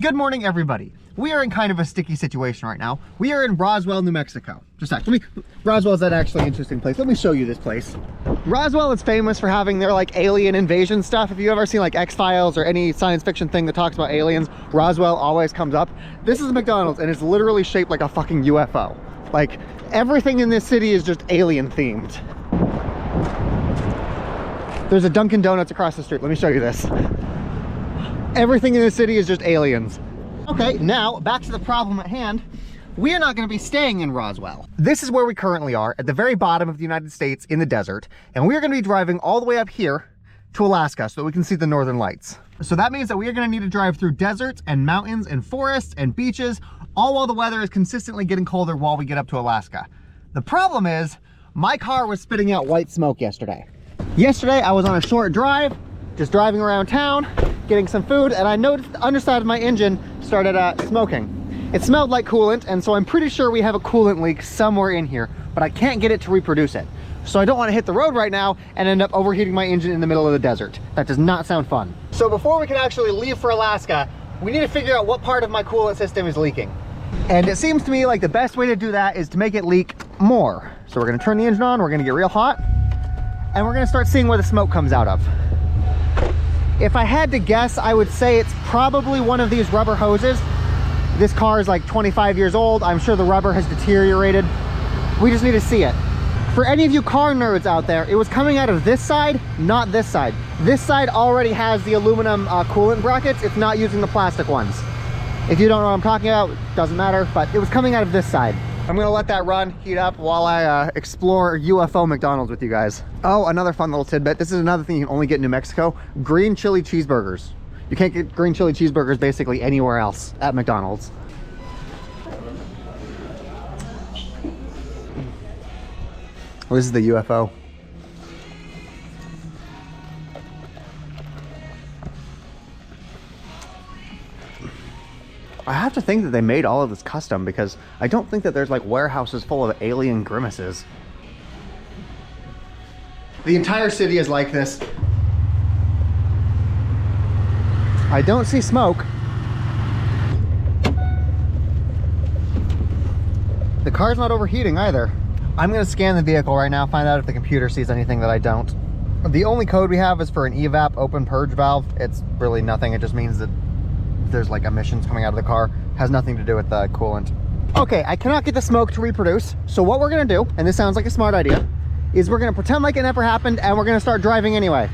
Good morning, everybody. We are in kind of a sticky situation right now. We are in Roswell, New Mexico. Just a sec. Roswell is an actually interesting place. Let me show you this place. Roswell is famous for having their like alien invasion stuff. If you've ever seen like X-Files or any science fiction thing that talks about aliens, Roswell always comes up. This is a McDonald's and it's literally shaped like a fucking UFO. Like everything in this city is just alien themed. There's a Dunkin' Donuts across the street. Let me show you this. Everything in the city is just aliens. Okay, now back to the problem at hand. We are not going to be staying in Roswell. This is where we currently are, at the very bottom of the United States in the desert, and we are going to be driving all the way up here to Alaska so that we can see the northern lights. So that means that we are going to need to drive through deserts and mountains and forests and beaches, all while the weather is consistently getting colder while we get up to Alaska. The problem is, my car was spitting out white smoke yesterday. Yesterday, I was on a short drive, just driving around town, getting some food, and I noticed the underside of my engine started smoking. It smelled like coolant, and so I'm pretty sure we have a coolant leak somewhere in here, but I can't get it to reproduce it. So I don't want to hit the road right now and end up overheating my engine in the middle of the desert. That does not sound fun. So before we can actually leave for Alaska, we need to figure out what part of my coolant system is leaking. And it seems to me like the best way to do that is to make it leak more. So we're going to turn the engine on, we're going to get real hot, and we're going to start seeing where the smoke comes out of. If I had to guess, I would say it's probably one of these rubber hoses. This car is like 25 years old. I'm sure the rubber has deteriorated. We just need to see it. For any of you car nerds out there, it was coming out of this side, not this side. This side already has the aluminum coolant brackets. It's not using the plastic ones. If you don't know what I'm talking about, it doesn't matter, but it was coming out of this side. I'm gonna let that run, heat up, while I explore UFO McDonald's with you guys. Oh, another fun little tidbit. This is another thing you can only get in New Mexico. Green chili cheeseburgers. You can't get green chili cheeseburgers basically anywhere else at McDonald's. Well, this is the UFO. I have to think that they made all of this custom because I don't think that there's like warehouses full of alien grimaces. The entire city is like this. I don't see smoke. The car's not overheating either. I'm gonna scan the vehicle right now, find out if the computer sees anything that I don't. The only code we have is for an evap open purge valve. It's really nothing. It just means that there's like emissions coming out of the car. Has nothing to do with the coolant. Okay, I cannot get the smoke to reproduce. So what we're gonna do, and this sounds like a smart idea, is we're gonna pretend like it never happened and we're gonna start driving anyway.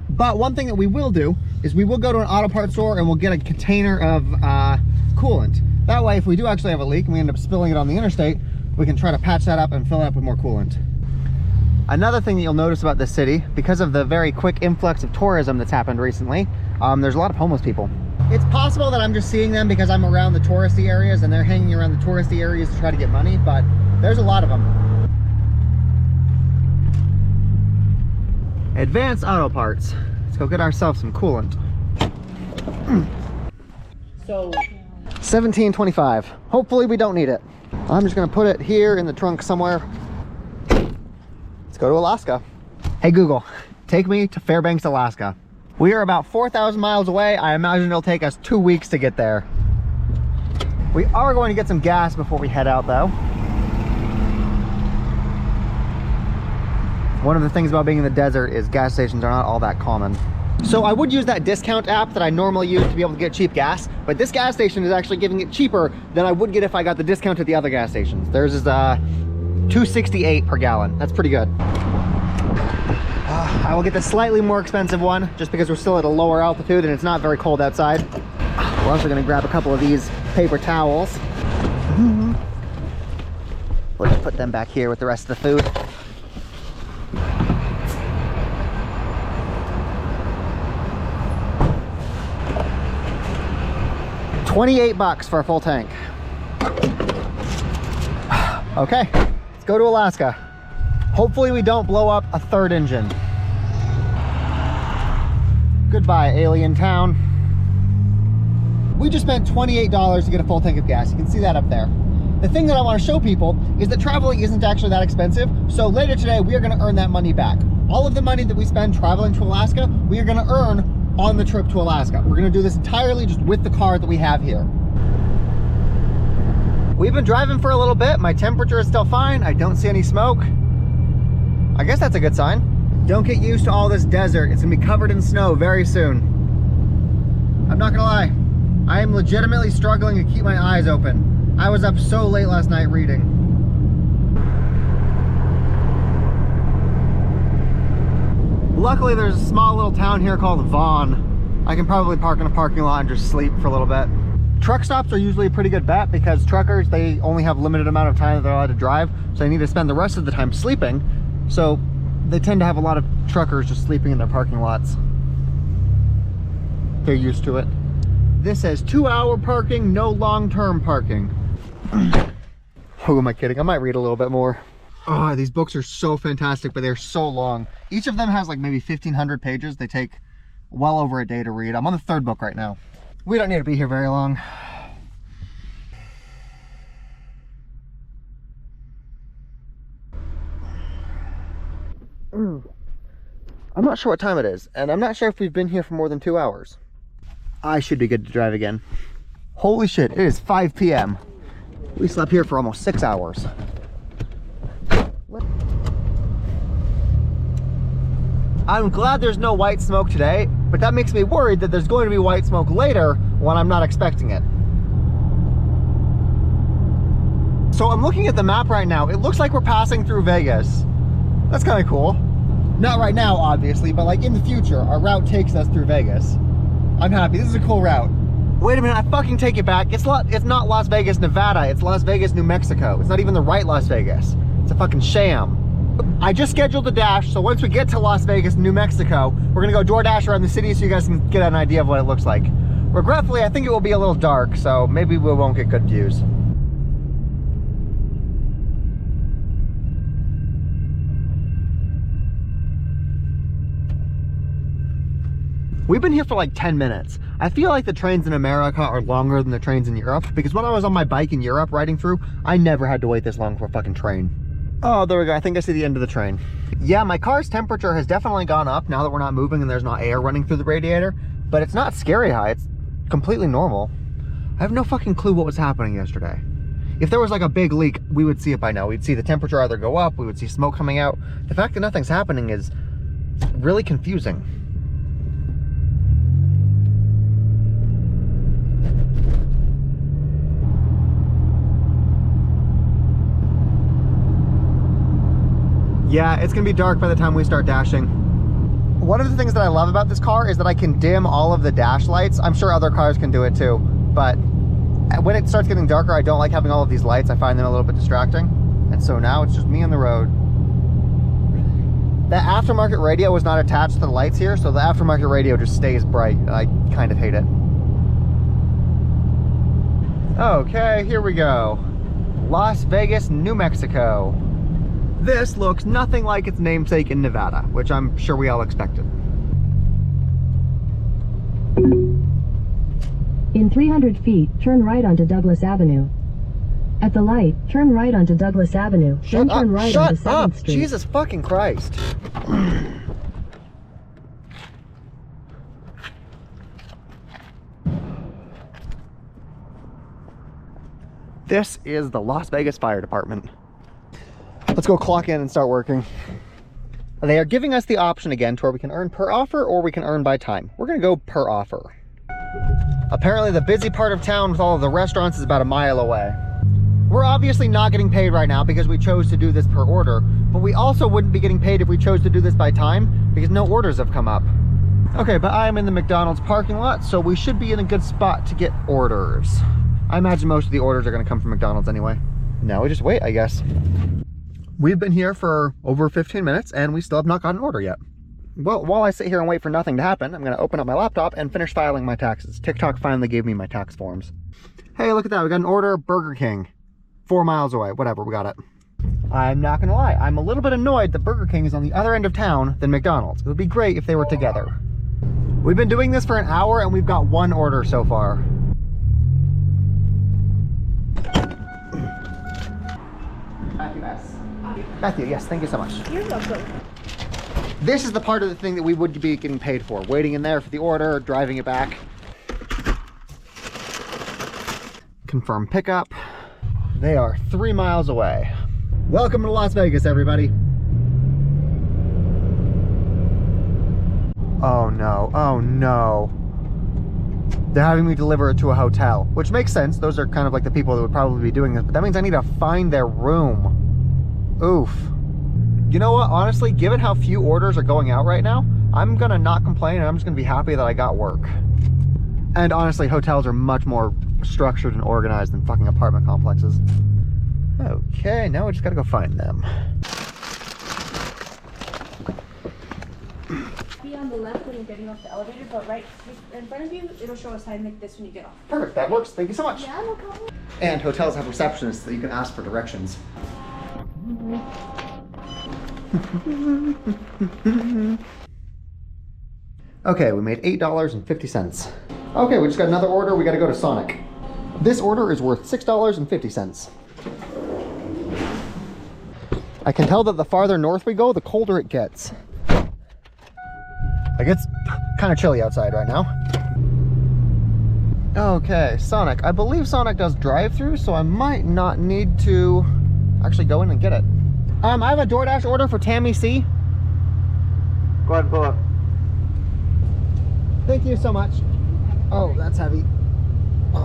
But one thing that we will do is we will go to an auto parts store and we'll get a container of coolant. That way, if we do actually have a leak and we end up spilling it on the interstate, we can try to patch that up and fill it up with more coolant. Another thing that you'll notice about this city, because of the very quick influx of tourism that's happened recently, there's a lot of homeless people. It's possible that I'm just seeing them because I'm around the touristy areas and they're hanging around the touristy areas to try to get money, but there's a lot of them. Advanced Auto Parts. Let's go get ourselves some coolant. So $17.25. Hopefully we don't need it. I'm just gonna put it here in the trunk somewhere. Let's go to Alaska. Hey Google, take me to Fairbanks, Alaska. We are about 4,000 miles away. I imagine it'll take us 2 weeks to get there. We are going to get some gas before we head out though. One of the things about being in the desert is gas stations are not all that common. So I would use that discount app that I normally use to be able to get cheap gas, but this gas station is actually giving it cheaper than I would get if I got the discount at the other gas stations. Theirs is $2.68 per gallon. That's pretty good. I will get the slightly more expensive one just because we're still at a lower altitude and it's not very cold outside. We're also going to grab a couple of these paper towels. We'll just put them back here with the rest of the food. $28 for a full tank. Okay, let's go to Alaska. Hopefully we don't blow up a third engine. Goodbye, alien town. We just spent $28 to get a full tank of gas. You can see that up there. The thing that I want to show people is that traveling isn't actually that expensive. So later today, we are going to earn that money back. All of the money that we spend traveling to Alaska, we are going to earn on the trip to Alaska. We're gonna do this entirely just with the car that we have here. We've been driving for a little bit. My temperature is still fine. I don't see any smoke. I guess that's a good sign. Don't get used to all this desert. It's gonna be covered in snow very soon. I'm not gonna lie. I am legitimately struggling to keep my eyes open. I was up so late last night reading. Luckily, there's a small little town here called Vaughn. I can probably park in a parking lot and just sleep for a little bit. Truck stops are usually a pretty good bet because truckers, they only have a limited amount of time that they're allowed to drive, so they need to spend the rest of the time sleeping. So they tend to have a lot of truckers just sleeping in their parking lots. They're used to it. This says 2-hour parking, no long-term parking. Who am I kidding? I might read a little bit more. Oh, these books are so fantastic, but they're so long. Each of them has like maybe 1,500 pages. They take well over a day to read. I'm on the 3rd book right now. We don't need to be here very long. I'm not sure what time it is, and I'm not sure if we've been here for more than 2 hours. I should be good to drive again. Holy shit, it is 5 p.m. We slept here for almost 6 hours. I'm glad there's no white smoke today, but that makes me worried that there's going to be white smoke later when I'm not expecting it. So I'm looking at the map right now. It looks like we're passing through Vegas. That's kind of cool. Not right now, obviously, but like in the future, our route takes us through Vegas. I'm happy. This is a cool route. Wait a minute, I fucking take it back. It's not Las Vegas, Nevada. It's Las Vegas, New Mexico. It's not even the right Las Vegas. It's a fucking sham. I just scheduled a dash, so once we get to Las Vegas, New Mexico, we're gonna go DoorDash around the city so you guys can get an idea of what it looks like. Regretfully, I think it will be a little dark, so maybe we won't get good views. We've been here for like 10 minutes. I feel like the trains in America are longer than the trains in Europe, because when I was on my bike in Europe riding through, I never had to wait this long for a fucking train. Oh, there we go. I think I see the end of the train. Yeah, my car's temperature has definitely gone up now that we're not moving and there's not air running through the radiator, but it's not scary high. It's completely normal. I have no fucking clue what was happening yesterday. If there was like a big leak, we would see it by now. We'd see the temperature either go up, we would see smoke coming out. The fact that nothing's happening is really confusing. Yeah, it's gonna be dark by the time we start dashing. One of the things that I love about this car is that I can dim all of the dash lights. I'm sure other cars can do it too, but when it starts getting darker, I don't like having all of these lights. I find them a little bit distracting. And so now it's just me on the road. The aftermarket radio was not attached to the lights here, so the aftermarket radio just stays bright. I kind of hate it. Okay, here we go. Las Vegas, New Mexico. This looks nothing like its namesake in Nevada, which I'm sure we all expected. In 300 feet, turn right onto Douglas Avenue. At the light, turn right onto Douglas Avenue, then turn right onto 7th Street. Jesus fucking Christ. This is the Las Vegas Fire Department. Let's go clock in and start working. They are giving us the option again to where we can earn per offer or we can earn by time. We're gonna go per offer. Apparently the busy part of town with all of the restaurants is about a mile away. We're obviously not getting paid right now because we chose to do this per order, but we also wouldn't be getting paid if we chose to do this by time because no orders have come up. Okay, but I'm in the McDonald's parking lot, so we should be in a good spot to get orders. I imagine most of the orders are gonna come from McDonald's anyway. Now we just wait, I guess. We've been here for over 15 minutes and we still have not got an order yet. Well, while I sit here and wait for nothing to happen, I'm gonna open up my laptop and finish filing my taxes. TikTok finally gave me my tax forms. Hey, look at that, we got an order, Burger King. 4 miles away, whatever, we got it. I'm not gonna lie, I'm a little bit annoyed that Burger King is on the other end of town than McDonald's. It would be great if they were together. We've been doing this for an hour and we've got 1 order so far. Matthew, yes, thank you so much. You're welcome. This is the part of the thing that we would be getting paid for. Waiting in there for the order, driving it back. Confirm pickup. They are 3 miles away. Welcome to Las Vegas, everybody. Oh no, oh no. They're having me deliver it to a hotel, which makes sense. Those are kind of like the people that would probably be doing this, but that means I need to find their room. Oof. You know what, honestly, given how few orders are going out right now, I'm gonna not complain and I'm just gonna be happy that I got work. And honestly, hotels are much more structured and organized than fucking apartment complexes. Okay, now we just gotta go find them. Be on the left when you're getting off the elevator, but right in front of you, it'll show a sign like this when you get off. Perfect, that works. Thank you so much. Yeah, no problem. And hotels have receptionists that you can ask for directions. Okay, we made $8.50. Okay, we just got another order. We gotta go to Sonic. This order is worth $6.50. I can tell that the farther north we go, the colder it gets. Like, it's kind of chilly outside right now. Okay, Sonic. I believe Sonic does drive-through, so I might not need to actually go in and get it. I have a DoorDash order for Tammy C. Go ahead and pull up. Thank you so much. Oh, that's heavy.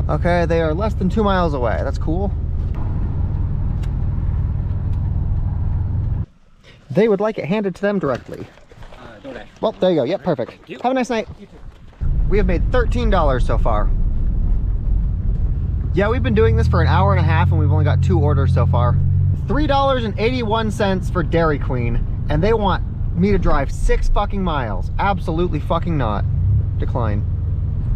Okay, they are less than 2 miles away. That's cool. They would like it handed to them directly. DoorDash. Well, there you go. Yep, perfect. Have a nice night. We have made $13 so far. Yeah, we've been doing this for an hour and a half and we've only got 2 orders so far. $3.81 for Dairy Queen, and they want me to drive 6 fucking miles. Absolutely fucking not. Decline.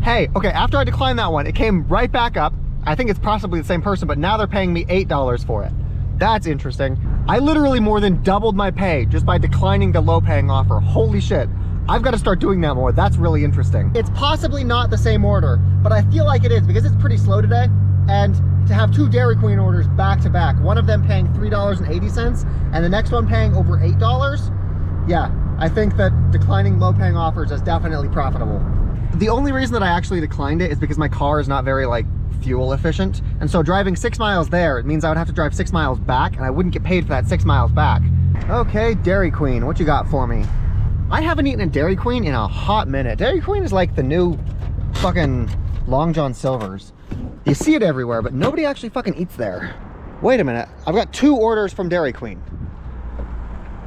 Hey, okay, after I declined that one, it came right back up. I think it's possibly the same person, but now they're paying me $8 for it. That's interesting. I literally more than doubled my pay just by declining the low-paying offer. Holy shit. I've got to start doing that more. That's really interesting. It's possibly not the same order, but I feel like it is because it's pretty slow today. And to have 2 Dairy Queen orders back to back, one of them paying $3.80 and the next one paying over $8, yeah, I think that declining low-paying offers is definitely profitable. The only reason that I actually declined it is because my car is not very, like, fuel efficient, and so driving 6 miles there, it means I would have to drive 6 miles back and I wouldn't get paid for that 6 miles back. Okay, Dairy Queen, what you got for me? I haven't eaten a Dairy Queen in a hot minute. Dairy Queen is like the new fucking Long John Silver's. You see it everywhere, but nobody actually fucking eats there. Wait a minute, I've got 2 orders from Dairy Queen.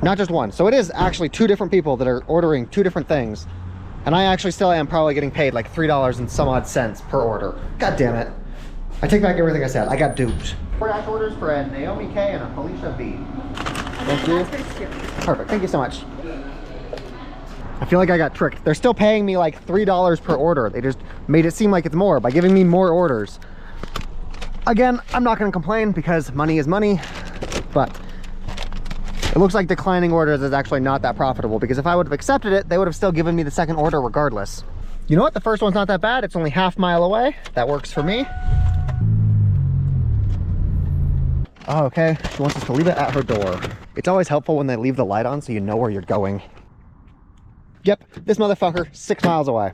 Not just one, so it is actually 2 different people that are ordering 2 different things. And I actually still am probably getting paid like $3 and some odd cents per order. God damn it. I take back everything I said. I got duped. DoorDash orders for a Naomi K and a Felicia B. Thank you. Perfect. Thank you so much. I feel like I got tricked. They're still paying me like $3 per order. They just made it seem like it's more by giving me more orders. Again, I'm not going to complain because money is money, but it looks like declining orders is actually not that profitable because if I would have accepted it, they would have still given me the second order regardless. You know what? The first one's not that bad. It's only half mile away. That works for me. Oh, okay. She wants us to leave it at her door. It's always helpful when they leave the light on so you know where you're going. Yep, this motherfucker, 6 miles away.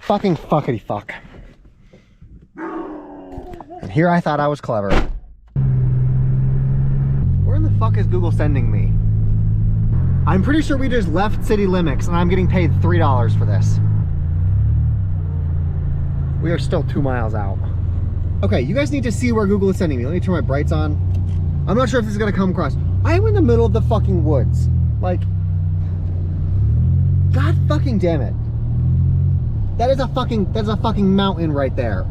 Fucking fuckity fuck. And here I thought I was clever. Where in the fuck is Google sending me? I'm pretty sure we just left city limits and I'm getting paid $3 for this. We are still 2 miles out. Okay, you guys need to see where Google is sending me. Let me turn my brights on. I'm not sure if this is gonna come across. I'm in the middle of the fucking woods. Like, God fucking damn it. That's a fucking mountain right there.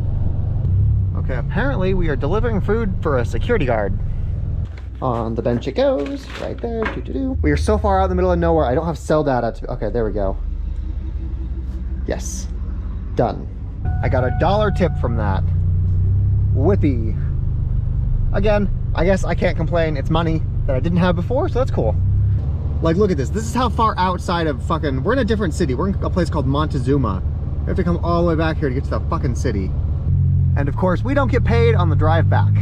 Okay, apparently we are delivering food for a security guard. On the bench it goes, right there. We are so far out in the middle of nowhere. I don't have cell data to, okay, there we go. Yes, done. I got $1 tip from that. Whippy. Again, I guess I can't complain. It's money that I didn't have before, so that's cool. Like, look at this. This is how far outside of fucking, we're in a different city. We're in a place called Montezuma. We have to come all the way back here to get to the fucking city. And of course, we don't get paid on the drive back.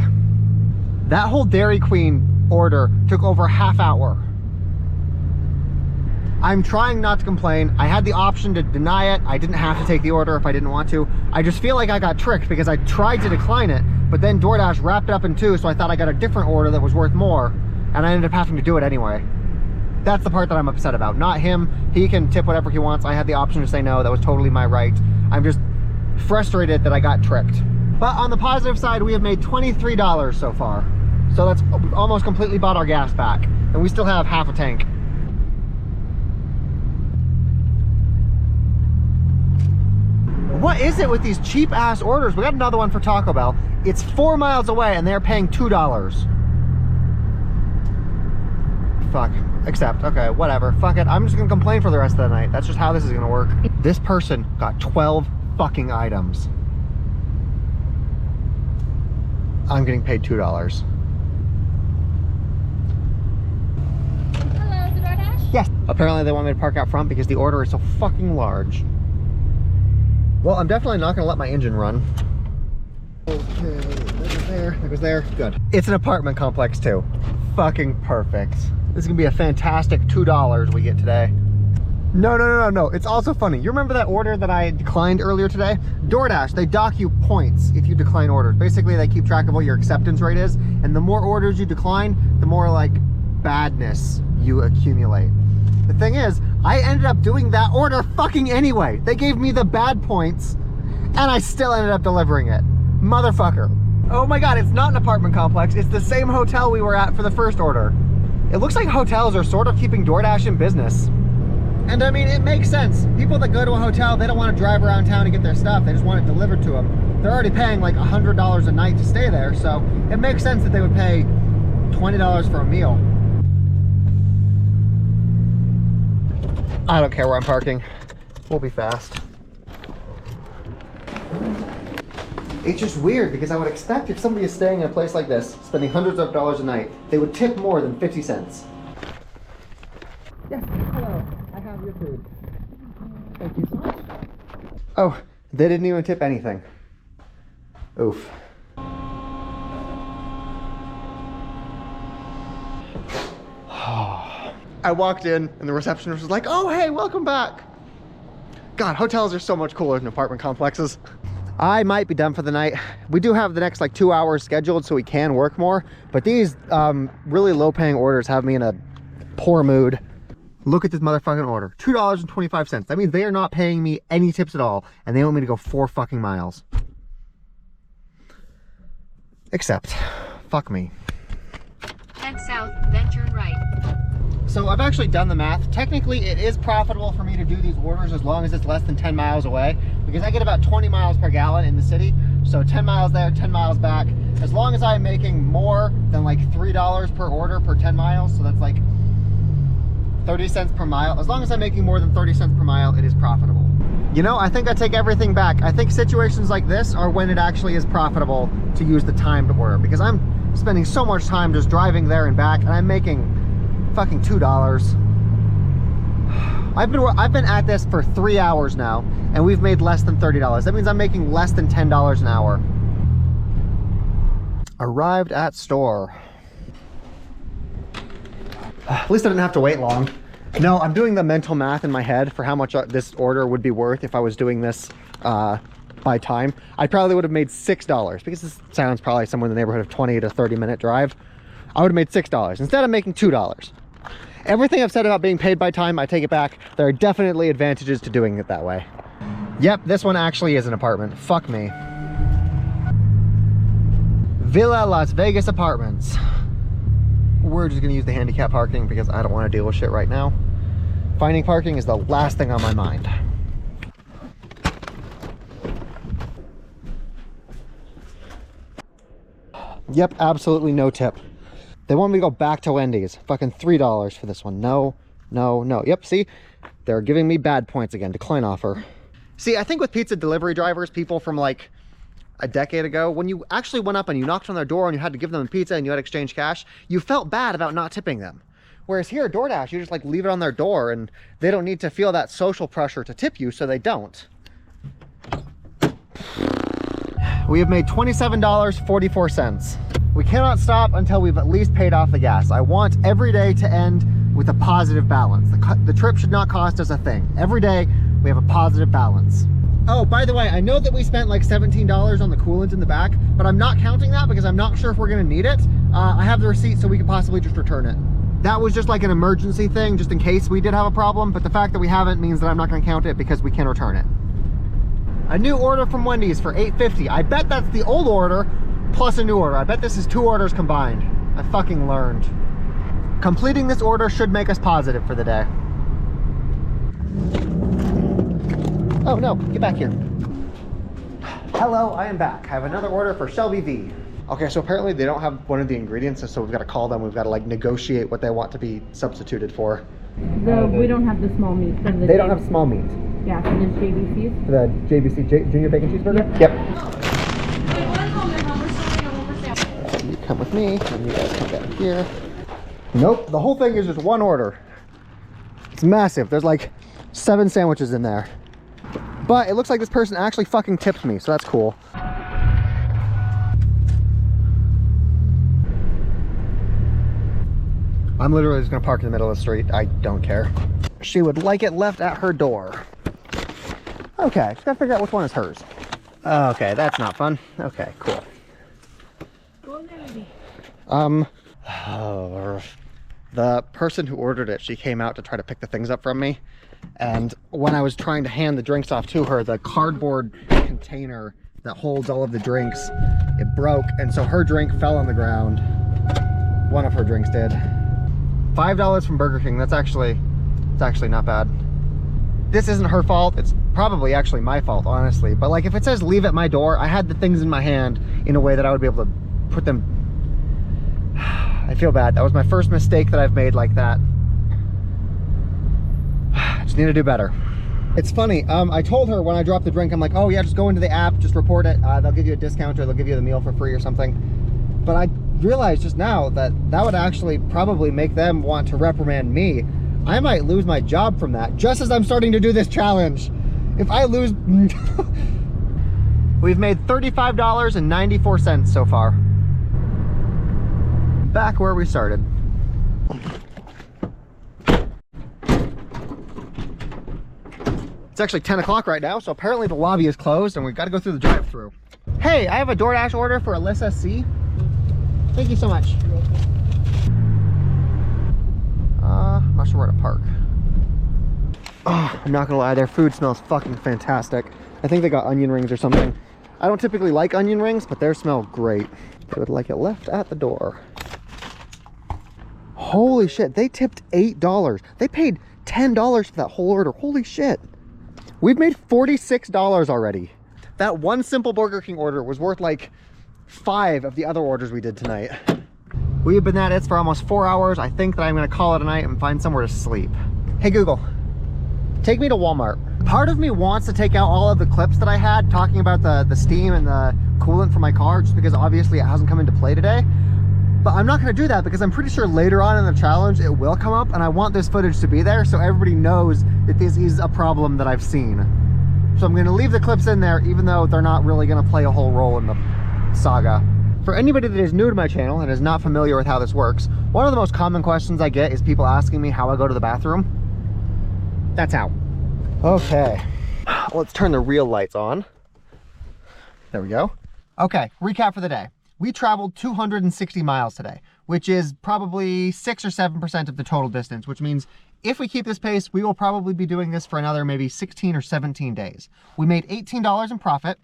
That whole Dairy Queen order took over a half hour. I'm trying not to complain. I had the option to deny it. I didn't have to take the order if I didn't want to. I just feel like I got tricked because I tried to decline it, but then DoorDash wrapped it up in two, so I thought I got a different order that was worth more, and I ended up having to do it anyway. That's the part that I'm upset about, not him. He can tip whatever he wants. I had the option to say no. That was totally my right. I'm just frustrated that I got tricked. But on the positive side, we have made $23 so far. So that's almost completely bought our gas back, and we still have half a tank. What is it with these cheap ass orders? We got another one for Taco Bell. It's 4 miles away and they're paying $2. Fuck. Accept. Okay, whatever. Fuck it. I'm just gonna complain for the rest of the night. That's just how this is gonna work. This person got 12 fucking items. I'm getting paid $2. Hello, the DoorDash? Yes. Apparently they want me to park out front because the order is so fucking large. Well, I'm definitely not gonna let my engine run. Okay, that goes there, that goes there. Good. It's an apartment complex too. Fucking perfect. This is gonna be a fantastic $2 we get today. No. It's also funny. You remember that order that I declined earlier today? DoorDash, they dock you points if you decline orders. Basically, they keep track of what your acceptance rate is, and the more orders you decline, the more like badness you accumulate. The thing is, I ended up doing that order fucking anyway. They gave me the bad points, and I still ended up delivering it. Motherfucker. Oh my God, it's not an apartment complex. It's the same hotel we were at for the first order. It looks like hotels are sort of keeping DoorDash in business. And I mean, it makes sense. People that go to a hotel, they don't want to drive around town to get their stuff. They just want it delivered to them. They're already paying like $100 a night to stay there, so it makes sense that they would pay $20 for a meal. I don't care where I'm parking. We'll be fast. It's just weird because I would expect if somebody is staying in a place like this, spending hundreds of dollars a night, they would tip more than 50 cents. Yes, hello. I have your food. Thank you so much. Oh, they didn't even tip anything. Oof. I walked in and the receptionist was like, oh, hey, welcome back. God, hotels are so much cooler than apartment complexes. I might be done for the night. We do have the next like 2 hours scheduled so we can work more, but these really low paying orders have me in a poor mood. Look at this motherfucking order, $2.25. That means they are not paying me any tips at all, and they want me to go 4 fucking miles. Except, fuck me. Head south, then turn right. So I've actually done the math. Technically, it is profitable for me to do these orders as long as it's less than 10 miles away, because I get about 20 miles per gallon in the city. So 10 miles there, 10 miles back. As long as I'm making more than like $3 per order per 10 miles, so that's like 30 cents per mile. As long as I'm making more than 30 cents per mile, it is profitable. You know, I think I take everything back. I think situations like this are when it actually is profitable to use the timed order, because I'm spending so much time just driving there and back, and I'm making fucking $2. I've been at this for 3 hours now, and we've made less than $30. That means I'm making less than $10 an hour. Arrived at store. At least I didn't have to wait long. No, I'm doing the mental math in my head for how much this order would be worth if I was doing this by time. I probably would have made $6, because this sounds probably somewhere in the neighborhood of 20 to 30 minute drive. I would have made $6 instead of making $2. Everything I've said about being paid by time, I take it back. There are definitely advantages to doing it that way. Yep, this one actually is an apartment. Fuck me. Villa Las Vegas Apartments. We're just gonna use the handicap parking because I don't want to deal with shit right now. Finding parking is the last thing on my mind. Yep, absolutely no tip. They want me to go back to Wendy's. Fucking $3 for this one. No. Yep, see? They're giving me bad points again. Decline offer. See, I think with pizza delivery drivers, people from like a decade ago, when you actually went up and you knocked on their door and you had to give them a pizza and you had to exchange cash, you felt bad about not tipping them. Whereas here at DoorDash, you just like leave it on their door and they don't need to feel that social pressure to tip you, so they don't. We have made $27.44. We cannot stop until we've at least paid off the gas. I want every day to end with a positive balance. The trip should not cost us a thing. Every day we have a positive balance. Oh, by the way, I know that we spent like $17 on the coolant in the back, but I'm not counting that because I'm not sure if we're gonna need it. I have the receipt so we could possibly just return it. That was just like an emergency thing, just in case we did have a problem, but the fact that we haven't means that I'm not gonna count it because we can return it. A new order from Wendy's for $8.50. I bet that's the old order plus a new order. I bet this is 2 orders combined. I fucking learned. Completing this order should make us positive for the day. Oh no, get back here. Hello, I am back. I have another order for Shelby V. Okay, so apparently they don't have one of the ingredients, so we've got to call them. We've got to like negotiate what they want to be substituted for. We don't have the small meat. For the they don't have small meat. Yeah, for the JBCs. For the JBC, Junior Bacon Cheeseburger? Yep. You come with me, and you guys come down here. Nope, the whole thing is just one order. It's massive. There's like 7 sandwiches in there. But it looks like this person actually fucking tipped me, so that's cool. I'm literally just gonna park in the middle of the street. I don't care. She would like it left at her door. Okay, just gotta figure out which one is hers. Okay, that's not fun. Okay, cool. The person who ordered it, she came out to try to pick the things up from me. And when I was trying to hand the drinks off to her, the cardboard container that holds all of the drinks, it broke. And so her drink fell on the ground. One of her drinks did. $5 from Burger King. It's actually not bad. This isn't her fault. It's probably actually my fault, honestly. But like if it says leave at my door, I had the things in my hand in a way that I would be able to put them. I feel bad. That was my first mistake that I've made like that. I just need to do better. It's funny, I told her when I dropped the drink, I'm like, oh yeah, just go into the app, just report it. They'll give you a discount or they'll give you the meal for free or something. But I realized just now that that would actually probably make them want to reprimand me. I might lose my job from that, just as I'm starting to do this challenge. If I lose... We've made $35.94 so far. Back where we started. It's actually 10 o'clock right now, so apparently the lobby is closed and we've got to go through the drive-thru. Hey, I have a DoorDash order for Alyssa C. Thank you so much. I'm not sure where to park. Oh, I'm not gonna lie, their food smells fucking fantastic. I think they got onion rings or something. I don't typically like onion rings, but theirs smell great. They would like it left at the door. Holy shit, they tipped $8. They paid $10 for that whole order. Holy shit. We've made $46 already. That one simple Burger King order was worth like 5 of the other orders we did tonight. We've been at it for almost 4 hours. I think that I'm gonna call it a night and find somewhere to sleep. Hey Google, take me to Walmart. Part of me wants to take out all of the clips that I had talking about the steam and the coolant for my car, just because obviously it hasn't come into play today. But I'm not gonna do that because I'm pretty sure later on in the challenge it will come up, and I want this footage to be there so everybody knows that this is a problem that I've seen. So I'm gonna leave the clips in there even though they're not really gonna play a whole role in the saga. For anybody that is new to my channel and is not familiar with how this works, one of the most common questions I get is people asking me how I go to the bathroom. That's how. Okay, let's turn the real lights on. There we go. Okay, recap for the day. We traveled 260 miles today, which is probably 6 or 7% of the total distance, which means if we keep this pace, we will probably be doing this for another maybe 16 or 17 days. We made $18 in profit,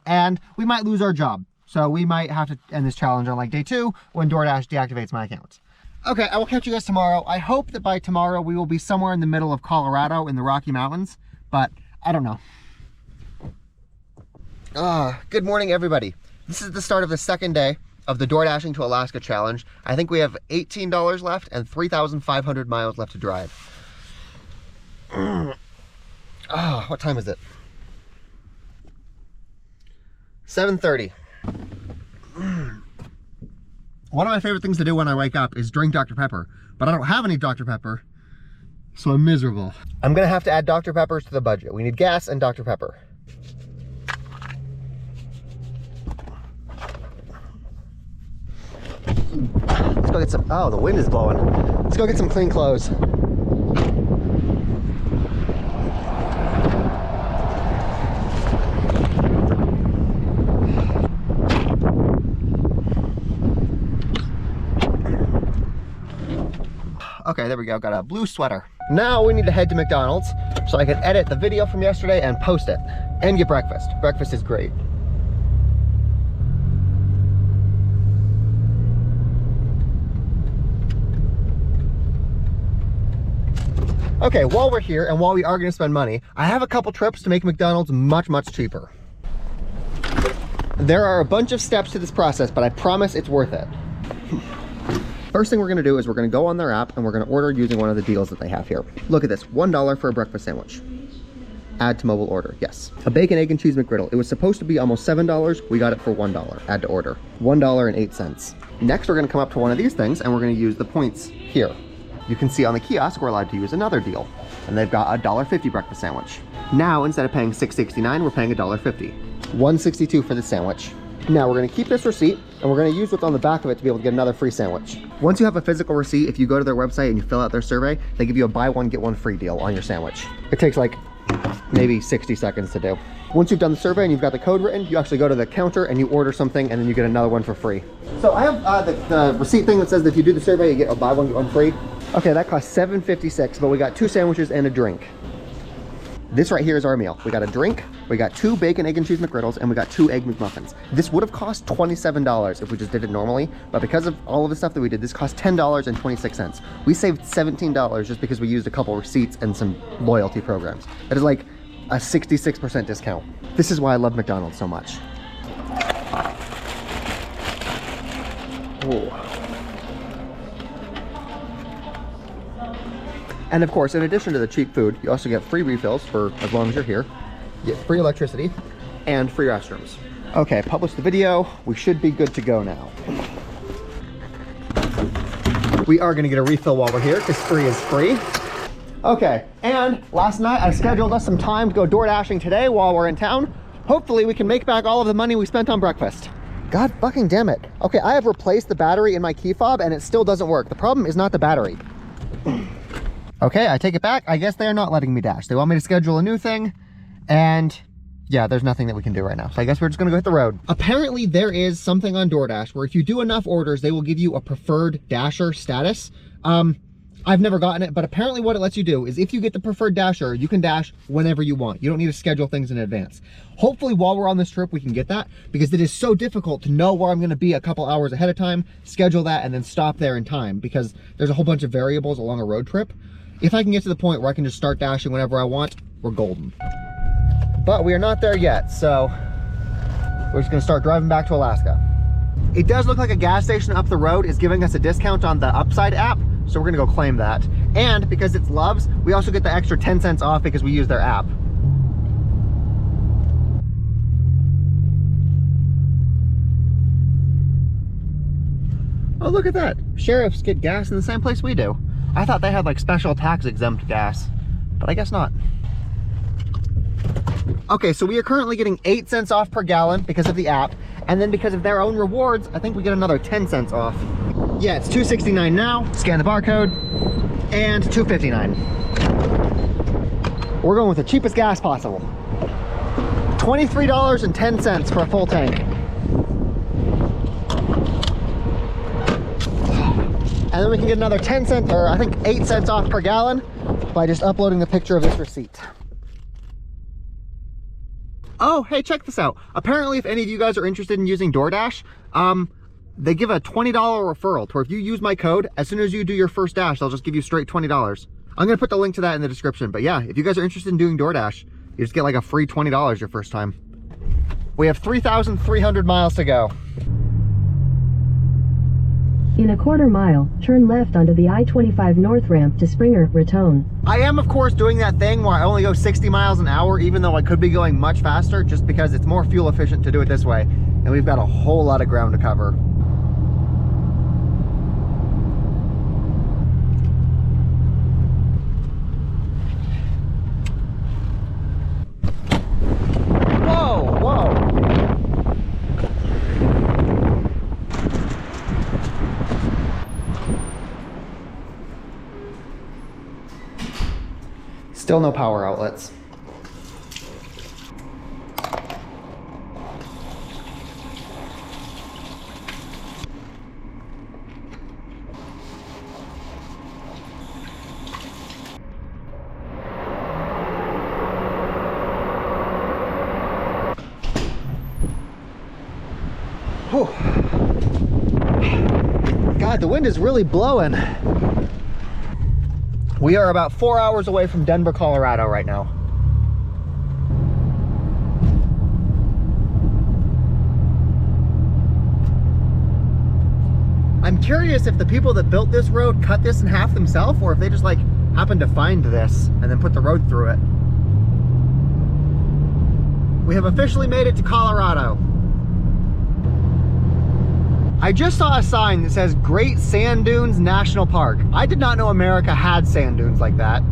and we might lose our job. So we might have to end this challenge on like day 2 when DoorDash deactivates my account. Okay, I will catch you guys tomorrow. I hope that by tomorrow we will be somewhere in the middle of Colorado in the Rocky Mountains, but I don't know. Good morning, everybody. This is the start of the second day of the DoorDashing to Alaska challenge. I think we have $18 left and 3,500 miles left to drive. What time is it? 7:30. One of my favorite things to do when I wake up is drink Dr. Pepper, but I don't have any Dr. Pepper, so I'm miserable. I'm gonna have to add Dr. Peppers to the budget. We need gas and Dr. Pepper. Let's go get some, oh, the wind is blowing. Let's go get some clean clothes. Okay, there we go, got a blue sweater. Now we need to head to McDonald's so I can edit the video from yesterday and post it. And get breakfast. Breakfast is great. Okay, while we're here and while we are gonna spend money, I have a couple trips to make McDonald's much, much cheaper. There are a bunch of steps to this process, but I promise it's worth it. First thing we're gonna do is we're gonna go on their app and we're gonna order using one of the deals that they have here. Look at this, $1 for a breakfast sandwich. Add to mobile order, yes. A bacon, egg, and cheese McGriddle. It was supposed to be almost $7. We got it for $1, add to order. $1.08. Next, we're gonna come up to one of these things and we're gonna use the points here. You can see on the kiosk, we're allowed to use another deal. And they've got a $1.50 breakfast sandwich. Now, instead of paying $6.69, we're paying $1.50. $1.62 for the sandwich. Now we're gonna keep this receipt and we're gonna use what's on the back of it to be able to get another free sandwich. Once you have a physical receipt, if you go to their website and you fill out their survey, they give you a buy one, get one free deal on your sandwich. It takes like maybe 60 seconds to do. Once you've done the survey and you've got the code written, you actually go to the counter and you order something and then you get another one for free. So I have the receipt thing that says that if you do the survey, you get a buy one, get one free. Okay, that cost $7.56, but we got 2 sandwiches and a drink. This right here is our meal. We got a drink, we got 2 bacon, egg, and cheese McGriddles, and we got 2 egg McMuffins. This would have cost $27 if we just did it normally, but because of all of the stuff that we did, this cost $10.26. We saved $17 just because we used a couple receipts and some loyalty programs. That is like a 66% discount. This is why I love McDonald's so much. Whoa. And of course, in addition to the cheap food, you also get free refills for as long as you're here. You get free electricity and free restrooms. Okay, publish the video. We should be good to go now. We are gonna get a refill while we're here because free is free. Okay, and last night I scheduled us some time to go door dashing today while we're in town. Hopefully we can make back all of the money we spent on breakfast. God fucking damn it. Okay, I have replaced the battery in my key fob and it still doesn't work. The problem is not the battery. Okay, I take it back. I guess they are not letting me dash. They want me to schedule a new thing, and yeah, there's nothing that we can do right now. So I guess we're just gonna go hit the road. Apparently there is something on DoorDash where if you do enough orders, they will give you a preferred dasher status. I've never gotten it, but apparently what it lets you do is if you get the preferred dasher, you can dash whenever you want. You don't need to schedule things in advance. Hopefully while we're on this trip, we can get that because it is so difficult to know where I'm gonna be a couple hours ahead of time, schedule that, and then stop there in time because there's a whole bunch of variables along a road trip. If I can get to the point where I can just start dashing whenever I want, we're golden. But we are not there yet, so we're just gonna start driving back to Alaska. It does look like a gas station up the road is giving us a discount on the Upside app, so we're gonna go claim that. And because it's Love's, we also get the extra 10 cents off because we use their app. Oh, look at that. Sheriffs get gas in the same place we do. I thought they had like special tax exempt gas, but I guess not. Okay, so we are currently getting 8 cents off per gallon because of the app, and then because of their own rewards, I think we get another 10 cents off. Yeah, it's $2.69 now. Scan the barcode, and $2.59. We're going with the cheapest gas possible. $23.10 for a full tank. And then we can get another 10 cents, or I think 8 cents off per gallon by just uploading the picture of this receipt. Oh, hey, check this out. Apparently, if any of you guys are interested in using DoorDash, they give a $20 referral to where if you use my code, as soon as you do your first dash, they'll just give you straight $20. I'm gonna put the link to that in the description. But yeah, if you guys are interested in doing DoorDash, you just get like a free $20 your first time. We have 3,300 miles to go. In a quarter mile, turn left onto the I-25 North ramp to Springer, Raton. I am, of course, doing that thing where I only go 60 miles an hour, even though I could be going much faster, just because it's more fuel efficient to do it this way. And we've got a whole lot of ground to cover. Whoa, whoa. Still no power outlets. Whew. God, the wind is really blowing. We are about 4 hours away from Denver, Colorado right now. I'm curious if the people that built this road cut this in half themselves, or if they just like happened to find this and then put the road through it. We have officially made it to Colorado. I just saw a sign that says Great Sand Dunes National Park. I did not know America had sand dunes like that,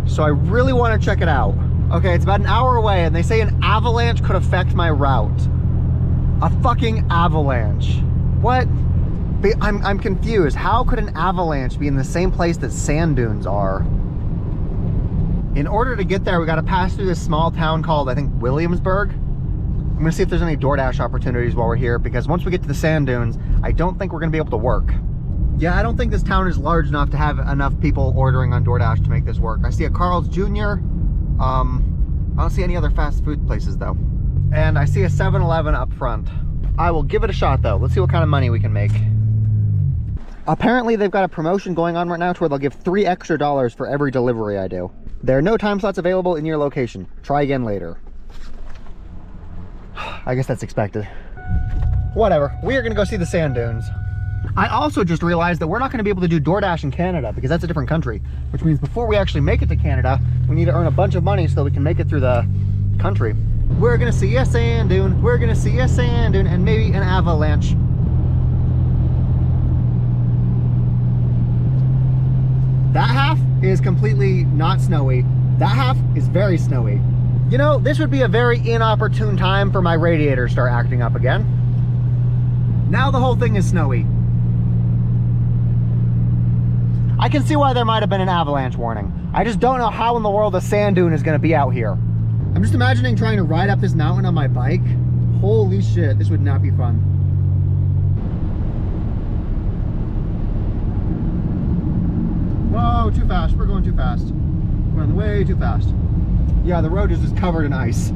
so I really want to check it out. Okay, it's about an hour away, and they say an avalanche could affect my route. A fucking avalanche. What? I'm confused. How could an avalanche be in the same place that sand dunes are? In order to get there, we got to pass through this small town called, I think, Williamsburg. I'm gonna see if there's any DoorDash opportunities while we're here, because once we get to the sand dunes, I don't think we're gonna be able to work. Yeah, I don't think this town is large enough to have enough people ordering on DoorDash to make this work. I see a Carl's Jr. I don't see any other fast food places though. And I see a 7-Eleven up front. I will give it a shot though. Let's see what kind of money we can make. Apparently they've got a promotion going on right now to where they'll give $3 extra for every delivery I do. There are no time slots available in your location. Try again later. I guess that's expected. Whatever, we are gonna go see the sand dunes. I also just realized that we're not gonna be able to do DoorDash in Canada because that's a different country, which means before we actually make it to Canada, we need to earn a bunch of money so that we can make it through the country. We're gonna see a sand dune, we're gonna see a sand dune, and maybe an avalanche. That half is completely not snowy. That half is very snowy. You know, this would be a very inopportune time for my radiator to start acting up again. Now the whole thing is snowy. I can see why there might have been an avalanche warning. I just don't know how in the world a sand dune is gonna be out here. I'm just imagining trying to ride up this mountain on my bike. Holy shit, this would not be fun. Whoa, too fast, we're going too fast. We're going way too fast. Yeah, the road is just covered in ice.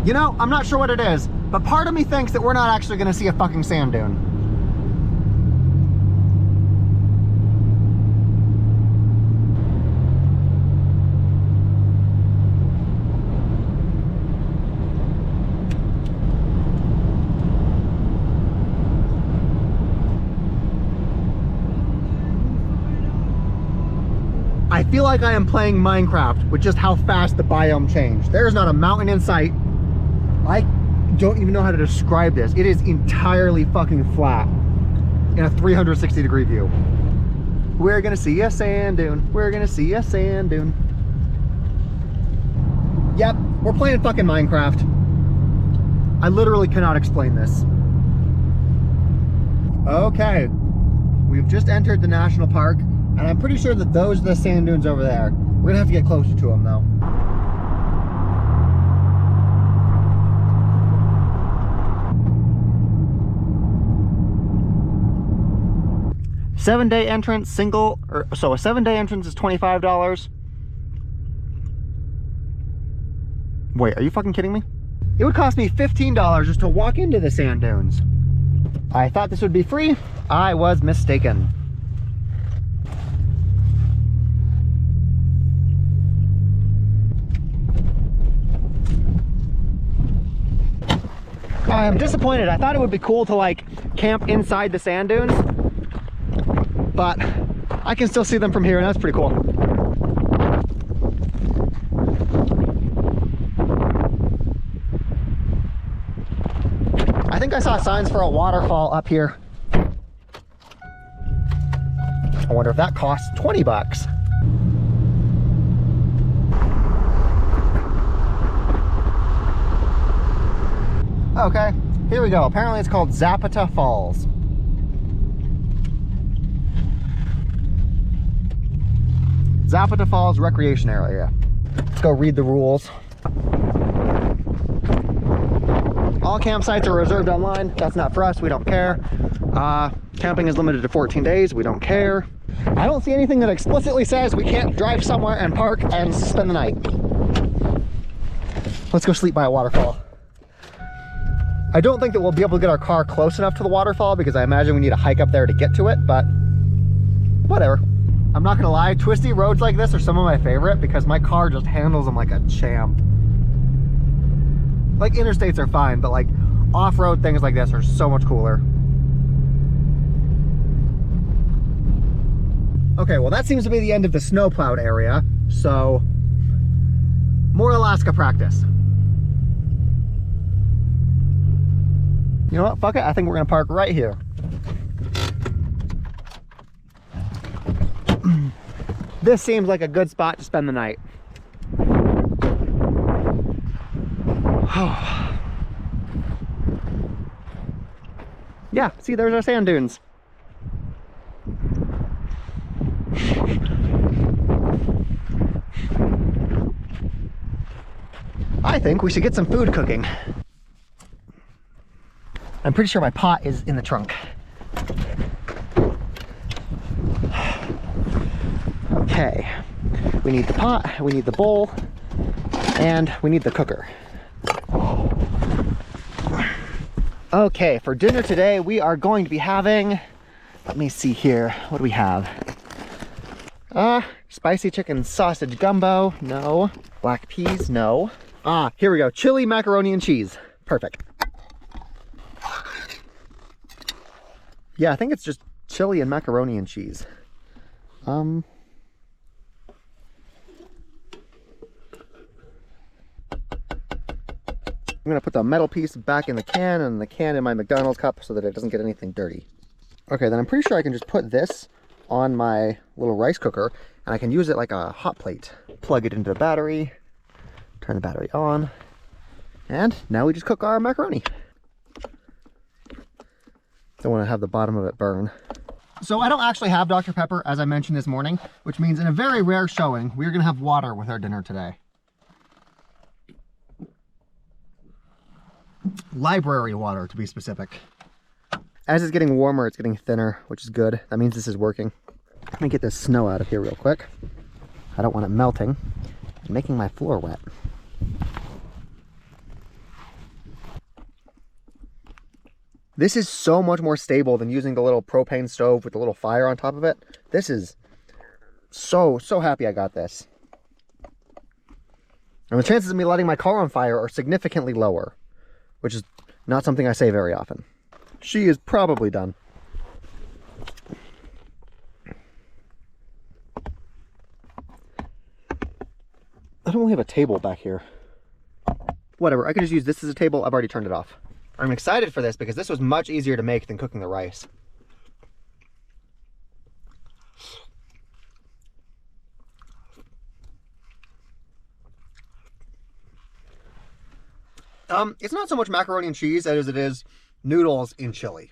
You know, I'm not sure what it is, but part of me thinks that we're not actually gonna see a fucking sand dune. I feel like I am playing Minecraft with just how fast the biome changed. There's not a mountain in sight. I don't even know how to describe this. It is entirely fucking flat in a 360-degree view. We're gonna see a sand dune. We're gonna see a sand dune. Yep, we're playing fucking Minecraft. I literally cannot explain this. Okay, we've just entered the national park. And I'm pretty sure that those are the sand dunes over there. We're gonna have to get closer to them though. Seven-day entrance, so a 7-day entrance is $25. Wait, are you fucking kidding me? It would cost me $15 just to walk into the sand dunes. I thought this would be free. I was mistaken. I am disappointed. I thought it would be cool to like camp inside the sand dunes, but I can still see them from here and that's pretty cool. I think I saw signs for a waterfall up here. I wonder if that costs 20 bucks. Okay, here we go. Apparently it's called Zapata Falls. Zapata Falls Recreation Area. go read the rules. All campsites are reserved online. That's not for us, we don't care. Camping is limited to 14 days, we don't care. I don't see anything that explicitly says we can't drive somewhere and park and spend the night. Let's go sleep by a waterfall. I don't think that we'll be able to get our car close enough to the waterfall because I imagine we need to hike up there to get to it, but whatever. I'm not gonna lie, twisty roads like this are some of my favorite because my car just handles them like a champ. Like interstates are fine, but like off-road things like this are so much cooler. Okay, well that seems to be the end of the snow-plowed area, so more Alaska practice. You know what, fuck it, I think we're gonna park right here. This seems like a good spot to spend the night. Yeah, see, there's our sand dunes. I think we should get some food cooking. I'm pretty sure my pot is in the trunk. Okay, we need the pot, we need the bowl, and we need the cooker. Okay, for dinner today, we are going to be having, let me see here, what do we have? Spicy chicken sausage gumbo, no. Black peas, no. Here we go, chili, macaroni, and cheese. Perfect. Yeah, I think it's just chili and macaroni and cheese. I'm gonna put the metal piece back in the can and the can in my McDonald's cup so that it doesn't get anything dirty. Okay, then I'm pretty sure I can just put this on my little rice cooker and I can use it like a hot plate. Plug it into the battery, turn the battery on, and now we just cook our macaroni. Don't want to have the bottom of it burn. So I don't actually have Dr. Pepper, as I mentioned this morning, which means in a very rare showing, we're gonna have water with our dinner today. Library water, to be specific. As it's getting warmer, it's getting thinner, which is good. That means this is working. Let me get this snow out of here real quick. I don't want it melting and making my floor wet. This is so much more stable than using the little propane stove with the little fire on top of it. This is so happy I got this. And the chances of me letting my car on fire are significantly lower, which is not something I say very often. She is probably done. I don't really have a table back here. Whatever, I can just use this as a table. I've already turned it off. I'm excited for this because this was much easier to make than cooking the rice. It's not so much macaroni and cheese as it is noodles in chili.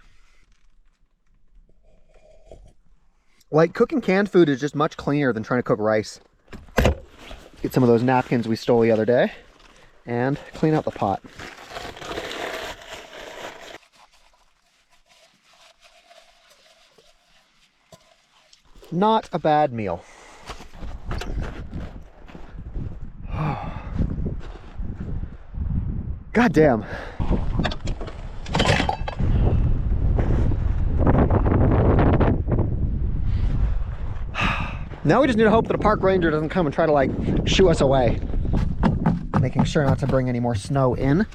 Like, cooking canned food is just much cleaner than trying to cook rice. Get some of those napkins we stole the other day and clean out the pot. Not a bad meal. God damn. Now we just need to hope that a park ranger doesn't come and try to, like, shoo us away. Making sure not to bring any more snow in.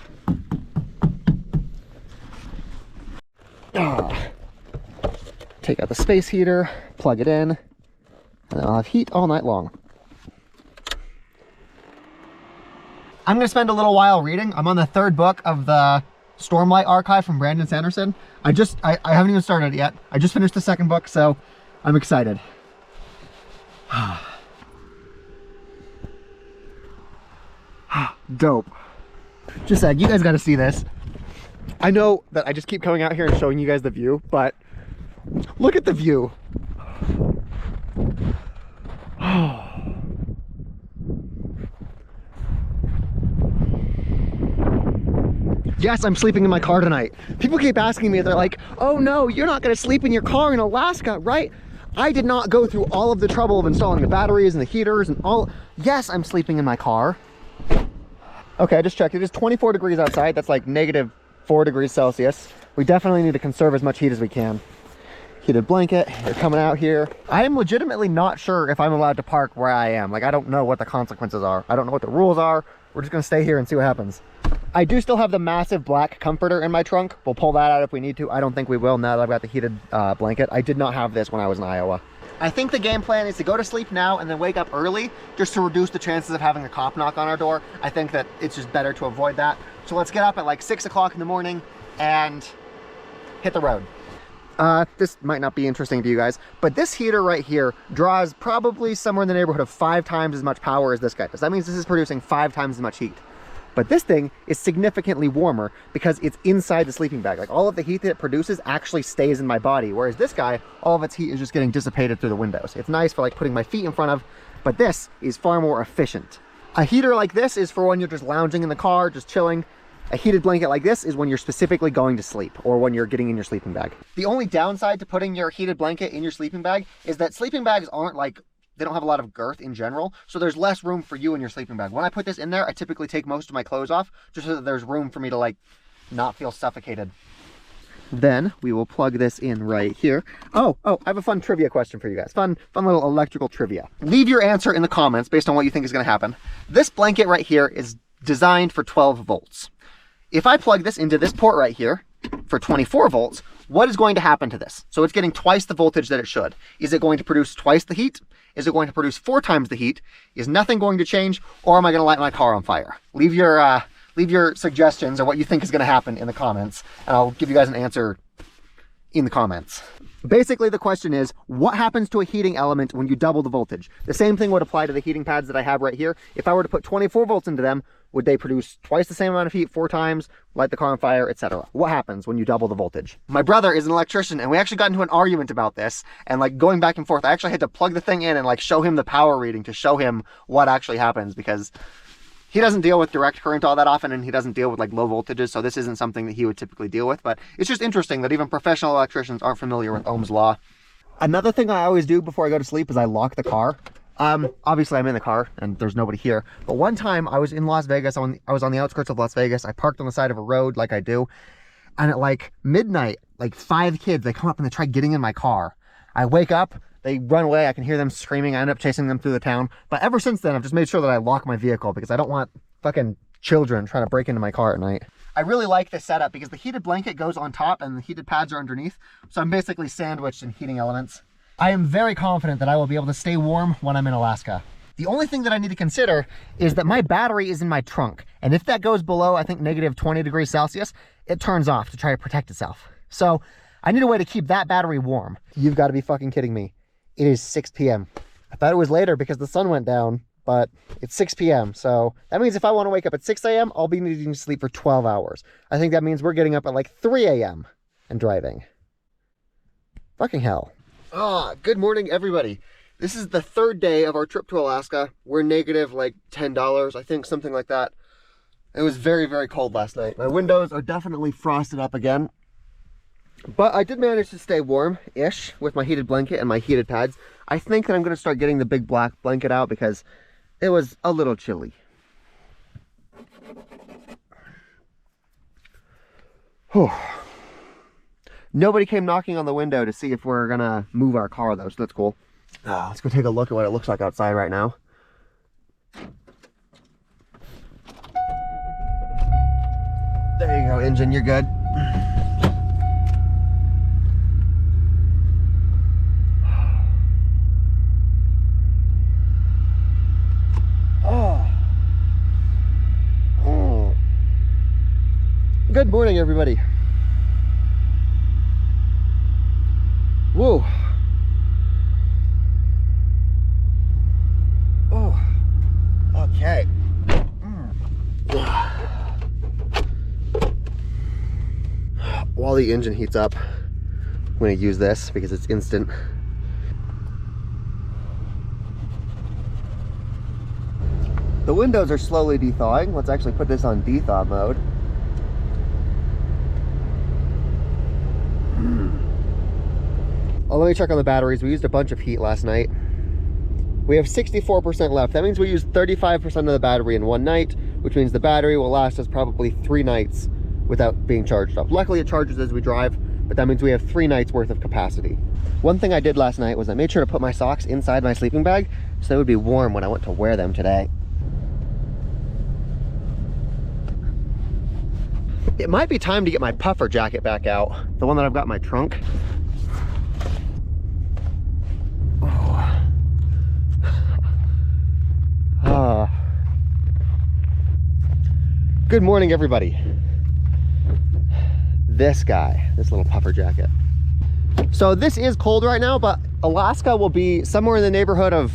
Take out the space heater, plug it in, and then I'll have heat all night long. I'm going to spend a little while reading. I'm on the third book of the Stormlight Archive from Brandon Sanderson. I haven't even started it yet. I just finished the second book, so I'm excited. Dope. Just saying, you guys got to see this. I know that I just keep coming out here and showing you guys the view, but look at the view. Yes, I'm sleeping in my car tonight. People keep asking me, they're like, oh no, you're not gonna sleep in your car in Alaska, right? I did not go through all of the trouble of installing the batteries and the heaters and all. Yes, I'm sleeping in my car. Okay, I just checked. It is 24 degrees outside. That's like -4 degrees Celsius. We definitely need to conserve as much heat as we can. Heated blanket, you're coming out here. I am legitimately not sure if I'm allowed to park where I am. Like, I don't know what the consequences are. I don't know what the rules are. We're just gonna stay here and see what happens. I do still have the massive black comforter in my trunk. We'll pull that out if we need to. I don't think we will now that I've got the heated blanket. I did not have this when I was in Iowa. I think the game plan is to go to sleep now and then wake up early just to reduce the chances of having a cop knock on our door. I think that it's just better to avoid that. So let's get up at like 6 o'clock in the morning and hit the road. This might not be interesting to you guys, but this heater right here draws probably somewhere in the neighborhood of 5 times as much power as this guy does. That means this is producing 5 times as much heat. But this thing is significantly warmer because it's inside the sleeping bag. Like, all of the heat that it produces actually stays in my body, whereas this guy, all of its heat is just getting dissipated through the windows. It's nice for like putting my feet in front of, but this is far more efficient. A heater like this is for when you're just lounging in the car, just chilling. A heated blanket like this is when you're specifically going to sleep or when you're getting in your sleeping bag. The only downside to putting your heated blanket in your sleeping bag is that sleeping bags aren't like, they don't have a lot of girth in general, so there's less room for you in your sleeping bag. When I put this in there, I typically take most of my clothes off just so that there's room for me to like not feel suffocated. Then we will plug this in right here. Oh, I have a fun trivia question for you guys. Fun little electrical trivia. Leave your answer in the comments based on what you think is gonna happen. This blanket right here is designed for 12 volts. If I plug this into this port right here for 24 volts, what is going to happen to this? So it's getting twice the voltage that it should. Is it going to produce twice the heat? Is it going to produce 4 times the heat? Is nothing going to change? Or am I going to light my car on fire? Leave your suggestions or what you think is going to happen in the comments, and I'll give you guys an answer in the comments. Basically, the question is, what happens to a heating element when you double the voltage? The same thing would apply to the heating pads that I have right here. If I were to put 24 volts into them, would they produce twice the same amount of heat, 4 times, light the car on fire, etc.? What happens when you double the voltage? My brother is an electrician, and we actually got into an argument about this, and like going back and forth. I actually had to plug the thing in and like show him the power reading to show him what actually happens, because he doesn't deal with direct current all that often, and he doesn't deal with like low voltages, so this isn't something that he would typically deal with. But it's just interesting that even professional electricians aren't familiar with Ohm's law. Another thing I always do before I go to sleep is I lock the car. Obviously I'm in the car and there's nobody here, but one time I was in Las Vegas. I was on the outskirts of Las Vegas. I parked on the side of a road like I do, and at like midnight, like 5 kids, they come up and they try getting in my car. I wake up, they run away, I can hear them screaming, I end up chasing them through the town. But ever since then, I've just made sure that I lock my vehicle because I don't want fucking children trying to break into my car at night. I really like this setup because the heated blanket goes on top and the heated pads are underneath, so I'm basically sandwiched in heating elements. I am very confident that I will be able to stay warm when I'm in Alaska. The only thing that I need to consider is that my battery is in my trunk, and if that goes below, I think -20 degrees Celsius, it turns off to try to protect itself. So I need a way to keep that battery warm. You've got to be fucking kidding me. It is 6 p.m. I thought it was later because the sun went down, but it's 6 p.m. So that means if I want to wake up at 6 a.m., I'll be needing to sleep for 12 hours. I think that means we're getting up at like 3 a.m. and driving. Fucking hell. Good morning, everybody. This is the 3rd day of our trip to Alaska. We're negative like $10, I think, something like that. It was very, very cold last night. My windows are definitely frosted up again. But I did manage to stay warm-ish with my heated blanket and my heated pads. I think that I'm going to start getting the big black blanket out because it was a little chilly. Whew. Nobody came knocking on the window to see if we're gonna move our car though, so that's cool. Let's go take a look at what it looks like outside right now. There you go, engine, you're good. Good morning, everybody. Whoa. Oh, okay. While the engine heats up, I'm going to use this because it's instant. The windows are slowly thawing. Let's actually put this on dethaw mode. Oh, let me check on the batteries. We used a bunch of heat last night. We have 64% left. That means we used 35% of the battery in one night, which means the battery will last us probably 3 nights without being charged up. Luckily it charges as we drive, but that means we have 3 nights worth of capacity. One thing I did last night was I made sure to put my socks inside my sleeping bag so they would be warm when I went to wear them today. It might be time to get my puffer jacket back out, the one that I've got in my trunk. Good morning, everybody. This guy, this little puffer jacket. So this is cold right now, but Alaska will be somewhere in the neighborhood of,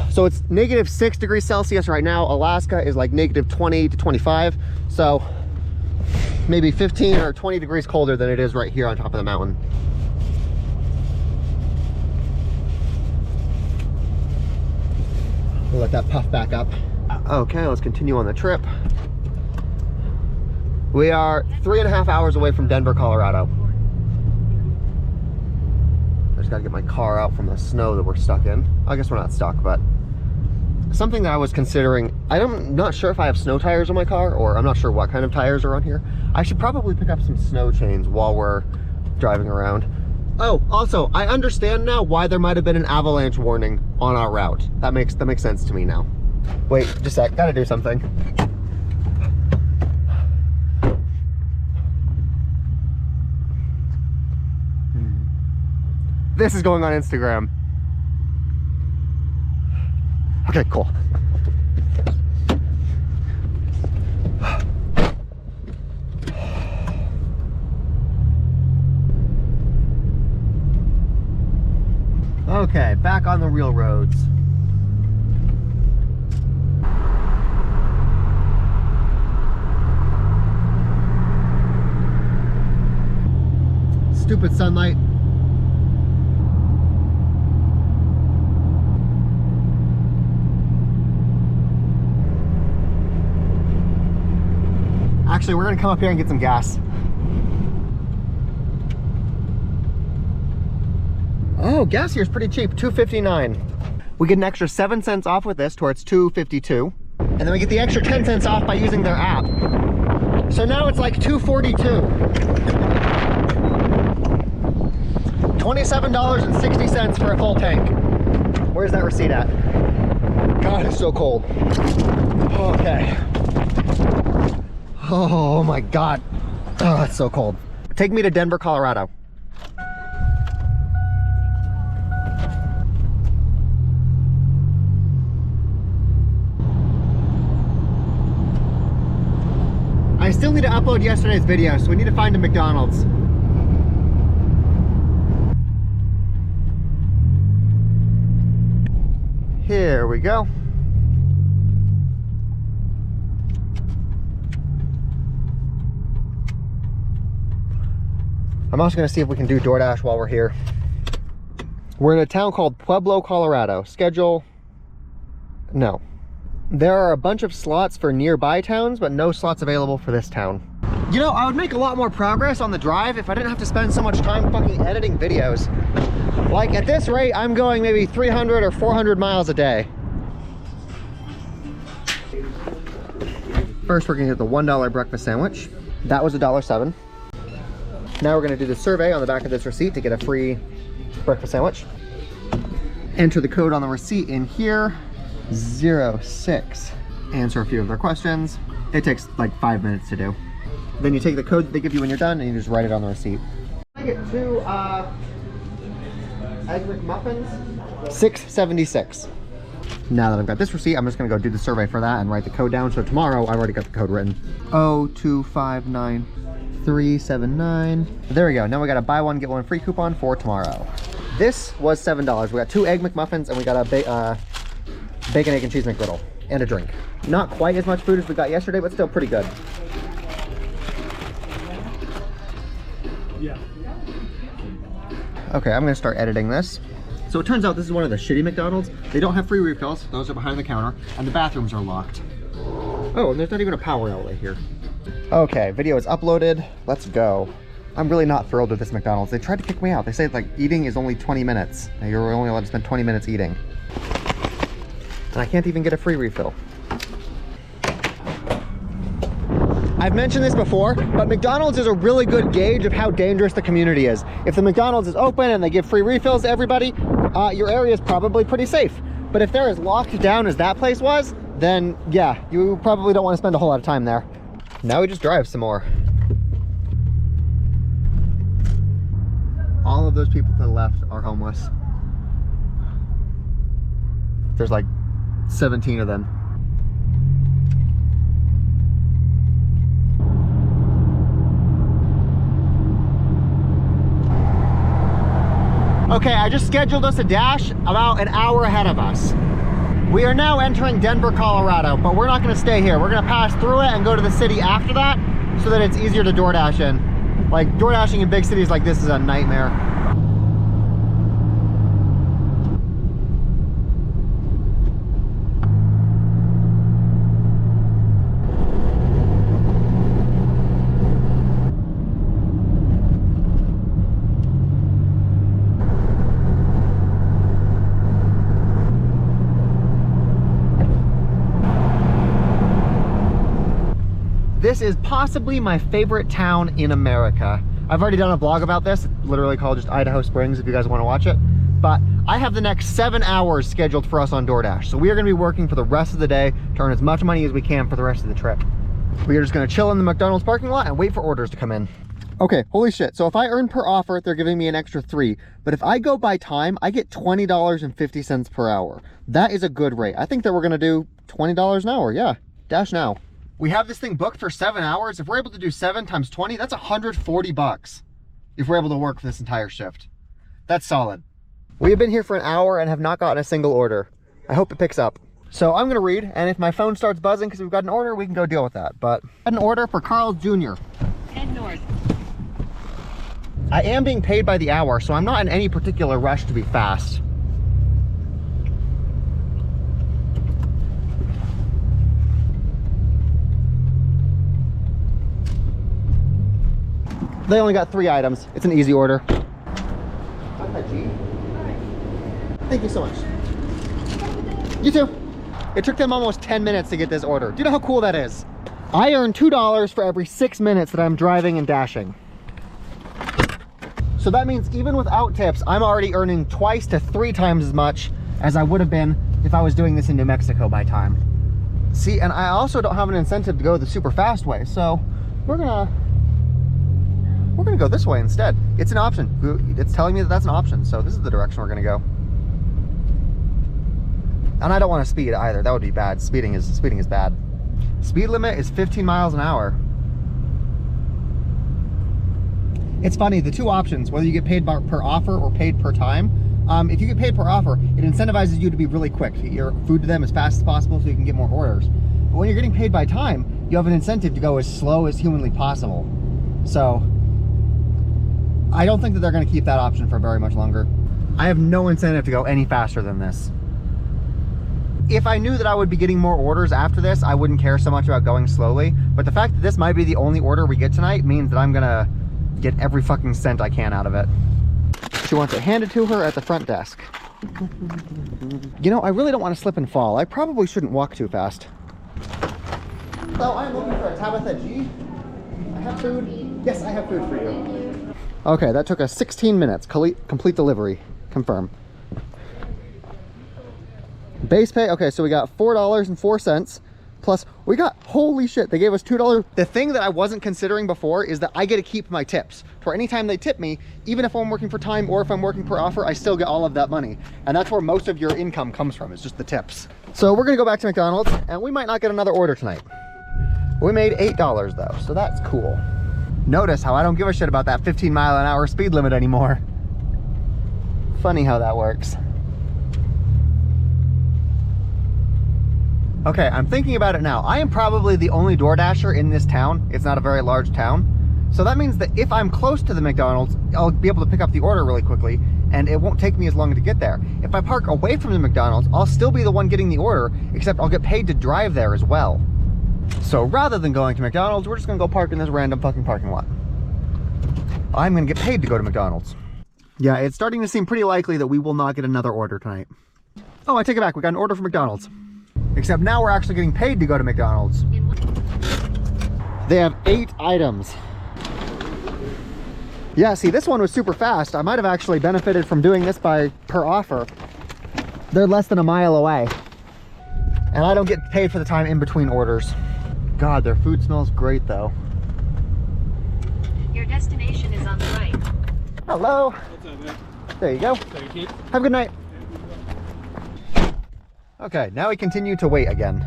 so it's -6 degrees Celsius right now. Alaska is like -20 to 25. So maybe 15 or 20 degrees colder than it is right here on top of the mountain. We'll let that puff back up. Okay, let's continue on the trip. We are 3.5 hours away from Denver, Colorado. I just gotta get my car out from the snow that we're stuck in. I guess we're not stuck, but something that I was considering, I'm not sure if I have snow tires on my car, or I'm not sure what kind of tires are on here. I should probably pick up some snow chains while we're driving around. Oh, also, I understand now why there might have been an avalanche warning on our route. That makes sense to me now. Wait, just a sec, gotta do something. This is going on Instagram. Okay, cool. Okay, back on the real roads. Stupid sunlight. Actually, we're gonna come up here and get some gas. Oh, gas here is pretty cheap, $2.59. We get an extra 7 cents off with this towards $2.52. And then we get the extra 10 cents off by using their app. So now it's like $2.42. $27.60 for a full tank. Where's that receipt at? God, it's so cold. Okay. Oh my God. Oh, it's so cold. Take me to Denver, Colorado. I still need to upload yesterday's video, so we need to find a McDonald's. Here we go. I'm also going to see if we can do DoorDash while we're here. We're in a town called Pueblo, Colorado. Schedule, no. There are a bunch of slots for nearby towns, but no slots available for this town. You know, I would make a lot more progress on the drive if I didn't have to spend so much time fucking editing videos. Like, at this rate, I'm going maybe 300 or 400 miles a day. First, we're gonna get the $1 breakfast sandwich. That was $1.07. Now we're gonna do the survey on the back of this receipt to get a free breakfast sandwich. Enter the code on the receipt in here, 06. Answer a few of their questions. It takes like 5 minutes to do. Then you take the code that they give you when you're done and you just write it on the receipt. I get 2 Egg McMuffins, $6.76. Now that I've got this receipt, I'm just gonna go do the survey for that and write the code down. So tomorrow, I've already got the code written. 0259379. There we go. Now we got a buy one, get one free coupon for tomorrow. This was $7. We got 2 Egg McMuffins and we got a bacon, egg, and cheese McGriddle and a drink. Not quite as much food as we got yesterday, but still pretty good. Yeah. Okay, I'm gonna start editing this. So it turns out this is one of the shitty McDonald's. They don't have free refills. Those are behind the counter, and the bathrooms are locked. Oh, and there's not even a power outlet here. Okay, video is uploaded. Let's go. I'm really not thrilled with this McDonald's. They tried to kick me out. They say like eating is only 20 minutes. Now you're only allowed to spend 20 minutes eating. And I can't even get a free refill. I've mentioned this before, but McDonald's is a really good gauge of how dangerous the community is. If the McDonald's is open and they give free refills to everybody, your area is probably pretty safe. But if they're as locked down as that place was, then yeah, you probably don't want to spend a whole lot of time there. Now we just drive some more. All of those people to the left are homeless. There's like 17 of them. Okay, I just scheduled us a dash about an hour ahead of us. We are now entering Denver, Colorado, but we're not gonna stay here. We're gonna pass through it and go to the city after that so that it's easier to DoorDash in. Like, DoorDashing in big cities like this is a nightmare. This is possibly my favorite town in America. I've already done a vlog about this, literally called just Idaho Springs if you guys want to watch it. But I have the next 7 hours scheduled for us on DoorDash. So we are gonna be working for the rest of the day to earn as much money as we can for the rest of the trip. We are just gonna chill in the McDonald's parking lot and wait for orders to come in. Okay, holy shit. So if I earn per offer, they're giving me an extra 3. But if I go by time, I get $20.50 per hour. That is a good rate. I think that we're gonna do $20 an hour, yeah. Dash now. We have this thing booked for 7 hours. If we're able to do 7 times 20, that's 140 bucks. If we're able to work for this entire shift. That's solid. We have been here for an hour and have not gotten a single order. I hope it picks up. So I'm gonna read, and if my phone starts buzzing because we've got an order, we can go deal with that. But I had an order for Carl Jr. Head north. I am being paid by the hour, so I'm not in any particular rush to be fast. They only got 3 items. It's an easy order. Thank you so much. You too. It took them almost 10 minutes to get this order. Do you know how cool that is? I earn $2 for every 6 minutes that I'm driving and dashing. So that means even without tips, I'm already earning 2 to 3 times as much as I would have been if I was doing this in New Mexico by time. See, and I also don't have an incentive to go the super fast way, so we're gonna go this way instead. It's an option. It's telling me that that's an option, so this is the direction we're gonna go. And I don't want to speed either. That would be bad. Speeding is bad. Speed limit is 15 miles an hour. It's funny, the 2 options, whether you get paid per offer or paid per time, if you get paid per offer, it incentivizes you to be really quick, to get your food to them as fast as possible so you can get more orders. But when you're getting paid by time, you have an incentive to go as slow as humanly possible. So I don't think that they're going to keep that option for very much longer. I have no incentive to go any faster than this. If I knew that I would be getting more orders after this, I wouldn't care so much about going slowly. But the fact that this might be the only order we get tonight means that I'm going to get every fucking cent I can out of it. She wants it handed to her at the front desk. You know, I really don't want to slip and fall. I probably shouldn't walk too fast. So I'm looking for a Tabitha G. I have food. Yes, I have food for you. Okay, that took us 16 minutes. Complete delivery. Confirm. Base pay, okay, so we got $4.04 plus we got, holy shit, they gave us $2. The thing that I wasn't considering before is that I get to keep my tips. For any time they tip me, even if I'm working for time or if I'm working per offer, I still get all of that money. And that's where most of your income comes from, is just the tips. So we're gonna go back to McDonald's and we might not get another order tonight. We made $8 though, so that's cool. Notice how I don't give a shit about that 15-mile-an-hour speed limit anymore. Funny how that works. Okay, I'm thinking about it now. I am probably the only DoorDasher in this town. It's not a very large town. So that means that if I'm close to the McDonald's, I'll be able to pick up the order really quickly and it won't take me as long to get there. If I park away from the McDonald's, I'll still be the one getting the order, except I'll get paid to drive there as well. So rather than going to McDonald's, we're just gonna go park in this random fucking parking lot. I'm gonna get paid to go to McDonald's. Yeah, it's starting to seem pretty likely that we will not get another order tonight. Oh, I take it back, we got an order from McDonald's. Except now we're actually getting paid to go to McDonald's. They have 8 items. Yeah, see, this one was super fast. I might have actually benefited from doing this per offer. They're less than a mile away. And I don't get paid for the time in between orders. God, their food smells great though. Your destination is on the right. Hello. What's up, man? There you go. Thank you. Have a good night. Okay, now we continue to wait again.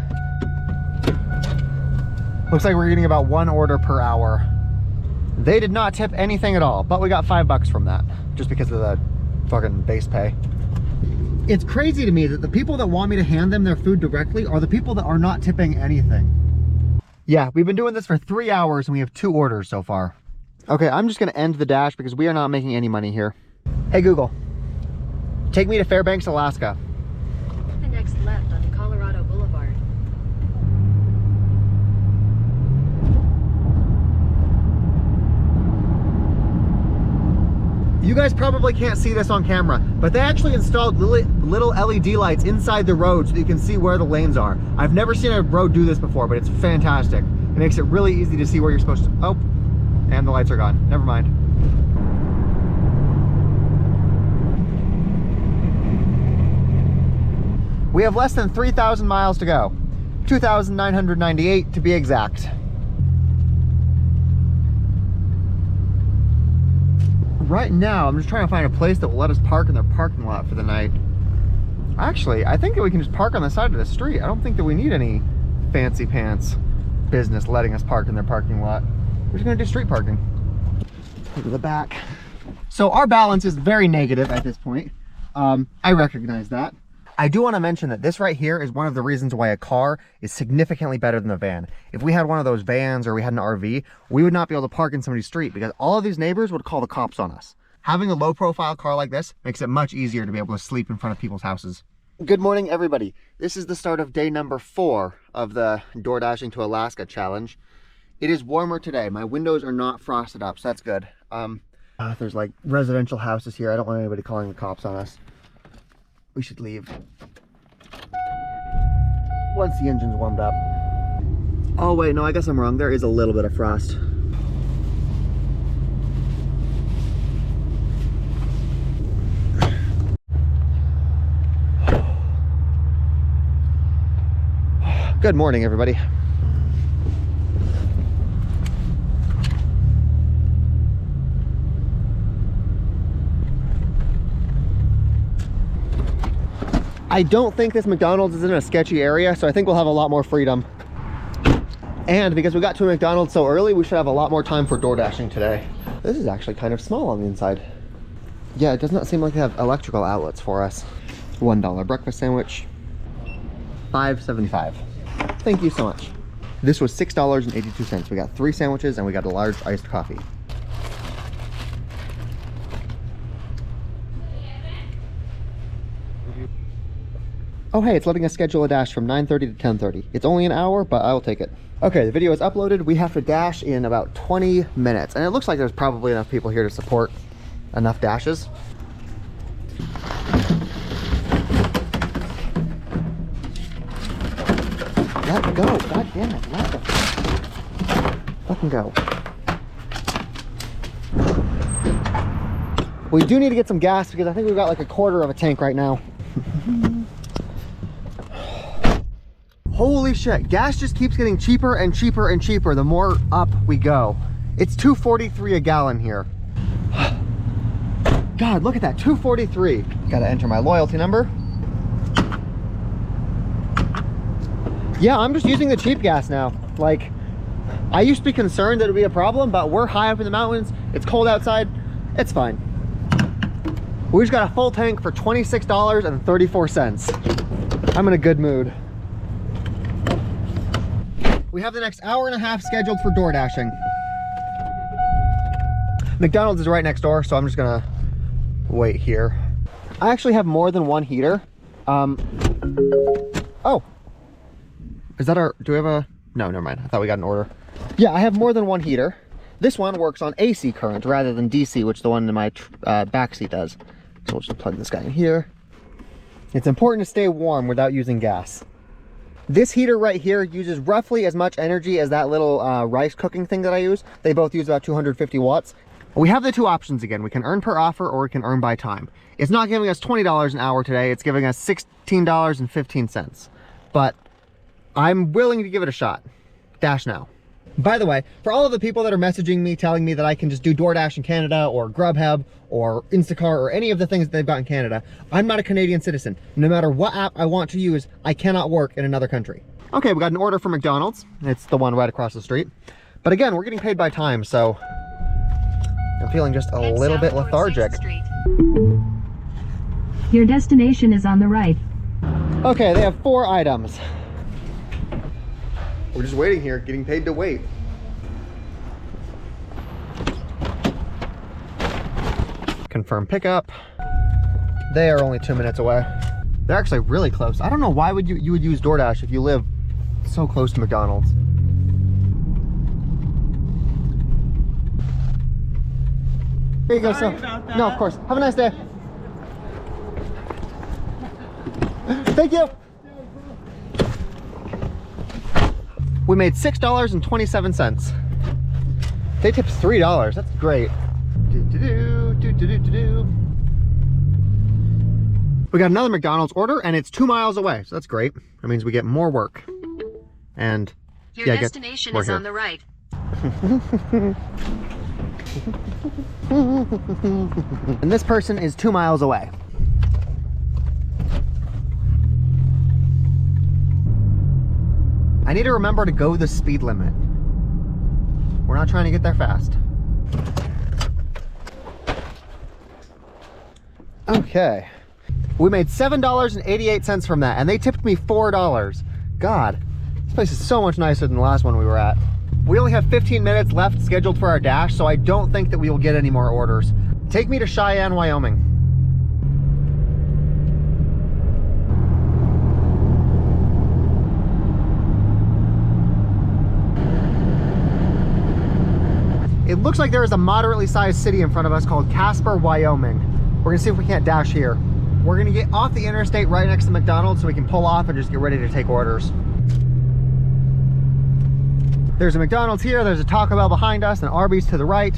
Looks like we're getting about 1 order per hour. They did not tip anything at all, but we got $5 from that, just because of the fucking base pay. It's crazy to me that the people that want me to hand them their food directly are the people that are not tipping anything. Yeah, we've been doing this for 3 hours and we have 2 orders so far. Okay, I'm just gonna end the dash because we are not making any money here. Hey Google, take me to Fairbanks, Alaska. The next left onto Colorado Boulevard. You guys probably can't see this on camera, but they actually installed little LED lights inside the road so that you can see where the lanes are. I've never seen a road do this before, but it's fantastic. It makes it really easy to see where you're supposed to. Oh, and the lights are gone. Never mind. We have less than 3,000 miles to go. 2,998 to be exact. Right now, I'm just trying to find a place that will let us park in their parking lot for the night. Actually, I think that we can just park on the side of the street. I don't think that we need any fancy pants business letting us park in their parking lot. We're just gonna do street parking. Go to the back. So our balance is very negative at this point. I recognize that. I do want to mention that this right here is one of the reasons why a car is significantly better than a van. If we had one of those vans or we had an RV, we would not be able to park in somebody's street because all of these neighbors would call the cops on us. Having a low profile car like this makes it much easier to be able to sleep in front of people's houses. Good morning, everybody. This is the start of day number 4 of the Door Dashing to Alaska challenge. It is warmer today. My windows are not frosted up, so that's good. There's like residential houses here. I don't want anybody calling the cops on us. We should leave once the engine's warmed up. Oh wait, no, I guess I'm wrong. There is a little bit of frost. Good morning, everybody. I don't think this McDonald's is in a sketchy area, so I think we'll have a lot more freedom. And because we got to a McDonald's so early, we should have a lot more time for door dashing today. This is actually kind of small on the inside. Yeah, it does not seem like they have electrical outlets for us. $1 breakfast sandwich, $5.75. Thank you so much. This was $6.82. We got 3 sandwiches and we got a large iced coffee. Oh hey, it's letting us schedule a dash from 9:30 to 10:30. It's only an hour, but I'll take it. Okay, the video is uploaded. We have to dash in about 20 minutes. And it looks like there's probably enough people here to support enough dashes. Let it go, god damn it, let it fucking go. We do need to get some gas because I think we've got like a quarter of a tank right now. Holy shit, gas just keeps getting cheaper and cheaper and cheaper the more up we go. It's $2.43 a gallon here. God, look at that, $2.43. Gotta enter my loyalty number. Yeah, I'm just using the cheap gas now. Like, I used to be concerned that it would be a problem, but we're high up in the mountains. It's cold outside, it's fine. We just got a full tank for $26.34. I'm in a good mood. We have the next hour and a half scheduled for door dashing. McDonald's is right next door, so I'm just gonna wait here. I actually have more than one heater. Oh, is that our, do we have a, no, never mind. I thought we got an order. Yeah, I have more than one heater. This one works on AC current rather than DC, which the one in my backseat does. So we'll just plug this guy in here. It's important to stay warm without using gas. This heater right here uses roughly as much energy as that little rice cooking thing that I use. They both use about 250 watts. We have the two options again. We can earn per offer or we can earn by time. It's not giving us $20 an hour today. It's giving us $16.15. But I'm willing to give it a shot. Dash now. By the way, for all of the people that are messaging me telling me that I can just do DoorDash in Canada or Grubhub or Instacart or any of the things that they've got in Canada, I'm not a Canadian citizen. No matter what app I want to use, I cannot work in another country. Okay, we got an order from McDonald's. It's the one right across the street. But again, we're getting paid by time, so I'm feeling just a little bit lethargic. Your destination is on the right. Okay, they have 4 items. We're just waiting here, getting paid to wait. Confirm pickup. They are only 2 minutes away. They're actually really close. I don't know why would you would use DoorDash if you live so close to McDonald's. Here you go, sir. No, of course. Have a nice day. Thank you. We made $6.27. They tipped $3. That's great. We got another McDonald's order and it's 2 miles away, so that's great. That means we get more work. And your destination is on the right. And this person is 2 miles away. I need to remember to go the speed limit. We're not trying to get there fast. Okay. We made $7.88 from that, and they tipped me $4. God, this place is so much nicer than the last one we were at. We only have 15 minutes left scheduled for our dash, so I don't think that we will get any more orders. Take me to Cheyenne, Wyoming. It looks like there is a moderately sized city in front of us called Casper, Wyoming. We're gonna see if we can't dash here. We're gonna get off the interstate right next to McDonald's so we can pull off and just get ready to take orders. There's a McDonald's here, there's a Taco Bell behind us, and Arby's to the right.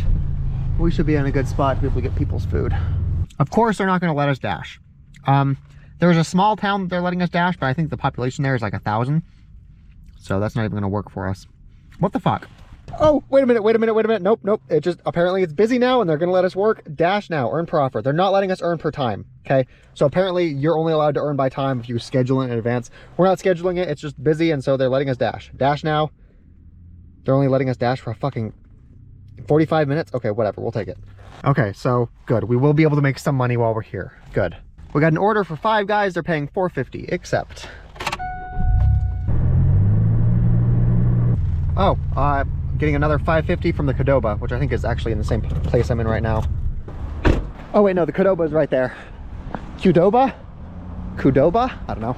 We should be in a good spot to be able to get people's food. Of course, they're not gonna let us dash. There's a small town that they're letting us dash, but I think the population there is like 1,000. So that's not even gonna work for us. What the fuck? Oh, wait a minute. Nope. It just, apparently it's busy now and they're gonna let us work. Dash now, earn per offer. They're not letting us earn per time, okay? So apparently you're only allowed to earn by time if you schedule it in advance. We're not scheduling it, it's just busy, and so they're letting us dash. Dash now. They're only letting us dash for a fucking 45 minutes? Okay, whatever, we'll take it. Okay, so good. We will be able to make some money while we're here. Good. We got an order for 5 guys. They're paying $4.50, except. Oh, getting another $5.50 from the Qdoba, which I think is actually in the same place I'm in right now. Oh wait, no, the Qdoba is right there. Qdoba? I don't know.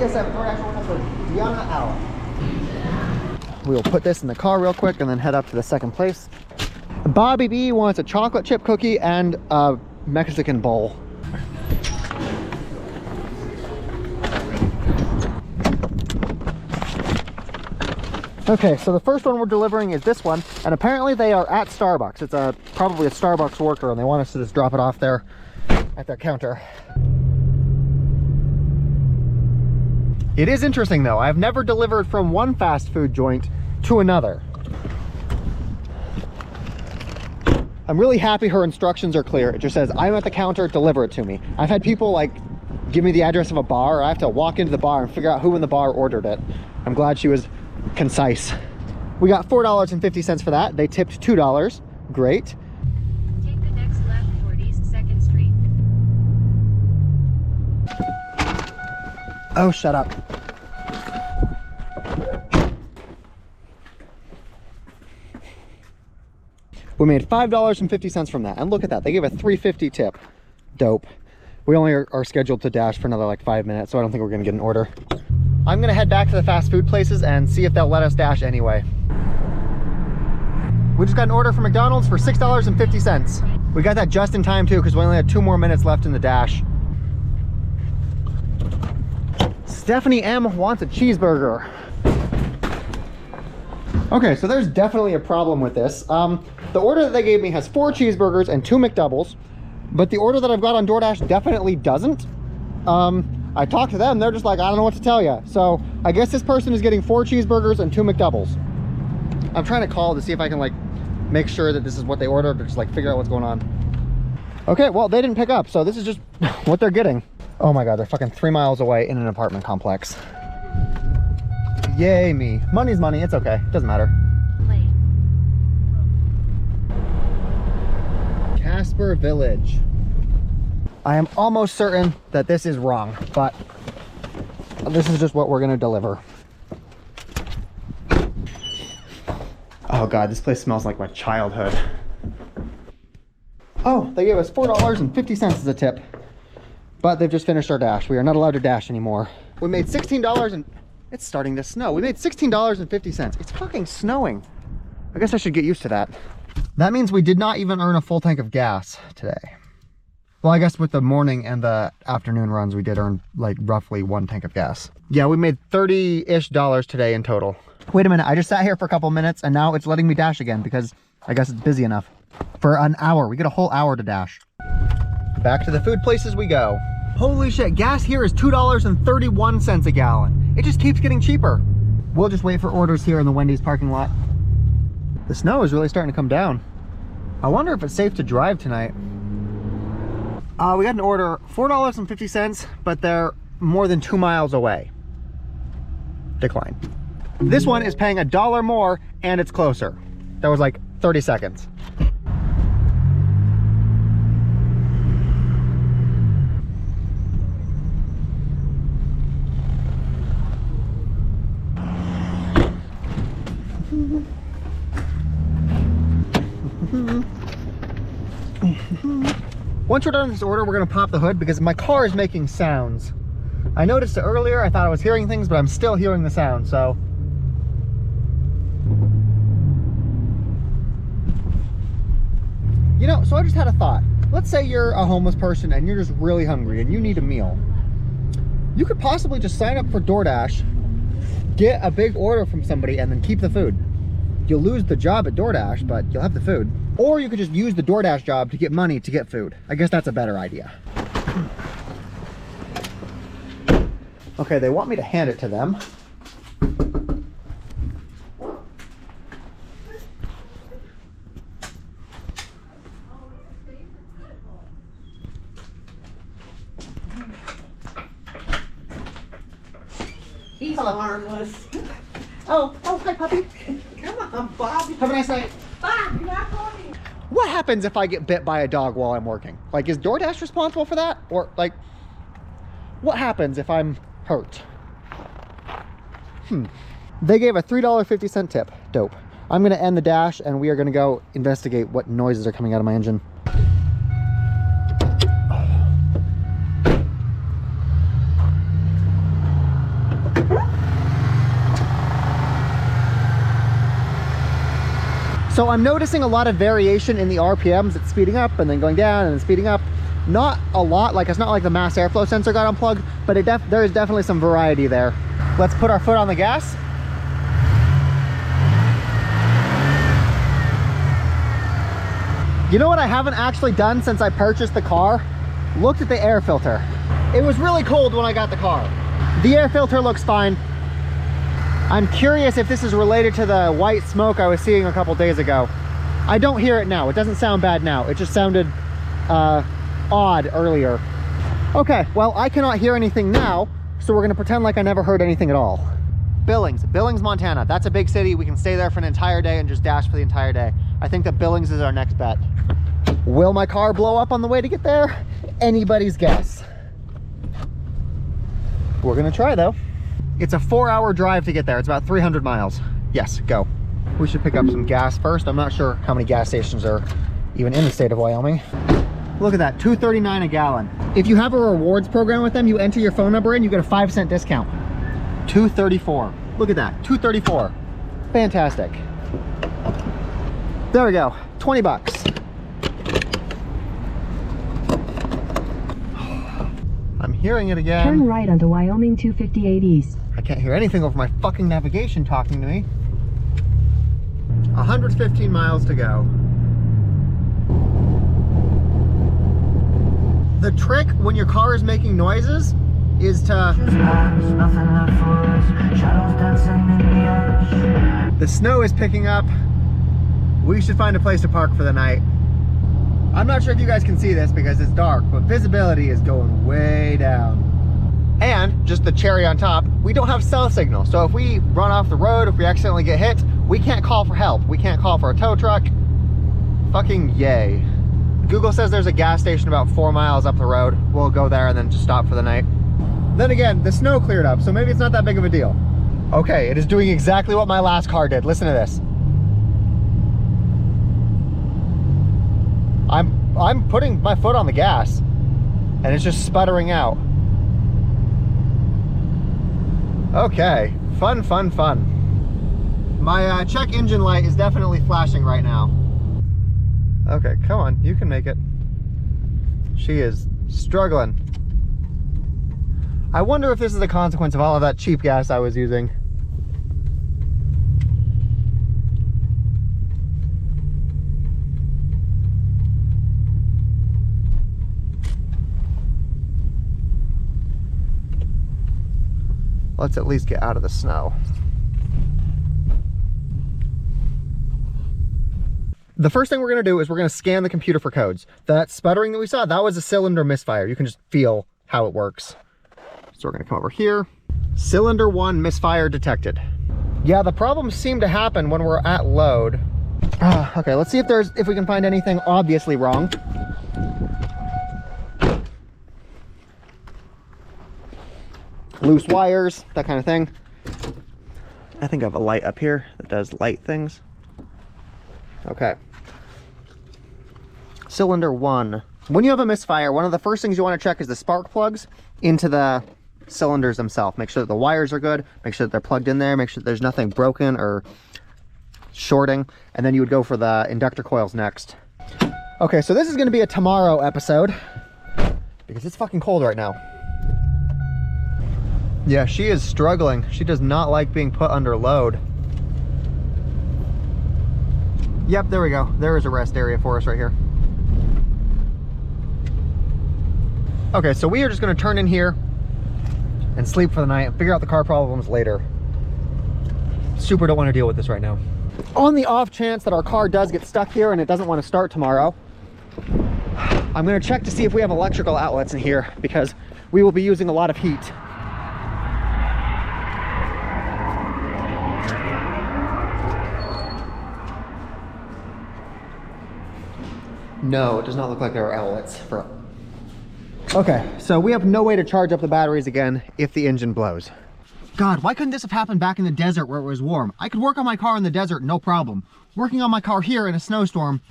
Yes, I have DoorDash order for Diana Al. We will put this in the car real quick and then head up to the second place. Bobby B wants a chocolate chip cookie and a Mexican bowl. Okay, so the first one we're delivering is this one, and apparently they are at Starbucks. It's probably a Starbucks worker, and they want us to just drop it off there at their counter. It is interesting though, I've never delivered from one fast food joint to another. I'm really happy her instructions are clear. It just says, I'm at the counter, deliver it to me. I've had people like give me the address of a bar, or I have to walk into the bar and figure out who in the bar ordered it. I'm glad she was concise. We got $4.50 for that. They tipped $2. Great. Take the next left toward East 2nd Street. Oh, shut up. We made $5.50 from that, and look at that, they gave a $3.50 tip. Dope. We only are scheduled to dash for another like 5 minutes, so I don't think we're gonna get an order. I'm gonna head back to the fast food places and see if they'll let us dash anyway. We just got an order from McDonald's for $6.50. We got that just in time too, because we only had 2 more minutes left in the dash. Stephanie M wants a cheeseburger. Okay, so there's definitely a problem with this. The order that they gave me has 4 cheeseburgers and 2 McDoubles, but the order that I've got on DoorDash definitely doesn't. I talked to them, they're just like, I don't know what to tell you. So I guess this person is getting 4 cheeseburgers and 2 McDoubles. I'm trying to call to see if I can like make sure that this is what they ordered, or just like figure out what's going on. Okay, well, they didn't pick up, so this is just what they're getting. Oh my God, they're fucking 3 miles away in an apartment complex. Yay me. Money's money, it's okay, doesn't matter. Casper Village. I am almost certain that this is wrong, but this is just what we're gonna deliver. Oh God, this place smells like my childhood. Oh, they gave us $4.50 as a tip, but they've just finished our dash. We are not allowed to dash anymore. We made $16 and it's starting to snow. We made $16.50. It's fucking snowing. I guess I should get used to that. That means we did not even earn a full tank of gas today. Well, I guess with the morning and the afternoon runs, we did earn like roughly 1 tank of gas. Yeah, we made $30-ish today in total. Wait a minute, I just sat here for a couple minutes and now it's letting me dash again because I guess it's busy enough. For an hour, we get a whole hour to dash. Back to the food places we go. Holy shit, gas here is $2.31 a gallon. It just keeps getting cheaper. We'll just wait for orders here in the Wendy's parking lot. The snow is really starting to come down. I wonder if it's safe to drive tonight. We got an order, $4.50, but they're more than 2 miles away. Decline. This one is paying $1 more and it's closer. That was like 30 seconds. Once we're done with this order, we're gonna pop the hood because my car is making sounds. I noticed it earlier, I thought I was hearing things, but I'm still hearing the sound, so. You know, so I just had a thought. Let's say you're a homeless person and you're just really hungry and you need a meal. You could possibly just sign up for DoorDash, get a big order from somebody, and then keep the food. You'll lose the job at DoorDash, but you'll have the food. Or you could just use the DoorDash job to get money to get food. I guess that's a better idea. Okay, they want me to hand it to them. He's harmless. Oh, hi puppy. Come on, Bobby. Have a nice night. Bob, you're not going. What happens if I get bit by a dog while I'm working? Like, is DoorDash responsible for that? Or like, what happens if I'm hurt? They gave a $3.50 tip. Dope. I'm gonna end the dash and we are gonna go investigate what noises are coming out of my engine. So I'm noticing a lot of variation in the RPMs. It's speeding up and then going down and then speeding up. Not a lot, like it's not like the mass airflow sensor got unplugged, but there is definitely some variety there. Let's put our foot on the gas. You know what I haven't actually done since I purchased the car? Looked at the air filter. It was really cold when I got the car. The air filter looks fine. I'm curious if this is related to the white smoke I was seeing a couple days ago. I don't hear it now. It doesn't sound bad now. It just sounded odd earlier. Okay, well, I cannot hear anything now, so we're gonna pretend like I never heard anything at all. Billings, Montana. That's a big city. We can stay there for an entire day and just dash for the entire day. I think that Billings is our next bet. Will my car blow up on the way to get there? Anybody's guess. We're gonna try though. It's a 4-hour drive to get there. It's about 300 miles. Yes, go. We should pick up some gas first. I'm not sure how many gas stations are even in the state of Wyoming. Look at that, $2.39 a gallon. If you have a rewards program with them, you enter your phone number in, you get a 5-cent discount. $2.34. Look at that, $2.34. Fantastic. There we go, 20 bucks. I'm hearing it again. Turn right onto Wyoming 258 East. I can't hear anything over my fucking navigation talking to me. 115 miles to go. The trick when your car is making noises is to... The snow is picking up. We should find a place to park for the night. I'm not sure if you guys can see this because it's dark, but visibility is going way down. And just the cherry on top, we don't have cell signal. So if we run off the road, if we accidentally get hit, we can't call for help. We can't call for a tow truck. Fucking yay. Google says there's a gas station about 4 miles up the road. We'll go there and then just stop for the night. Then again, the snow cleared up, so maybe it's not that big of a deal. Okay, it is doing exactly what my last car did. Listen to this. I'm putting my foot on the gas and it's just sputtering out. Okay, fun, fun, fun. My check engine light is definitely flashing right now. Okay, come on, you can make it. She is struggling. I wonder if this is a consequence of all of that cheap gas I was using. Let's at least get out of the snow. The first thing we're gonna do is we're gonna scan the computer for codes. That sputtering that we saw, that was a cylinder misfire. You can just feel how it works. So we're gonna come over here. Cylinder 1 misfire detected. Yeah, the problems seem to happen when we're at load. Okay, let's see if we can find anything obviously wrong. Loose wires, that kind of thing. I think I have a light up here that does light things. Okay. Cylinder 1. When you have a misfire, one of the first things you want to check is the spark plugs into the cylinders themselves. Make sure that the wires are good, make sure that they're plugged in there, make sure that there's nothing broken or shorting, and then you would go for the inductor coils next. Okay, so this is going to be a tomorrow episode because it's fucking cold right now. Yeah, she is struggling. She does not like being put under load. Yep, there we go. There is a rest area for us right here. Okay, so we are just going to turn in here and sleep for the night and figure out the car problems later. Super don't want to deal with this right now. On the off chance that our car does get stuck here and it doesn't want to start tomorrow, I'm going to check to see if we have electrical outlets in here because we will be using a lot of heat. No, it does not look like there are outlets for... Okay, so we have no way to charge up the batteries again if the engine blows. God, why couldn't this have happened back in the desert where it was warm? I could work on my car in the desert, no problem. Working on my car here in a snowstorm,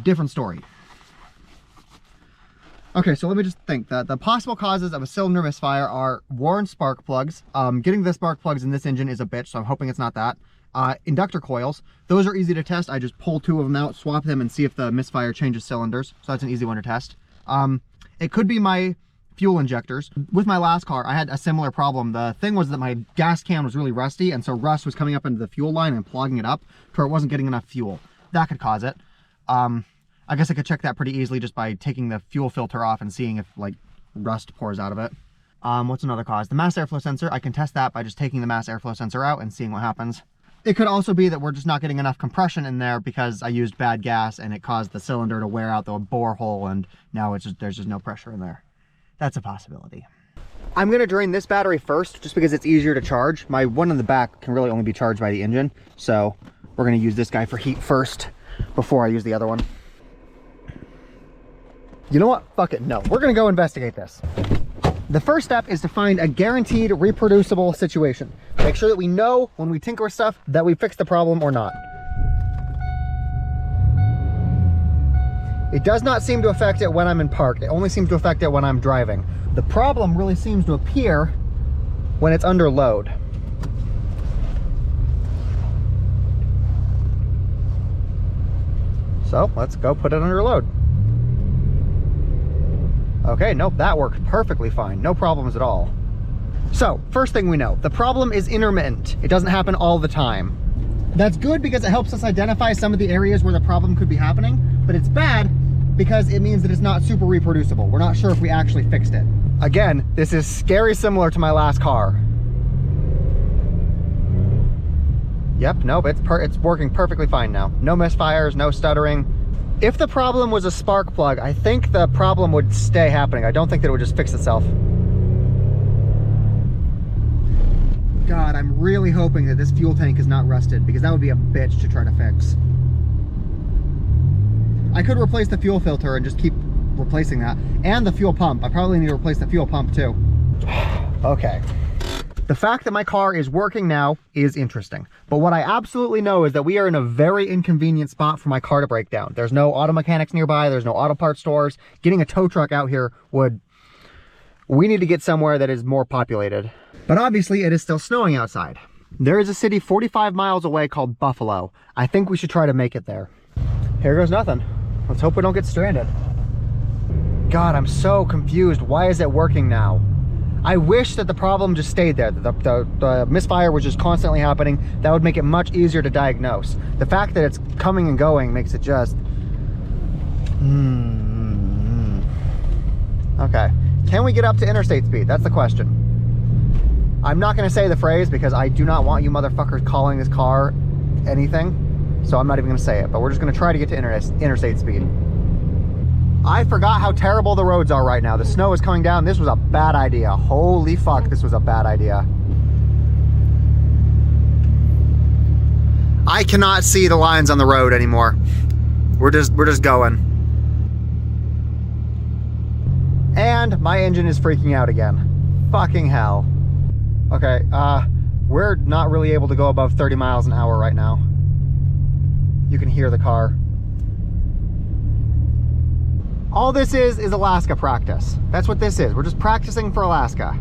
different story. Okay, so let me just think. The possible causes of a cylinder misfire are worn spark plugs. Getting the spark plugs in this engine is a bitch, so I'm hoping it's not that. Inductor coils, those are easy to test. I just pull 2 of them out, swap them, and see if the misfire changes cylinders. So that's an easy one to test. It could be my fuel injectors. With my last car, I had a similar problem. The thing was that my gas can was really rusty, and so rust was coming up into the fuel line and clogging it up to where it wasn't getting enough fuel. That could cause it. I guess I could check that pretty easily just by taking the fuel filter off and seeing if like rust pours out of it. What's another cause? The mass airflow sensor, I can test that by just taking the mass airflow sensor out and seeing what happens. It could also be that we're just not getting enough compression in there because I used bad gas and it caused the cylinder to wear out the borehole and now there's just no pressure in there. That's a possibility. I'm gonna drain this battery first just because it's easier to charge. My one in the back can really only be charged by the engine. So we're gonna use this guy for heat first before I use the other one. You know what? Fuck it, no. We're gonna go investigate this. The first step is to find a guaranteed reproducible situation. Make sure that we know when we tinker with stuff that we fixed the problem or not. It does not seem to affect it when I'm in park. It only seems to affect it when I'm driving. The problem really seems to appear when it's under load. So let's go put it under load. Okay, nope, that worked perfectly fine. No problems at all. So, first thing we know, the problem is intermittent. It doesn't happen all the time. That's good because it helps us identify some of the areas where the problem could be happening, but it's bad because it means that it's not super reproducible. We're not sure if we actually fixed it. Again, this is scary similar to my last car. Yep, nope, it's working perfectly fine now. No misfires, no stuttering. If the problem was a spark plug, I think the problem would stay happening. I don't think that it would just fix itself. God, I'm really hoping that this fuel tank is not rusted because that would be a bitch to try to fix. I could replace the fuel filter and just keep replacing that. And the fuel pump. I probably need to replace the fuel pump too. Okay. The fact that my car is working now is interesting. But what I absolutely know is that we are in a very inconvenient spot for my car to break down. There's no auto mechanics nearby. There's no auto parts stores. Getting a tow truck out here would... We need to get somewhere that is more populated. But obviously it is still snowing outside. There is a city 45 miles away called Buffalo. I think we should try to make it there. Here goes nothing. Let's hope we don't get stranded. God, I'm so confused. Why is it working now? I wish that the problem just stayed there. The misfire was just constantly happening. That would make it much easier to diagnose. The fact that it's coming and going makes it just... Okay. Can we get up to interstate speed? That's the question. I'm not going to say the phrase because I do not want you motherfuckers calling this car anything. So I'm not even going to say it. But we're just going to try to get to interstate speed. I forgot how terrible the roads are right now. The snow is coming down. This was a bad idea. Holy fuck, this was a bad idea. I cannot see the lines on the road anymore. We're just going. And my engine is freaking out again. Fucking hell. Okay, we're not really able to go above 30 miles an hour right now. You can hear the car. All this is Alaska practice. That's what this is. We're just practicing for Alaska.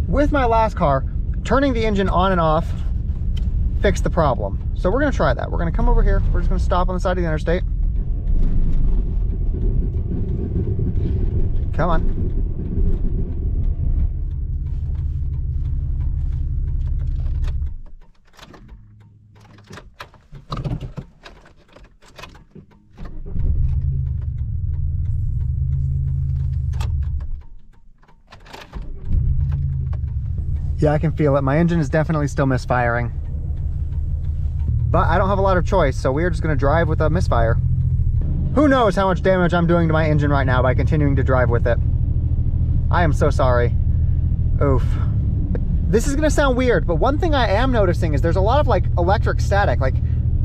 With my last car, turning the engine on and off fixed the problem. So we're gonna try that. We're gonna come over here. We're just gonna stop on the side of the interstate. Come on. Yeah, I can feel it. My engine is definitely still misfiring. But I don't have a lot of choice, so we're just gonna drive with a misfire. Who knows how much damage I'm doing to my engine right now by continuing to drive with it. I am so sorry. Oof. This is gonna sound weird, but one thing I am noticing is there's a lot of like electric static. Like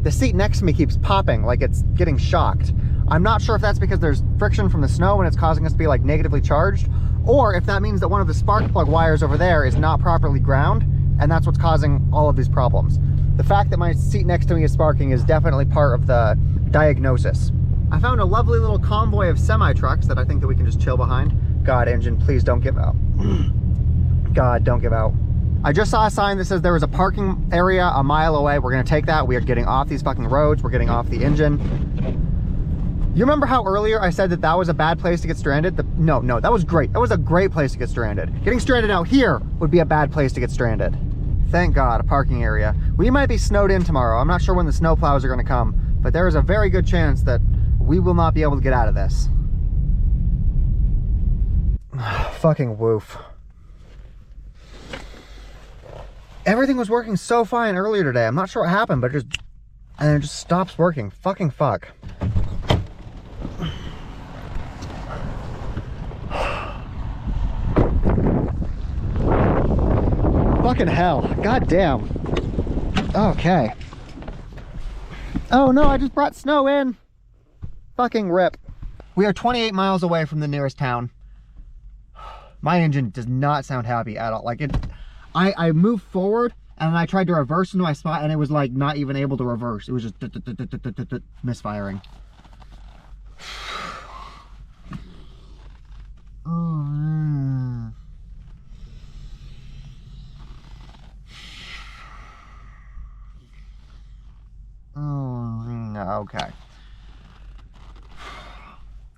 the seat next to me keeps popping like it's getting shocked. I'm not sure if that's because there's friction from the snow and it's causing us to be like negatively charged, or if that means that one of the spark plug wires over there is not properly ground, and that's what's causing all of these problems. The fact that my seat next to me is sparking is definitely part of the diagnosis. I found a lovely little convoy of semi-trucks that I think that we can just chill behind. God, engine, please don't give out. God, don't give out. I just saw a sign that says there was a parking area a mile away. We're gonna take that. We are getting off these fucking roads. We're getting off the engine. You remember how earlier I said that that was a bad place to get stranded? No, that was great. That was a great place to get stranded. Getting stranded out here would be a bad place to get stranded. Thank God, a parking area. We might be snowed in tomorrow. I'm not sure when the snow plows are gonna come, but there is a very good chance that we will not be able to get out of this. Fucking woof. Everything was working so fine earlier today. I'm not sure what happened, but it just stops working. Fucking fuck. Fucking hell. God damn. Okay. Oh no, I just brought snow in. Fucking rip. We are 28 miles away from the nearest town. My engine does not sound happy at all. Like I moved forward and I tried to reverse into my spot and it was like not even able to reverse. It was just misfiring. Okay.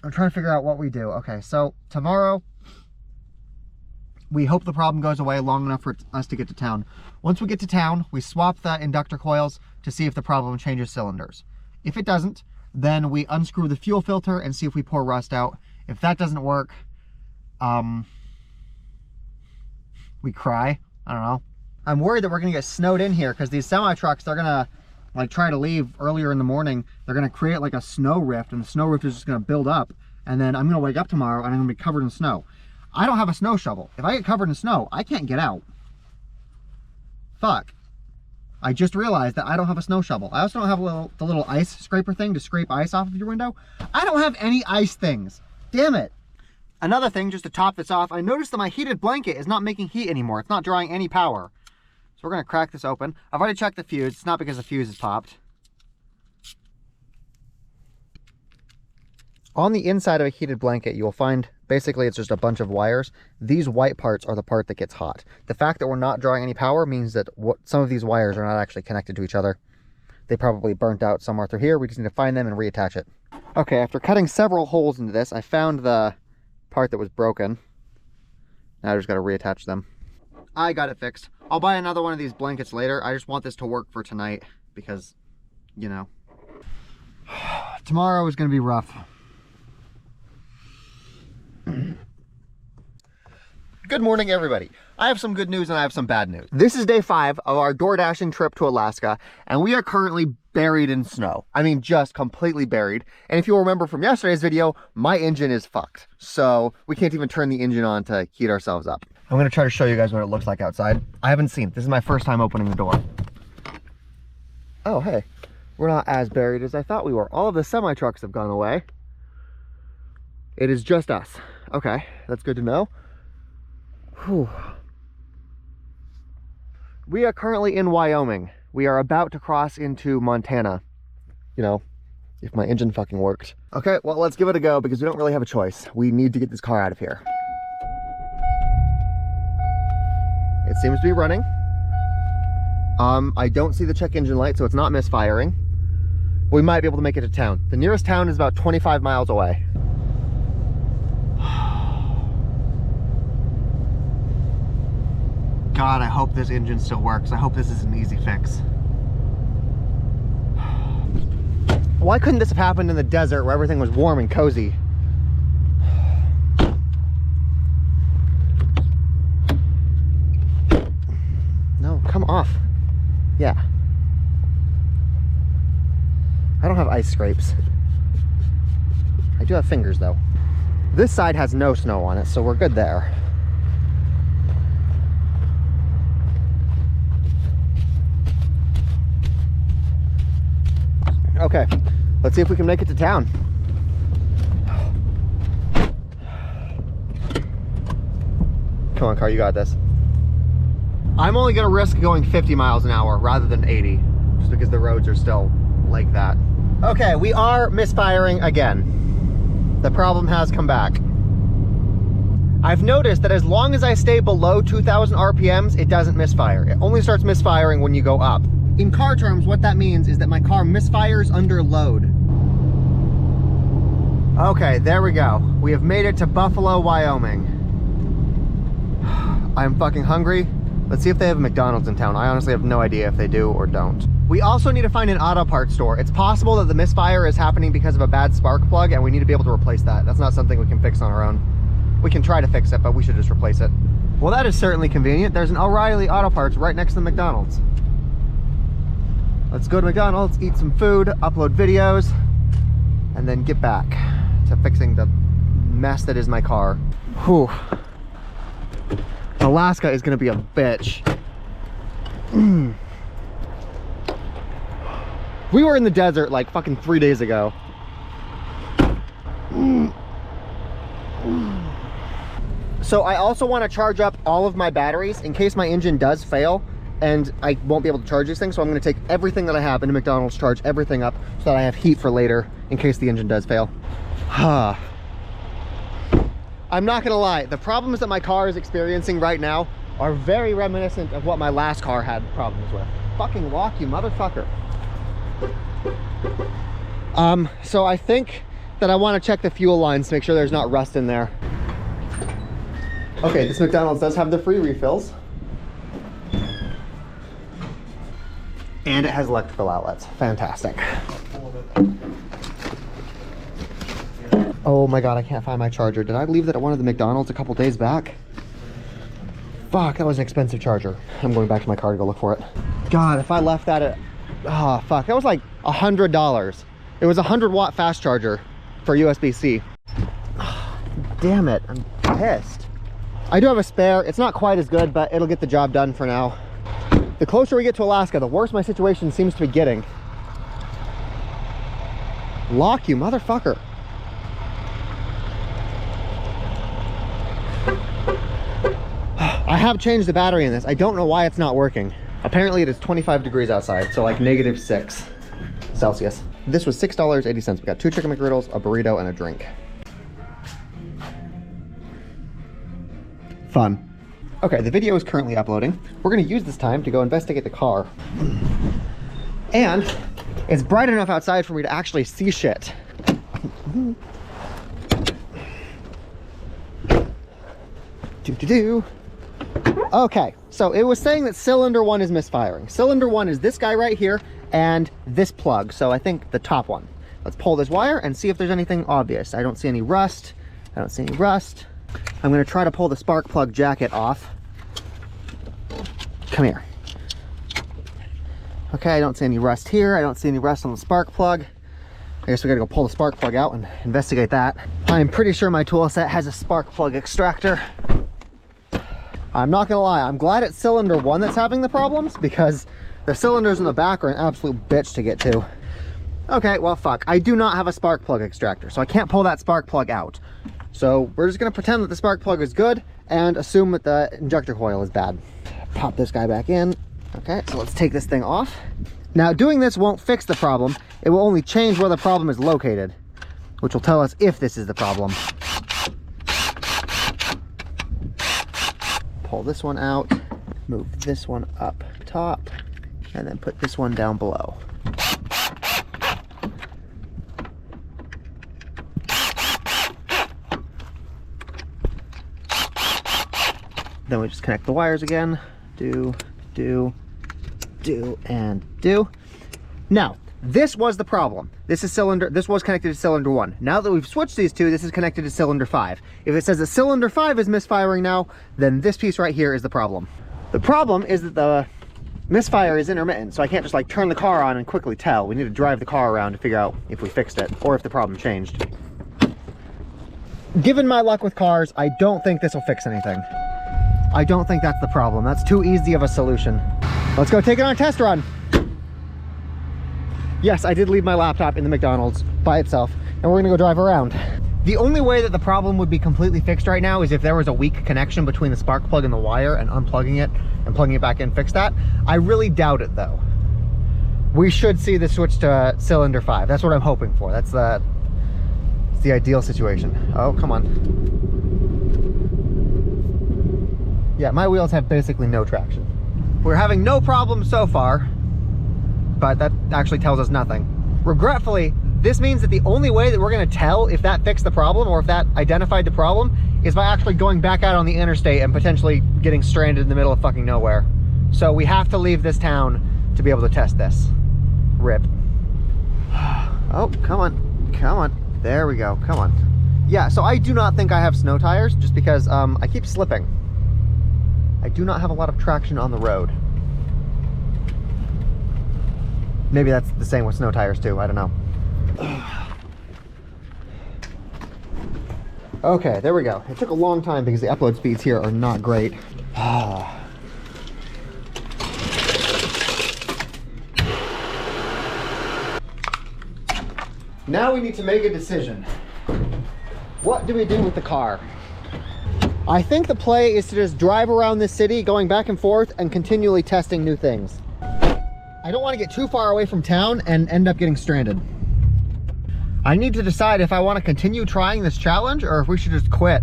I'm trying to figure out what we do. Okay, so tomorrow, we hope the problem goes away long enough for us to get to town. Once we get to town, we swap the inductor coils to see if the problem changes cylinders. If it doesn't, then we unscrew the fuel filter and see if we pour rust out. If that doesn't work, we cry. I don't know. I'm worried that we're gonna get snowed in here because these semi trucks, they're gonna like try to leave earlier in the morning. They're gonna create like a snow rift, and the snow rift is just gonna build up, and then I'm gonna wake up tomorrow and I'm gonna be covered in snow. I don't have a snow shovel. If I get covered in snow, I can't get out. Fuck. I just realized that I don't have a snow shovel. I also don't have the little ice scraper thing to scrape ice off of your window. I don't have any ice things. Damn it. Another thing, just to top this off, I noticed that my heated blanket is not making heat anymore. It's not drawing any power. So we're gonna crack this open. I've already checked the fuse. It's not because the fuse is popped. On the inside of a heated blanket, you will find, basically it's just a bunch of wires. These white parts are the part that gets hot. The fact that we're not drawing any power means that some of these wires are not actually connected to each other. They probably burnt out somewhere through here. We just need to find them and reattach it. Okay, after cutting several holes into this, I found the part that was broken. Now I just got to reattach them. I got it fixed. I'll buy another one of these blankets later. I just want this to work for tonight because, you know, tomorrow is going to be rough. Good morning, everybody. I have some good news and I have some bad news. This is day 5 of our door dashing trip to Alaska, and we are currently buried in snow. I mean, just completely buried. And if you'll remember from yesterday's video, my engine is fucked. So we can't even turn the engine on to heat ourselves up. I'm gonna try to show you guys what it looks like outside. I haven't seen it. This is my first time opening the door. Oh, hey. We're not as buried as I thought we were. All of the semi-trucks have gone away. It is just us. Okay, that's good to know. Whew. We are currently in Wyoming. We are about to cross into Montana. You know, if my engine fucking worked. Okay, well, let's give it a go because we don't really have a choice. We need to get this car out of here. It seems to be running. I don't see the check engine light, so it's not misfiring. We might be able to make it to town. The nearest town is about 25 miles away. God, I hope this engine still works. I hope this is an easy fix. Why couldn't this have happened in the desert where everything was warm and cozy? No, come off. Yeah. I don't have ice scrapes. I do have fingers though. This side has no snow on it, so we're good there. Okay, let's see if we can make it to town. Come on, car, you got this. I'm only gonna risk going 50 miles an hour rather than 80, just because the roads are still like that. Okay, we are misfiring again. The problem has come back. I've noticed that as long as I stay below 2,000 RPMs, it doesn't misfire. It only starts misfiring when you go up. In car terms, what that means is that my car misfires under load. Okay, there we go. We have made it to Buffalo, Wyoming. I'm fucking hungry. Let's see if they have a McDonald's in town. I honestly have no idea if they do or don't. We also need to find an auto parts store. It's possible that the misfire is happening because of a bad spark plug, and we need to be able to replace that. That's not something we can fix on our own. We can try to fix it, but we should just replace it. Well, that is certainly convenient. There's an O'Reilly Auto Parts right next to the McDonald's. Let's go to McDonald's, eat some food, upload videos, and then get back to fixing the mess that is my car. Whew. Alaska is gonna be a bitch. We were in the desert like fucking 3 days ago. So I also want to charge up all of my batteries in case my engine does fail and I won't be able to charge these things. So I'm going to take everything that I have into McDonald's, charge everything up so that I have heat for later in case the engine does fail. I'm not gonna lie, the problems that my car is experiencing right now are very reminiscent of what my last car had problems with. Fucking lock, you motherfucker. So I think that I want to check the fuel lines to make sure there's not rust in there. Okay, this McDonald's does have the free refills. And it has electrical outlets. Fantastic. Oh my God, I can't find my charger. Did I leave that at one of the McDonald's a couple days back? Fuck, that was an expensive charger. I'm going back to my car to go look for it. God, if I left that at, oh fuck, that was like $100. It was a 100-watt fast charger for USB-C. Oh, damn it, I'm pissed. I do have a spare. It's not quite as good, but it'll get the job done for now. The closer we get to Alaska, the worse my situation seems to be getting. Lock, you motherfucker. I have changed the battery in this. I don't know why it's not working. Apparently it is 25 degrees outside, so like -6 Celsius. This was $6.80. We got 2 chicken McGriddles, a burrito, and a drink. Fun. Okay, the video is currently uploading. We're gonna use this time to go investigate the car. And it's bright enough outside for me to actually see shit. Okay, so it was saying that cylinder 1 is misfiring. Cylinder 1 is this guy right here and this plug. So I think the top one. Let's pull this wire and see if there's anything obvious. I don't see any rust. I don't see any rust. I'm gonna try to pull the spark plug jacket off. Come here. Okay, I don't see any rust here. I don't see any rust on the spark plug. I guess we gotta go pull the spark plug out and investigate that. I'm pretty sure my tool set has a spark plug extractor. I'm not gonna lie, I'm glad it's cylinder 1 that's having the problems, because the cylinders in the back are an absolute bitch to get to. Okay, well fuck, I do not have a spark plug extractor, so I can't pull that spark plug out. So we're just gonna pretend that the spark plug is good and assume that the injector coil is bad. Pop this guy back in. Okay, so let's take this thing off. Now doing this won't fix the problem, it will only change where the problem is located, which will tell us if this is the problem. Pull this one out, move this one up top, and then put this one down below. Then we just connect the wires again. Do, and do. Now, this was the problem. This was connected to cylinder 1. Now that we've switched these two, this is connected to cylinder 5. If it says that cylinder 5 is misfiring now, then this piece right here is the problem. The problem is that the misfire is intermittent, so I can't just like turn the car on and quickly tell. We need to drive the car around to figure out if we fixed it or if the problem changed. Given my luck with cars, I don't think this will fix anything. I don't think that's the problem. That's too easy of a solution. Let's go take it on a test run. Yes, I did leave my laptop in the McDonald's by itself, and we're gonna go drive around. The only way that the problem would be completely fixed right now is if there was a weak connection between the spark plug and the wire, and unplugging it and plugging it back in fix that. I really doubt it though. We should see the switch to cylinder 5. That's what I'm hoping for. That's the ideal situation. Oh, come on. Yeah, my wheels have basically no traction. We're having no problems so far, but that actually tells us nothing. Regretfully, this means that the only way that we're gonna tell if that fixed the problem or if that identified the problem is by actually going back out on the interstate and potentially getting stranded in the middle of fucking nowhere. So we have to leave this town to be able to test this. Rip. Oh, come on, come on. There we go, come on. Yeah, so I do not think I have snow tires just because I keep slipping. I do not have a lot of traction on the road. Maybe that's the same with snow tires too, I don't know. Okay, there we go. It took a long time because the upload speeds here are not great. Now we need to make a decision. What do we do with the car? I think the play is to just drive around this city, going back and forth and continually testing new things. I don't want to get too far away from town and end up getting stranded. I need to decide if I want to continue trying this challenge or if we should just quit.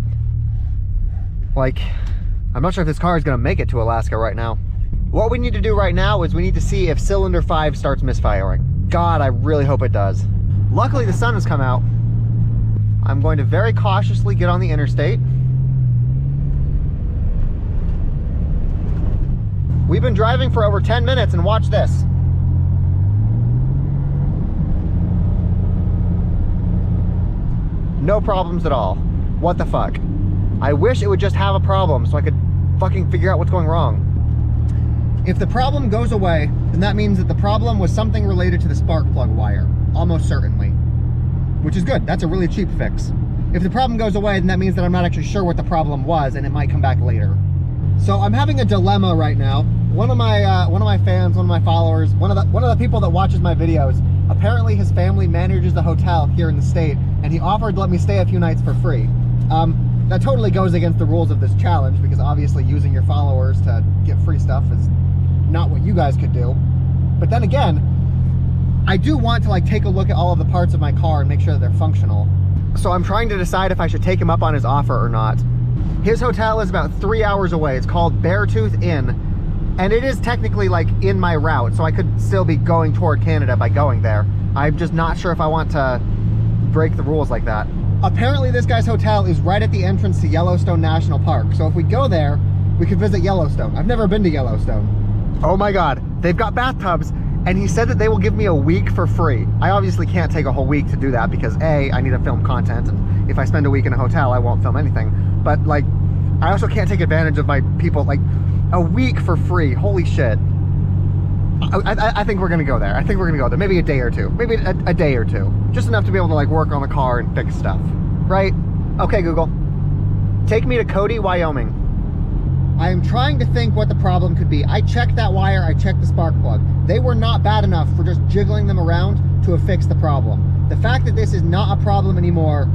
Like, I'm not sure if this car is going to make it to Alaska right now. What we need to do right now is we need to see if cylinder 5 starts misfiring. God, I really hope it does. Luckily the sun has come out. I'm going to very cautiously get on the interstate. We've been driving for over 10 minutes and watch this. No problems at all. What the fuck? I wish it would just have a problem so I could fucking figure out what's going wrong. If the problem goes away, then that means that the problem was something related to the spark plug wire, almost certainly. Which is good, that's a really cheap fix. If the problem goes away, then that means that I'm not actually sure what the problem was and it might come back later. So I'm having a dilemma right now. One of my fans, one of my followers, one of the people that watches my videos, apparently his family manages the hotel here in the state, and he offered to let me stay a few nights for free. That totally goes against the rules of this challenge, because obviously using your followers to get free stuff is not what you guys could do. But then again, I do want to like take a look at all of the parts of my car and make sure that they're functional. So I'm trying to decide if I should take him up on his offer or not. His hotel is about 3 hours away. It's called Beartooth Inn, and it is technically like in my route, so I could still be going toward Canada by going there. I'm just not sure if I want to break the rules like that. Apparently this guy's hotel is right at the entrance to Yellowstone National Park, so if we go there, we could visit Yellowstone. I've never been to Yellowstone. Oh my God, they've got bathtubs, and he said that they will give me a week for free. I obviously can't take a whole week to do that because A, I need to film content, and if I spend a week in a hotel, I won't film anything. But like, I also can't take advantage of my people, like a week for free, holy shit. I think we're gonna go there. I think we're gonna go there, maybe a day or two, maybe a day or two. Just enough to be able to like work on the car and fix stuff, right? Okay, Google, take me to Cody, Wyoming. I am trying to think what the problem could be. I checked that wire, I checked the spark plug. They were not bad enough for just jiggling them around to have fixed the problem. The fact that this is not a problem anymore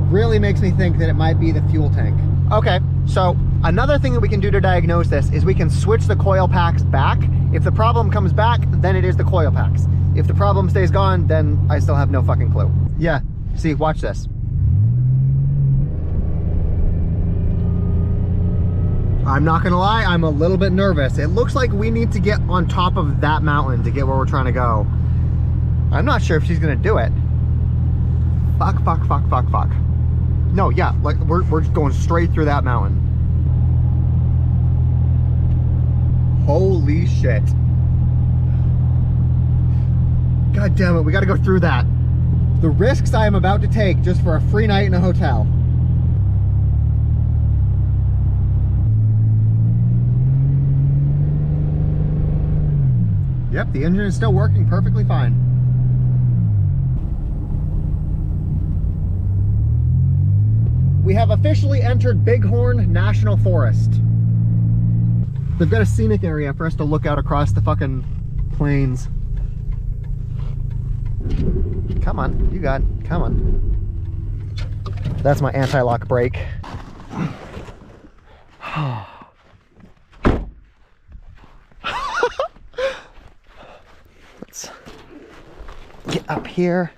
really makes me think that it might be the fuel tank. Okay, so another thing that we can do to diagnose this is we can switch the coil packs back. If the problem comes back, then it is the coil packs. If the problem stays gone, then I still have no fucking clue. Yeah, see, watch this. I'm not gonna lie, I'm a little bit nervous. It looks like we need to get on top of that mountain to get where we're trying to go. I'm not sure if she's gonna do it. Fuck, fuck, fuck, fuck, fuck. No, yeah, like we're just going straight through that mountain. Holy shit. God damn it, we gotta go through that. The risks I am about to take just for a free night in a hotel. Yep, the engine is still working perfectly fine. We have officially entered Bighorn National Forest. They've got a scenic area for us to look out across the fucking plains. Come on, you got it. Come on. That's my anti-lock brake. Let's get up here.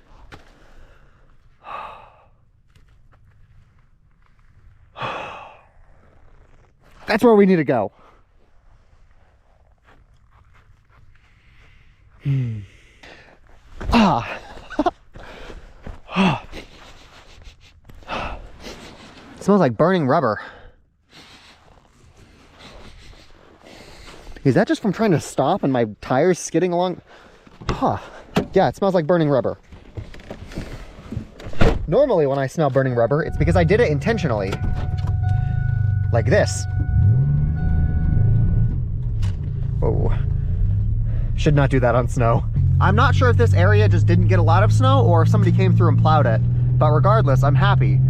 That's where we need to go. Ah. It smells like burning rubber. Is that just from trying to stop and my tires skidding along? Huh. Yeah, it smells like burning rubber. Normally when I smell burning rubber, it's because I did it intentionally. Like this. Whoa. Should not do that on snow. I'm not sure if this area just didn't get a lot of snow or if somebody came through and plowed it, but regardless, I'm happy.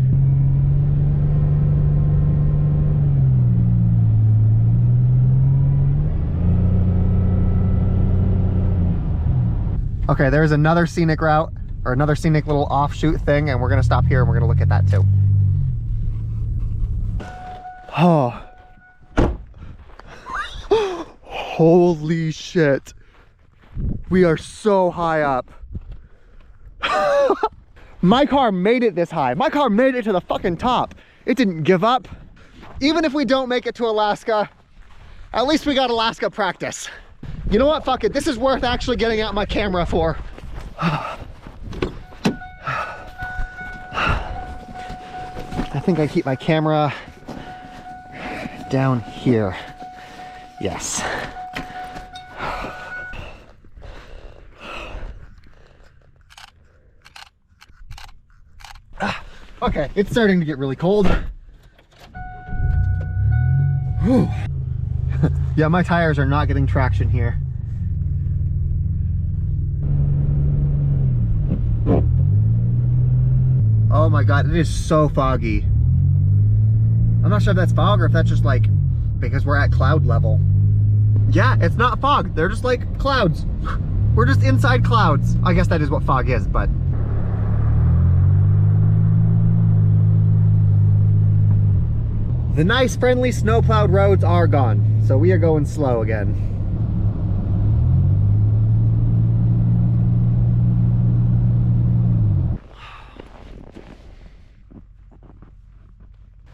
Okay, there's another scenic route, or another scenic little offshoot thing, and we're gonna stop here and we're gonna look at that too. Oh. Holy shit. We are so high up. My car made it this high. My car made it to the fucking top. It didn't give up. Even if we don't make it to Alaska, at least we got Alaska practice. You know what? Fuck it. This is worth actually getting out my camera for. think I keep my camera down here. Yes. Okay, it's starting to get really cold. Whew. Yeah, my tires are not getting traction here. Oh my god, it is so foggy. I'm not sure if that's fog or if that's just like because we're at cloud level. Yeah, it's not fog. They're just like clouds. We're just inside clouds. I guess that is what fog is, but the nice, friendly, snow-plowed roads are gone, so we are going slow again.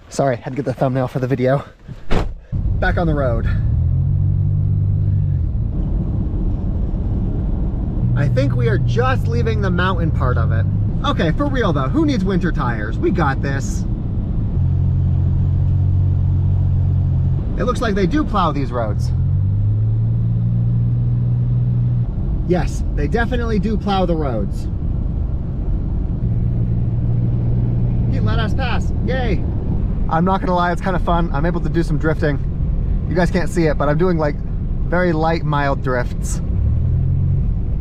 Sorry, had to get the thumbnail for the video. Back on the road. I think we are just leaving the mountain part of it. Okay, for real though, who needs winter tires? We got this. It looks like they do plow these roads. Yes, they definitely do plow the roads. He let us pass, yay! I'm not gonna lie, it's kind of fun. I'm able to do some drifting. You guys can't see it, but I'm doing like very light, mild drifts.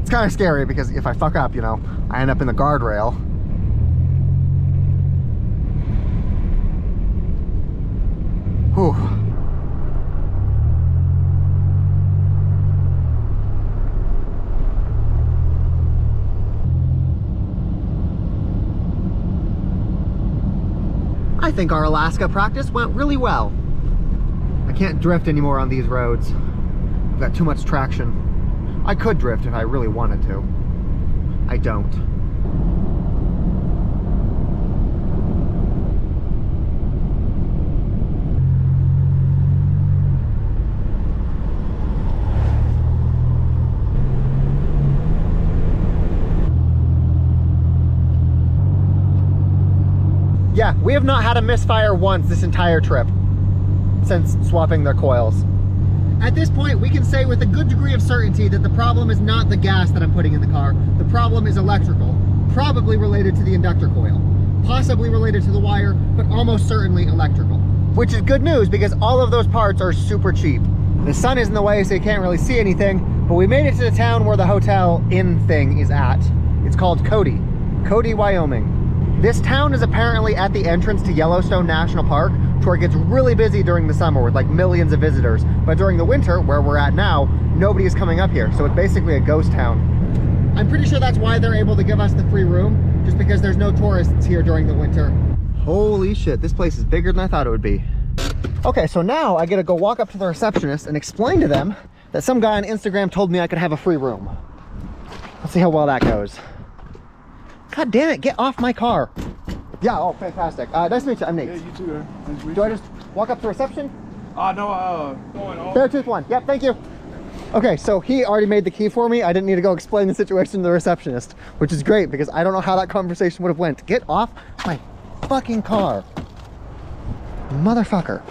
It's kind of scary because if I fuck up, you know, I end up in the guardrail. Whew. I think our Alaska practice went really well. I can't drift anymore on these roads. I've got too much traction. I could drift if I really wanted to. I don't. Yeah, we have not had a misfire once this entire trip since swapping their coils. At this point, we can say with a good degree of certainty that the problem is not the gas that I'm putting in the car. The problem is electrical, probably related to the inductor coil, possibly related to the wire, but almost certainly electrical. Which is good news because all of those parts are super cheap. The sun is in the way, so you can't really see anything, but we made it to the town where the hotel inn thing is at. It's called Cody, Wyoming. This town is apparently at the entrance to Yellowstone National Park, where it gets really busy during the summer with like millions of visitors. But during the winter, where we're at now, nobody is coming up here. So it's basically a ghost town. I'm pretty sure that's why they're able to give us the free room, just because there's no tourists here during the winter. Holy shit, this place is bigger than I thought it would be. Okay, so now I gotta go walk up to the receptionist and explain to them that some guy on Instagram told me I could have a free room. Let's see how well that goes. God damn it, get off my car. Yeah, oh, fantastic. Nice to meet you, I'm Nate. Yeah, you too, man. Nice to meet Do you. I just walk up to reception? No, going on. Fairtooth 1, yep, thank you. Okay, so he already made the key for me. I didn't need to go explain the situation to the receptionist, which is great because I don't know how that conversation would have went. Get off my fucking car. Motherfucker.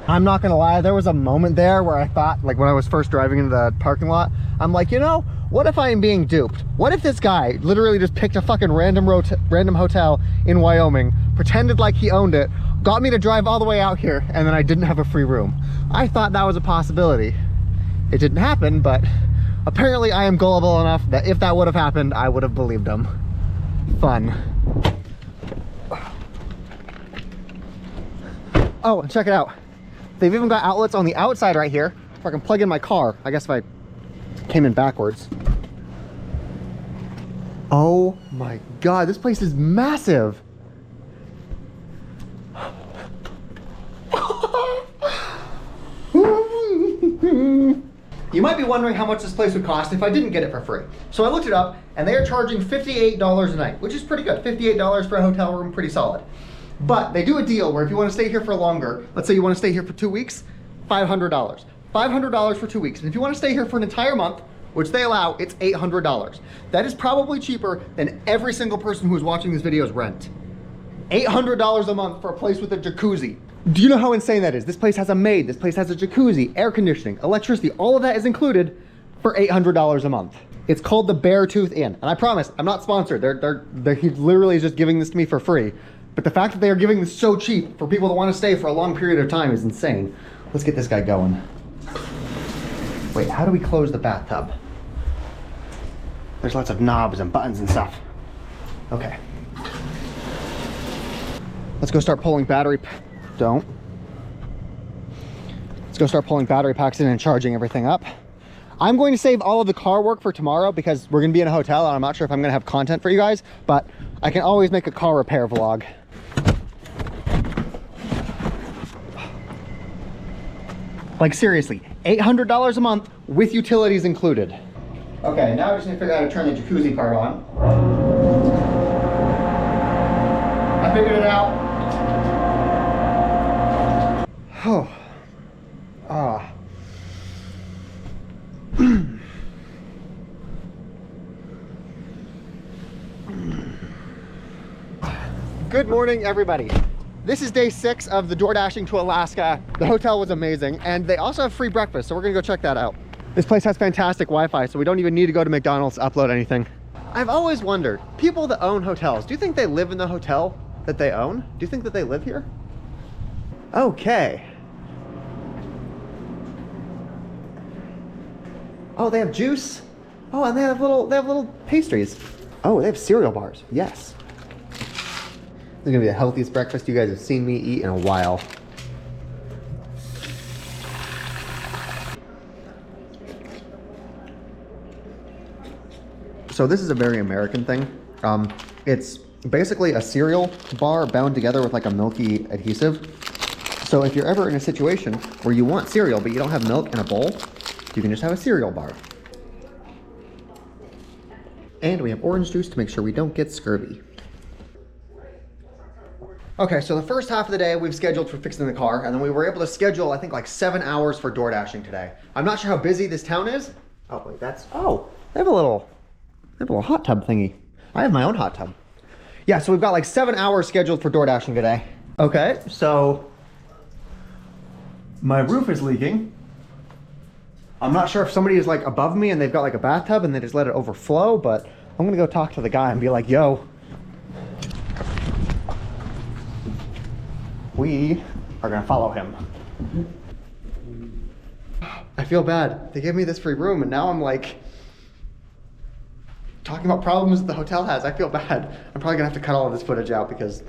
I'm not gonna lie, there was a moment there where I thought, like when I was first driving into the parking lot, I'm like, you know, what if I am being duped? What if this guy literally just picked a fucking random hotel in Wyoming, pretended like he owned it, got me to drive all the way out here, and then I didn't have a free room? I thought that was a possibility. It didn't happen, but apparently I am gullible enough that if that would have happened, I would have believed him. Fun. Oh, and check it out. They've even got outlets on the outside right here, so I can plug in my car. I guess if I came in backwards. Oh my God, this place is massive. You might be wondering how much this place would cost if I didn't get it for free. So I looked it up, and they are charging $58 a night, which is pretty good. $58 for a hotel room, pretty solid. But they do a deal where if you want to stay here for longer, let's say you want to stay here for 2 weeks, $500. $500 for 2 weeks. And if you want to stay here for an entire month, which they allow, it's $800. That is probably cheaper than every single person who is watching this video's rent. $800 a month for a place with a jacuzzi. Do you know how insane that is? This place has a maid, this place has a jacuzzi, air conditioning, electricity, all of that is included for $800 a month. It's called the Beartooth Inn, and I promise, I'm not sponsored. He literally is just giving this to me for free. But the fact that they are giving this so cheap for people that want to stay for a long period of time is insane. Let's get this guy going. Wait, how do we close the bathtub? There's lots of knobs and buttons and stuff. Okay. Let's go start pulling battery. Don't. Let's go start pulling battery packs in and charging everything up. I'm going to save all of the car work for tomorrow because we're going to be in a hotel and I'm not sure if I'm going to have content for you guys, but I can always make a car repair vlog. Like seriously, $800 a month with utilities included. Okay, now I just need to figure out how to turn the jacuzzi part on. I figured it out. Oh. Ah. Good morning, everybody. This is day 6 of the DoorDashing to Alaska. The hotel was amazing, and they also have free breakfast, so we're gonna go check that out. This place has fantastic Wi-Fi, so we don't even need to go to McDonald's to upload anything. I've always wondered, people that own hotels, do you think they live in the hotel that they own? Do you think that they live here? Okay. Oh, they have juice. Oh, and they have little pastries. Oh, they have cereal bars. Yes. This is gonna be the healthiest breakfast you guys have seen me eat in a while. So this is a very American thing. It's basically a cereal bar bound together with like a milky adhesive. So if you're ever in a situation where you want cereal but you don't have milk in a bowl, you can just have a cereal bar. And we have orange juice to make sure we don't get scurvy. Okay, so the first half of the day we've scheduled for fixing the car, and then we were able to schedule, I think, like 7 hours for DoorDashing today. I'm not sure how busy this town is. Oh, wait, they have a little hot tub thingy. I have my own hot tub. Yeah, so we've got like 7 hours scheduled for DoorDashing today. Okay, so my roof is leaking. I'm not sure if somebody is like above me and they've got like a bathtub and they just let it overflow, but I'm gonna go talk to the guy and be like, yo, we are gonna follow him. I feel bad. They gave me this free room and now I'm like talking about problems that the hotel has. I feel bad. I'm probably gonna have to cut all of this footage out because...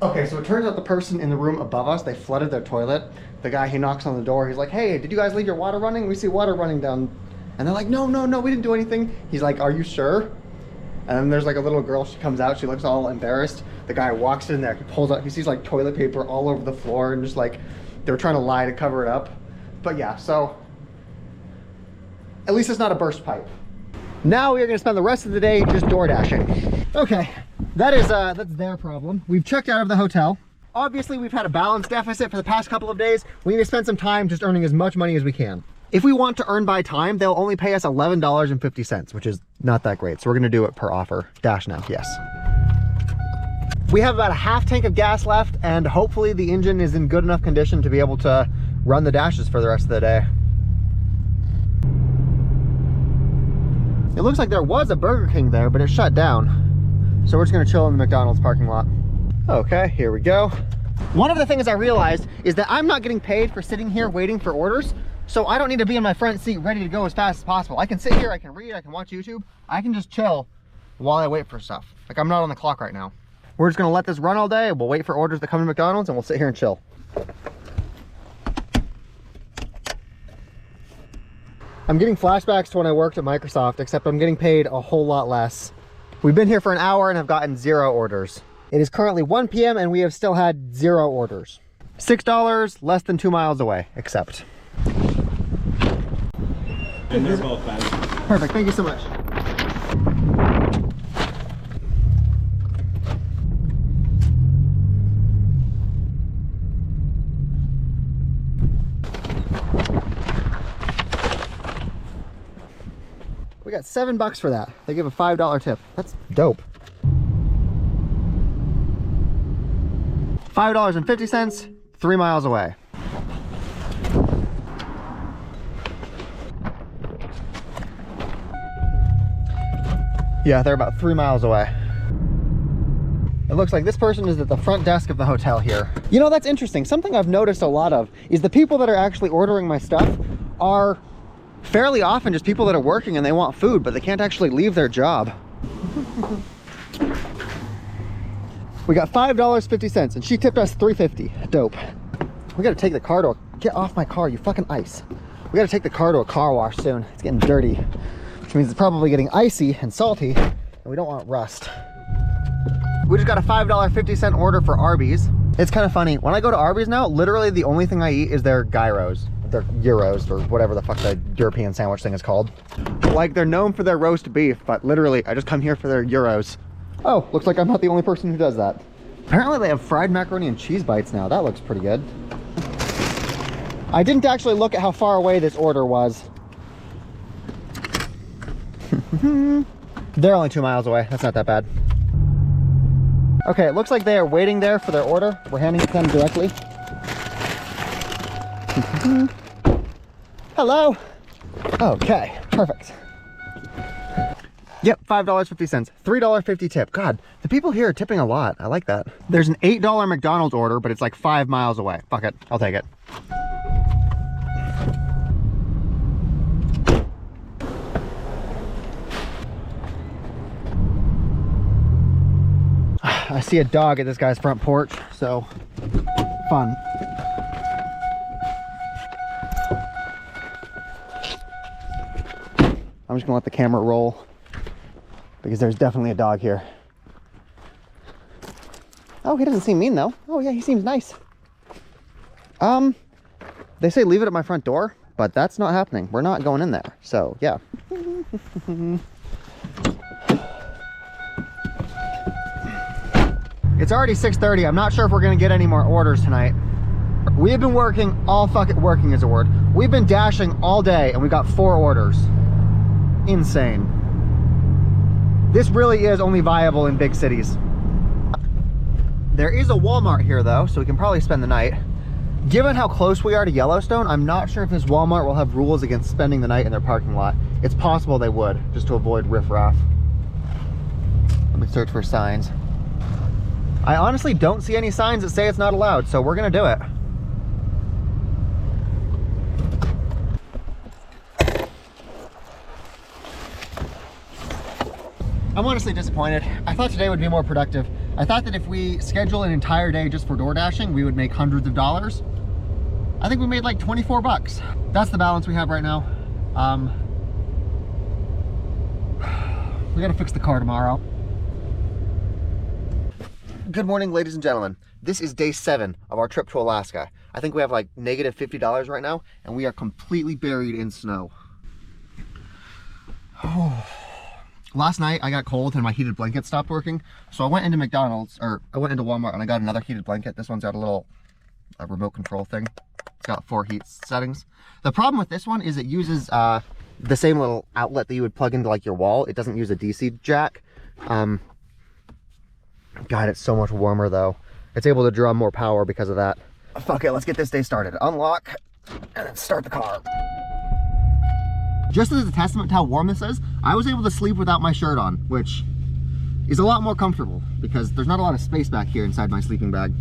Okay, so it turns out the person in the room above us, they flooded their toilet. The guy, he knocks on the door, he's like, hey, did you guys leave your water running? We see water running down. And they're like, no, we didn't do anything. He's like, are you sure? And then there's like a little girl, she comes out, she looks all embarrassed. The guy walks in there, he pulls out, he sees like toilet paper all over the floor and just like, they were trying to lie to cover it up. But yeah, so at least it's not a burst pipe. Now we are gonna spend the rest of the day just DoorDashing. Okay, that's their problem. We've checked out of the hotel. Obviously, we've had a balance deficit for the past couple of days. We need to spend some time just earning as much money as we can. If we want to earn by time, they'll only pay us $11.50, which is not that great. So we're gonna do it per offer. Dash now, yes. We have about a half tank of gas left, and hopefully the engine is in good enough condition to be able to run the dashes for the rest of the day. It looks like there was a Burger King there, but it shut down. So we're just gonna chill in the McDonald's parking lot. Okay, here we go. One of the things I realized is that I'm not getting paid for sitting here waiting for orders, so I don't need to be in my front seat ready to go as fast as possible. I can sit here, I can read, I can watch YouTube. I can just chill while I wait for stuff. Like, I'm not on the clock right now. We're just gonna let this run all day. We'll wait for orders to come to McDonald's and we'll sit here and chill. I'm getting flashbacks to when I worked at Microsoft, except I'm getting paid a whole lot less. We've been here for an hour and have gotten 0 orders. It is currently 1 p.m. and we have still had 0 orders. $6, less than 2 miles away, except. And they're both bad. Perfect, thank you so much. We got $7 for that. They give a $5 tip. That's dope. $5.50, 3 miles away. Yeah, they're about 3 miles away. It looks like this person is at the front desk of the hotel here. You know, that's interesting. Something I've noticed a lot of is the people that are actually ordering my stuff are fairly often just people that are working and they want food, but they can't actually leave their job. We got $5.50 and she tipped us $3.50. Dope. We gotta take the car to get off my car, you fucking ice. We gotta take the car to a car wash soon. It's getting dirty, which means it's probably getting icy and salty, and we don't want rust. We just got a $5.50 order for Arby's. It's kind of funny. When I go to Arby's now, literally the only thing I eat is their gyros, their gyros, or whatever the fuck the European sandwich thing is called. Like, they're known for their roast beef, but literally I just come here for their gyros. Oh, looks like I'm not the only person who does that. Apparently they have fried macaroni and cheese bites now. That looks pretty good. I didn't actually look at how far away this order was. They're only 2 miles away. That's not that bad. Okay, it looks like they are waiting there for their order. We're handing it to them directly. Hello. Okay, perfect. Yep, $5.50, $3.50 tip. God, the people here are tipping a lot. I like that. There's an $8 McDonald's order, but it's like 5 miles away. Fuck it, I'll take it. I see a dog at this guy's front porch, so fun. I'm just gonna let the camera roll because there's definitely a dog here. Oh, he doesn't seem mean though. Oh yeah, he seems nice. They say leave it at my front door, but that's not happening. We're not going in there, so yeah. It's already 6:30. I'm not sure if we're gonna get any more orders tonight. We have been working working is a word. We've been dashing all day and we got 4 orders. Insane. This really is only viable in big cities. There is a Walmart here though, so we can probably spend the night. Given how close we are to Yellowstone, I'm not sure if this Walmart will have rules against spending the night in their parking lot. It's possible they would, just to avoid riffraff. Let me search for signs. I honestly don't see any signs that say it's not allowed, so we're gonna do it. I'm honestly disappointed. I thought today would be more productive. I thought that if we schedule an entire day just for door dashing, we would make hundreds of dollars. I think we made like 24 bucks. That's the balance we have right now. We gotta fix the car tomorrow. Good morning, ladies and gentlemen. This is day 7 of our trip to Alaska. I think we have like negative $50 right now, and we are completely buried in snow. Last night I got cold and my heated blanket stopped working, so I went into McDonald's, or I went into Walmart and I got another heated blanket. This one's got a little remote control thing. It's got 4 heat settings. The problem with this one is it uses the same little outlet that you would plug into like your wall. It doesn't use a DC jack. God, it's so much warmer though. It's able to draw more power because of that. Fuck it, let's get this day started. Unlock and then start the car. Just as a testament to how warm this is, I was able to sleep without my shirt on, which is a lot more comfortable because there's not a lot of space back here inside my sleeping bag.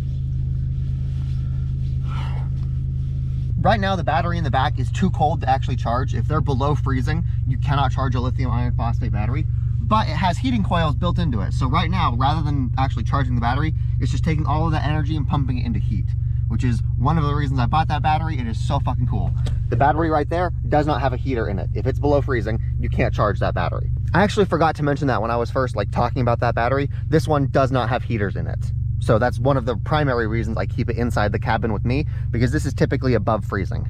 Right now, the battery in the back is too cold to actually charge. If they're below freezing, you cannot charge a lithium iron phosphate battery, but it has heating coils built into it. So right now, rather than actually charging the battery, it's just taking all of that energy and pumping it into heat, which is one of the reasons I bought that battery. It is so fucking cool. The battery right there does not have a heater in it. If it's below freezing, you can't charge that battery. I actually forgot to mention that when I was first talking about that battery. This one does not have heaters in it. So that's one of the primary reasons I keep it inside the cabin with me, because this is typically above freezing.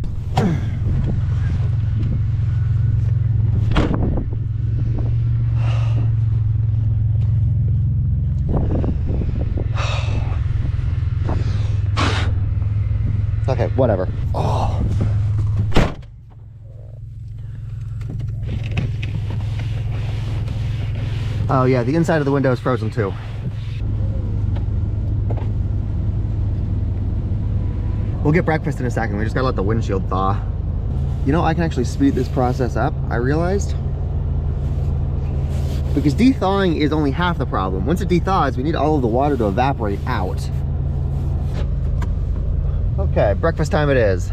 Okay, whatever. Oh. Oh yeah, the inside of the window is frozen too. We'll get breakfast in a second. We just gotta let the windshield thaw. You know, I can actually speed this process up, I realized. Because de-thawing is only half the problem. Once it de-thaws, we need all of the water to evaporate out. Okay, breakfast time it is.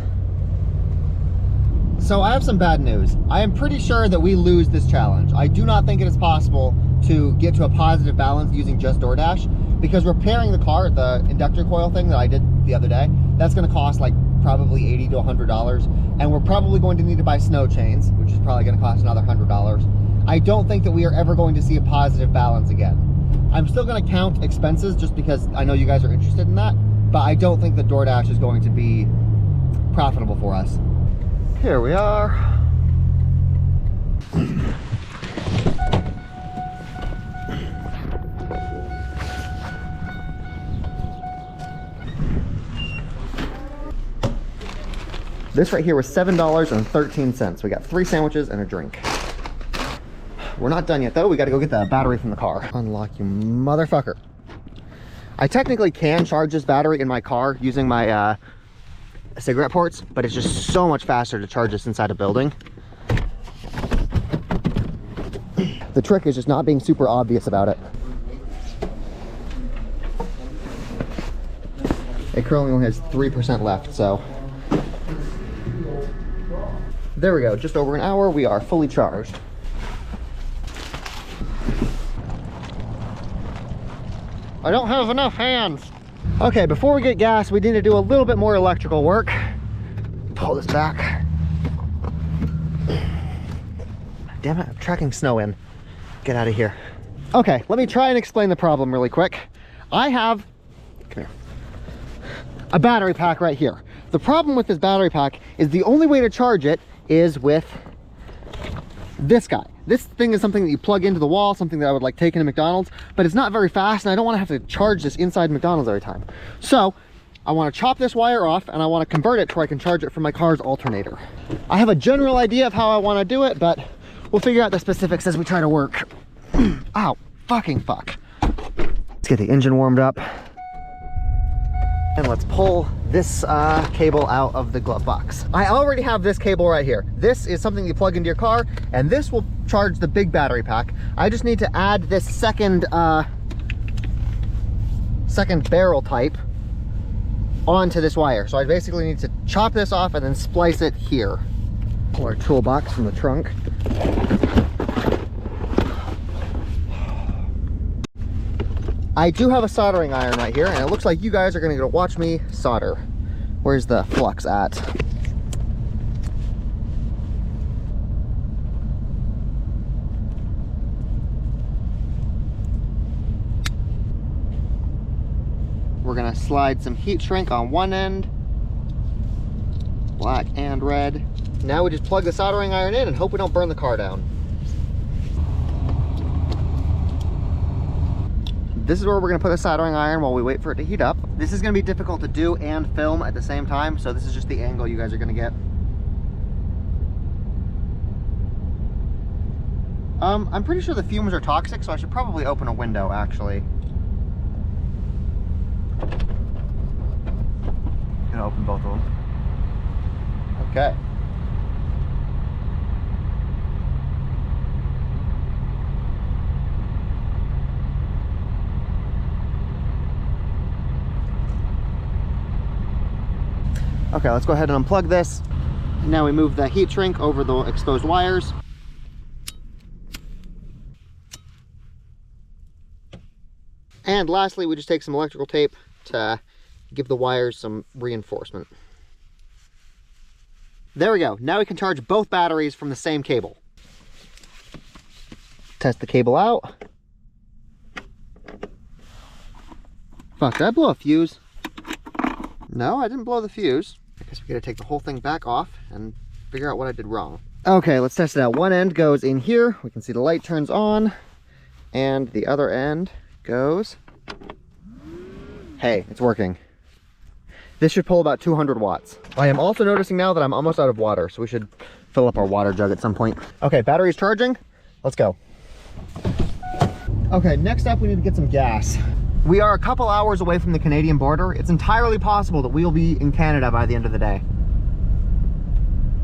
So I have some bad news. I am pretty sure that we lose this challenge. I do not think it is possible to get to a positive balance using just DoorDash, because repairing the car, the inductor coil thing that I did the other day, that's gonna cost like probably $80 to $100. And we're probably going to need to buy snow chains, which is probably gonna cost another $100. I don't think that we are ever going to see a positive balance again. I'm still gonna count expenses just because I know you guys are interested in that, but I don't think that DoorDash is going to be profitable for us. Here we are. This right here was $7.13. We got 3 sandwiches and a drink. We're not done yet though. We got to go get the battery from the car. Unlock, you motherfucker. I technically can charge this battery in my car using my cigarette ports, but it's just so much faster to charge this inside a building. The trick is just not being super obvious about it. It currently only has 3% left, so. There we go, just over an hour, we are fully charged. I don't have enough hands. Okay, before we get gas, we need to do a little bit more electrical work. Pull this back. Damn it, I'm tracking snow in. Get out of here. Okay, let me try and explain the problem really quick. I have, come here, a battery pack right here. The problem with this battery pack is the only way to charge it is with this guy. This thing is something that you plug into the wall, something that I would like take into McDonald's, but it's not very fast and I don't want to have to charge this inside McDonald's every time. So I want to chop this wire off and I want to convert it to where I can charge it from my car's alternator. I have a general idea of how I want to do it, but we'll figure out the specifics as we try to work. Ow, fucking fuck. Let's get the engine warmed up. And let's pull this cable out of the glove box. I already have this cable right here. This is something you plug into your car, and this will charge the big battery pack. I just need to add this second barrel type onto this wire. So I basically need to chop this off and then splice it here. Pull our toolbox from the trunk. I do have a soldering iron right here, and it looks like you guys are gonna go watch me solder. Where's the flux at? We're gonna slide some heat shrink on one end, black and red. Now we just plug the soldering iron in and hope we don't burn the car down. This is where we're gonna put the soldering iron while we wait for it to heat up. This is gonna be difficult to do and film at the same time, so this is just the angle you guys are gonna get. I'm pretty sure the fumes are toxic, so I should probably open a window, actually. Gonna open both of them. Okay. Okay, let's go ahead and unplug this. Now we move the heat shrink over the exposed wires. And lastly, we just take some electrical tape to give the wires some reinforcement. There we go. Now we can charge both batteries from the same cable. Test the cable out. Fuck, did I blow a fuse? No, I didn't blow the fuse. I guess we gotta take the whole thing back off and figure out what I did wrong. Okay, let's test it out. One end goes in here. We can see the light turns on. And the other end goes... Hey, it's working. This should pull about 200 watts. I am also noticing now that I'm almost out of water, so we should fill up our water jug at some point. Okay, battery's charging. Let's go. Okay, next up we need to get some gas. We are a couple hours away from the Canadian border. It's entirely possible that we will be in Canada by the end of the day.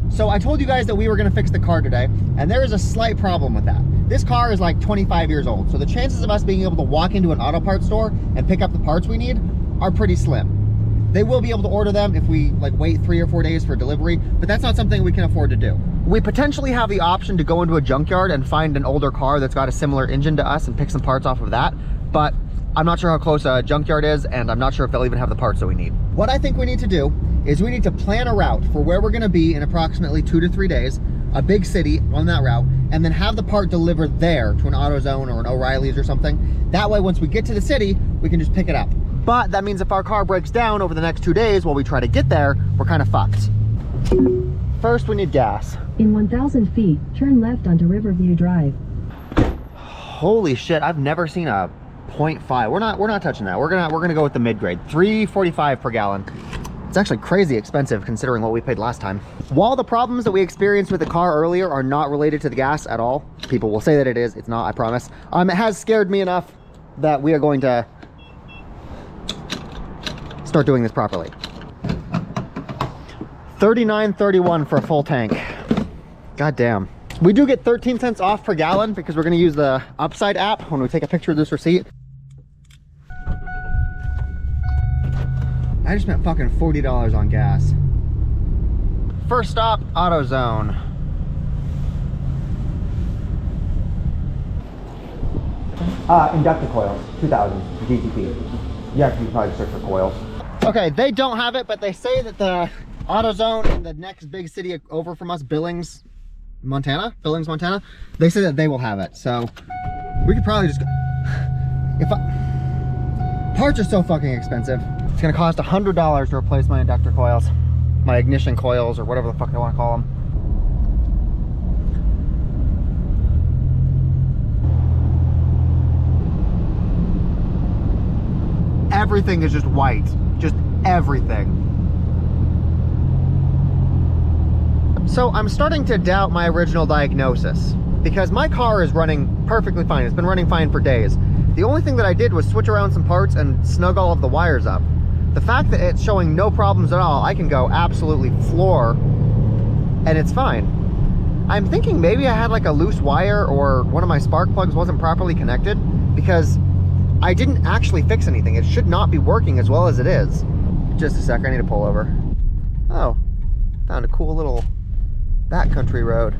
So I told you guys that we were gonna fix the car today, and there is a slight problem with that. This car is like 25 years old, so the chances of us being able to walk into an auto parts store and pick up the parts we need are pretty slim. They will be able to order them if we like wait 3 or 4 days for delivery, but that's not something we can afford to do. We potentially have the option to go into a junkyard and find an older car that's got a similar engine to us and pick some parts off of that, but I'm not sure how close a junkyard is, and I'm not sure if they'll even have the parts that we need. What I think we need to do is we need to plan a route for where we're gonna be in approximately 2 to 3 days, a big city on that route, and then have the part delivered there to an AutoZone or an O'Reilly's or something. That way, once we get to the city, we can just pick it up. But that means if our car breaks down over the next 2 days while we try to get there, we're kind of fucked. First, we need gas. In 1,000 feet, turn left onto Riverview Drive. Holy shit, I've never seen a 0.5. We're not touching that. We're gonna go with the mid-grade. $3.45 per gallon. It's actually crazy expensive considering what we paid last time. While the problems that we experienced with the car earlier are not related to the gas at all, people will say that it is. It's not, I promise. It has scared me enough that we are going to start doing this properly. $39.31 for a full tank. God damn. We do get 13 cents off per gallon because we're gonna use the Upside app when we take a picture of this receipt. I just spent fucking $40 on gas. First stop, AutoZone. Inductor coils, 2000 GTP. You can probably search for coils. Okay, they don't have it, but they say that the AutoZone in the next big city over from us, Billings, Montana, they say that they will have it. So we could probably just go. Parts are so fucking expensive. It's gonna cost $100 to replace my inductor coils, my ignition coils, or whatever the fuck they want to call them. Everything is just white, just everything. So I'm starting to doubt my original diagnosis because my car is running perfectly fine. It's been running fine for days. The only thing that I did was switch around some parts and snug all of the wires up. The fact that it's showing no problems at all, I can go absolutely floor and it's fine. I'm thinking maybe I had like a loose wire or one of my spark plugs wasn't properly connected because I didn't actually fix anything. It should not be working as well as it is. Just a sec, I need to pull over. Oh, found a cool little backcountry road.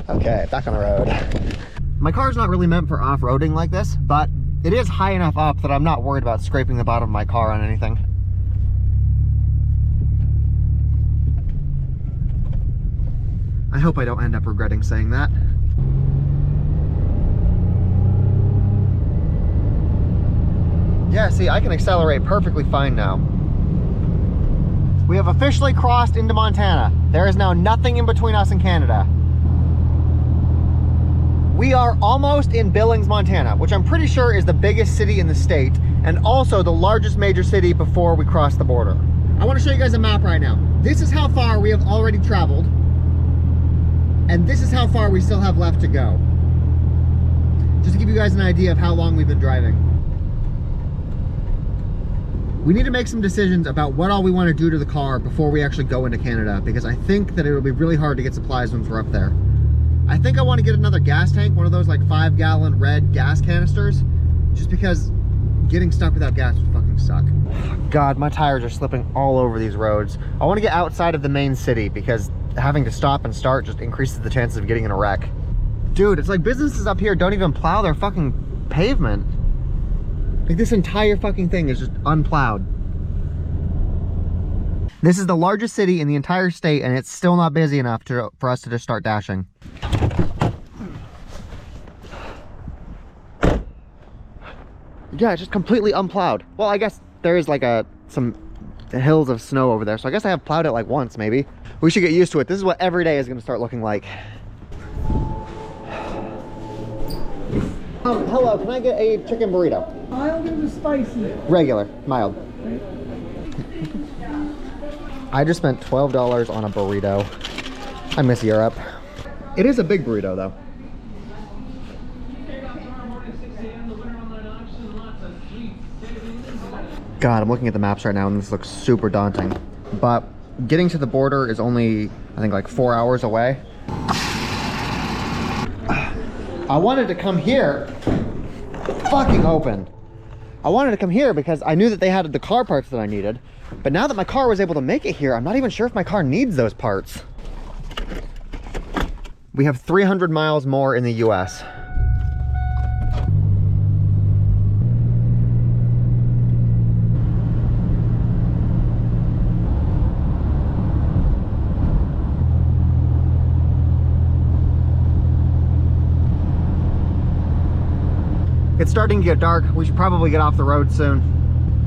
Okay, back on the road. My car's not really meant for off-roading like this, but it is high enough up that I'm not worried about scraping the bottom of my car on anything. I hope I don't end up regretting saying that. Yeah, see, I can accelerate perfectly fine now. We have officially crossed into Montana. There is now nothing in between us and Canada. We are almost in Billings, Montana, which I'm pretty sure is the biggest city in the state and also the largest major city before we cross the border. I want to show you guys a map right now. This is how far we have already traveled, and this is how far we still have left to go. Just to give you guys an idea of how long we've been driving. We need to make some decisions about what all we want to do to the car before we actually go into Canada, because I think that it'll be really hard to get supplies once we're up there. I think I want to get another gas tank, one of those like 5-gallon red gas canisters, just because getting stuck without gas would fucking suck. God, my tires are slipping all over these roads. I want to get outside of the main city because having to stop and start just increases the chances of getting in a wreck. Dude, it's like businesses up here don't even plow their fucking pavement. Like this entire fucking thing is just unplowed. This is the largest city in the entire state and it's still not busy enough for us to just start dashing. Yeah, it's just completely unplowed. Well, I guess there is like some hills of snow over there, so I guess I have plowed it like once maybe. We should get used to it. This is what every day is going to start looking like. Hello, can I get a chicken burrito? I'll give it spicy. Regular, mild. I just spent $12 on a burrito. I miss Europe. It is a big burrito though. God, I'm looking at the maps right now and this looks super daunting. But getting to the border is only, I think, like 4 hours away. I wanted to come here. Fucking open. I wanted to come here because I knew that they had the car parts that I needed. But now that my car was able to make it here, I'm not even sure if my car needs those parts. We have 300 miles more in the US. It's starting to get dark. We should probably get off the road soon.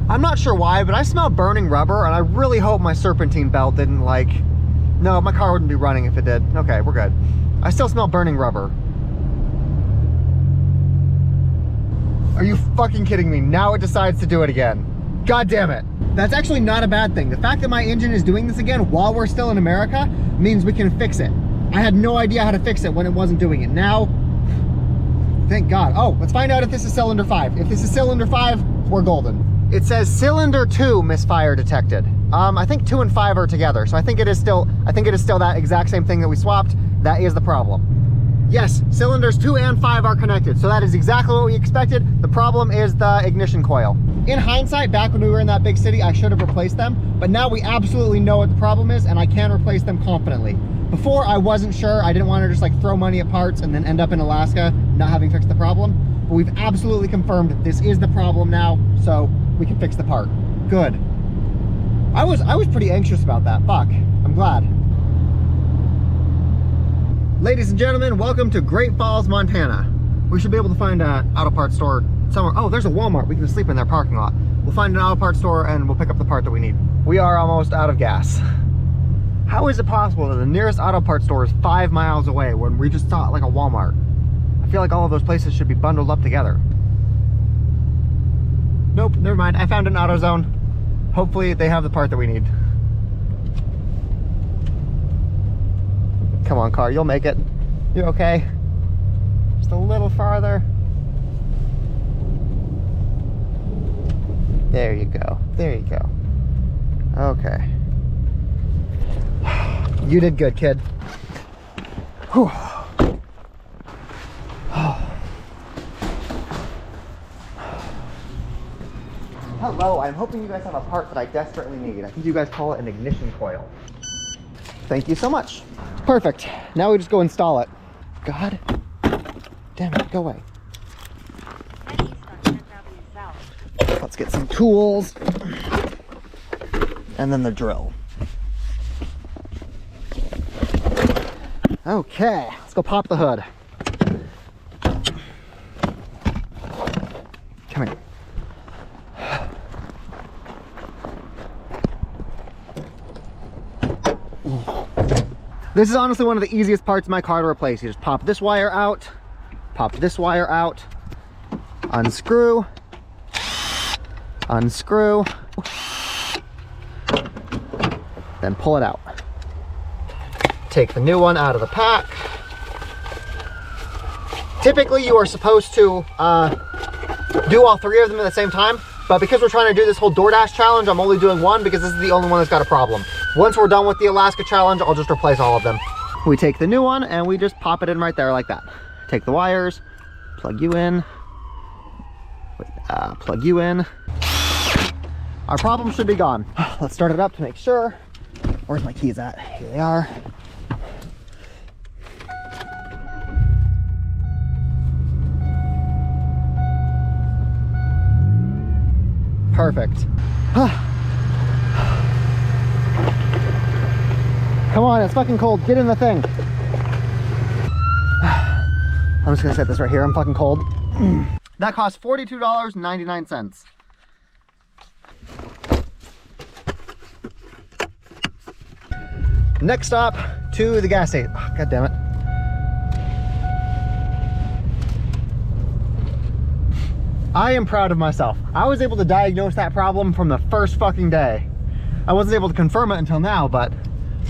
I'm not sure why, but I smell burning rubber, and I really hope my serpentine belt didn't like... No, my car wouldn't be running if it did. Okay, we're good. I still smell burning rubber. Are you fucking kidding me? Now it decides to do it again. God damn it. That's actually not a bad thing. The fact that my engine is doing this again while we're still in America means we can fix it. I had no idea how to fix it when it wasn't doing it. Now, thank God. Oh, let's find out if this is cylinder 5. If this is cylinder 5, we're golden. It says cylinder 2 misfire detected. I think 2 and 5 are together, so I think it is still that exact same thing that we swapped. That is the problem. Yes, cylinders 2 and 5 are connected, so that is exactly what we expected. The problem is the ignition coil. In hindsight, back when we were in that big city, I should have replaced them, but now we absolutely know what the problem is, and I can replace them confidently. Before, I wasn't sure. I didn't want to just like throw money at parts and then end up in Alaska not having fixed the problem. But we've absolutely confirmed this is the problem now, so we can fix the part. Good. I was pretty anxious about that. Fuck. I'm glad. Ladies and gentlemen, welcome to Great Falls, Montana. We should be able to find an auto parts store somewhere. Oh, there's a Walmart. We can sleep in their parking lot. We'll find an auto parts store and we'll pick up the part that we need. We are almost out of gas. How is it possible that the nearest auto parts store is 5 miles away when we just saw like a Walmart? I feel like all of those places should be bundled up together. Nope, never mind. I found an AutoZone. Hopefully they have the part that we need. Come on, car, you'll make it. You're okay. Just a little farther. There you go. There you go. Okay. You did good, kid. Whew. Hello, I'm hoping you guys have a part that I desperately need. I think you guys call it an ignition coil. Thank you so much. Perfect. Now we just go install it. God damn it, go away. Let's get some tools. And then the drill. Okay, let's go pop the hood. Come here. This is honestly one of the easiest parts of my car to replace. You just pop this wire out, pop this wire out, unscrew, unscrew, then pull it out. Take the new one out of the pack. Typically you are supposed to do all 3 of them at the same time, but because we're trying to do this whole DoorDash challenge, I'm only doing 1 because this is the only one that's got a problem. Once we're done with the Alaska challenge, I'll just replace all of them. We take the new one and we just pop it in right there like that. Take the wires, plug you in, plug you in. Our problem should be gone. Let's start it up to make sure. Where's my keys at? Here they are. Perfect. Come on, it's fucking cold. Get in the thing. I'm just gonna set this right here. I'm fucking cold. That cost $42.99. Next stop to the gas station. Oh, God damn it. I am proud of myself. I was able to diagnose that problem from the first fucking day. I wasn't able to confirm it until now, but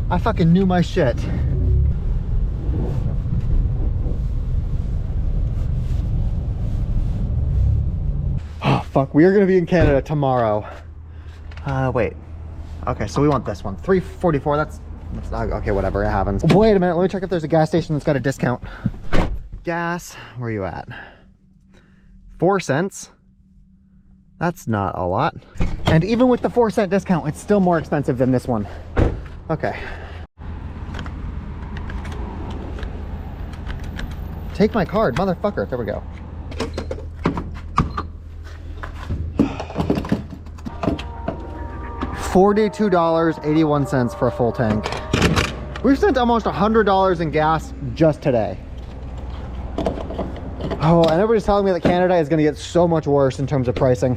I fucking knew my shit. fuck, we are gonna be in Canada tomorrow. Wait. Okay, so we want this one. $3.44, that's okay, whatever, it happens. Wait a minute, let me check if there's a gas station that's got a discount. Gas, where are you at? 4 cents? That's not a lot. And even with the 4-cent discount, it's still more expensive than this one. Okay. Take my card, motherfucker. There we go. $42.81 for a full tank. We've spent almost $100 in gas just today. Oh, and everybody's telling me that Canada is going to get so much worse in terms of pricing.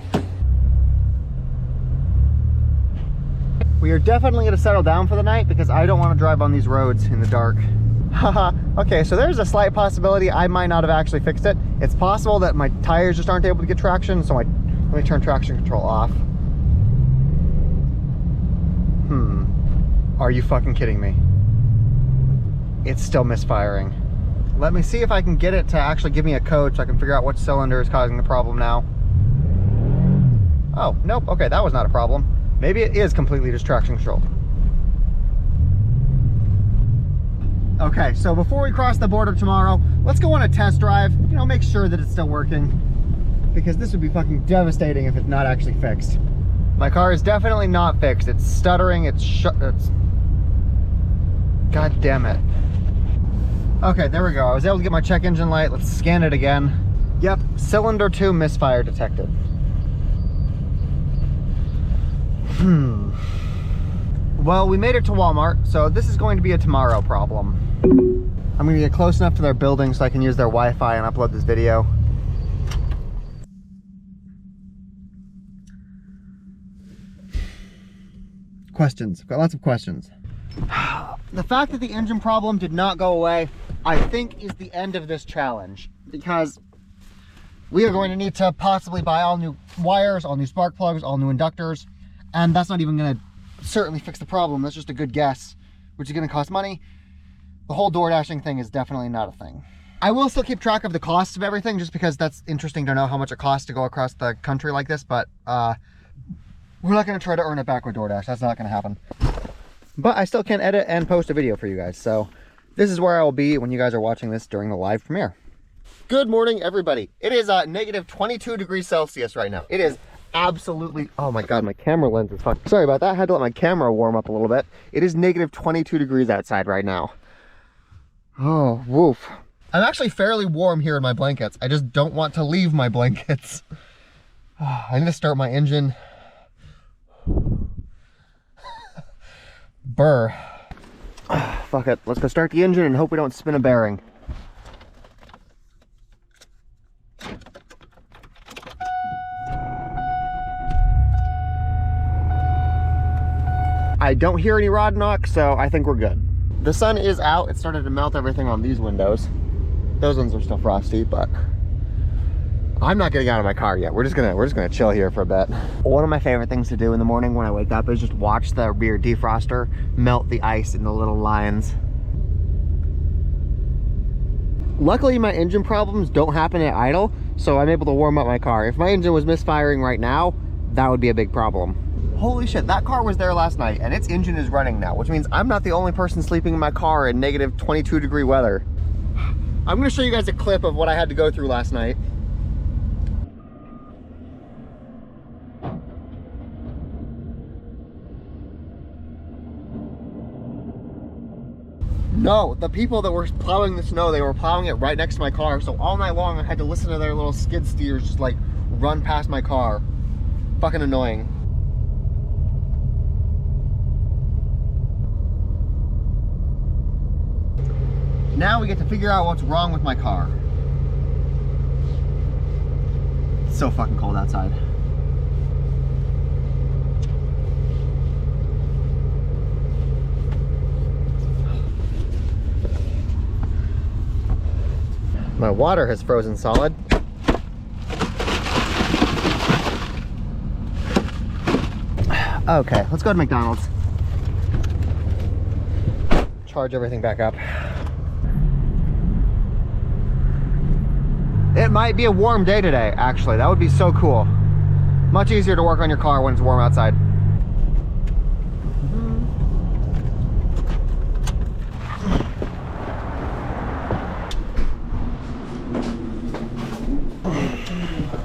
We are definitely going to settle down for the night because I don't want to drive on these roads in the dark. Haha. Okay, so there's a slight possibility I might not have actually fixed it. It's possible that my tires just aren't able to get traction, so let me turn traction control off. Are you fucking kidding me? It's still misfiring. Let me see if I can get it to actually give me a code so I can figure out which cylinder is causing the problem now. Oh, nope. Okay, that was not a problem. Maybe it is completely just traction control. Okay, so before we cross the border tomorrow, let's go on a test drive, you know, make sure that it's still working. Because this would be fucking devastating if it's not actually fixed. My car is definitely not fixed. It's stuttering, it's God damn it. Okay, there we go. I was able to get my check engine light. Let's scan it again. Yep, cylinder 2 misfire detected. Well, we made it to Walmart, so this is going to be a tomorrow problem. I'm going to get close enough to their building so I can use their Wi-Fi and upload this video. Questions. I've got lots of questions. The fact that the engine problem did not go away, I think, is the end of this challenge, because we are going to need to possibly buy all new wires, all new spark plugs, all new inductors, and that's not even going to certainly fix the problem. That's just a good guess, which is going to cost money. The whole door dashing thing is definitely not a thing. I will still keep track of the costs of everything, just because that's interesting to know how much it costs to go across the country like this, but we're not going to try to earn it back with DoorDash. That's not going to happen. But I still can edit and post a video for you guys, so this is where I will be when you guys are watching this during the live premiere. Good morning, everybody. It is negative 22 degrees Celsius right now. It is absolutely, oh my god, my camera lens is fucked. Sorry about that. I had to let my camera warm up a little bit. It is negative 22 degrees outside right now. Oh, woof. I'm actually fairly warm here in my blankets. I just don't want to leave my blankets. I need to start my engine. Burr. Fuck it. Let's go start the engine and hope we don't spin a bearing. I don't hear any rod knock, so I think we're good. The sun is out. It started to melt everything on these windows. Those ones are still frosty, but I'm not getting out of my car yet. We're just gonna chill here for a bit. One of my favorite things to do in the morning when I wake up is just watch the rear defroster melt the ice in the little lines. Luckily, my engine problems don't happen at idle, so I'm able to warm up my car. If my engine was misfiring right now, that would be a big problem. Holy shit, that car was there last night and its engine is running now, which means I'm not the only person sleeping in my car in negative 22 degree weather. I'm gonna show you guys a clip of what I had to go through last night. No, the people that were plowing the snow, they were plowing it right next to my car, so all night long I had to listen to their little skid steers just like run past my car. Fucking annoying. Now we get to figure out what's wrong with my car. It's so fucking cold outside. My water has frozen solid. Okay, let's go to McDonald's. Charge everything back up. It might be a warm day today, actually. That would be so cool. Much easier to work on your car when it's warm outside.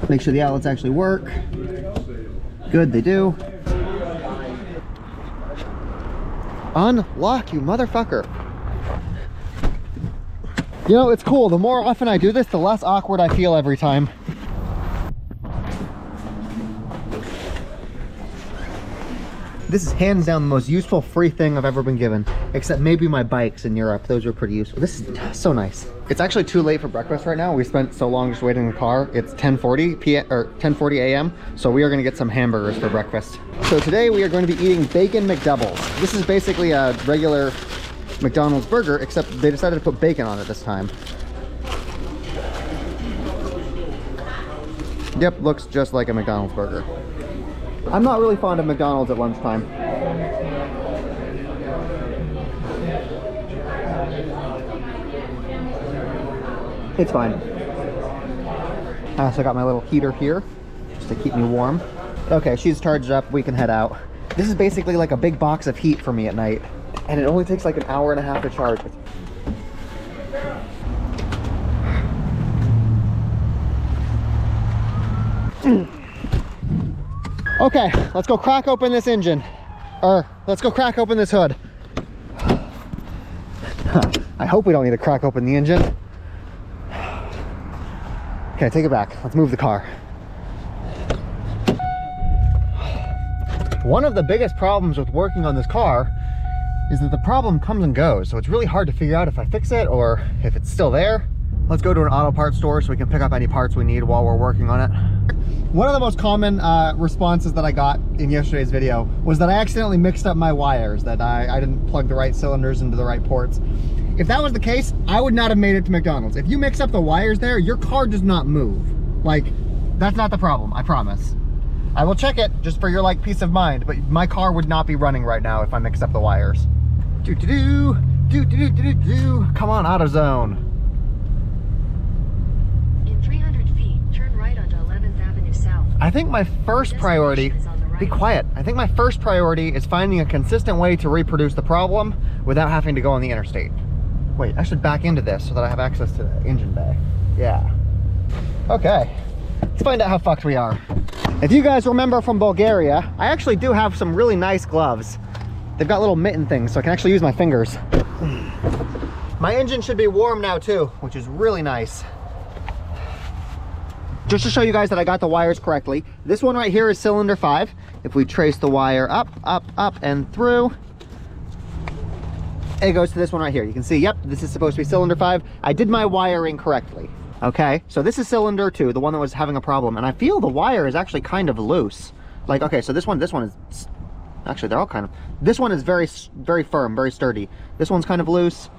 Make sure the outlets actually work. Good, they do. Unlock, you motherfucker. You know, it's cool. The more often I do this, the less awkward I feel every time. This is hands down the most useful free thing I've ever been given, except maybe my bikes in Europe. Those were pretty useful. This is so nice. It's actually too late for breakfast right now. We spent so long just waiting in the car. It's 10:40 p.m. or 10:40 a.m. So we are going to get some hamburgers for breakfast. So today we are going to be eating bacon McDoubles. This is basically a regular McDonald's burger, except they decided to put bacon on it this time. Yep, looks just like a McDonald's burger. I'm not really fond of McDonald's at lunchtime. It's fine. I also got my little heater here just to keep me warm. Okay, she's charged up, we can head out. This is basically like a big box of heat for me at night, and it only takes like an hour and a half to charge. Okay, let's go crack open this engine. Or, let's go crack open this hood. I hope we don't need to crack open the engine. Okay, take it back. Let's move the car. One of the biggest problems with working on this car is that the problem comes and goes. So it's really hard to figure out if I fix it or if it's still there. Let's go to an auto parts store so we can pick up any parts we need while we're working on it. One of the most common responses that I got in yesterday's video was that I accidentally mixed up my wires, that I didn't plug the right cylinders into the right ports. If that was the case, I would not have made it to McDonald's. If you mix up the wires there, your car does not move. Like, that's not the problem, I promise. I will check it just for your like peace of mind, but my car would not be running right now if I mixed up the wires. Come on, AutoZone. I think my first priority, be quiet. I think my first priority is finding a consistent way to reproduce the problem without having to go on the interstate. Wait, I should back into this so that I have access to the engine bay. Yeah. Okay, let's find out how fucked we are. If you guys remember from Bulgaria, I actually do have some really nice gloves. They've got little mitten things, so I can actually use my fingers. My engine should be warm now too, which is really nice. Just to show you guys that I got the wires correctly, this one right here is cylinder 5. If we trace the wire up, and through, it goes to this one right here. You can see, yep, this is supposed to be cylinder 5. I did my wiring correctly. Okay, so this is cylinder 2, the one that was having a problem, and I feel the wire is actually kind of loose. Like, okay, so this one is, actually they're all kind of, this one is very, very firm, very sturdy. This one's kind of loose.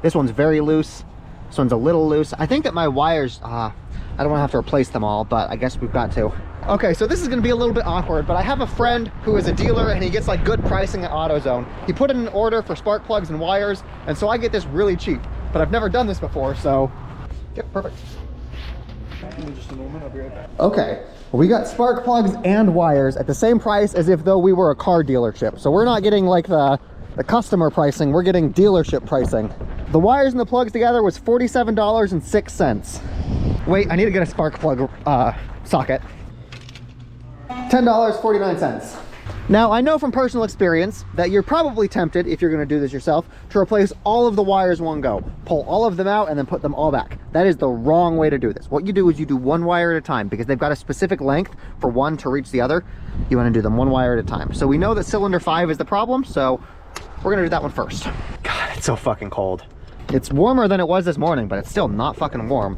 This one's very loose. This one's a little loose. I think that my wires, I don't want to have to replace them all, but I guess we've got to. Okay, so this is going to be a little bit awkward, but I have a friend who is a dealer and he gets like good pricing at AutoZone. He put in an order for spark plugs and wires, and so I get this really cheap. But I've never done this before, so yep, perfect. Just a moment, I'll be right back. Okay, well, we got spark plugs and wires at the same price as if though we were a car dealership. So we're not getting like the customer pricing, we're getting dealership pricing. The wires and the plugs together was $47.06. Wait, I need to get a spark plug socket. $10.49. Now, I know from personal experience that you're probably tempted, if you're going to do this yourself, to replace all of the wires in one go. Pull all of them out and then put them all back. That is the wrong way to do this. What you do is you do one wire at a time, because they've got a specific length for one to reach the other. You want to do them one wire at a time. So we know that cylinder 5 is the problem, so we're going to do that one first. God, it's so fucking cold. It's warmer than it was this morning, but it's still not fucking warm.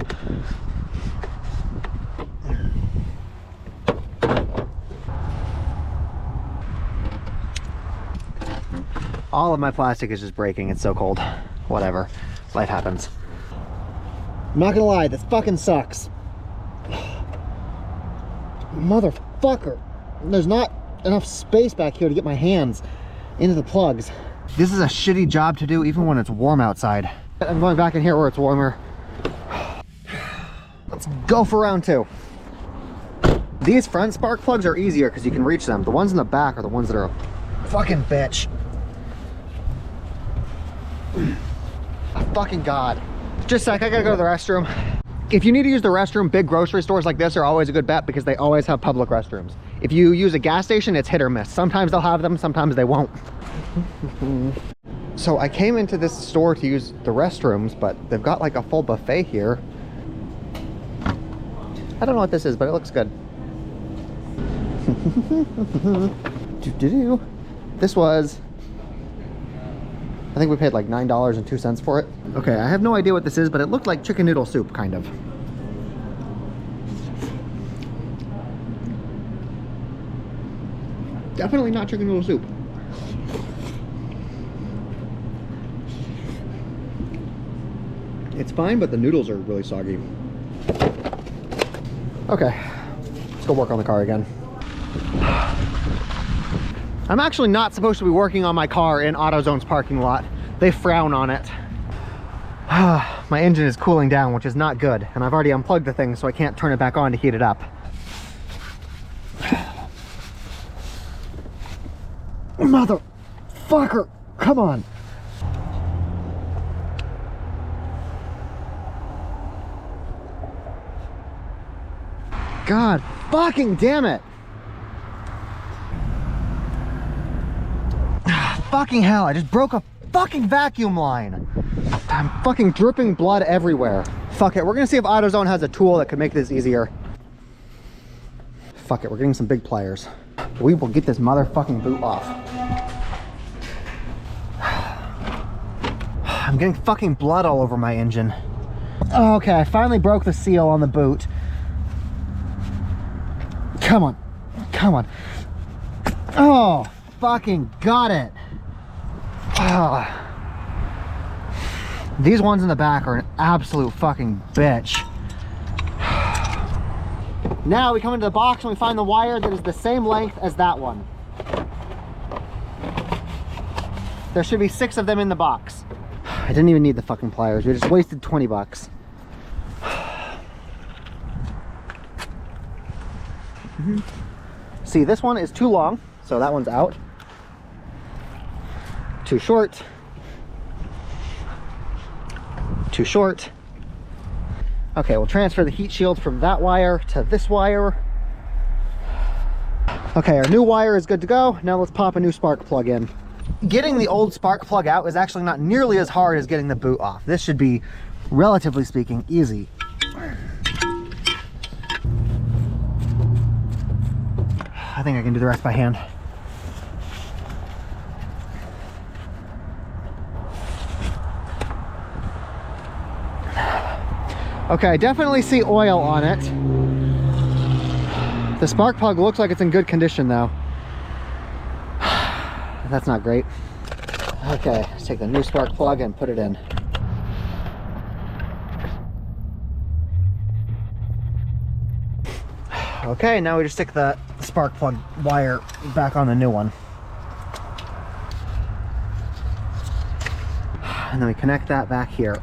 All of my plastic is just breaking. It's so cold. Whatever. Life happens. I'm not gonna lie, this fucking sucks. Motherfucker. There's not enough space back here to get my hands into the plugs. This is a shitty job to do even when it's warm outside. I'm going back in here where it's warmer. Let's go for round 2. These front spark plugs are easier because you can reach them. The ones in the back are the ones that are a fucking bitch. Oh, fucking God. Just a sec, I gotta go to the restroom. If you need to use the restroom, big grocery stores like this are always a good bet because they always have public restrooms. If you use a gas station, it's hit or miss. Sometimes they'll have them, sometimes they won't. So I came into this store to use the restrooms, but they've got like a full buffet here. I don't know what this is, but it looks good. This was, I think we paid like $9.02 for it. Okay, I have no idea what this is, but it looked like chicken noodle soup, kind of. Definitely not chicken noodle soup. It's fine, but the noodles are really soggy. Okay, let's go work on the car again. I'm actually not supposed to be working on my car in AutoZone's parking lot. They frown on it. My engine is cooling down, which is not good, and I've already unplugged the thing, so I can't turn it back on to heat it up. Motherfucker, come on. God fucking damn it. Fucking hell, I just broke a fucking vacuum line. I'm fucking dripping blood everywhere. Fuck it, we're gonna see if AutoZone has a tool that could make this easier. Fuck it, we're getting some big pliers. We will get this motherfucking boot off. I'm getting fucking blood all over my engine. Oh, okay, I finally broke the seal on the boot. Come on, come on. Oh, fucking got it. These ones in the back are an absolute fucking bitch. Now we come into the box and we find the wire that is the same length as that one. There should be 6 of them in the box. I didn't even need the fucking pliers. We just wasted 20 bucks. See, this one is too long, so that one's out. Too short. Too short. Okay, we'll transfer the heat shield from that wire to this wire. Okay, our new wire is good to go. Now let's pop a new spark plug in. Getting the old spark plug out is actually not nearly as hard as getting the boot off. This should be, relatively speaking, easy. I think I can do the rest by hand. Okay, I definitely see oil on it. The spark plug looks like it's in good condition though. That's not great. Okay, let's take the new spark plug and put it in. Okay, now we just stick the spark plug wire back on the new one. And then we connect that back here.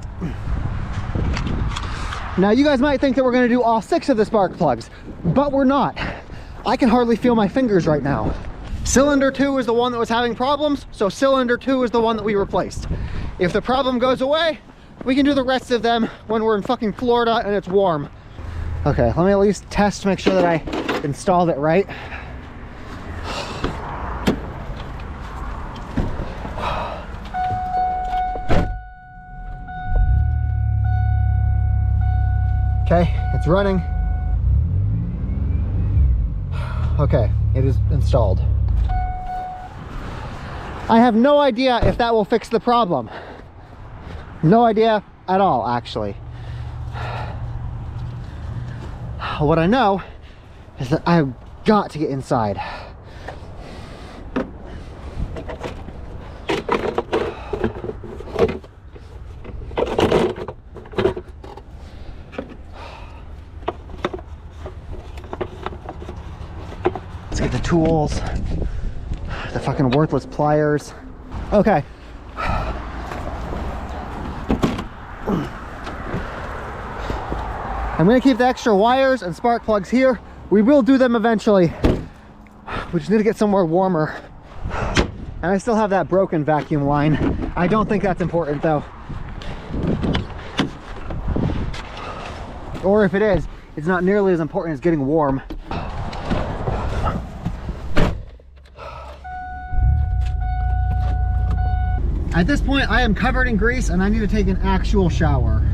Now you guys might think that we're gonna do all 6 of the spark plugs, but we're not. I can hardly feel my fingers right now. Cylinder 2 is the one that was having problems, so cylinder 2 is the one that we replaced. If the problem goes away, we can do the rest of them when we're in fucking Florida and it's warm. Okay, let me at least test to make sure that I installed it right. Okay, it's running. Okay, it is installed. I have no idea if that will fix the problem. No idea at all, actually. What I know is that I've got to get inside. Let's get the tools, the fucking worthless pliers. Okay. I'm gonna keep the extra wires and spark plugs here, We will do them eventually. We just need to get somewhere warmer. And I still have that broken vacuum line. I don't think that's important though. Or if it is, it's not nearly as important as getting warm. At this point, I am covered in grease and I need to take an actual shower.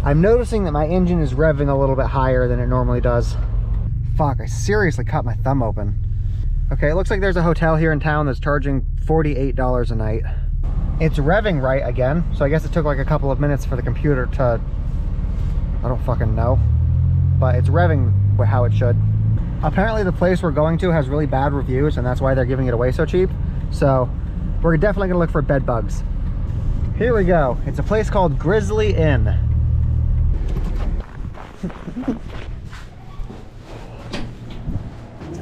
I'm noticing that my engine is revving a little bit higher than it normally does. Fuck, I seriously cut my thumb open. Okay, it looks like there's a hotel here in town that's charging $48 a night. It's revving right again, so I guess it took like a couple of minutes for the computer to, I don't fucking know, but it's revving how it should. Apparently the place we're going to has really bad reviews and that's why they're giving it away so cheap. So we're definitely gonna look for bed bugs. Here we go. It's a place called Grizzly Inn.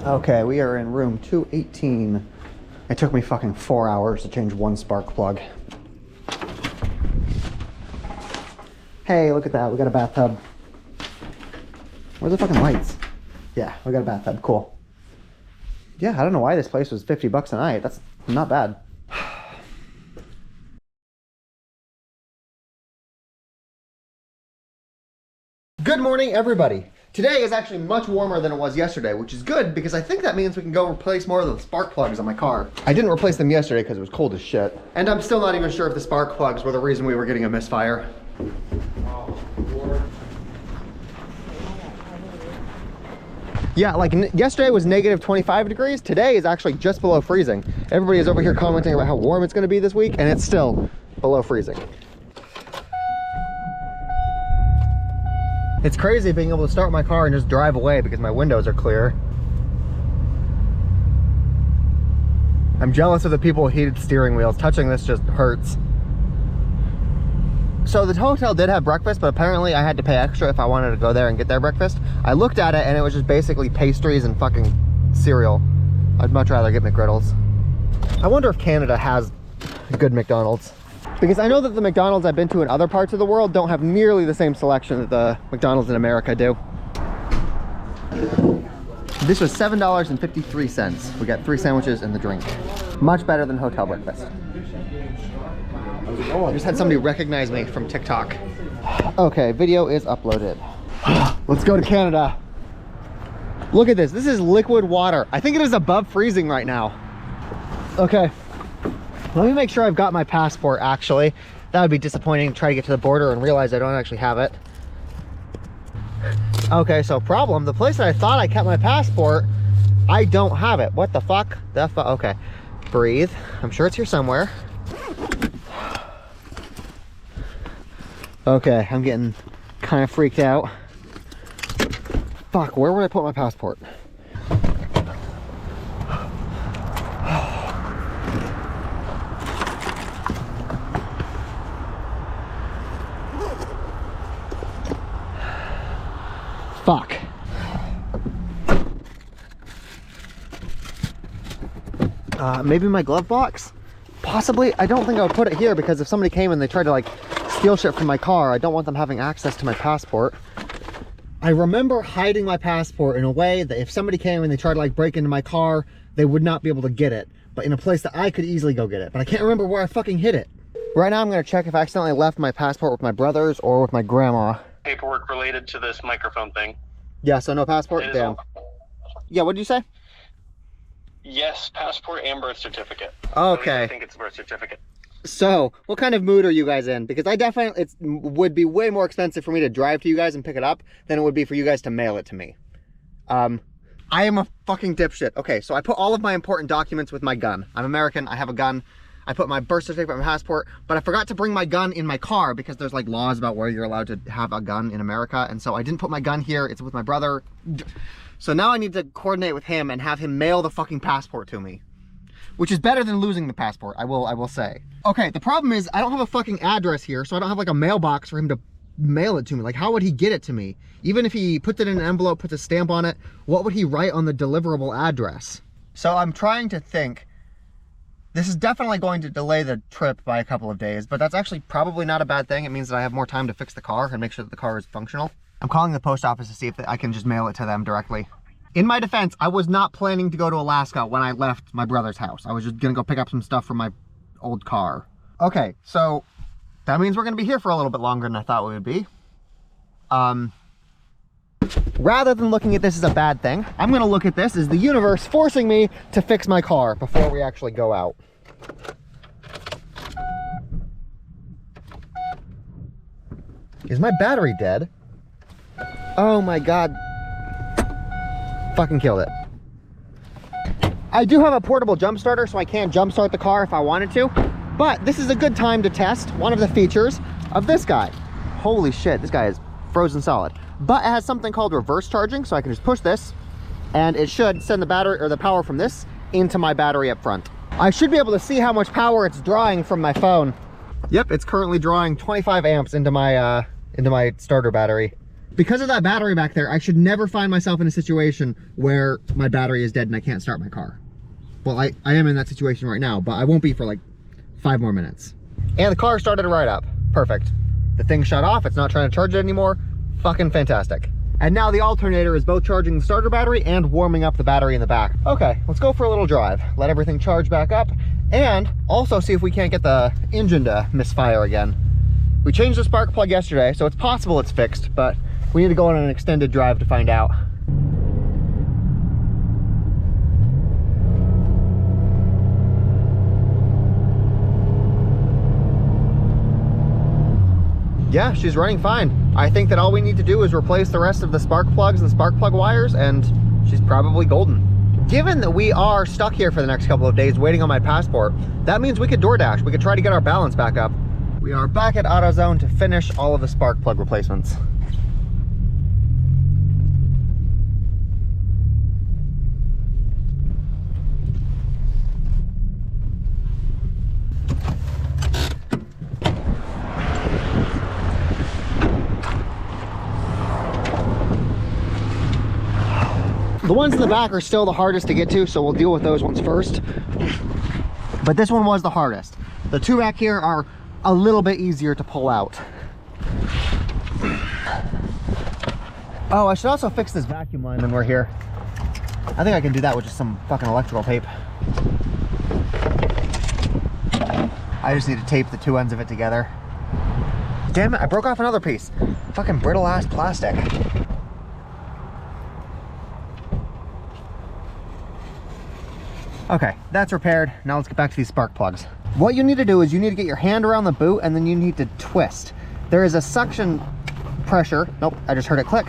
Okay, we are in room 218. It took me fucking 4 hours to change one spark plug. Hey, look at that, we got a bathtub. Where's the fucking lights? Yeah, we got a bathtub, cool. Yeah, I don't know why this place was 50 bucks a night. That's not bad. Good morning, everybody. Today is actually much warmer than it was yesterday, which is good because I think that means we can go replace more of the spark plugs on my car. I didn't replace them yesterday because it was cold as shit. And I'm still not even sure if the spark plugs were the reason we were getting a misfire. Yeah, like yesterday was negative 25 degrees. Today is actually just below freezing. Everybody is over here commenting about how warm it's gonna be this week, and it's still below freezing. It's crazy being able to start my car and just drive away because my windows are clear. I'm jealous of the people with heated steering wheels. Touching this just hurts. So the hotel did have breakfast, but apparently I had to pay extra if I wanted to go there and get their breakfast. I looked at it and it was just basically pastries and fucking cereal. I'd much rather get McGriddles. I wonder if Canada has good McDonald's. Because I know that the McDonald's I've been to in other parts of the world don't have nearly the same selection that the McDonald's in America do. This was $7.53. We got 3 sandwiches and the drink. Much better than hotel breakfast. I just had somebody recognize me from TikTok. Okay, video is uploaded. Let's go to Canada. Look at this. This is liquid water. I think it is above freezing right now. Okay. Let me make sure I've got my passport, actually. That would be disappointing to try to get to the border and realize I don't actually have it. Okay, so problem, the place that I thought I kept my passport, I don't have it. What the fuck? Okay, breathe. I'm sure it's here somewhere. Okay, I'm getting kind of freaked out. Fuck, where would I put my passport? Fuck. Maybe my glove box? Possibly. I don't think I would put it here because if somebody came and they tried to like steal shit from my car, I don't want them having access to my passport. I remember hiding my passport in a way that if somebody came and they tried to like break into my car, they would not be able to get it, but in a place that I could easily go get it. But I can't remember where I fucking hid it. Right now I'm gonna check if I accidentally left my passport with my brothers or with my grandma. Paperwork related to this microphone thing. Yeah, so no passport? Damn. Yeah, what did you say? Yes, passport and birth certificate. Okay. I think it's a birth certificate. So, what kind of mood are you guys in? Because it would be way more expensive for me to drive to you guys and pick it up than it would be for you guys to mail it to me. I am a fucking dipshit. Okay, so I put all of my important documents with my gun. I'm American, I have a gun. I put my birth certificate, my passport, but I forgot to bring my gun in my car because there's like laws about where you're allowed to have a gun in America. And so I didn't put my gun here, it's with my brother. So now I need to coordinate with him and have him mail the fucking passport to me. Which is better than losing the passport, I will say. Okay, the problem is I don't have a fucking address here, so I don't have like a mailbox for him to mail it to me. Like, how would he get it to me? Even if he puts it in an envelope, puts a stamp on it, what would he write on the deliverable address? So I'm trying to think. This is definitely going to delay the trip by a couple of days, but that's actually probably not a bad thing. It means that I have more time to fix the car and make sure that the car is functional. I'm calling the post office to see if I can just mail it to them directly. In my defense, I was not planning to go to Alaska when I left my brother's house. I was just gonna go pick up some stuff from my old car. Okay, so that means we're gonna be here for a little bit longer than I thought we would be. Rather than looking at this as a bad thing, I'm gonna look at this as the universe forcing me to fix my car before we actually go out. Is my battery dead? Oh my God. Fucking killed it. I do have a portable jump starter, so I can jump start the car if I wanted to, but this is a good time to test one of the features of this guy. Holy shit, this guy is frozen solid. But it has something called reverse charging, so I can just push this and it should send the battery or the power from this into my battery up front. I should be able to see how much power it's drawing from my phone. Yep, it's currently drawing 25 amps into my starter battery. Because of that battery back there, I should never find myself in a situation where my battery is dead and I can't start my car. Well, I am in that situation right now, but I won't be for like 5 more minutes. And the car started right up. Perfect. The thing shut off, it's not trying to charge it anymore. Fucking fantastic. And now the alternator is both charging the starter battery and warming up the battery in the back. Okay, let's go for a little drive. Let everything charge back up and also see if we can't get the engine to misfire again. We changed the spark plug yesterday, so it's possible it's fixed, but we need to go on an extended drive to find out. Yeah, she's running fine. I think that all we need to do is replace the rest of the spark plugs and spark plug wires, and she's probably golden. Given that we are stuck here for the next couple of days waiting on my passport, that means we could DoorDash. We could try to get our balance back up. We are back at AutoZone to finish all of the spark plug replacements. The ones in the back are still the hardest to get to, so we'll deal with those ones first. But this one was the hardest. The two back here are a little bit easier to pull out. Oh, I should also fix this vacuum line when we're here. I think I can do that with just some fucking electrical tape. I just need to tape the two ends of it together. Damn it, I broke off another piece. Fucking brittle ass plastic. Okay, that's repaired. Now let's get back to these spark plugs. What you need to do is you need to get your hand around the boot and then you need to twist. There is a suction pressure. Nope, I just heard it click.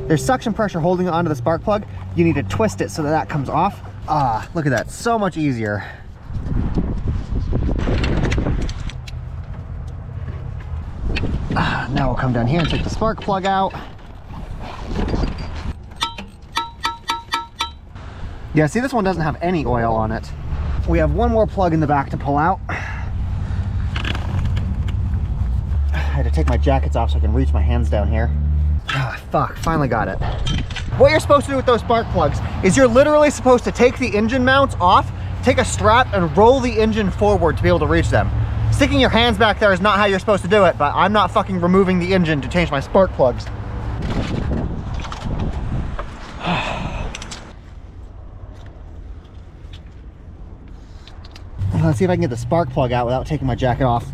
There's suction pressure holding onto the spark plug. You need to twist it so that that comes off. Ah, look at that, so much easier. Now we'll come down here and take the spark plug out. Yeah, see, this one doesn't have any oil on it. We have one more plug in the back to pull out. I had to take my jackets off so I can reach my hands down here. Ah, fuck, finally got it. What you're supposed to do with those spark plugs is you're literally supposed to take the engine mounts off, take a strap and roll the engine forward to be able to reach them. Sticking your hands back there is not how you're supposed to do it, but I'm not fucking removing the engine to change my spark plugs. Let's see if I can get the spark plug out without taking my jacket off.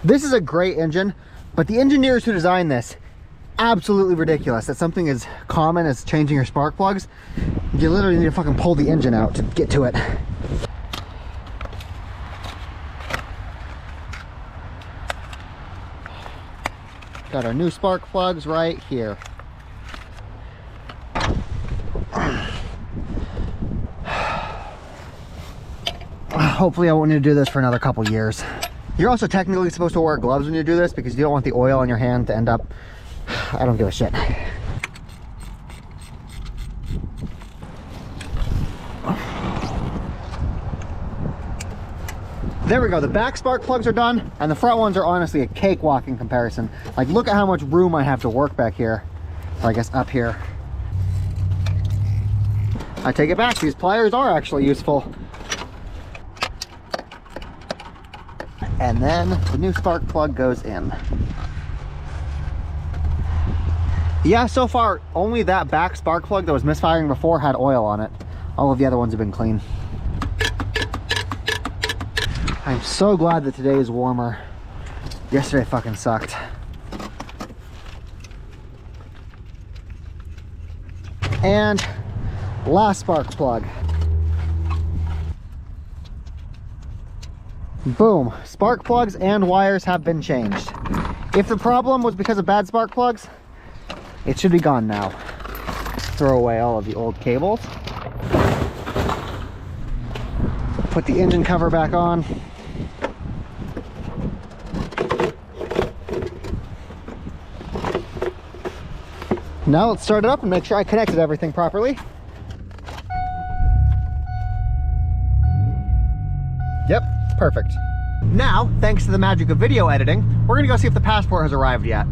This is a great engine, but the engineers who designed this, absolutely ridiculous that something as common as changing your spark plugs, you literally need to fucking pull the engine out to get to it. Got our new spark plugs right here. Hopefully I won't need to do this for another couple years. You're also technically supposed to wear gloves when you do this because you don't want the oil on your hand to end up... I don't give a shit. There we go, the back spark plugs are done and the front ones are honestly a cakewalk in comparison. Like, look at how much room I have to work back here. Or I guess up here. I take it back, these pliers are actually useful. And then the new spark plug goes in. Yeah, so far, only that back spark plug that was misfiring before had oil on it. All of the other ones have been clean. I'm so glad that today is warmer. Yesterday fucking sucked. And last spark plug. Boom, spark plugs and wires have been changed. If the problem was because of bad spark plugs, it should be gone now. Throw away all of the old cables. Put the engine cover back on. Now let's start it up and make sure I connected everything properly. Yep, perfect. Now, thanks to the magic of video editing, we're gonna go see if the passport has arrived yet.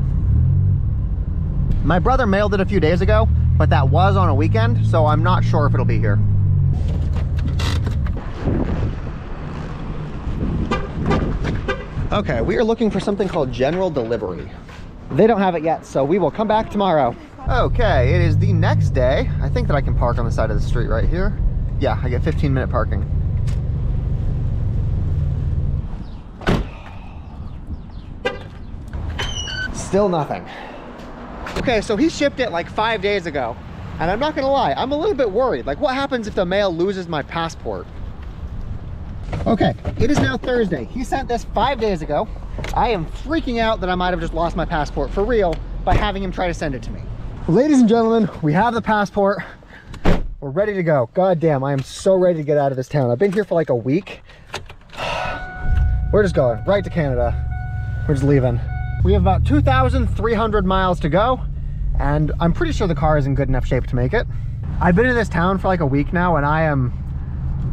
My brother mailed it a few days ago, but that was on a weekend, so I'm not sure if it'll be here. Okay, we are looking for something called general delivery. They don't have it yet, so we will come back tomorrow. Okay, it is the next day. I think that I can park on the side of the street right here. Yeah, I get 15-minute parking. Still nothing. Okay, so he shipped it like 5 days ago. And I'm not gonna lie, I'm a little bit worried. Like, what happens if the mail loses my passport? Okay, it is now Thursday. He sent this 5 days ago. I am freaking out that I might have just lost my passport for real by having him try to send it to me. Ladies and gentlemen, we have the passport. We're ready to go. God damn, I am so ready to get out of this town. I've been here for like a week. We're just going right to Canada. We're just leaving. We have about 2,300 miles to go, and I'm pretty sure the car is in good enough shape to make it. I've been in this town for like a week now, and I am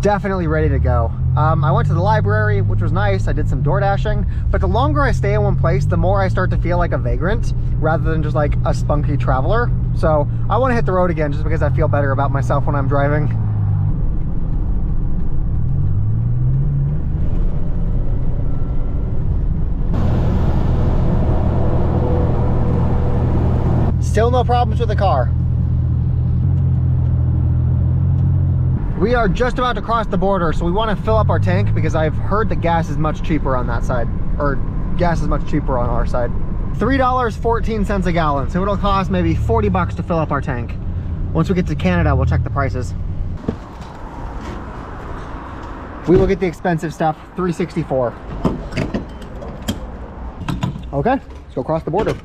definitely ready to go. I went to the library, which was nice. I did some door dashing, but the longer I stay in one place, the more I start to feel like a vagrant rather than just like a spunky traveler. So I want to hit the road again just because I feel better about myself when I'm driving. Still no problems with the car. We are just about to cross the border, so we want to fill up our tank because I've heard that gas is much cheaper on that side, or gas is much cheaper on our side. $3.14 a gallon, so it'll cost maybe 40 bucks to fill up our tank. Once we get to Canada, we'll check the prices. We will get the expensive stuff, $3.64. Okay, let's go cross the border.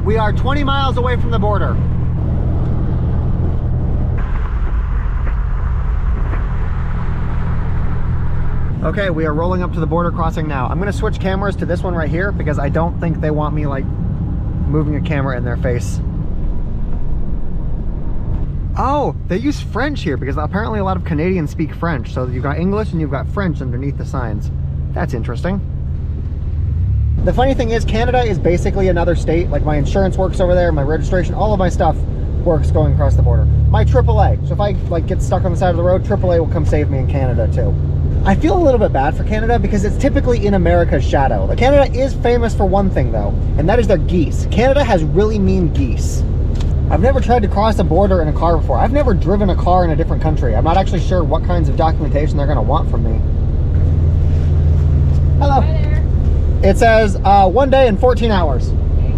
We are 20 miles away from the border. Okay, we are rolling up to the border crossing now. I'm gonna switch cameras to this one right here because I don't think they want me like moving a camera in their face. Oh, they use French here because apparently a lot of Canadians speak French. So you've got English and you've got French underneath the signs. That's interesting. The funny thing is, Canada is basically another state. Like, my insurance works over there, my registration, all of my stuff works going across the border. My AAA, so if I like get stuck on the side of the road, AAA will come save me in Canada too. I feel a little bit bad for Canada because it's typically in America's shadow. Like, Canada is famous for one thing though, and that is their geese. Canada has really mean geese. I've never tried to cross a border in a car before. I've never driven a car in a different country. I'm not actually sure what kinds of documentation they're gonna want from me. Hello. Hi there. It says 1 day and 14 hours. Okay.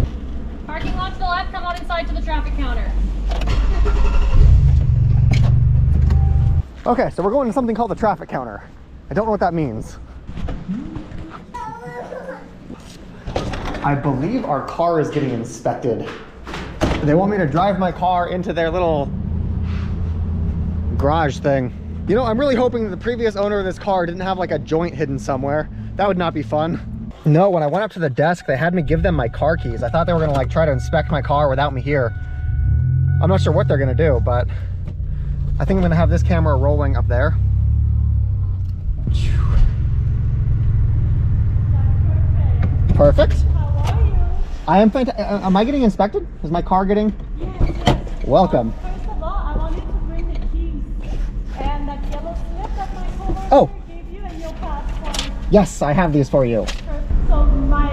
Parking lot to the left, come on inside to the traffic counter. Okay, so we're going to something called the traffic counter. I don't know what that means. I believe our car is getting inspected. They want me to drive my car into their little garage thing. You know, I'm really hoping that the previous owner of this car didn't have like a joint hidden somewhere. That would not be fun. No, when I went up to the desk, they had me give them my car keys. I thought they were gonna like try to inspect my car without me here. I'm not sure what they're gonna do, but I think I'm gonna have this camera rolling up there. Perfect. How are you? I am fantastic. Am I getting inspected? Is my car getting? Yes. Welcome. First of all, I want you to bring the keys. Oh, Gave you and your passport. yes, I have these for you. So my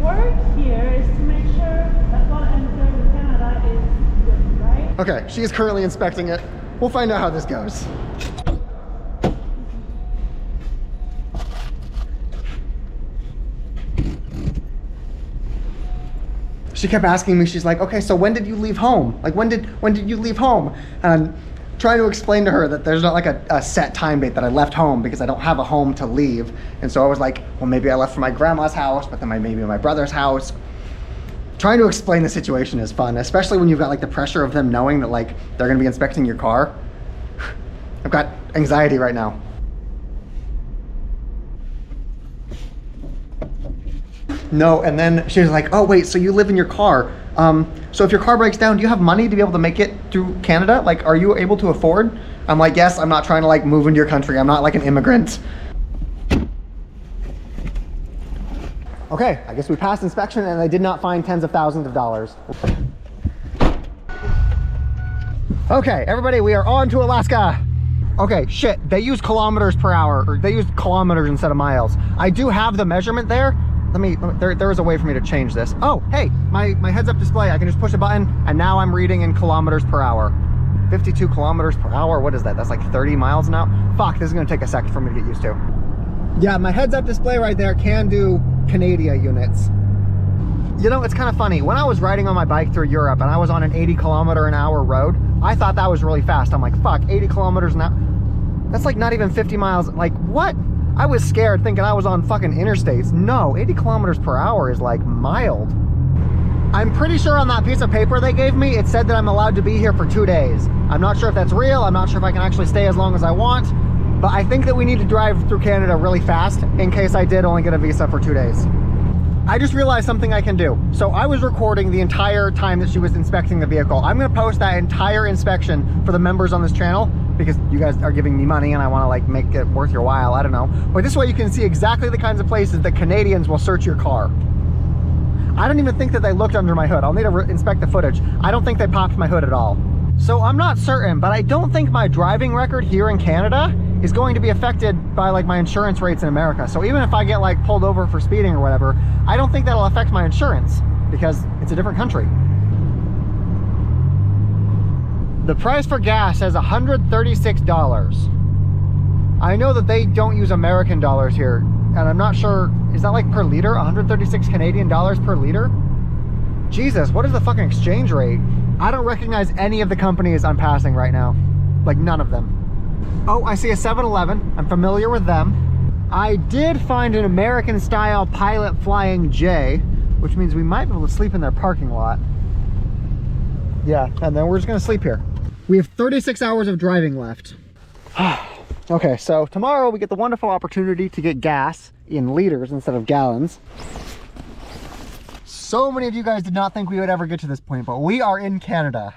work here is to make sure that what enters in Canada is good, right? Okay, she is currently inspecting it. We'll find out how this goes. She kept asking me, she's like, okay, so when did you leave home? Like, when did you leave home? And I'm trying to explain to her that there's not like a set time date that I left home because I don't have a home to leave. And so I was like, well, maybe I left for my grandma's house, but then maybe my brother's house. Trying to explain the situation is fun, especially when you've got like the pressure of them knowing that like they're gonna be inspecting your car. I've got anxiety right now. No, and then she was like, oh wait, so you live in your car. So if your car breaks down, do you have money to be able to make it through Canada? Like, are you able to afford? I'm like, yes, I'm not trying to like move into your country. I'm not like an immigrant. Okay, I guess we passed inspection and I did not find tens of thousands of dollars. Okay, everybody, we are on to Alaska. Okay, shit, they use kilometers per hour, or they use kilometers instead of miles. I do have the measurement there. There is a way for me to change this. Oh, hey, my heads-up display, I can just push a button and now I'm reading in kilometers per hour. 52 kilometers per hour, what is that? That's like 30 miles an hour? Fuck, this is gonna take a second for me to get used to. Yeah, my heads-up display right there can do Canadian units. You know, it's kind of funny. When I was riding on my bike through Europe and I was on an 80-kilometer-an-hour road, I thought that was really fast. I'm like, fuck, 80 kilometers an hour? That's like not even 50 miles. Like, what? I was scared thinking I was on fucking interstates. No, 80 kilometers per hour is like mild. I'm pretty sure on that piece of paper they gave me, it said that I'm allowed to be here for 2 days. I'm not sure if that's real. I'm not sure if I can actually stay as long as I want. But I think that we need to drive through Canada really fast in case I did only get a visa for 2 days. I just realized something I can do. So I was recording the entire time that she was inspecting the vehicle. I'm gonna post that entire inspection for the members on this channel because you guys are giving me money and I wanna like make it worth your while, I don't know. But this way you can see exactly the kinds of places that Canadians will search your car. I don't even think that they looked under my hood. I'll need to inspect the footage. I don't think they popped my hood at all. So I'm not certain, but I don't think my driving record here in Canada is going to be affected by like my insurance rates in America. So even if I get like pulled over for speeding or whatever, I don't think that'll affect my insurance because it's a different country. The price for gas says $136. I know that they don't use American dollars here, and I'm not sure, is that like per liter? 136 Canadian dollars per liter? Jesus, what is the fucking exchange rate? I don't recognize any of the companies I'm passing right now. Like none of them. Oh, I see a 7-Eleven. I'm familiar with them. I did find an American style Pilot Flying J, which means we might be able to sleep in their parking lot. Yeah, and then we're just gonna sleep here. We have 36 hours of driving left. Okay, so tomorrow we get the wonderful opportunity to get gas in liters instead of gallons. So many of you guys did not think we would ever get to this point, but we are in Canada.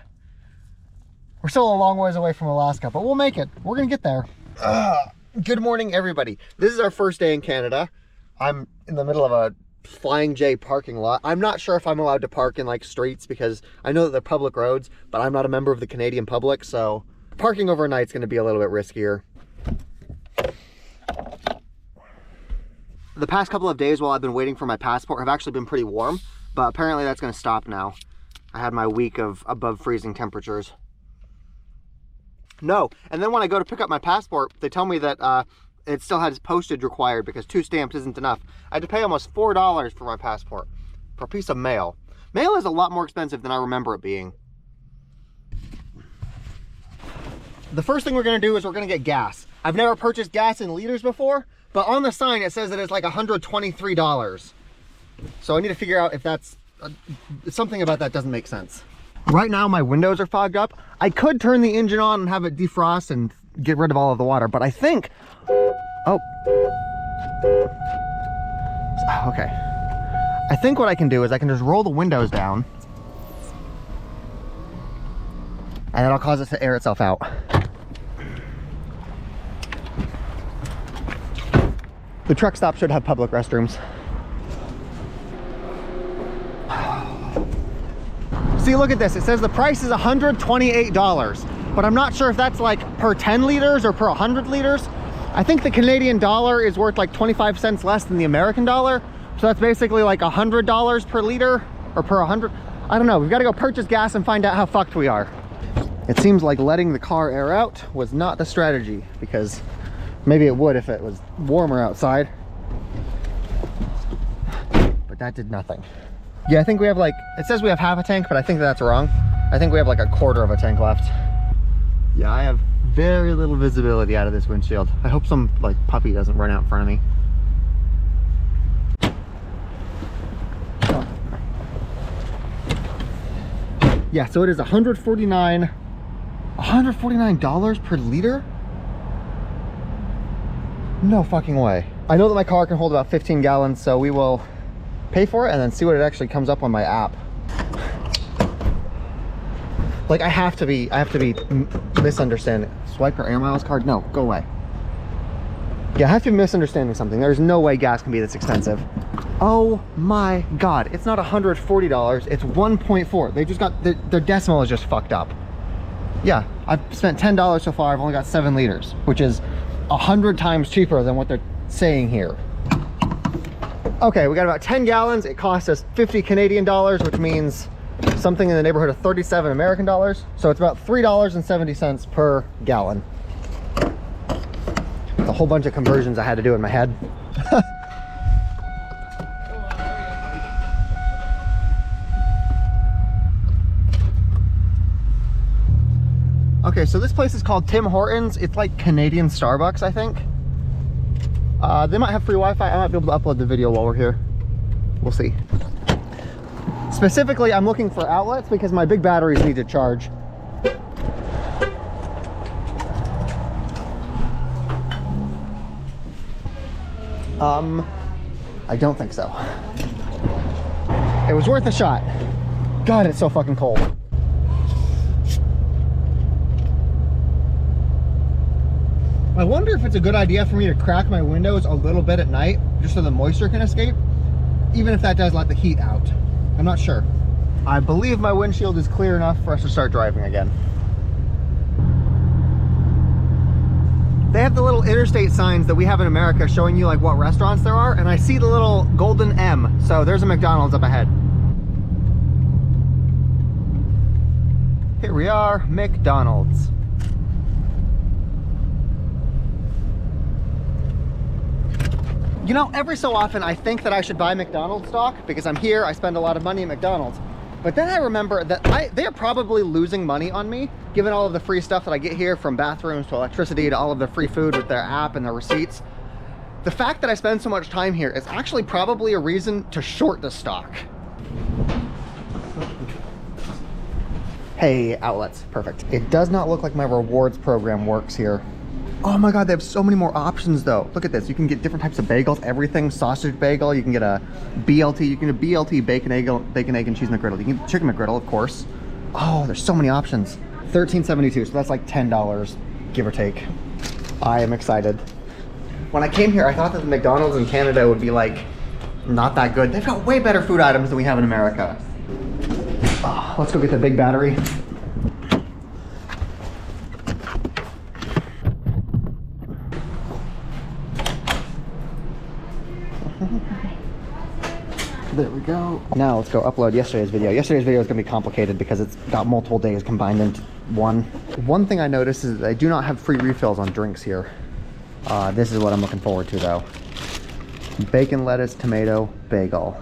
We're still a long ways away from Alaska, but we'll make it. We're gonna get there. Good morning, everybody. This is our first day in Canada. I'm in the middle of a Flying J parking lot. I'm not sure if I'm allowed to park in like streets because I know that they're public roads, but I'm not a member of the Canadian public, so parking overnight is gonna be a little bit riskier. The past couple of days while I've been waiting for my passport have actually been pretty warm, but apparently that's gonna stop now. I had my week of above freezing temperatures. No, and then when I go to pick up my passport, they tell me that it still has postage required because 2 stamps isn't enough. I had to pay almost $4 for my passport for a piece of mail. Mail is a lot more expensive than I remember it being. The first thing we're gonna do is we're gonna get gas. I've never purchased gas in liters before, but on the sign it says that it's like $123. So I need to figure out if that's, something about that doesn't make sense. Right now my windows are fogged up. I could turn the engine on and have it defrost and get rid of all of the water, but I think, oh, okay. I think what I can do is I can just roll the windows down and that'll cause it to air itself out. The truck stop should have public restrooms. See, look at this. It says the price is $128, but I'm not sure if that's like per 10 liters or per 100 liters. I think the Canadian dollar is worth like 25 cents less than the American dollar. So that's basically like $100 per liter or per 100. I don't know. We've got to go purchase gas and find out how fucked we are. It seems like letting the car air out was not the strategy, because maybe it would if it was warmer outside. But that did nothing. Yeah, I think we have like, it says we have half a tank, but I think that's wrong. I think we have like a quarter of a tank left. Yeah, I have very little visibility out of this windshield. I hope some like puppy doesn't run out in front of me. Yeah, so it is $149 per liter? No fucking way. I know that my car can hold about 15 gallons, so we will pay for it and then see what it actually comes up on my app. Like I have to be misunderstanding. Swipe your air miles card? No, go away. Yeah, I have to be misunderstanding something. There's no way gas can be this expensive. Oh my God, it's not $140, it's 1.4. They just got, their decimal is just fucked up. Yeah, I've spent $10 so far, I've only got 7 liters, which is 100 times cheaper than what they're saying here. Okay, we got about 10 gallons. It cost us 50 Canadian dollars, which means something in the neighborhood of 37 American dollars. So it's about $3.70 per gallon. It's a whole bunch of conversions I had to do in my head. Okay, so this place is called Tim Hortons. It's like Canadian Starbucks, I think. They might have free Wi-Fi. I might be able to upload the video while we're here. We'll see. Specifically, I'm looking for outlets because my big batteries need to charge. I don't think so. It was worth a shot. God, it's so fucking cold. I wonder if it's a good idea for me to crack my windows a little bit at night, just so the moisture can escape, even if that does let the heat out. I'm not sure. I believe my windshield is clear enough for us to start driving again. They have the little interstate signs that we have in America showing you like what restaurants there are, and I see the little golden M, so there's a McDonald's up ahead. Here we are, McDonald's. You know, every so often I think that I should buy McDonald's stock because I'm here, I spend a lot of money at McDonald's. But then I remember that they're probably losing money on me, given all of the free stuff that I get here, from bathrooms to electricity to all of the free food with their app and their receipts. The fact that I spend so much time here is actually probably a reason to short the stock. Hey, outlets, perfect. It does not look like my rewards program works here. Oh my God, they have so many more options though. Look at this, you can get different types of bagels, everything. Sausage bagel, you can get a BLT, you can get a BLT bacon, egg, and cheese McGriddle. You can get chicken McGriddle, of course. Oh, there's so many options. $13.72, so that's like $10, give or take. I am excited. When I came here, I thought that the McDonald's in Canada would be like, not that good. They've got way better food items than we have in America. Oh, let's go get the big battery. There we go. Now let's go upload yesterday's video. Yesterday's video is going to be complicated because it's got multiple days combined into one. One thing I noticed is that they do not have free refills on drinks here. This is what I'm looking forward to though. Bacon, lettuce, tomato, bagel.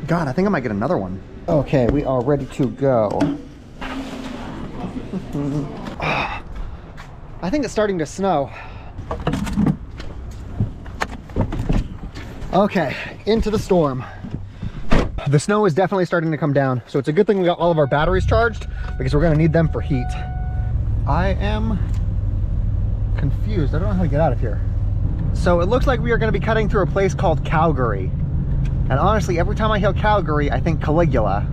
God, I think I might get another one. Okay, we are ready to go. I think it's starting to snow. Okay, into the storm. The snow is definitely starting to come down, so it's a good thing we got all of our batteries charged because we're gonna need them for heat. I am confused. I don't know how to get out of here. So it looks like we are gonna be cutting through a place called Calgary. And honestly, every time I hear Calgary, I think Caligula.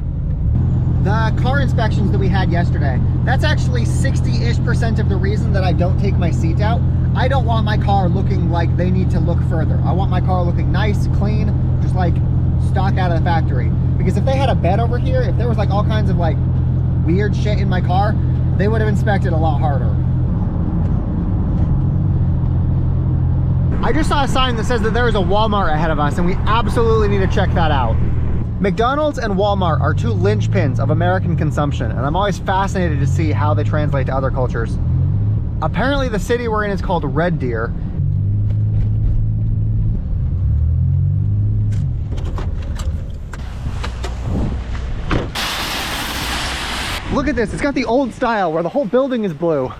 The car inspections that we had yesterday, that's actually 60-ish% of the reason that I don't take my seat out. I don't want my car looking like they need to look further. I want my car looking nice, clean, just like stock out of the factory. Because if they had a bed over here, if there was like all kinds of like weird shit in my car, they would have inspected a lot harder. I just saw a sign that says that there is a Walmart ahead of us and we absolutely need to check that out. McDonald's and Walmart are two linchpins of American consumption, and I'm always fascinated to see how they translate to other cultures. Apparently the city we're in is called Red Deer. Look at this, it's got the old style where the whole building is blue.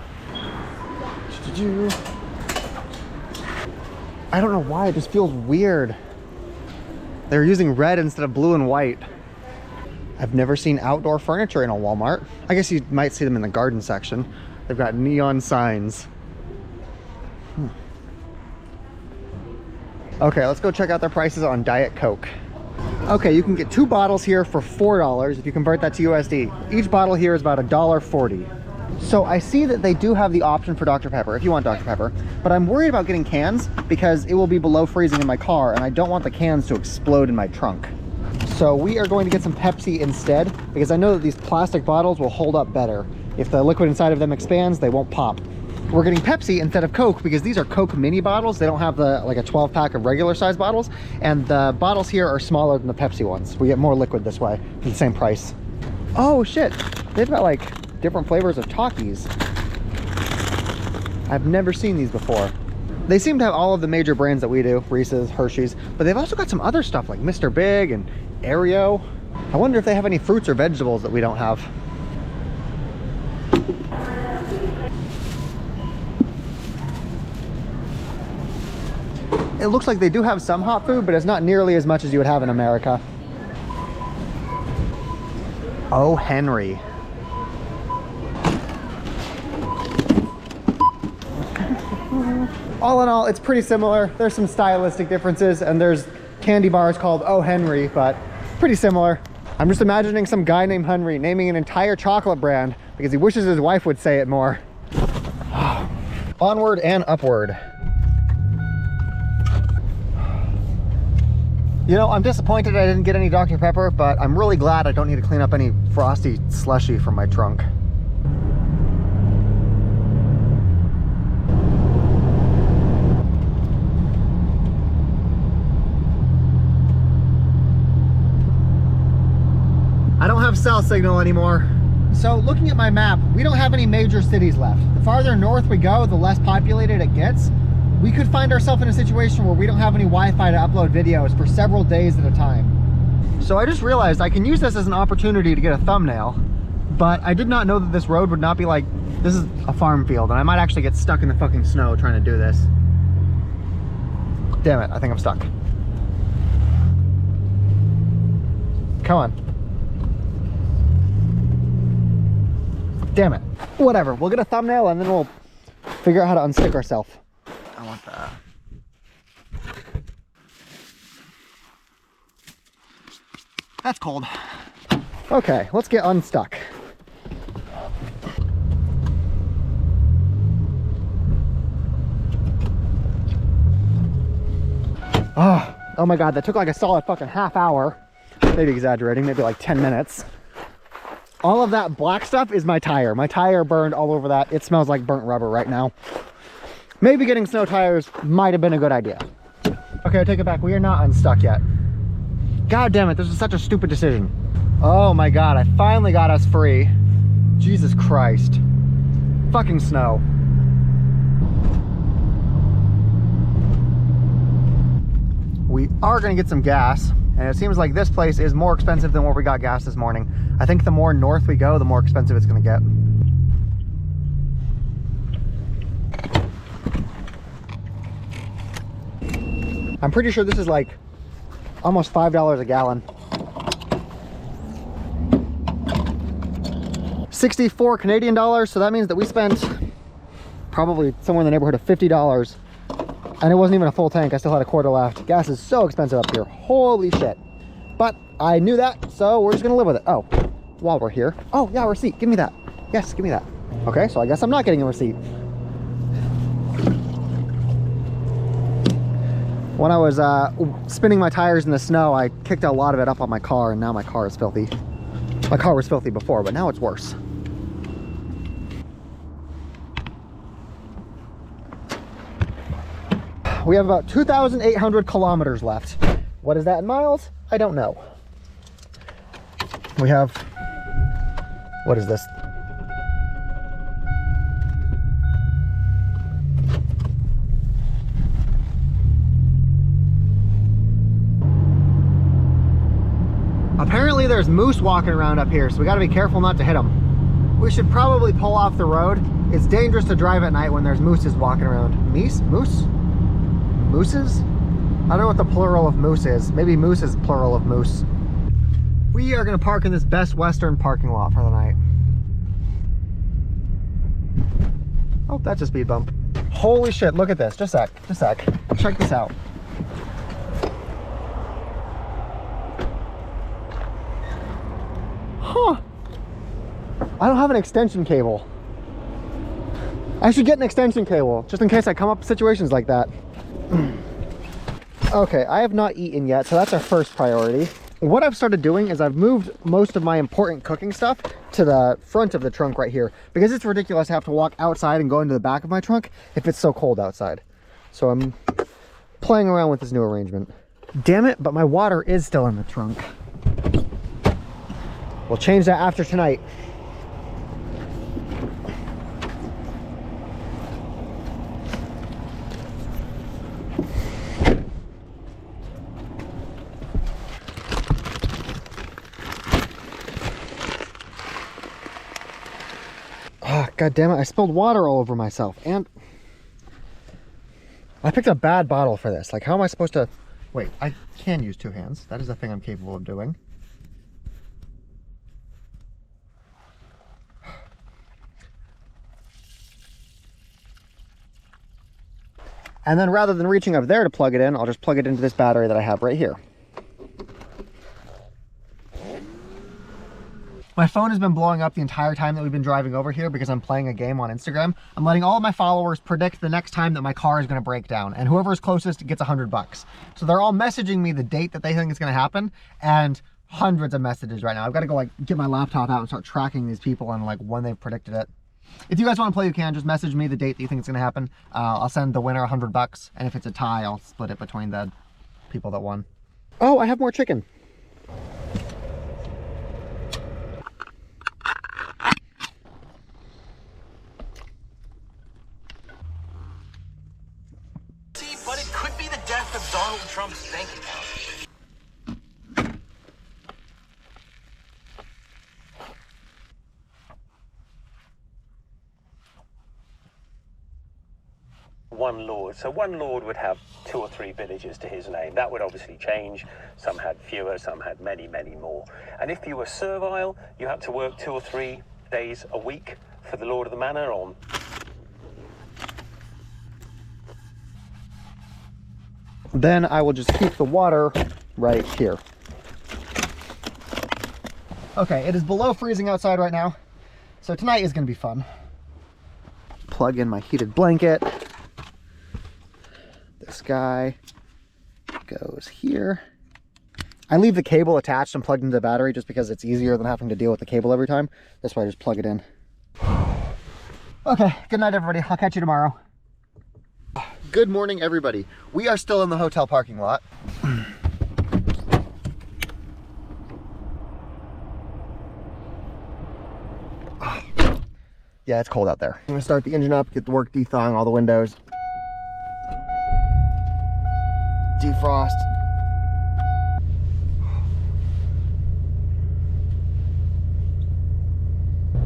I don't know why, it just feels weird. They're using red instead of blue and white. I've never seen outdoor furniture in a Walmart. I guess you might see them in the garden section. They've got neon signs. Okay, let's go check out their prices on Diet Coke. Okay, you can get 2 bottles here for $4 if you convert that to USD. Each bottle here is about $1.40. So I see that they do have the option for Dr. Pepper if you want Dr. Pepper, but I'm worried about getting cans because it will be below freezing in my car and I don't want the cans to explode in my trunk. So we are going to get some Pepsi instead because I know that these plastic bottles will hold up better. If the liquid inside of them expands, they won't pop. We're getting Pepsi instead of Coke because these are Coke mini bottles. They don't have the like a 12 pack of regular size bottles, and the bottles here are smaller than the Pepsi ones. We get more liquid this way for the same price. Oh shit, they've got like different flavors of Takis. I've never seen these before. They seem to have all of the major brands that we do, Reese's, Hershey's, but they've also got some other stuff like Mr. Big and Aereo. I wonder if they have any fruits or vegetables that we don't have. It looks like they do have some hot food, but it's not nearly as much as you would have in America. Oh, Henry. All in all, it's pretty similar. There's some stylistic differences, and there's candy bars called Oh Henry, but pretty similar. I'm just imagining some guy named Henry naming an entire chocolate brand because he wishes his wife would say it more. Onward and upward. You know, I'm disappointed I didn't get any Dr. Pepper, but I'm really glad I don't need to clean up any frosty slushy from my trunk. I don't have cell signal anymore. So looking at my map, we don't have any major cities left. The farther north we go, the less populated it gets. We could find ourselves in a situation where we don't have any Wi-Fi to upload videos for several days at a time. So I just realized I can use this as an opportunity to get a thumbnail, but I did not know that this road would not be like, this is a farm field and I might actually get stuck in the fucking snow trying to do this. Damn it, I think I'm stuck. Come on. Damn it. Whatever, we'll get a thumbnail and then we'll figure out how to unstick ourselves. I want that. That's cold. Okay, let's get unstuck. Oh my god, that took like a solid fucking half hour. Maybe exaggerating, maybe like 10 minutes. All of that black stuff is my tire. My tire burned all over that. It smells like burnt rubber right now. Maybe getting snow tires might have been a good idea. Okay, I take it back. We are not unstuck yet. God damn it, this was such a stupid decision. Oh my god, I finally got us free. Jesus Christ. Fucking snow. We are gonna get some gas, and it seems like this place is more expensive than where we got gas this morning. I think the more north we go, the more expensive it's gonna get. I'm pretty sure this is like almost $5 a gallon. 64 Canadian dollars, so that means that we spent probably somewhere in the neighborhood of $50. And it wasn't even a full tank, I still had a quarter left. Gas is so expensive up here, holy shit. But I knew that, so we're just gonna live with it. Oh, while we're here. Oh yeah, receipt, give me that. Yes, give me that. Okay, so I guess I'm not getting a receipt. When I was spinning my tires in the snow, I kicked a lot of it up on my car, and now my car is filthy. My car was filthy before, but now it's worse. We have about 2,800 kilometers left. What is that in miles? I don't know. We have, what is this? Apparently there's moose walking around up here, so we gotta be careful not to hit them. We should probably pull off the road. It's dangerous to drive at night when there's mooses walking around. Moose? Mooses? I don't know what the plural of moose is. Maybe moose is plural of moose. We are gonna park in this Best Western parking lot for the night. Oh, that's a speed bump. Holy shit, look at this. Just a sec. Check this out. Huh. I don't have an extension cable. I should get an extension cable, just in case I come up in situations like that. Okay, I have not eaten yet, so that's our first priority. What I've started doing is I've moved most of my important cooking stuff to the front of the trunk right here, because it's ridiculous to have to walk outside and go into the back of my trunk if it's so cold outside. So I'm playing around with this new arrangement. Damn it, but my water is still in the trunk. We'll change that after tonight. Oh, God damn it, I spilled water all over myself, and I picked a bad bottle for this. Like, how am I supposed to... Wait, I can use two hands. That is a thing I'm capable of doing. And then rather than reaching up there to plug it in, I'll just plug it into this battery that I have right here. My phone has been blowing up the entire time that we've been driving over here because I'm playing a game on Instagram. I'm letting all of my followers predict the next time that my car is going to break down, and whoever is closest gets $100. So they're all messaging me the date that they think is going to happen, and hundreds of messages right now. I've got to go like get my laptop out and start tracking these people and like when they've predicted it. If you guys want to play, you can. Just message me the date that you think it's going to happen. I'll send the winner $100, and if it's a tie, I'll split it between the people that won. Oh, I have more chicken. See, but it could be the death of Donald Trump's bank account. One lord. So one lord would have 2 or 3 villages to his name. That would obviously change. Some had fewer, some had many, many more. And if you were servile, you had to work 2 or 3 days a week for the lord of the manor on. Then I will just keep the water right here. Okay, it is below freezing outside right now, so tonight is going to be fun. Plug in my heated blanket. This guy goes here. I leave the cable attached and plugged into the battery just because it's easier than having to deal with the cable every time. That's why I just plug it in. Okay, good night everybody. I'll catch you tomorrow. Good morning everybody. We are still in the hotel parking lot. Yeah, it's cold out there. I'm gonna start the engine up, get the work de-thawing all the windows. Defrost.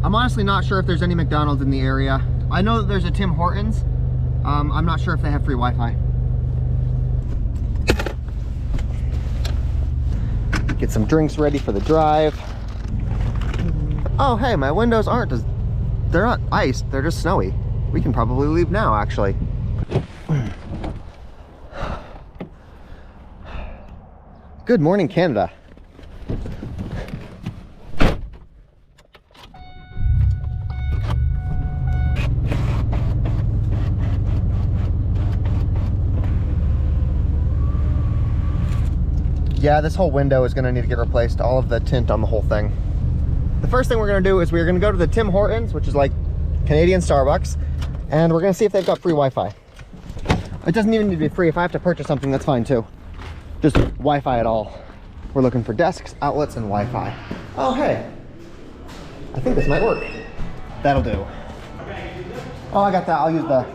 I'm honestly not sure if there's any McDonald's in the area. I know that there's a Tim Hortons. I'm not sure if they have free Wi-Fi. Get some drinks ready for the drive. Oh, hey, my windows aren't as... They're not iced, they're just snowy. We can probably leave now, actually. Good morning, Canada. Yeah, this whole window is gonna need to get replaced, all of the tint on the whole thing. The first thing we're gonna do is we're gonna go to the Tim Hortons, which is like Canadian Starbucks, and we're gonna see if they've got free Wi-Fi. It doesn't even need to be free. If I have to purchase something, that's fine too. Just Wi-Fi at all. We're looking for desks, outlets, and Wi-Fi. Oh, hey. I think this might work. That'll do. Oh, I got that. I'll use the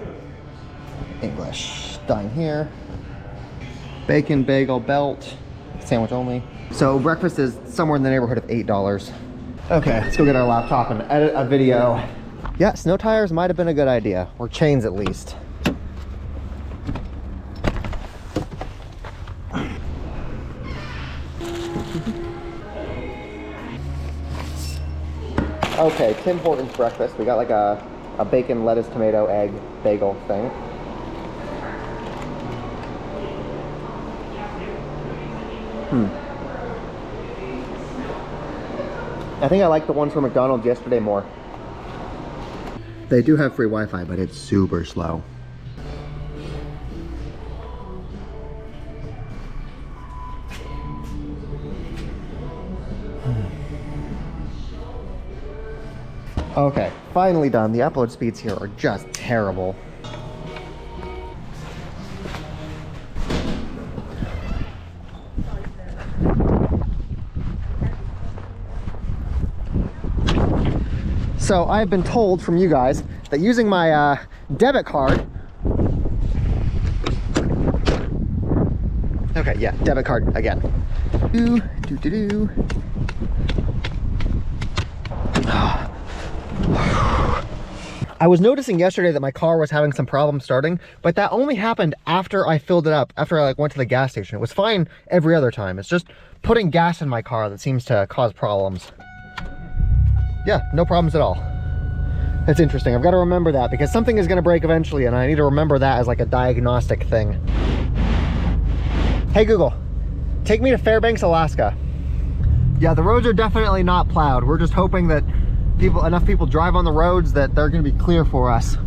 English. Dine here. Bacon, bagel, belt, sandwich only. So breakfast is somewhere in the neighborhood of $8. Okay, let's go get our laptop and edit a video. Yeah, snow tires might have been a good idea, or chains at least. Okay, Tim Hortons breakfast. We got like a bacon, lettuce, tomato, egg, bagel thing. I think I liked the ones from McDonald's yesterday more. They do have free Wi-Fi, but it's super slow. Okay, finally done. The upload speeds here are just terrible. So I've been told from you guys that using my debit card. Okay, yeah, debit card again. I was noticing yesterday that my car was having some problems starting, but that only happened after I filled it up, after I went to the gas station. It was fine every other time. It's just putting gas in my car that seems to cause problems. Yeah, no problems at all. That's interesting. I've got to remember that because something is going to break eventually, and I need to remember that as like a diagnostic thing. Hey Google, take me to Fairbanks, Alaska. Yeah, the roads are definitely not plowed. We're just hoping that enough people drive on the roads that they're going to be clear for us.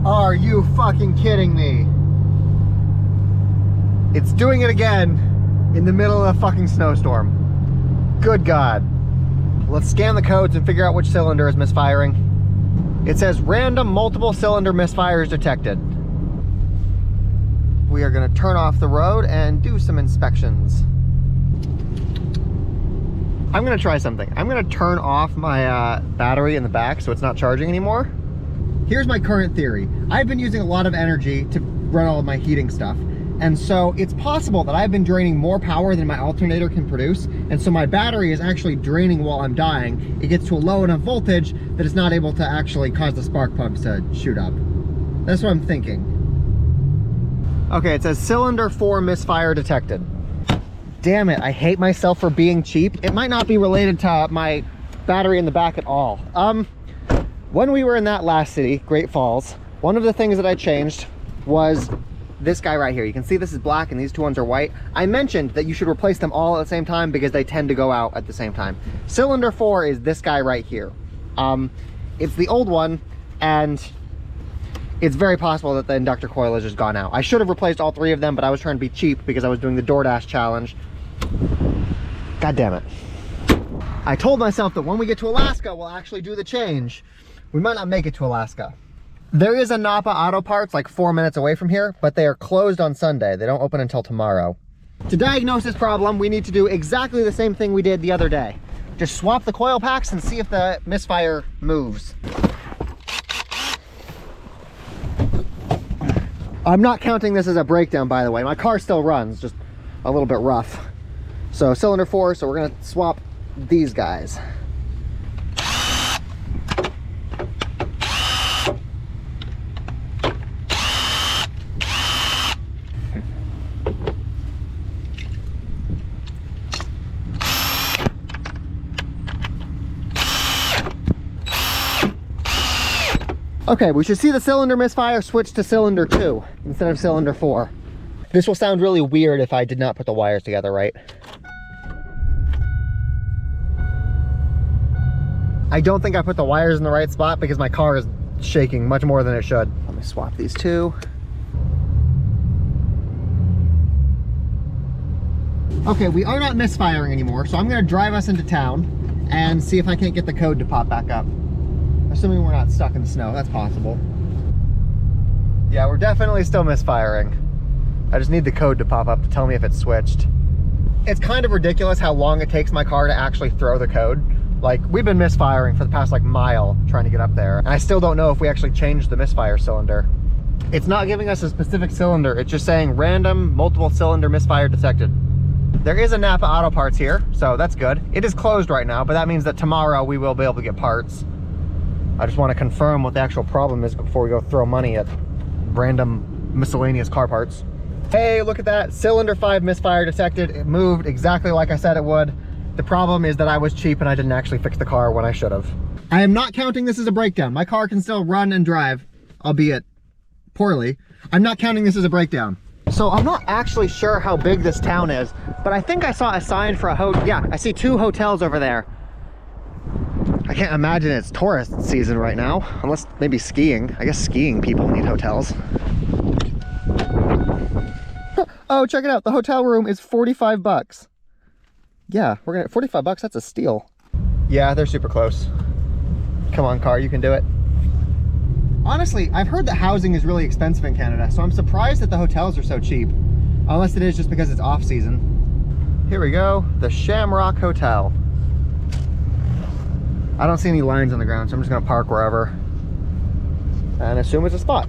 Are you fucking kidding me? It's doing it again in the middle of a fucking snowstorm. Good God. Let's scan the codes and figure out which cylinder is misfiring. It says random multiple cylinder misfires detected. We are going to turn off the road and do some inspections. I'm going to try something. I'm going to turn off my battery in the back so it's not charging anymore. Here's my current theory. I've been using a lot of energy to run all of my heating stuff. And so it's possible that I've been draining more power than my alternator can produce. And so my battery is actually draining while I'm dying. It gets to a low enough voltage that it's not able to actually cause the spark plugs to shoot up. That's what I'm thinking. Okay, it says cylinder 4 misfire detected. Damn it, I hate myself for being cheap. It might not be related to my battery in the back at all. When we were in that last city, Great Falls, one of the things that I changed was this guy right here. You can see this is black and these two ones are white. I mentioned that you should replace them all at the same time because they tend to go out at the same time. Cylinder 4 is this guy right here. It's the old one, and it's very possible that the inductor coil has just gone out. I should have replaced all 3 of them, but I was trying to be cheap because I was doing the DoorDash challenge. God damn it. I told myself that when we get to Alaska, we'll actually do the change. We might not make it to Alaska. There is a Napa Auto Parts like 4 minutes away from here, but they are closed on Sunday. They don't open until tomorrow. To diagnose this problem, we need to do exactly the same thing we did the other day. Just swap the coil packs and see if the misfire moves. I'm not counting this as a breakdown, by the way. My car still runs, just a little bit rough. So cylinder 4, so we're gonna swap these guys. Okay, we should see the cylinder misfire switch to cylinder 2 instead of cylinder 4. This will sound really weird if I did not put the wires together right. I don't think I put the wires in the right spot because my car is shaking much more than it should. Let me swap these two. Okay, we are not misfiring anymore, so I'm gonna drive us into town and see if I can't get the code to pop back up. Assuming we're not stuck in the snow, that's possible. Yeah, we're definitely still misfiring. I just need the code to pop up to tell me if it's switched. It's kind of ridiculous how long it takes my car to actually throw the code. Like, we've been misfiring for the past like mile trying to get up there, and I still don't know if we actually changed the misfire cylinder. It's not giving us a specific cylinder, it's just saying random multiple cylinder misfire detected. There is a Napa Auto Parts here, so that's good. It is closed right now, but that means that tomorrow we will be able to get parts. I just want to confirm what the actual problem is before we go throw money at random miscellaneous car parts. Hey, look at that, cylinder 5 misfire detected. It moved exactly like I said it would. The problem is that I was cheap and I didn't actually fix the car when I should have. I am not counting this as a breakdown. My car can still run and drive, albeit poorly. I'm not counting this as a breakdown. So I'm not actually sure how big this town is, but I think I saw a sign for a hotel. Yeah, I see 2 hotels over there. I can't imagine it's tourist season right now, unless maybe skiing. I guess skiing people need hotels. Oh, check it out. The hotel room is 45 bucks. Yeah, we're gonna, 45 bucks, that's a steal. Yeah, they're super close. Come on, car, you can do it. Honestly, I've heard that housing is really expensive in Canada, so I'm surprised that the hotels are so cheap. Unless it is just because it's off season. Here we go, the Shamrock Hotel. I don't see any lines on the ground, so I'm just gonna park wherever and assume it's a spot.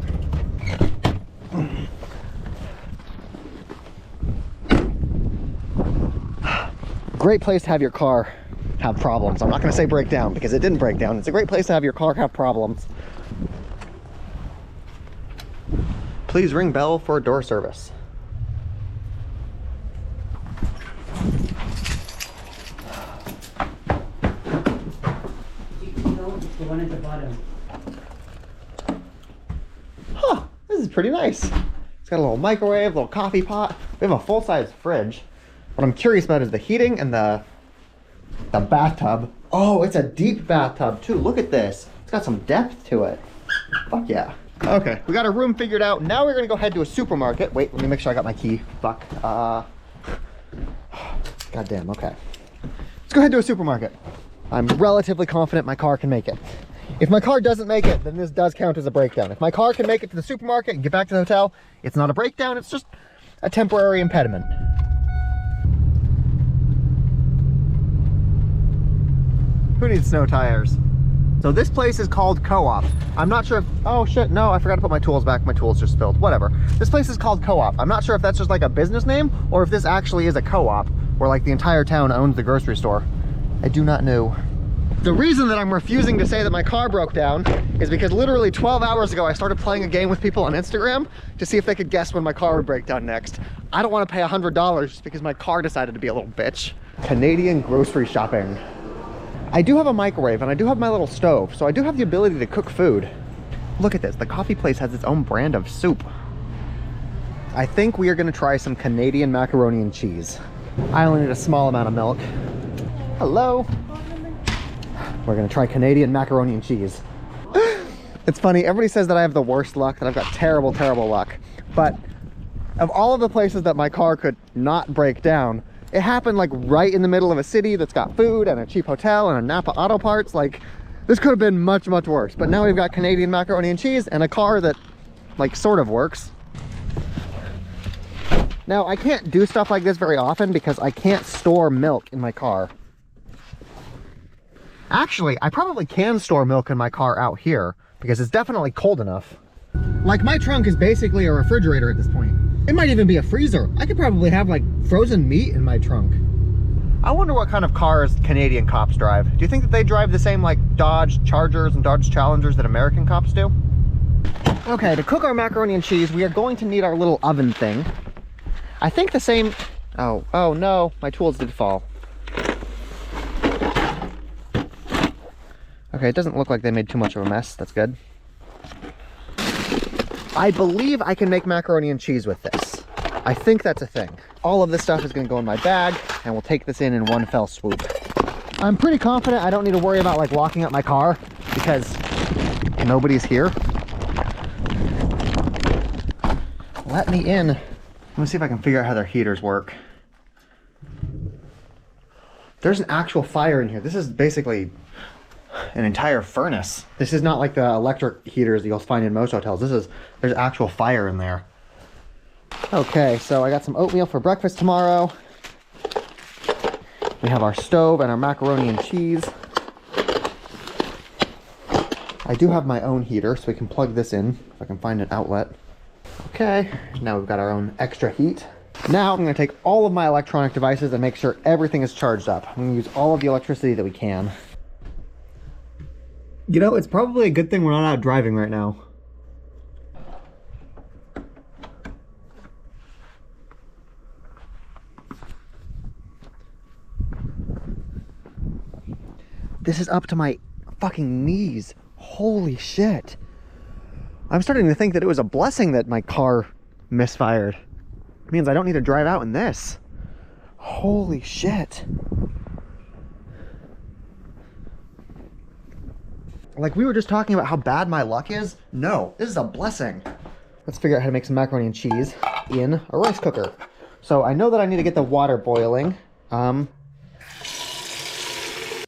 Great place to have your car have problems. I'm not gonna say break down because it didn't break down. It's a great place to have your car have problems. Please ring bell for door service. The one at the bottom. Huh, this is pretty nice. It's got a little microwave, a little coffee pot. We have a full-size fridge. What I'm curious about is the heating and the bathtub. Oh, it's a deep bathtub too. Look at this. It's got some depth to it. Fuck yeah. Okay, we got our room figured out. Now we're gonna go head to a supermarket. Wait, let me make sure I got my key. Fuck. Goddamn, okay. Let's go head to a supermarket. I'm relatively confident my car can make it. If my car doesn't make it, then this does count as a breakdown. If my car can make it to the supermarket and get back to the hotel, it's not a breakdown, it's just a temporary impediment. Who needs snow tires? So this place is called Co-op. I'm not sure if, oh shit, no, I forgot to put my tools back. My tools just spilled, whatever. This place is called Co-op. I'm not sure if that's just like a business name or if this actually is a co-op where like the entire town owns the grocery store. I do not know. The reason that I'm refusing to say that my car broke down is because literally 12 hours ago, I started playing a game with people on Instagram to see if they could guess when my car would break down next. I don't want to pay $100 just because my car decided to be a little bitch. Canadian grocery shopping. I do have a microwave and I do have my little stove, so I do have the ability to cook food. Look at this, the coffee place has its own brand of soup. I think we are gonna try some Canadian macaroni and cheese. I only need a small amount of milk. Hello. We're gonna try Canadian macaroni and cheese. It's funny, everybody says that I have the worst luck, that I've got terrible, terrible luck. But of all of the places that my car could not break down, it happened like right in the middle of a city that's got food and a cheap hotel and a Napa Auto Parts. Like, this could have been much, much worse. But now we've got Canadian macaroni and cheese and a car that like sort of works. Now, I can't do stuff like this very often because I can't store milk in my car. Actually, I probably can store milk in my car out here because it's definitely cold enough. Like, my trunk is basically a refrigerator at this point. It might even be a freezer. I could probably have like frozen meat in my trunk. I wonder what kind of cars Canadian cops drive. Do you think that they drive the same like Dodge Chargers and Dodge Challengers that American cops do? Okay, to cook our macaroni and cheese, we are going to need our little oven thing. I think the same, oh no, my tools did fall. Okay, it doesn't look like they made too much of a mess, that's good. I believe I can make macaroni and cheese with this. I think that's a thing. All of this stuff is gonna go in my bag and we'll take this in one fell swoop. I'm pretty confident I don't need to worry about like locking up my car because nobody's here. Let me in. Let me see if I can figure out how their heaters work. There's an actual fire in here. This is basically an entire furnace. This is not like the electric heaters that you'll find in most hotels. There's actual fire in there. Okay, so I got some oatmeal for breakfast tomorrow. We have our stove and our macaroni and cheese. I do have my own heater, so we can plug this in if I can find an outlet. Okay, now we've got our own extra heat. Now I'm going to take all of my electronic devices and make sure everything is charged up. I'm going to use all of the electricity that we can. You know, it's probably a good thing we're not out driving right now. This is up to my fucking knees. Holy shit. I'm starting to think that it was a blessing that my car misfired. It means I don't need to drive out in this. Holy shit. Like we were just talking about how bad my luck is. No, this is a blessing. Let's figure out how to make some macaroni and cheese in a rice cooker. So I know that I need to get the water boiling.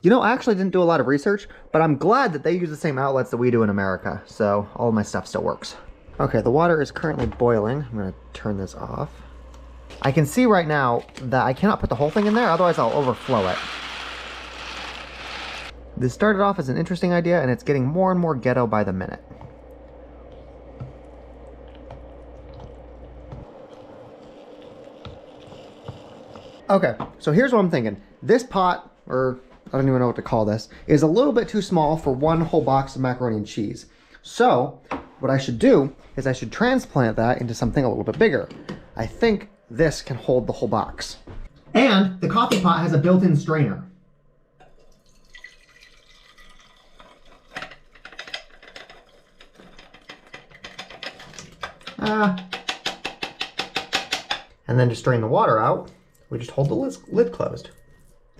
You know, I actually didn't do a lot of research, but I'm glad that they use the same outlets that we do in America. So all of my stuff still works. Okay, the water is currently boiling. I'm gonna turn this off. I can see right now that I cannot put the whole thing in there, otherwise I'll overflow it. This started off as an interesting idea, and it's getting more and more ghetto by the minute. Okay, so here's what I'm thinking. This pot, or I don't even know what to call this, is a little bit too small for one whole box of macaroni and cheese. So what I should do is I should transplant that into something a little bit bigger. I think this can hold the whole box. And the coffee pot has a built-in strainer. And then to strain the water out, we just hold the lid closed.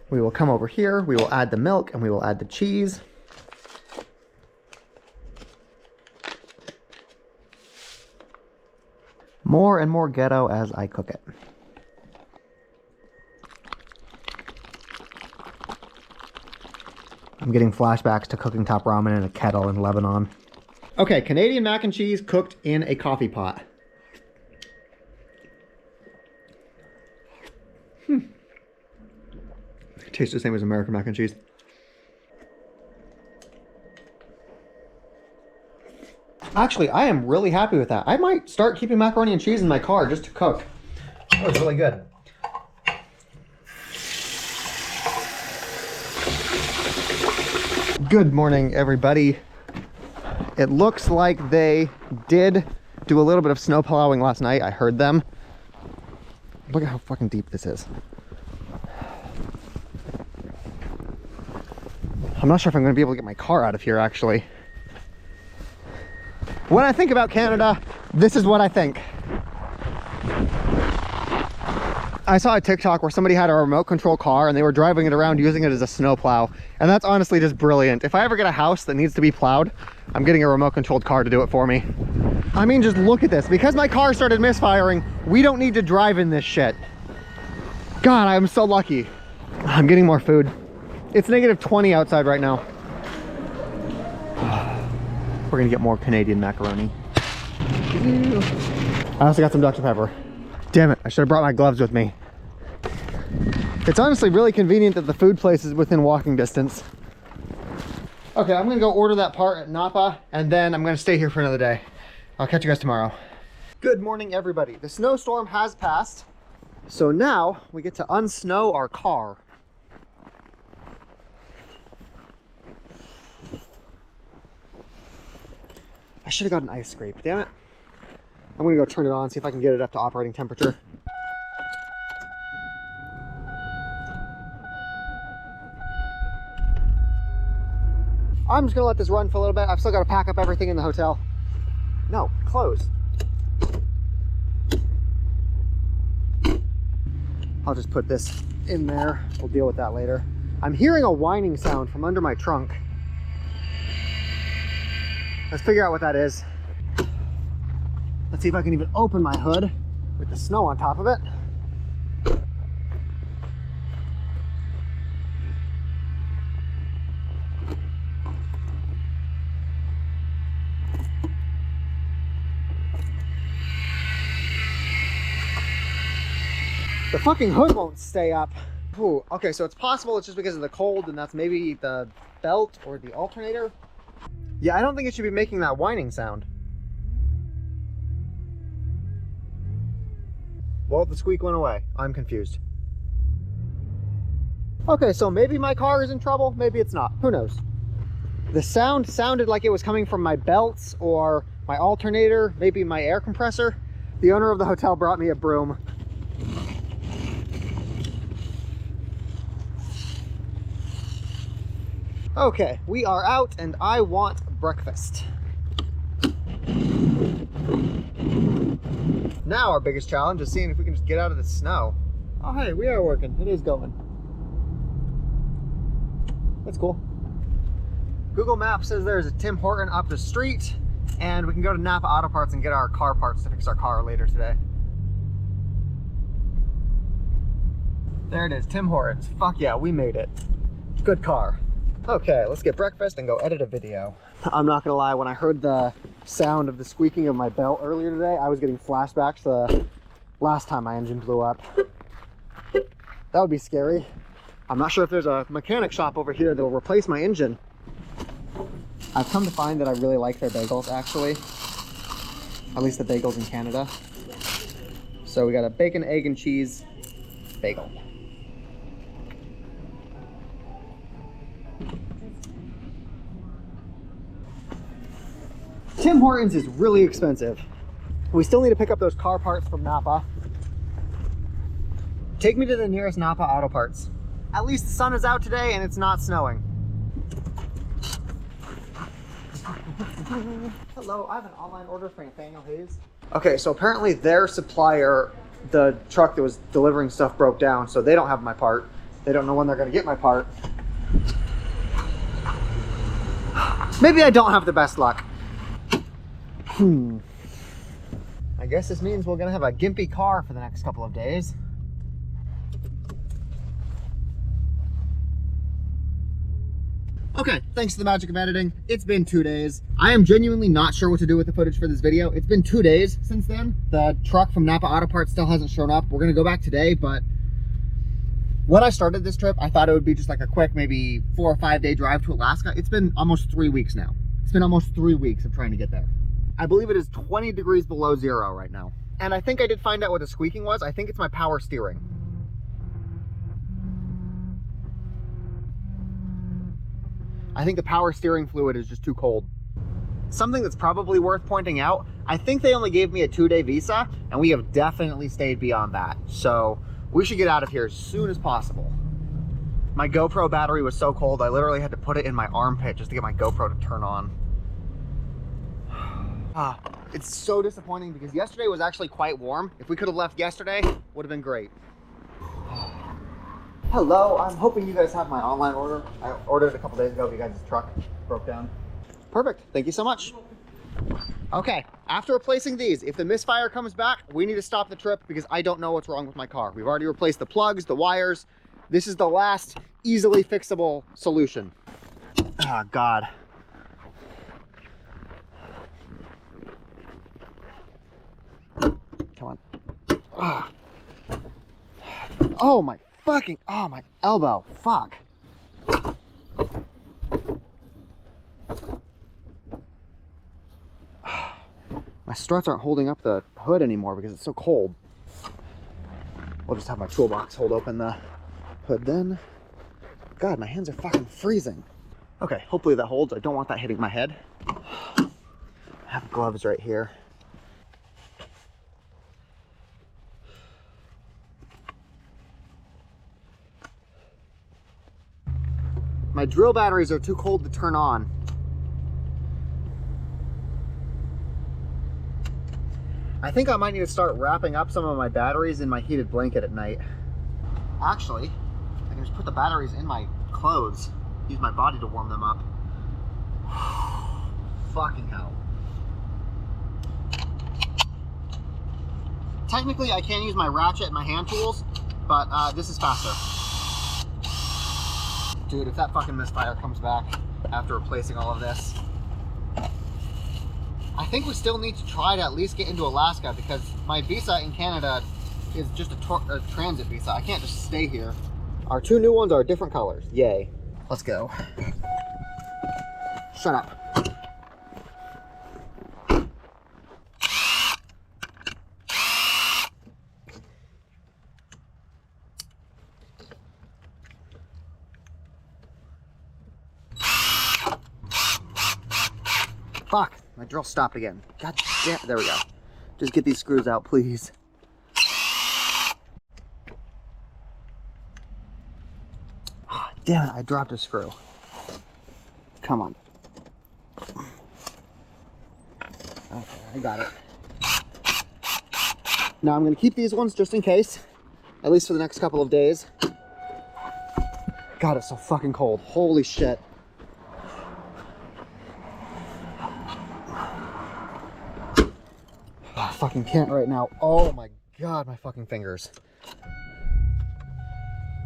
We will come over here, we will add the milk, and we will add the cheese. More and more ghetto as I cook it. I'm getting flashbacks to cooking top ramen in a kettle in Lebanon. Okay, Canadian mac and cheese cooked in a coffee pot. It tastes the same as American mac and cheese. Actually, I am really happy with that. I might start keeping macaroni and cheese in my car just to cook. That was really good. Good morning, everybody. It looks like they did do a little bit of snow plowing last night. I heard them. Look at how fucking deep this is. I'm not sure if I'm going to be able to get my car out of here, actually. When I think about Canada, this is what I think. I saw a TikTok where somebody had a remote control car and they were driving it around using it as a snow plow. And that's honestly just brilliant. If I ever get a house that needs to be plowed, I'm getting a remote controlled car to do it for me. I mean, just look at this. Because my car started misfiring, we don't need to drive in this shit. God, I'm so lucky. I'm getting more food. It's negative 20 outside right now. We're gonna get more Canadian macaroni. I also got some Dr. Pepper. Damn it, I should have brought my gloves with me. It's honestly really convenient that the food place is within walking distance. Okay, I'm gonna go order that part at Napa, and then I'm gonna stay here for another day. I'll catch you guys tomorrow. Good morning, everybody. The snowstorm has passed, so now we get to unsnow our car. I should have got an ice scrape, damn it. I'm gonna go turn it on, see if I can get it up to operating temperature. I'm just gonna let this run for a little bit. I've still gotta pack up everything in the hotel. No, closed. I'll just put this in there. We'll deal with that later. I'm hearing a whining sound from under my trunk. Let's figure out what that is. Let's see if I can even open my hood with the snow on top of it. The fucking hood won't stay up. Ooh, okay, so it's possible it's just because of the cold, and that's maybe the belt or the alternator. Yeah, I don't think it should be making that whining sound. Well, the squeak went away. I'm confused. Okay, so maybe my car is in trouble, maybe it's not. Who knows? The sound sounded like it was coming from my belts or my alternator, maybe my air compressor. The owner of the hotel brought me a broom. Okay, we are out and I want breakfast. Now our biggest challenge is seeing if we can just get out of the snow. Oh hey, we are working. It is going. That's cool. Google Maps says there's a Tim Horton up the street and we can go to Napa Auto Parts and get our car parts to fix our car later today. There it is, Tim Hortons. Fuck yeah, we made it. Good car. Okay, let's get breakfast and go edit a video. I'm not gonna lie, when I heard the sound of the squeaking of my belt earlier today, I was getting flashbacks to the last time my engine blew up. That would be scary. I'm not sure if there's a mechanic shop over here that will replace my engine. I've come to find that I really like their bagels, actually. At least the bagels in Canada. So we got a bacon, egg, and cheese bagel. Tim Hortons is really expensive. We still need to pick up those car parts from Napa. Take me to the nearest Napa Auto Parts. At least the sun is out today and it's not snowing. Hello, I have an online order for Nathaniel Hayes. Okay, so apparently their supplier, the truck that was delivering stuff, broke down, so they don't have my part. They don't know when they're gonna get my part. Maybe I don't have the best luck. I guess this means we're gonna have a gimpy car for the next couple of days. Okay, thanks to the magic of editing, it's been 2 days. I am genuinely not sure what to do with the footage for this video. It's been 2 days since then. The truck from Napa Auto Parts still hasn't shown up. We're gonna go back today, but when I started this trip, I thought it would be just like a quick, maybe 4 or 5 day drive to Alaska. It's been almost 3 weeks now. It's been almost 3 weeks of trying to get there. I believe it is 20 degrees below zero right now. And I think I did find out what the squeaking was. I think it's my power steering. I think the power steering fluid is just too cold. Something that's probably worth pointing out, I think they only gave me a 2-day visa, and we have definitely stayed beyond that. So we should get out of here as soon as possible. My GoPro battery was so cold, I literally had to put it in my armpit just to get my GoPro to turn on. It's so disappointing because yesterday was actually quite warm. If we could have left yesterday, would have been great. Hello, I'm hoping you guys have my online order. I ordered it a couple days ago, but you guys' truck broke down. Perfect, thank you so much. Okay, after replacing these, if the misfire comes back, we need to stop the trip because I don't know what's wrong with my car. We've already replaced the plugs, the wires. This is the last easily fixable solution. Oh, God. Come on. Oh, my fucking, oh, my elbow. Fuck. My struts aren't holding up the hood anymore because it's so cold. We'll just have my toolbox hold open the hood then. God, my hands are fucking freezing. Okay, hopefully that holds. I don't want that hitting my head. I have gloves right here. My drill batteries are too cold to turn on. I think I might need to start wrapping up some of my batteries in my heated blanket at night. Actually, I can just put the batteries in my clothes. Use my body to warm them up. Fucking hell. Technically, I can use my ratchet and my hand tools, but this is faster. Dude, if that fucking misfire comes back after replacing all of this, I think we still need to try to at least get into Alaska, because my visa in Canada is just a transit visa. I can't just stay here. Our 2 new ones are different colors. Yay. Let's go. Shut up. Fuck, my drill stopped again. God damn, there we go. Just get these screws out, please. Damn it, I dropped a screw. Come on. Okay, I got it. Now I'm gonna keep these ones just in case, at least for the next couple of days. God, it's so fucking cold. Holy shit. I fucking can't right now. Oh my God, my fucking fingers.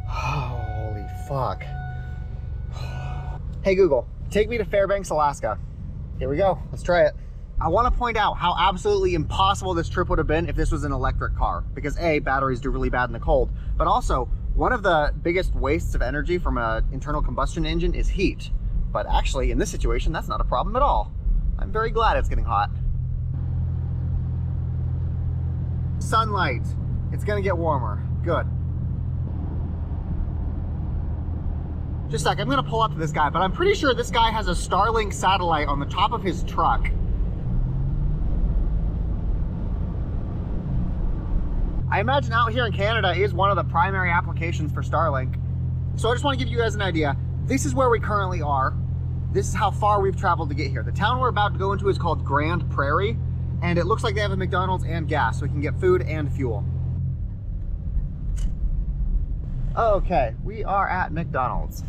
Holy fuck. Hey Google, take me to Fairbanks, Alaska. Here we go, let's try it. I want to point out how absolutely impossible this trip would have been if this was an electric car, because A, batteries do really bad in the cold, but also one of the biggest wastes of energy from an internal combustion engine is heat. But actually, in this situation, that's not a problem at all. I'm very glad it's getting hot. Sunlight. It's gonna get warmer. Good. Just a sec, I'm gonna pull up to this guy, but I'm pretty sure this guy has a Starlink satellite on the top of his truck. I imagine out here in Canada is one of the primary applications for Starlink. So I just want to give you guys an idea. This is where we currently are. This is how far we've traveled to get here. The town we're about to go into is called Grand Prairie, and it looks like they have a McDonald's and gas, so we can get food and fuel. Okay, we are at McDonald's.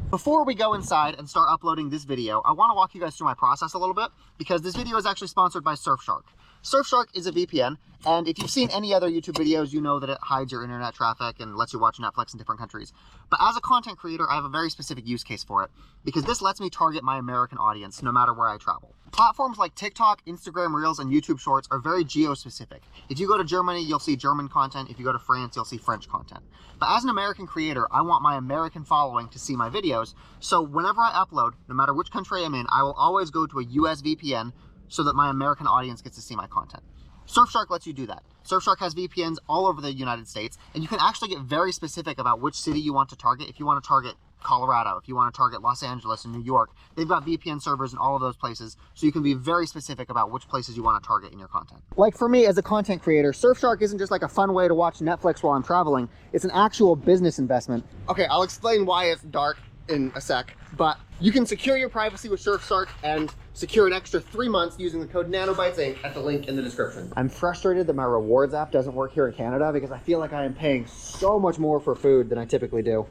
Before we go inside and start uploading this video, I want to walk you guys through my process a little bit, because this video is actually sponsored by Surfshark. Surfshark is a VPN, and if you've seen any other YouTube videos, you know that it hides your internet traffic and lets you watch Netflix in different countries. But as a content creator, I have a very specific use case for it, because this lets me target my American audience no matter where I travel. Platforms like TikTok, Instagram Reels, and YouTube Shorts are very geo-specific. If you go to Germany, you'll see German content. If you go to France, you'll see French content. But as an American creator, I want my American following to see my videos, so whenever I upload, no matter which country I'm in, I will always go to a US VPN so that my American audience gets to see my content. Surfshark lets you do that. Surfshark has VPNs all over the United States, and you can actually get very specific about which city you want to target. If you want to target Colorado, if you want to target Los Angeles and New York, they've got VPN servers in all of those places, so you can be very specific about which places you want to target in your content. Like for me as a content creator, Surfshark isn't just like a fun way to watch Netflix while I'm traveling, it's an actual business investment. Okay, I'll explain why it's dark in a sec, but you can secure your privacy with Surfshark and secure an extra 3 months using the code NanoBytesInc at the link in the description. I'm frustrated that my rewards app doesn't work here in Canada, because I feel like I am paying so much more for food than I typically do.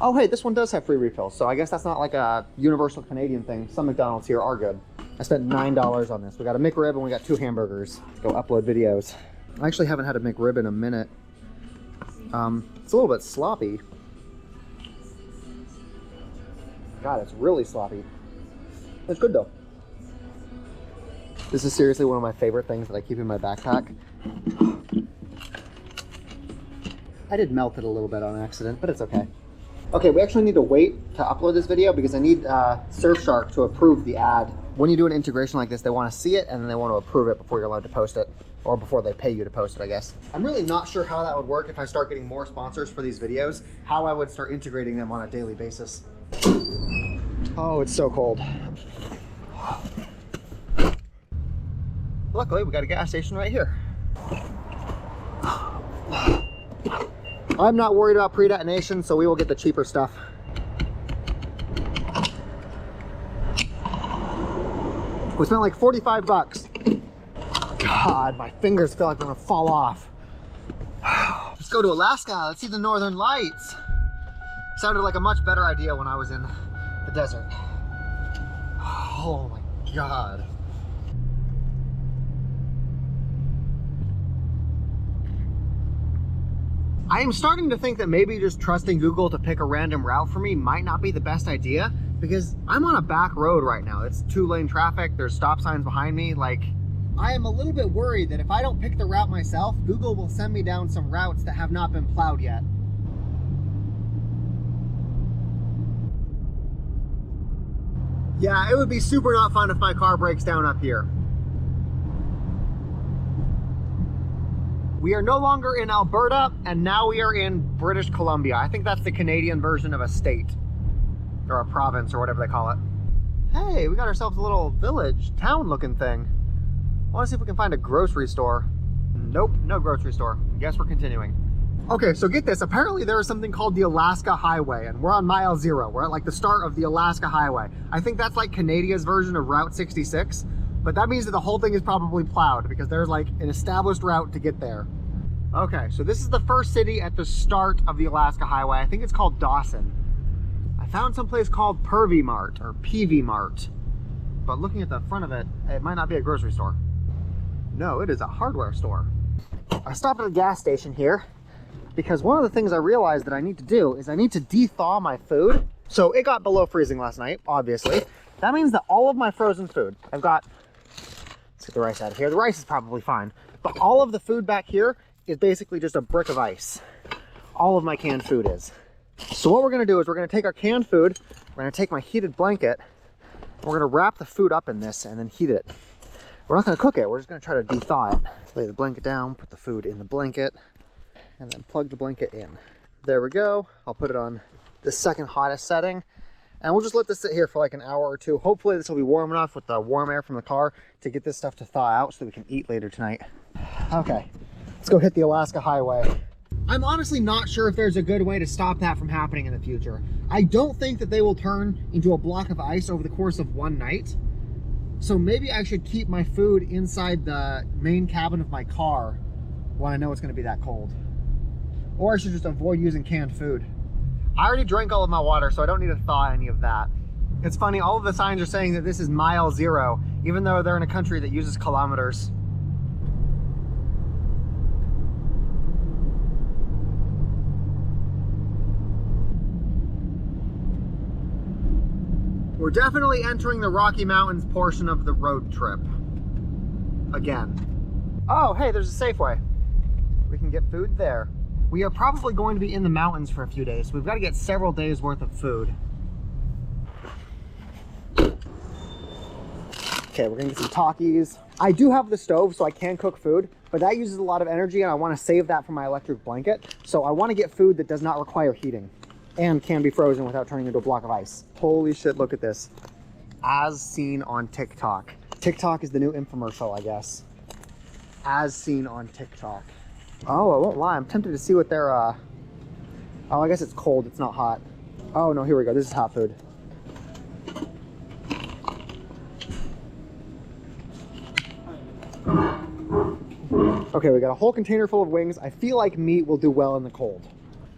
Oh hey, this one does have free refills, so I guess that's not like a universal Canadian thing. Some McDonald's here are good. I spent $9 on this. We got a McRib and we got 2 hamburgers. Let's go upload videos. I actually haven't had a McRib in a minute. It's a little bit sloppy. God, it's really sloppy. It's good though. This is seriously one of my favorite things that I keep in my backpack. I did melt it a little bit on accident, but it's okay. Okay, we actually need to wait to upload this video because I need Surfshark to approve the ad. When you do an integration like this, they want to see it and then they want to approve it before you're allowed to post it, or before they pay you to post it, I guess. I'm really not sure how that would work if I start getting more sponsors for these videos, how I would start integrating them on a daily basis. Oh, it's so cold. Luckily, we got a gas station right here. I'm not worried about pre-detonation, so we will get the cheaper stuff. We spent like 45 bucks. God, my fingers feel like they're gonna fall off. Let's go to Alaska. Let's see the northern lights. Sounded like a much better idea when I was in the desert. Oh my God. I am starting to think that maybe just trusting Google to pick a random route for me might not be the best idea, because I'm on a back road right now. It's 2-lane traffic, there's stop signs behind me. Like, I am a little bit worried that if I don't pick the route myself, Google will send me down some routes that have not been plowed yet. Yeah, it would be super not fun if my car breaks down up here. We are no longer in Alberta, and now we are in British Columbia. I think that's the Canadian version of a state, or a province, or whatever they call it. Hey, we got ourselves a little village, town looking thing. I want to see if we can find a grocery store. Nope, no grocery store. Guess we're continuing. Okay, so get this. Apparently there is something called the Alaska Highway, and we're on mile 0. We're at like the start of the Alaska Highway. I think that's like Canada's version of Route 66. But that means that the whole thing is probably plowed, because there's like an established route to get there. Okay, so this is the first city at the start of the Alaska Highway. I think it's called Dawson. I found some place called Pervy Mart, or PV Mart. But looking at the front of it, it might not be a grocery store. No, it is a hardware store. I stopped at a gas station here, because one of the things I realized that I need to do is I need to de-thaw my food. So it got below freezing last night, obviously. That means that all of my frozen food, I've got, let's get the rice out of here. The rice is probably fine, but all of the food back here is basically just a brick of ice. All of my canned food is. So what we're gonna do is we're gonna take our canned food, we're gonna take my heated blanket, and we're gonna wrap the food up in this and then heat it. We're not gonna cook it, we're just gonna try to de-thaw it. Lay the blanket down, put the food in the blanket, and then plug the blanket in. There we go. I'll put it on the second hottest setting, and we'll just let this sit here for like an hour or two. Hopefully this will be warm enough with the warm air from the car to get this stuff to thaw out so that we can eat later tonight. Okay, let's go hit the Alaska Highway. I'm honestly not sure if there's a good way to stop that from happening in the future. I don't think that they will turn into a block of ice over the course of one night. So maybe I should keep my food inside the main cabin of my car when I know it's gonna be that cold. Or I should just avoid using canned food. I already drank all of my water, so I don't need to thaw any of that. It's funny, all of the signs are saying that this is mile 0, even though they're in a country that uses kilometers. We're definitely entering the Rocky Mountains portion of the road trip. Again. Oh, hey, there's a Safeway. We can get food there. We are probably going to be in the mountains for a few days, so we've got to get several days worth of food. Okay, we're gonna get some Takis. I do have the stove, so I can cook food, but that uses a lot of energy and I want to save that for my electric blanket. So I want to get food that does not require heating and can be frozen without turning into a block of ice. Holy shit, look at this. As seen on TikTok. TikTok is the new infomercial, I guess. As seen on TikTok. Oh, I won't lie, I'm tempted to see what they're, oh, I guess it's cold, it's not hot. Oh no, here we go, this is hot food. Okay, we got a whole container full of wings. I feel like meat will do well in the cold.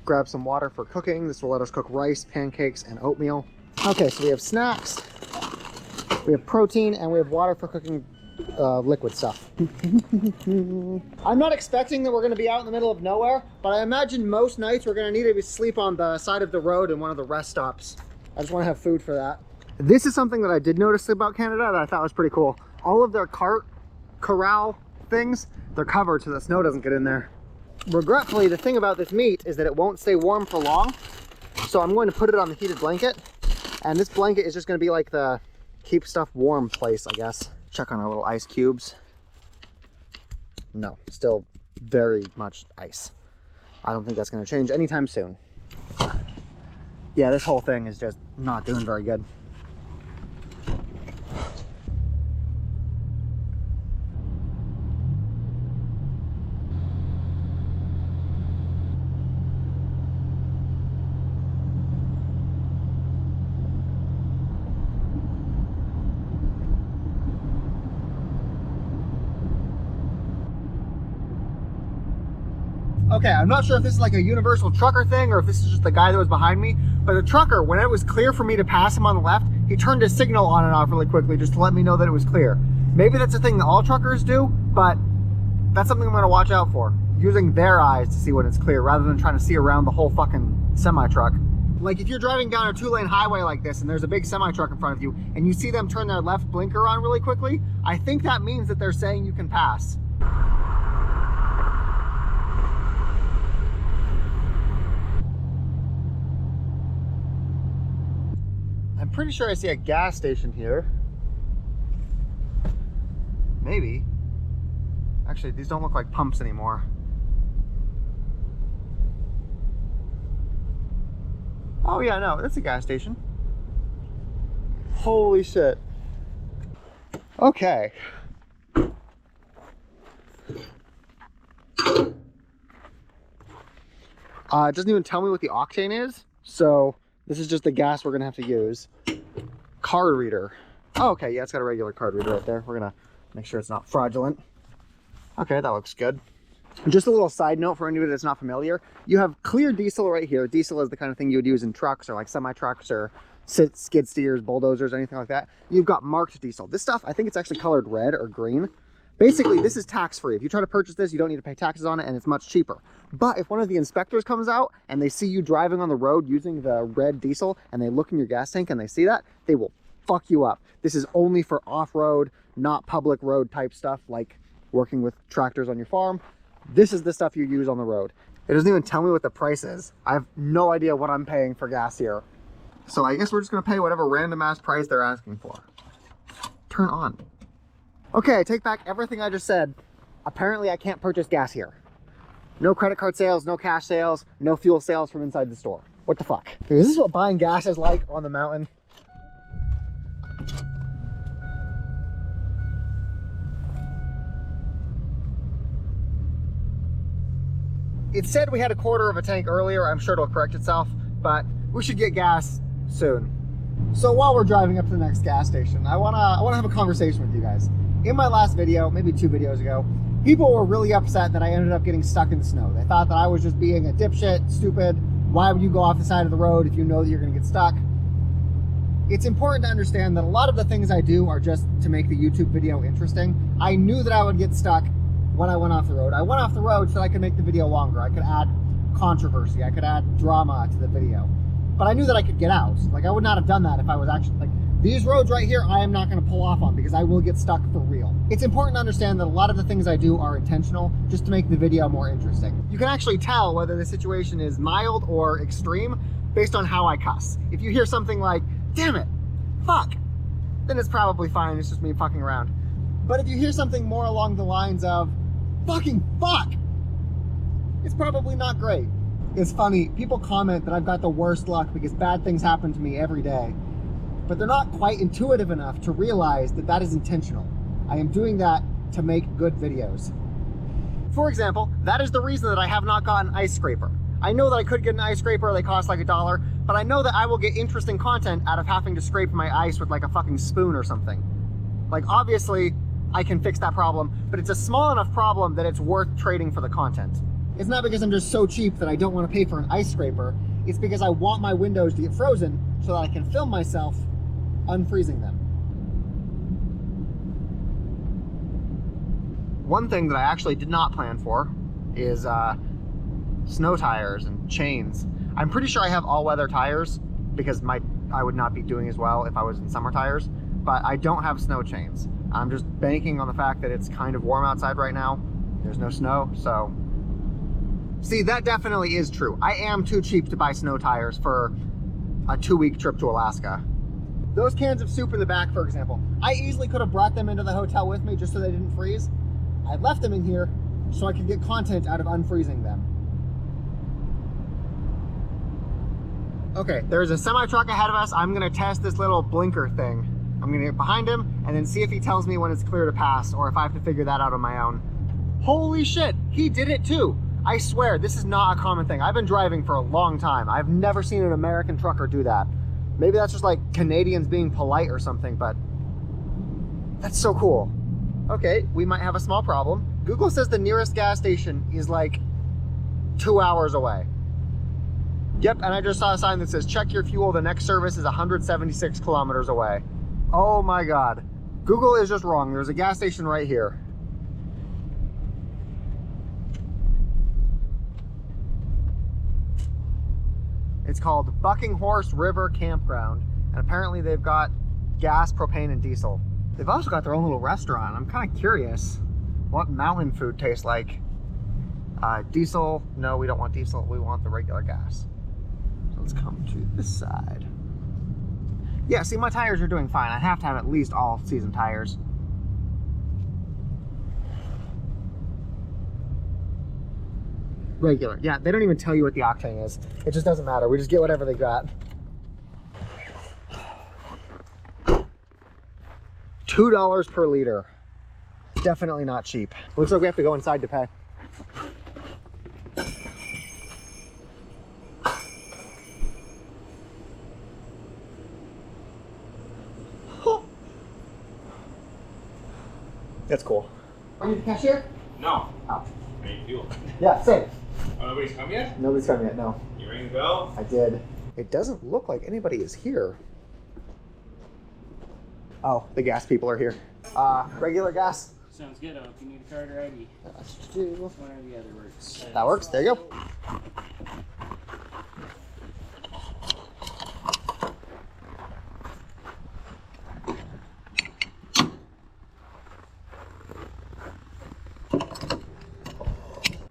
Grab some water for cooking. This will let us cook rice, pancakes, and oatmeal. Okay, so we have snacks, we have protein, and we have water for cooking liquid stuff. I'm not expecting that we're gonna be out in the middle of nowhere, but I imagine most nights we're gonna need to sleep on the side of the road in one of the rest stops. I just wanna have food for that. This is something that I did notice about Canada that I thought was pretty cool. All of their corral things, they're covered so the snow doesn't get in there. Regretfully, the thing about this meat is that it won't stay warm for long, so I'm going to put it on the heated blanket, and this blanket is just going to be like the keep stuff warm place, I guess. Check on our little ice cubes. No, still very much ice. I don't think that's going to change anytime soon. Yeah, this whole thing is just not doing very good. Okay, I'm not sure if this is like a universal trucker thing or if this is just the guy that was behind me, but the trucker, when it was clear for me to pass him on the left, he turned his signal on and off really quickly just to let me know that it was clear. Maybe that's a thing that all truckers do, but that's something I'm gonna watch out for. Using their eyes to see when it's clear rather than trying to see around the whole fucking semi-truck. Like if you're driving down a 2-lane highway like this and there's a big semi-truck in front of you and you see them turn their left blinker on really quickly, I think that means that they're saying you can pass. I'm pretty sure I see a gas station here. Maybe. Actually, these don't look like pumps anymore. Oh yeah, no, that's a gas station. Holy shit. Okay. It doesn't even tell me what the octane is, so this is just the gas we're gonna have to use. Card reader. Oh, okay, yeah, it's got a regular card reader right there. We're gonna make sure it's not fraudulent. Okay, that looks good. Just a little side note for anybody that's not familiar, you have clear diesel right here. Diesel is the kind of thing you would use in trucks or like semi-trucks or skid steers, bulldozers, anything like that. You've got marked diesel. This stuff, I think it's actually colored red or green. Basically, this is tax-free. If you try to purchase this, you don't need to pay taxes on it and it's much cheaper. But if one of the inspectors comes out and they see you driving on the road using the red diesel and they look in your gas tank and they see that, they will fuck you up. This is only for off-road, not public road type stuff like working with tractors on your farm. This is the stuff you use on the road. It doesn't even tell me what the price is. I have no idea what I'm paying for gas here. So I guess we're just gonna pay whatever random ass price they're asking for. Turn on. Okay, I take back everything I just said. Apparently I can't purchase gas here. No credit card sales, no cash sales, no fuel sales from inside the store. What the fuck? Is this what buying gas is like on the mountain? It said we had a quarter of a tank earlier. I'm sure it'll correct itself, but we should get gas soon. So while we're driving up to the next gas station, I wanna have a conversation with you guys. In my last video, maybe 2 videos ago, people were really upset that I ended up getting stuck in the snow. They thought that I was just being a dipshit, stupid. Why would you go off the side of the road if you know that you're gonna get stuck? It's important to understand that a lot of the things I do are just to make the YouTube video interesting. I knew that I would get stuck when I went off the road. I went off the road so I could make the video longer. I could add controversy, I could add drama to the video. But I knew that I could get out. Like, I would not have done that if I was actually, like, these roads right here, I am not gonna pull off on because I will get stuck for real. It's important to understand that a lot of the things I do are intentional just to make the video more interesting. You can actually tell whether the situation is mild or extreme based on how I cuss. If you hear something like, damn it, fuck, then it's probably fine, it's just me fucking around. But if you hear something more along the lines of, fucking fuck, it's probably not great. It's funny, people comment that I've got the worst luck because bad things happen to me every day, but they're not quite intuitive enough to realize that that is intentional. I am doing that to make good videos. For example, that is the reason that I have not gotten an ice scraper. I know that I could get an ice scraper, they cost like $1, but I know that I will get interesting content out of having to scrape my ice with like a fucking spoon or something. Like, obviously, I can fix that problem, but it's a small enough problem that it's worth trading for the content. It's not because I'm just so cheap that I don't want to pay for an ice scraper. It's because I want my windows to get frozen so that I can film myself unfreezing them. One thing that I actually did not plan for is snow tires and chains. I'm pretty sure I have all-weather tires because I would not be doing as well if I was in summer tires, but I don't have snow chains. I'm just banking on the fact that it's kind of warm outside right now. There's no snow, so. See, that definitely is true. I am too cheap to buy snow tires for a 2-week trip to Alaska. Those cans of soup in the back, for example, I easily could have brought them into the hotel with me just so they didn't freeze. I left them in here so I could get content out of unfreezing them. Okay, there's a semi-truck ahead of us. I'm gonna test this little blinker thing. I'm gonna get behind him and then see if he tells me when it's clear to pass or if I have to figure that out on my own. Holy shit, he did it too. I swear, this is not a common thing. I've been driving for a long time. I've never seen an American trucker do that. Maybe that's just like Canadians being polite or something, but that's so cool. Okay, we might have a small problem. Google says the nearest gas station is like 2 hours away. Yep, and I just saw a sign that says, check your fuel, the next service is 176 kilometers away. Oh my God. Google is just wrong. There's a gas station right here. It's called Bucking Horse River Campground, and apparently they've got gas, propane, and diesel. They've also got their own little restaurant. I'm kind of curious what mountain food tastes like. Diesel, no, we don't want diesel. We want the regular gas. So let's come to this side. Yeah, see, my tires are doing fine. I have to have at least all season tires. Regular. Yeah, they don't even tell you what the octane is. It just doesn't matter. We just get whatever they got. $2 per liter. Definitely not cheap. Looks like we have to go inside to pay. That's cool. Are you the cashier? No. Oh. I need fuel. Yeah, same. Oh, nobody's come yet? Nobody's come yet, no. You ready to go? I did. It doesn't look like anybody is here. Oh, the gas people are here. Regular gas? Sounds good. If you need a card or ID. One or the other works. That works. There you go.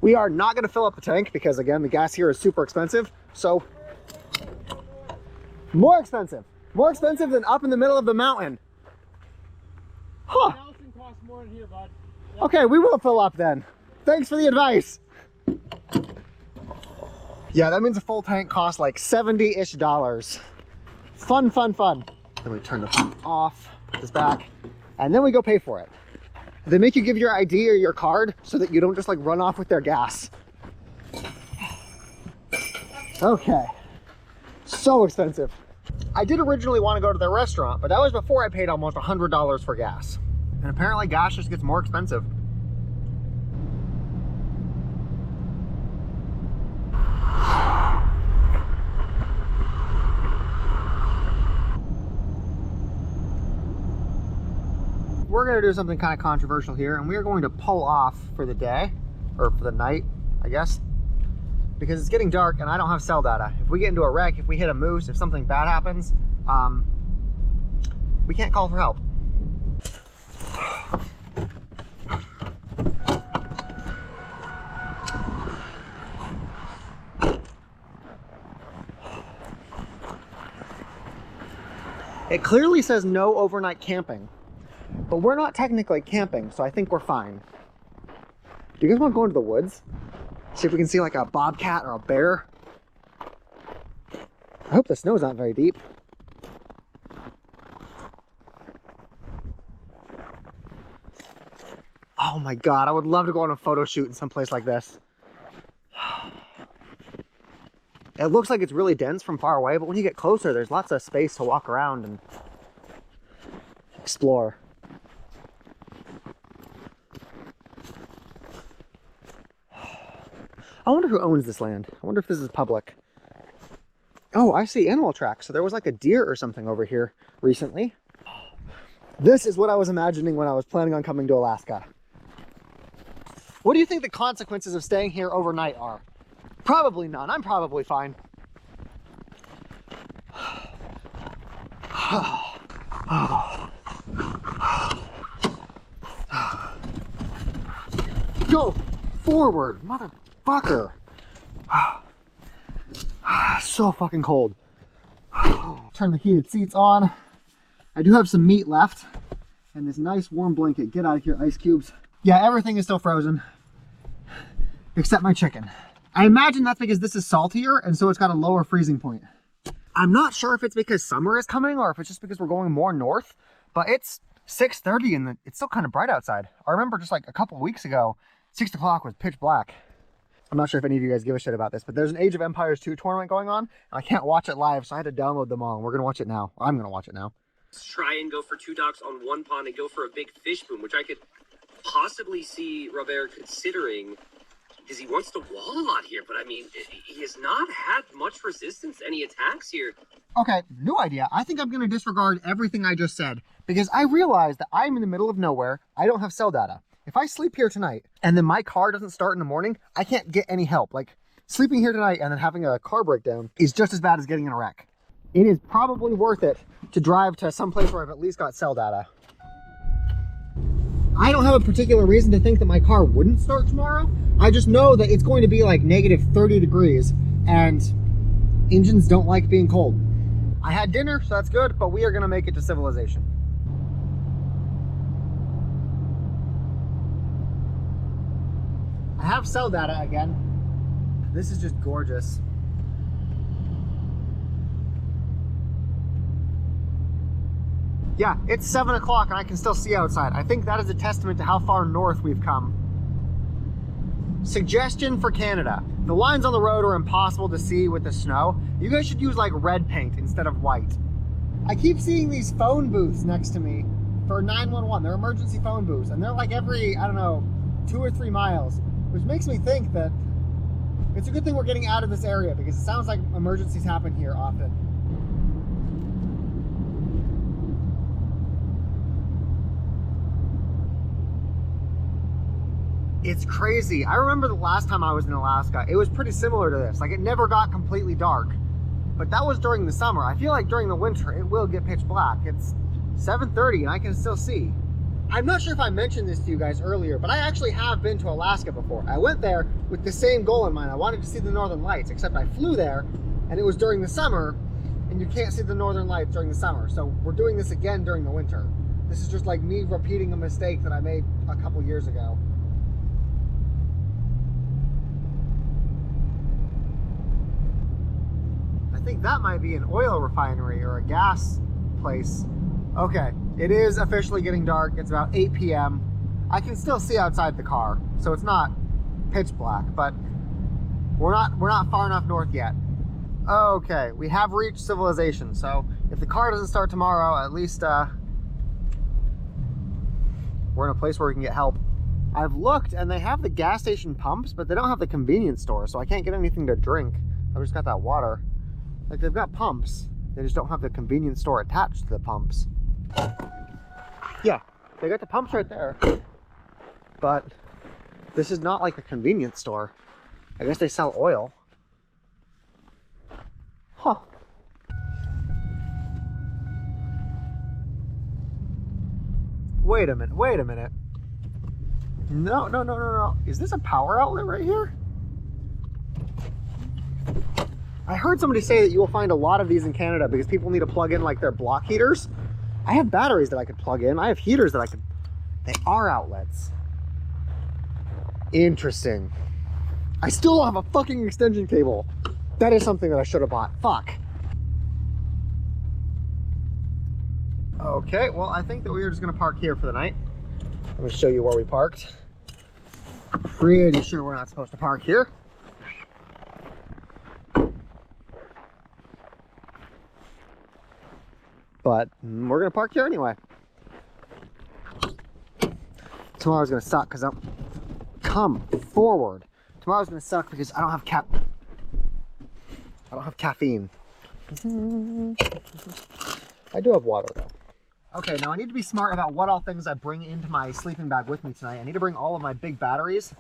We are not going to fill up the tank because, again, the gas here is super expensive. So, more expensive. More expensive than up in the middle of the mountain. Huh. Costs more in here, bud. Okay, we will fill up then. Thanks for the advice. Yeah, that means a full tank costs like $70-ish. Fun, fun, fun. Then we turn the pump off, put this back, and then we go pay for it. They make you give your ID or your card so that you don't just like run off with their gas. Okay. So expensive. I did originally want to go to their restaurant, but that was before I paid almost $100 for gas. And apparently gas just gets more expensive. We're going to do something kind of controversial here, and we are going to pull off for the day, or for the night, I guess, because it's getting dark and I don't have cell data. If we get into a wreck, if we hit a moose, if something bad happens, we can't call for help. It clearly says no overnight camping, but we're not technically camping, so I think we're fine. Do you guys want to go into the woods? See if we can see like a bobcat or a bear? I hope the snow's not very deep. Oh my God, I would love to go on a photo shoot in some place like this. It looks like it's really dense from far away, but when you get closer, there's lots of space to walk around and explore. I wonder who owns this land. I wonder if this is public. Oh, I see animal tracks. So there was like a deer or something over here recently. This is what I was imagining when I was planning on coming to Alaska. What do you think the consequences of staying here overnight are? Probably none. I'm probably fine. Go forward, motherfucker. So fucking cold. Turn the heated seats on. I do have some meat left and this nice warm blanket. Get out of here, ice cubes. Yeah, everything is still frozen except my chicken. I imagine that's because this is saltier and so it's got a lower freezing point. I'm not sure if it's because summer is coming or if it's just because we're going more north, but it's 6:30 and it's still kind of bright outside. I remember just like a couple weeks ago, 6 o'clock was pitch black. I'm not sure if any of you guys give a shit about this, but there's an Age of Empires 2 tournament going on, and I can't watch it live, so I had to download them all, and we're gonna watch it now. I'm gonna watch it now. Try and go for 2 docks on one pond and go for a big fish boom, which I could possibly see Robert considering because he wants to wall a lot here, but I mean, he has not had much resistance to any attacks here. Okay, new idea. I think I'm going to disregard everything I just said because I realize that I'm in the middle of nowhere. I don't have cell data. If I sleep here tonight and then my car doesn't start in the morning, I can't get any help. Like, sleeping here tonight and then having a car breakdown is just as bad as getting in a wreck. It is probably worth it to drive to some place where I've at least got cell data. I don't have a particular reason to think that my car wouldn't start tomorrow. I just know that it's going to be like negative 30 degrees and engines don't like being cold. I had dinner, so that's good, but we are gonna make it to civilization. I have cell data again. This is just gorgeous. Yeah, it's 7 o'clock and I can still see outside. I think that is a testament to how far north we've come. Suggestion for Canada. The lines on the road are impossible to see with the snow. You guys should use like red paint instead of white. I keep seeing these phone booths next to me for 911. They're emergency phone booths and they're like every, I don't know, 2 or 3 miles, which makes me think that it's a good thing we're getting out of this area because it sounds like emergencies happen here often. It's crazy. I remember the last time I was in Alaska, it was pretty similar to this. Like, it never got completely dark, but that was during the summer. I feel like during the winter, it will get pitch black. It's 7:30 and I can still see. I'm not sure if I mentioned this to you guys earlier, but I actually have been to Alaska before. I went there with the same goal in mind. I wanted to see the Northern Lights, except I flew there and it was during the summer and you can't see the Northern Lights during the summer. So we're doing this again during the winter. This is just like me repeating a mistake that I made a couple years ago. I think that might be an oil refinery or a gas place. Okay, it is officially getting dark. It's about 8 p.m. I can still see outside the car, so it's not pitch black, but we're not far enough north yet. Okay, we have reached civilization, so if the car doesn't start tomorrow, at least we're in a place where we can get help. I've looked and they have the gas station pumps, but they don't have the convenience store, so I can't get anything to drink. I've just got that water. Like, they've got pumps, they just don't have the convenience store attached to the pumps. Yeah, they got the pumps right there, but this is not like a convenience store. I guess they sell oil. Huh. Wait a minute. No. Is this a power outlet right here? I heard somebody say that you will find a lot of these in Canada because people need to plug in like their block heaters. I have batteries that I could plug in. I have heaters that I could... They are outlets. Interesting. I still don't have a fucking extension cable. That is something that I should have bought. Fuck. Okay, well, I think that we are just gonna park here for the night. Let me show you where we parked. Pretty sure we're not supposed to park here. But we're gonna park here anyway. Tomorrow's gonna suck because I'm... Come forward. Tomorrow's gonna suck because I don't have caffeine. I do have water though. Okay, now I need to be smart about what all things I bring into my sleeping bag with me tonight. I need to bring all of my big batteries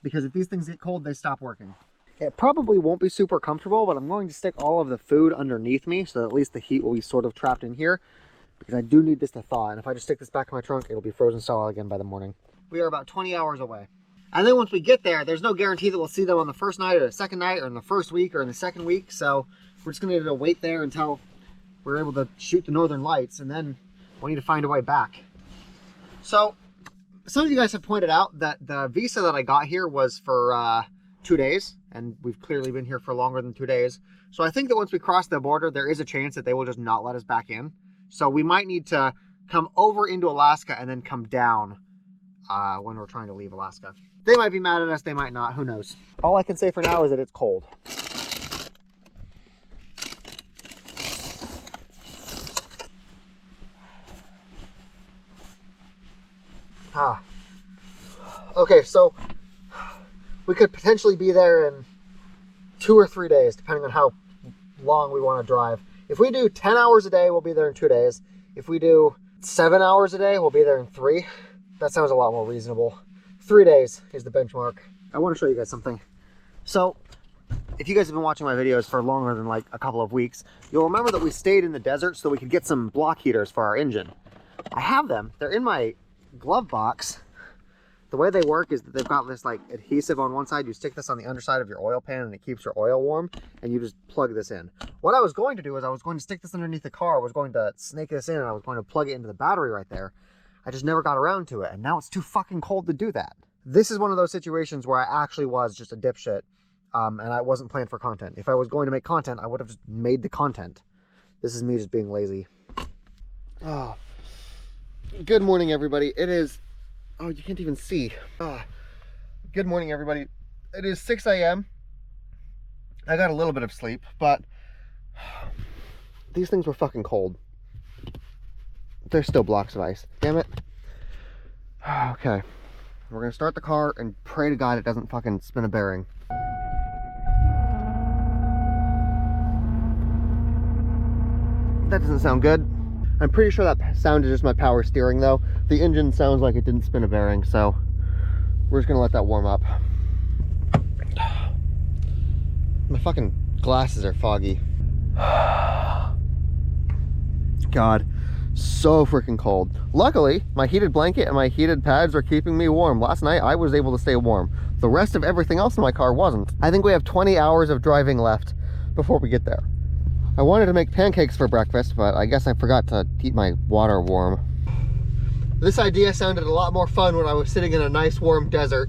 because if these things get cold, they stop working. It probably won't be super comfortable, but I'm going to stick all of the food underneath me so that at least the heat will be sort of trapped in here because I do need this to thaw. And if I just stick this back in my trunk, it'll be frozen solid again by the morning. We are about 20 hours away. And then once we get there, there's no guarantee that we'll see them on the first night or the second night or in the first week or in the second week. So we're just going to need to wait there until we're able to shoot the Northern Lights, and then we need to find a way back. So some of you guys have pointed out that the visa that I got here was for 2 days, and we've clearly been here for longer than 2 days. So I think that once we cross the border, there is a chance that they will just not let us back in. So we might need to come over into Alaska and then come down when we're trying to leave Alaska. They might be mad at us, they might not, who knows. All I can say for now is that it's cold. Okay, so we could potentially be there in 2 or 3 days, depending on how long we want to drive. If we do 10 hours a day, we'll be there in 2 days. If we do 7 hours a day, we'll be there in 3. That sounds a lot more reasonable. 3 days is the benchmark. I want to show you guys something. So, if you guys have been watching my videos for longer than like a couple of weeks, you'll remember that we stayed in the desert so we could get some block heaters for our engine. I have them. They're in my glove box. The way they work is that they've got this like adhesive on one side. You stick this on the underside of your oil pan and it keeps your oil warm, and you just plug this in. What I was going to do is I was going to stick this underneath the car. I was going to snake this in and I was going to plug it into the battery right there. I just never got around to it, and now it's too fucking cold to do that. This is one of those situations where I actually was just a dipshit, and I wasn't planned for content. If I was going to make content, I would have just made the content. This is me just being lazy. Oh. Good morning, everybody. It is... Oh, you can't even see. Good morning, everybody. It is 6 a.m. I got a little bit of sleep, but these things were fucking cold. They're still blocks of ice. Damn it. Okay. We're gonna start the car and pray to God it doesn't fucking spin a bearing. That doesn't sound good. I'm pretty sure that sound is just my power steering though. The engine sounds like it didn't spin a bearing, so we're just gonna let that warm up. My fucking glasses are foggy. God, so freaking cold. Luckily, my heated blanket and my heated pads are keeping me warm. Last night, I was able to stay warm. The rest of everything else in my car wasn't. I think we have 20 hours of driving left before we get there. I wanted to make pancakes for breakfast, but I guess I forgot to keep my water warm. This idea sounded a lot more fun when I was sitting in a nice warm desert.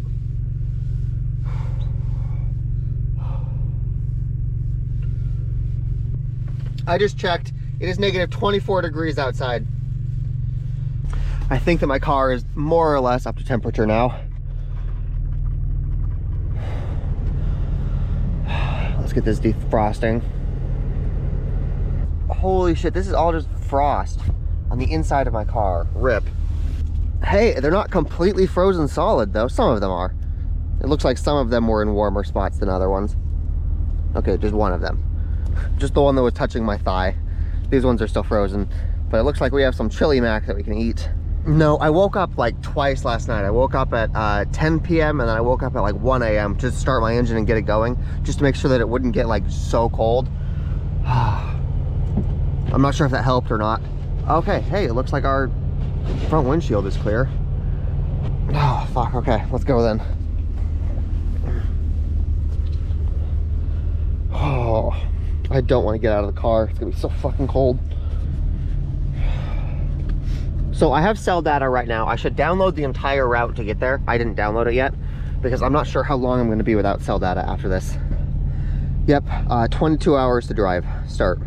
I just checked. It is negative 24 degrees outside. I think that my car is more or less up to temperature now. Let's get this defrosting. Holy shit, this is all just frost on the inside of my car. RIP. Hey, they're not completely frozen solid though. Some of them are. It looks like some of them were in warmer spots than other ones. Okay, just one of them. Just the one that was touching my thigh. These ones are still frozen, but it looks like we have some chili mac that we can eat. No, I woke up like twice last night. I woke up at 10 p.m. and then I woke up at like 1 a.m. to start my engine and get it going, just to make sure that it wouldn't get like so cold. I'm not sure if that helped or not. Okay, hey, it looks like our front windshield is clear. Oh, fuck, okay, let's go then. Oh, I don't want to get out of the car. It's gonna be so fucking cold. So I have cell data right now. I should download the entire route to get there. I didn't download it yet because I'm not sure how long I'm gonna be without cell data after this. Yep, 22 hours to drive, start.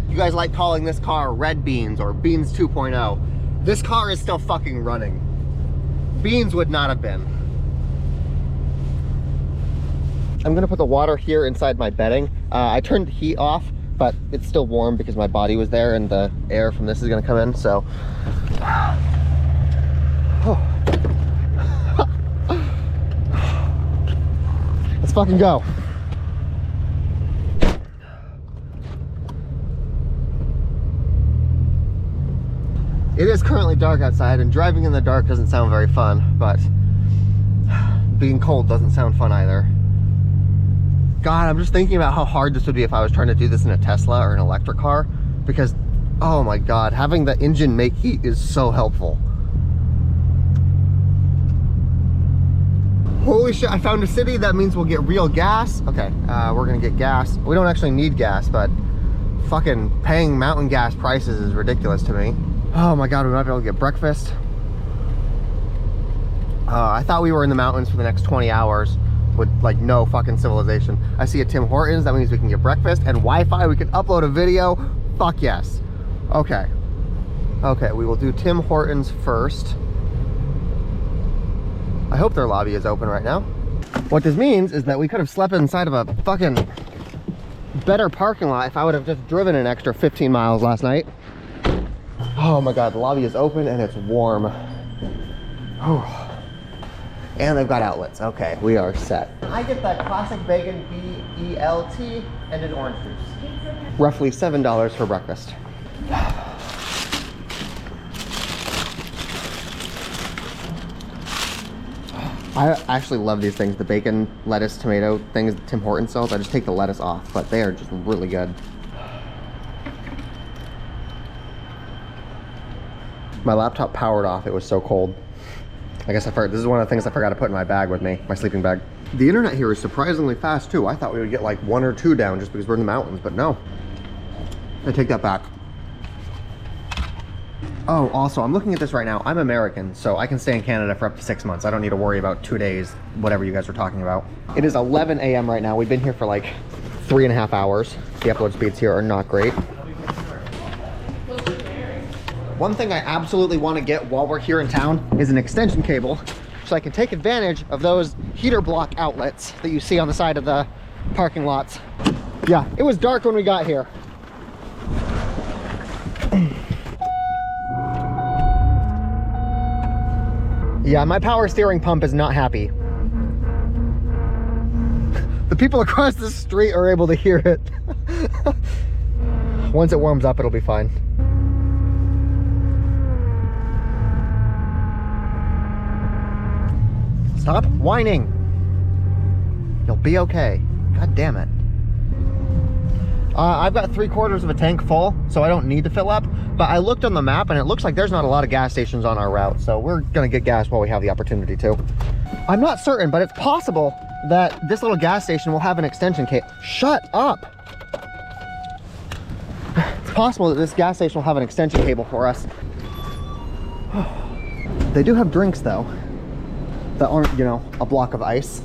You guys like calling this car Red Beans or Beans 2.0. This car is still fucking running. Beans would not have been. I'm gonna put the water here inside my bedding. I turned the heat off, but it's still warm because my body was there and the air from this is gonna come in, so. Let's fucking go. It is currently dark outside, and driving in the dark doesn't sound very fun, but being cold doesn't sound fun either. God, I'm just thinking about how hard this would be if I was trying to do this in a Tesla or an electric car, because, oh my God, having the engine make heat is so helpful. Holy shit, I found a city. That means we'll get real gas. Okay, we're gonna get gas. We don't actually need gas, but fucking paying mountain gas prices is ridiculous to me. Oh my God, we might be able to get breakfast. I thought we were in the mountains for the next 20 hours with like no fucking civilization. I see a Tim Hortons. That means we can get breakfast and Wi-Fi. We can upload a video. Fuck yes. Okay. Okay, we will do Tim Hortons first. I hope their lobby is open right now. What this means is that we could have slept inside of a fucking better parking lot if I would have just driven an extra 15 miles last night. Oh my God, the lobby is open and it's warm. Oh. And they've got outlets. Okay, we are set. I get that classic bacon BELT and an orange juice. Roughly $7 for breakfast. I actually love these things, the bacon, lettuce, tomato things Tim Hortons sells. I just take the lettuce off, but they are just really good. My laptop powered off, it was so cold. I guess I forgot, this is one of the things I forgot to put in my bag with me, my sleeping bag. The internet here is surprisingly fast too. I thought we would get like 1 or 2 down just because we're in the mountains, but no. I take that back. Oh, also, I'm looking at this right now. I'm American, so I can stay in Canada for up to 6 months. I don't need to worry about 2 days, whatever you guys were talking about. It is 11 a.m. right now. We've been here for like 3.5 hours. The upload speeds here are not great. One thing I absolutely want to get while we're here in town is an extension cable so I can take advantage of those heater block outlets that you see on the side of the parking lots. Yeah, it was dark when we got here. Yeah, my power steering pump is not happy. The people across the street are able to hear it. Once it warms up, it'll be fine. Stop whining. You'll be okay. God damn it. I've got 3/4 of a tank full, so I don't need to fill up. But I looked on the map and it looks like there's not a lot of gas stations on our route, so we're gonna get gas while we have the opportunity to. I'm not certain, but it's possible that this little gas station will have an extension cable. Shut up! It's possible that this gas station will have an extension cable for us. They do have drinks though, that aren't, you know, a block of ice.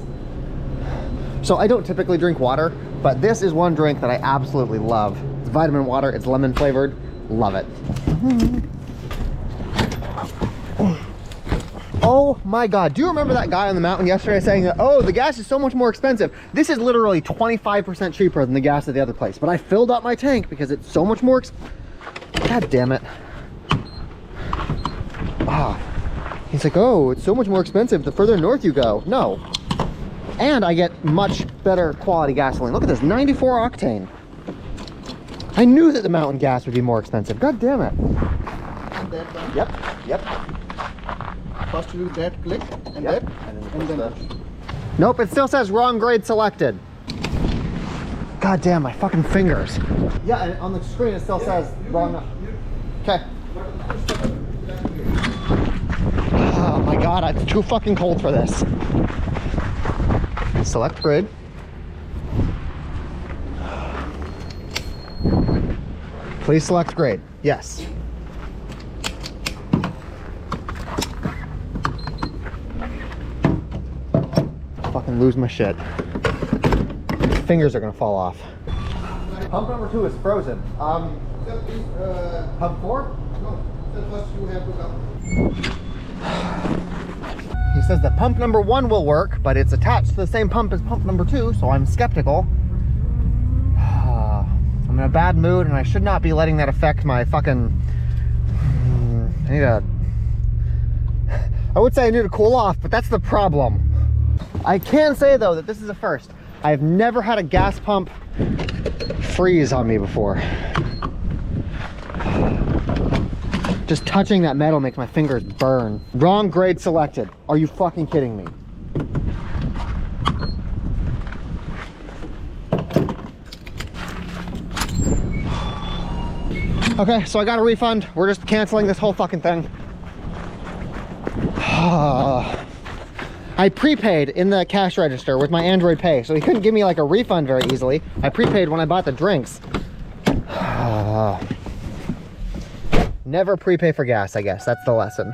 So I don't typically drink water, but this is one drink that I absolutely love. It's vitamin water, it's lemon flavored, love it. Oh my God, do you remember that guy on the mountain yesterday saying that, oh, the gas is so much more expensive? This is literally 25% cheaper than the gas at the other place, but I filled up my tank because it's so much more God damn it. Ah, he's like, oh, it's so much more expensive the further north you go. No. And I get much better quality gasoline. Look at this, 94 octane. I knew that the mountain gas would be more expensive. God damn it. Yep, yep. First you do that, click, and yep. that, and then... Nope, it still says wrong grade selected. God damn, my fucking fingers. Yeah, and on the screen it still says wrong. Okay. Oh my God, it's too fucking cold for this. Select grid. Please select grade. Yes. Fucking lose my shit. Fingers are gonna fall off. Pump number 2 is frozen. Sir, please, Pump 4? no, sir, first you have to come. He says that pump number 1 will work, but it's attached to the same pump as pump number 2, so I'm skeptical. I'm in a bad mood and I should not be letting that affect my fucking... I would say I need to cool off, but that's the problem. I can say though that this is a first. I've never had a gas pump freeze on me before. Just touching that metal makes my fingers burn. Wrong grade selected. Are you fucking kidding me? Okay, so I got a refund. We're just canceling this whole fucking thing. I prepaid in the cash register with my Android Pay, so he couldn't give me like a refund very easily. I prepaid when I bought the drinks. Never prepay for gas, I guess. That's the lesson.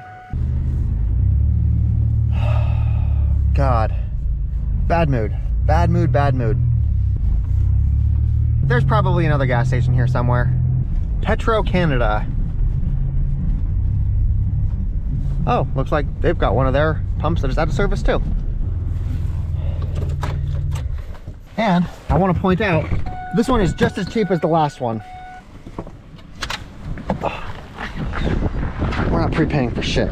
God. Bad mood. Bad mood, bad mood. There's probably another gas station here somewhere. Petro Canada. Oh, looks like they've got one of their pumps that is out of service too. And I want to point out, this one is just as cheap as the last one. We're not prepaying for shit.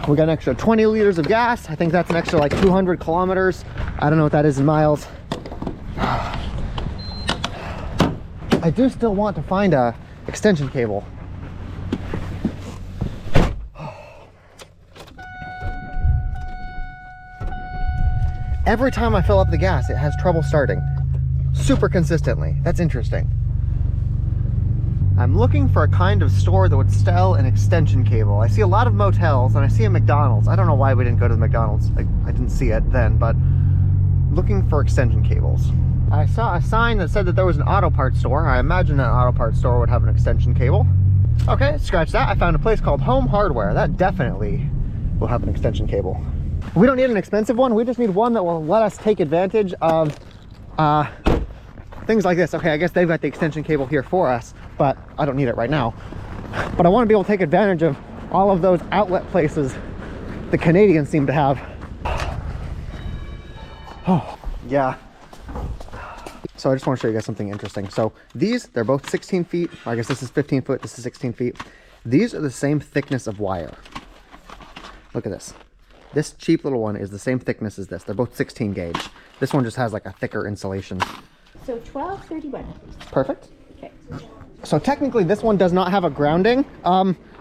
We got an extra 20 liters of gas. I think that's an extra like 200 kilometers. I don't know what that is in miles. I do still want to find a extension cable. Every time I fill up the gas, it has trouble starting. Super consistently. That's interesting. I'm looking for a kind of store that would sell an extension cable. I see a lot of motels and I see a McDonald's. I don't know why we didn't go to the McDonald's. I didn't see it then, but looking for extension cables. I saw a sign that said that there was an auto parts store. I imagine an auto parts store would have an extension cable. Okay, scratch that. I found a place called Home Hardware. That definitely will have an extension cable. We don't need an expensive one. We just need one that will let us take advantage of things like this. Okay, I guess they've got the extension cable here for us, but I don't need it right now. But I want to be able to take advantage of all of those outlet places the Canadians seem to have. Oh, yeah. So I just want to show you guys something interesting. So these, they're both 16 feet. I guess this is 15 foot, this is 16 feet. These are the same thickness of wire. Look at this. This cheap little one is the same thickness as this. They're both 16 gauge. This one just has like a thicker insulation. So 1231. Perfect. Okay. So technically this one does not have a grounding.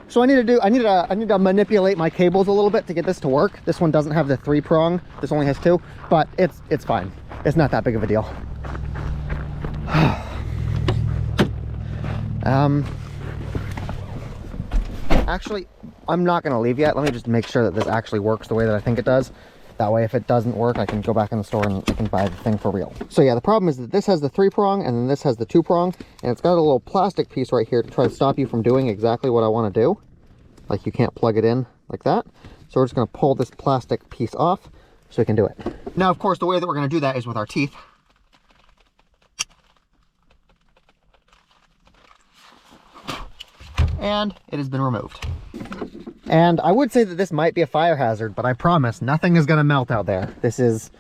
So I need to manipulate my cables a little bit to get this to work. This one doesn't have the 3-prong. This only has 2, but it's fine. It's not that big of a deal. Actually, I'm not going to leave yet. Let me just make sure that this actually works the way that I think it does. That way, if it doesn't work, I can go back in the store and I can buy the thing for real. So yeah, the problem is that this has the 3-prong and then this has the 2-prong, and it's got a little plastic piece right here to try to stop you from doing exactly what I want to do. Like you can't plug it in like that. So we're just going to pull this plastic piece off so we can do it. Now, of course, the way that we're going to do that is with our teeth. And it has been removed. And I would say that this might be a fire hazard, but I promise nothing is going to melt out there. This is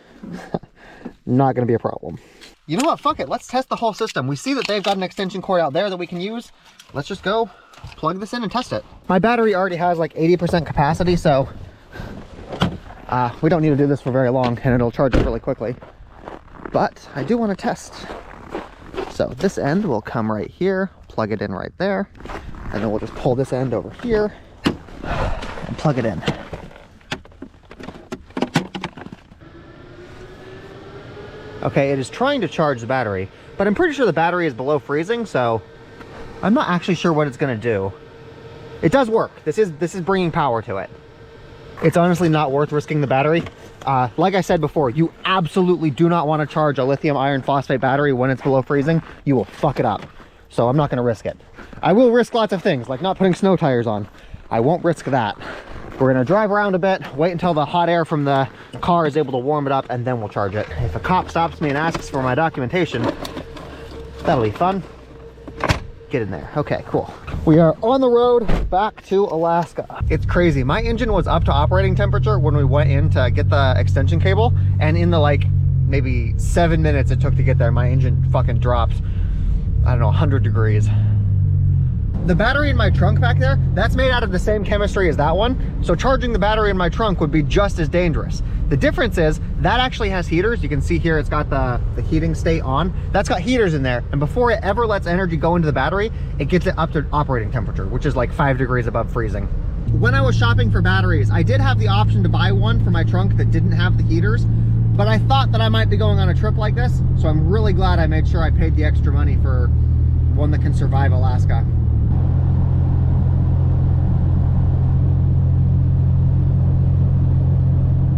not going to be a problem. You know what? Fuck it. Let's test the whole system. We see that they've got an extension cord out there that we can use. Let's just go plug this in and test it. My battery already has like 80% capacity, so we don't need to do this for very long and it'll charge up really quickly. But I do want to test. So this end will come right here, plug it in right there. And then we'll just pull this end over here and plug it in. Okay, it is trying to charge the battery, but I'm pretty sure the battery is below freezing, so I'm not actually sure what it's going to do. It does work. This is bringing power to it. It's honestly not worth risking the battery. Like I said before, you absolutely do not want to charge a lithium iron phosphate battery when it's below freezing. You will fuck it up. So I'm not going to risk it. I will risk lots of things, like not putting snow tires on. I won't risk that. We're going to drive around a bit, wait until the hot air from the car is able to warm it up, and then we'll charge it. If a cop stops me and asks for my documentation, that'll be fun. Get in there. Okay, cool. We are on the road back to Alaska. It's crazy. My engine was up to operating temperature when we went in to get the extension cable, and in the like maybe 7 minutes it took to get there, my engine fucking dropped, I don't know, 100 degrees. The battery in my trunk back there, that's made out of the same chemistry as that one. So charging the battery in my trunk would be just as dangerous. The difference is that actually has heaters. You can see here it's got the heating state on. That's got heaters in there. And before it ever lets energy go into the battery, it gets it up to operating temperature, which is like 5 degrees above freezing. When I was shopping for batteries, I did have the option to buy one for my trunk that didn't have the heaters, but I thought that I might be going on a trip like this. So I'm really glad I made sure I paid the extra money for one that can survive Alaska.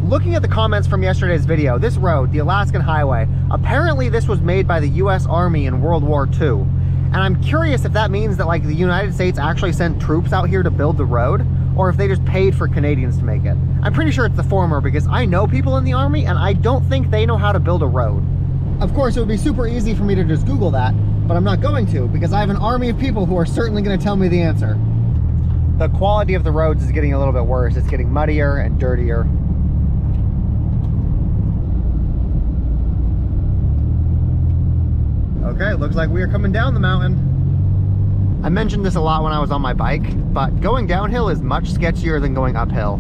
Looking at the comments from yesterday's video, this road, the Alaskan Highway, apparently this was made by the US Army in World War II. And I'm curious if that means that like the United States actually sent troops out here to build the road, or if they just paid for Canadians to make it. I'm pretty sure it's the former because I know people in the Army and I don't think they know how to build a road. Of course, it would be super easy for me to just Google that, but I'm not going to because I have an army of people who are certainly going to tell me the answer. The quality of the roads is getting a little bit worse. It's getting muddier and dirtier. Okay, looks like we are coming down the mountain. I mentioned this a lot when I was on my bike, but going downhill is much sketchier than going uphill.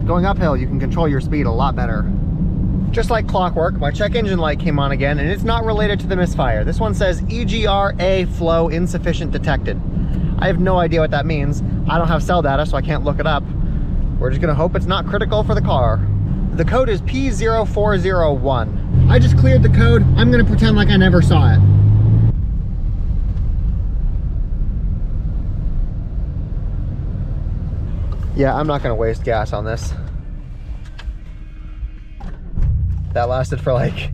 going uphill, you can control your speed a lot better. Just like clockwork, my check engine light came on again, and it's not related to the misfire. This one says EGR-A flow insufficient detected. I have no idea what that means. I don't have cell data, so I can't look it up. We're just gonna hope it's not critical for the car. The code is P0401. I just cleared the code. I'm gonna pretend like I never saw it. Yeah, I'm not gonna waste gas on this. That lasted for like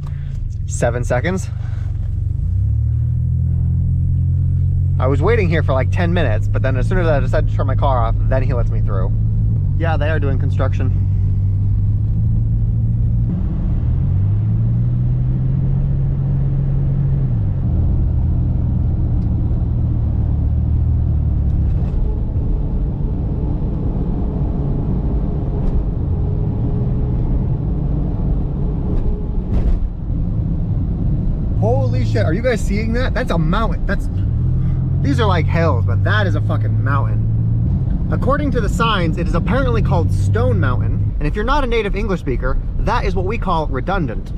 7 seconds. I was waiting here for like 10 minutes, but then as soon as I decided to turn my car off, then he lets me through. Yeah, they are doing construction. Holy shit, are you guys seeing that? That's a mountain. These are like hills, but that is a fucking mountain. According to the signs, it is apparently called Stone Mountain, and if you're not a native English speaker, that is what we call redundant.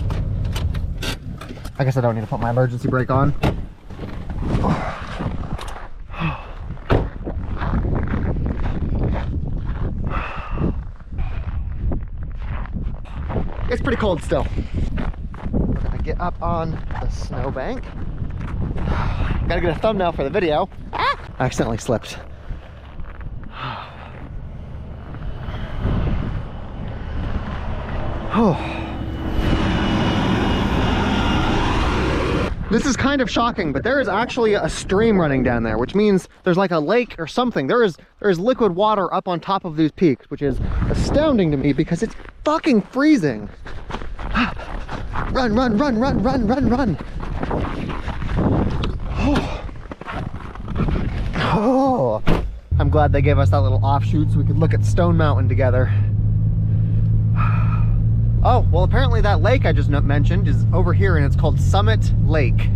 I guess I don't need to put my emergency brake on. It's pretty cold still. We're gonna get up on the snowbank. Gotta get a thumbnail for the video. Ah! I accidentally slipped. This is kind of shocking, but there is actually a stream running down there, which means there's like a lake or something. There is liquid water up on top of these peaks, which is astounding to me because it's fucking freezing. Run, run, run, run, run, run, run. Oh, I'm glad they gave us that little offshoot so we could look at Stone Mountain together. Oh, well, apparently that lake I just mentioned is over here, and it's called Summit Lake.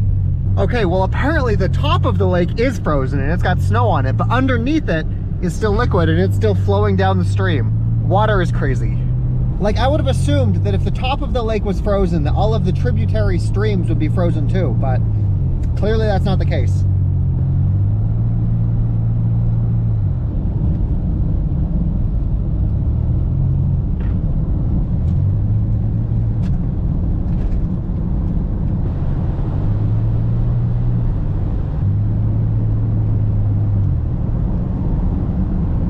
Okay, well, apparently the top of the lake is frozen and it's got snow on it, but underneath it is still liquid and it's still flowing down the stream. Water is crazy. Like, I would have assumed that if the top of the lake was frozen, that all of the tributary streams would be frozen too, but clearly that's not the case.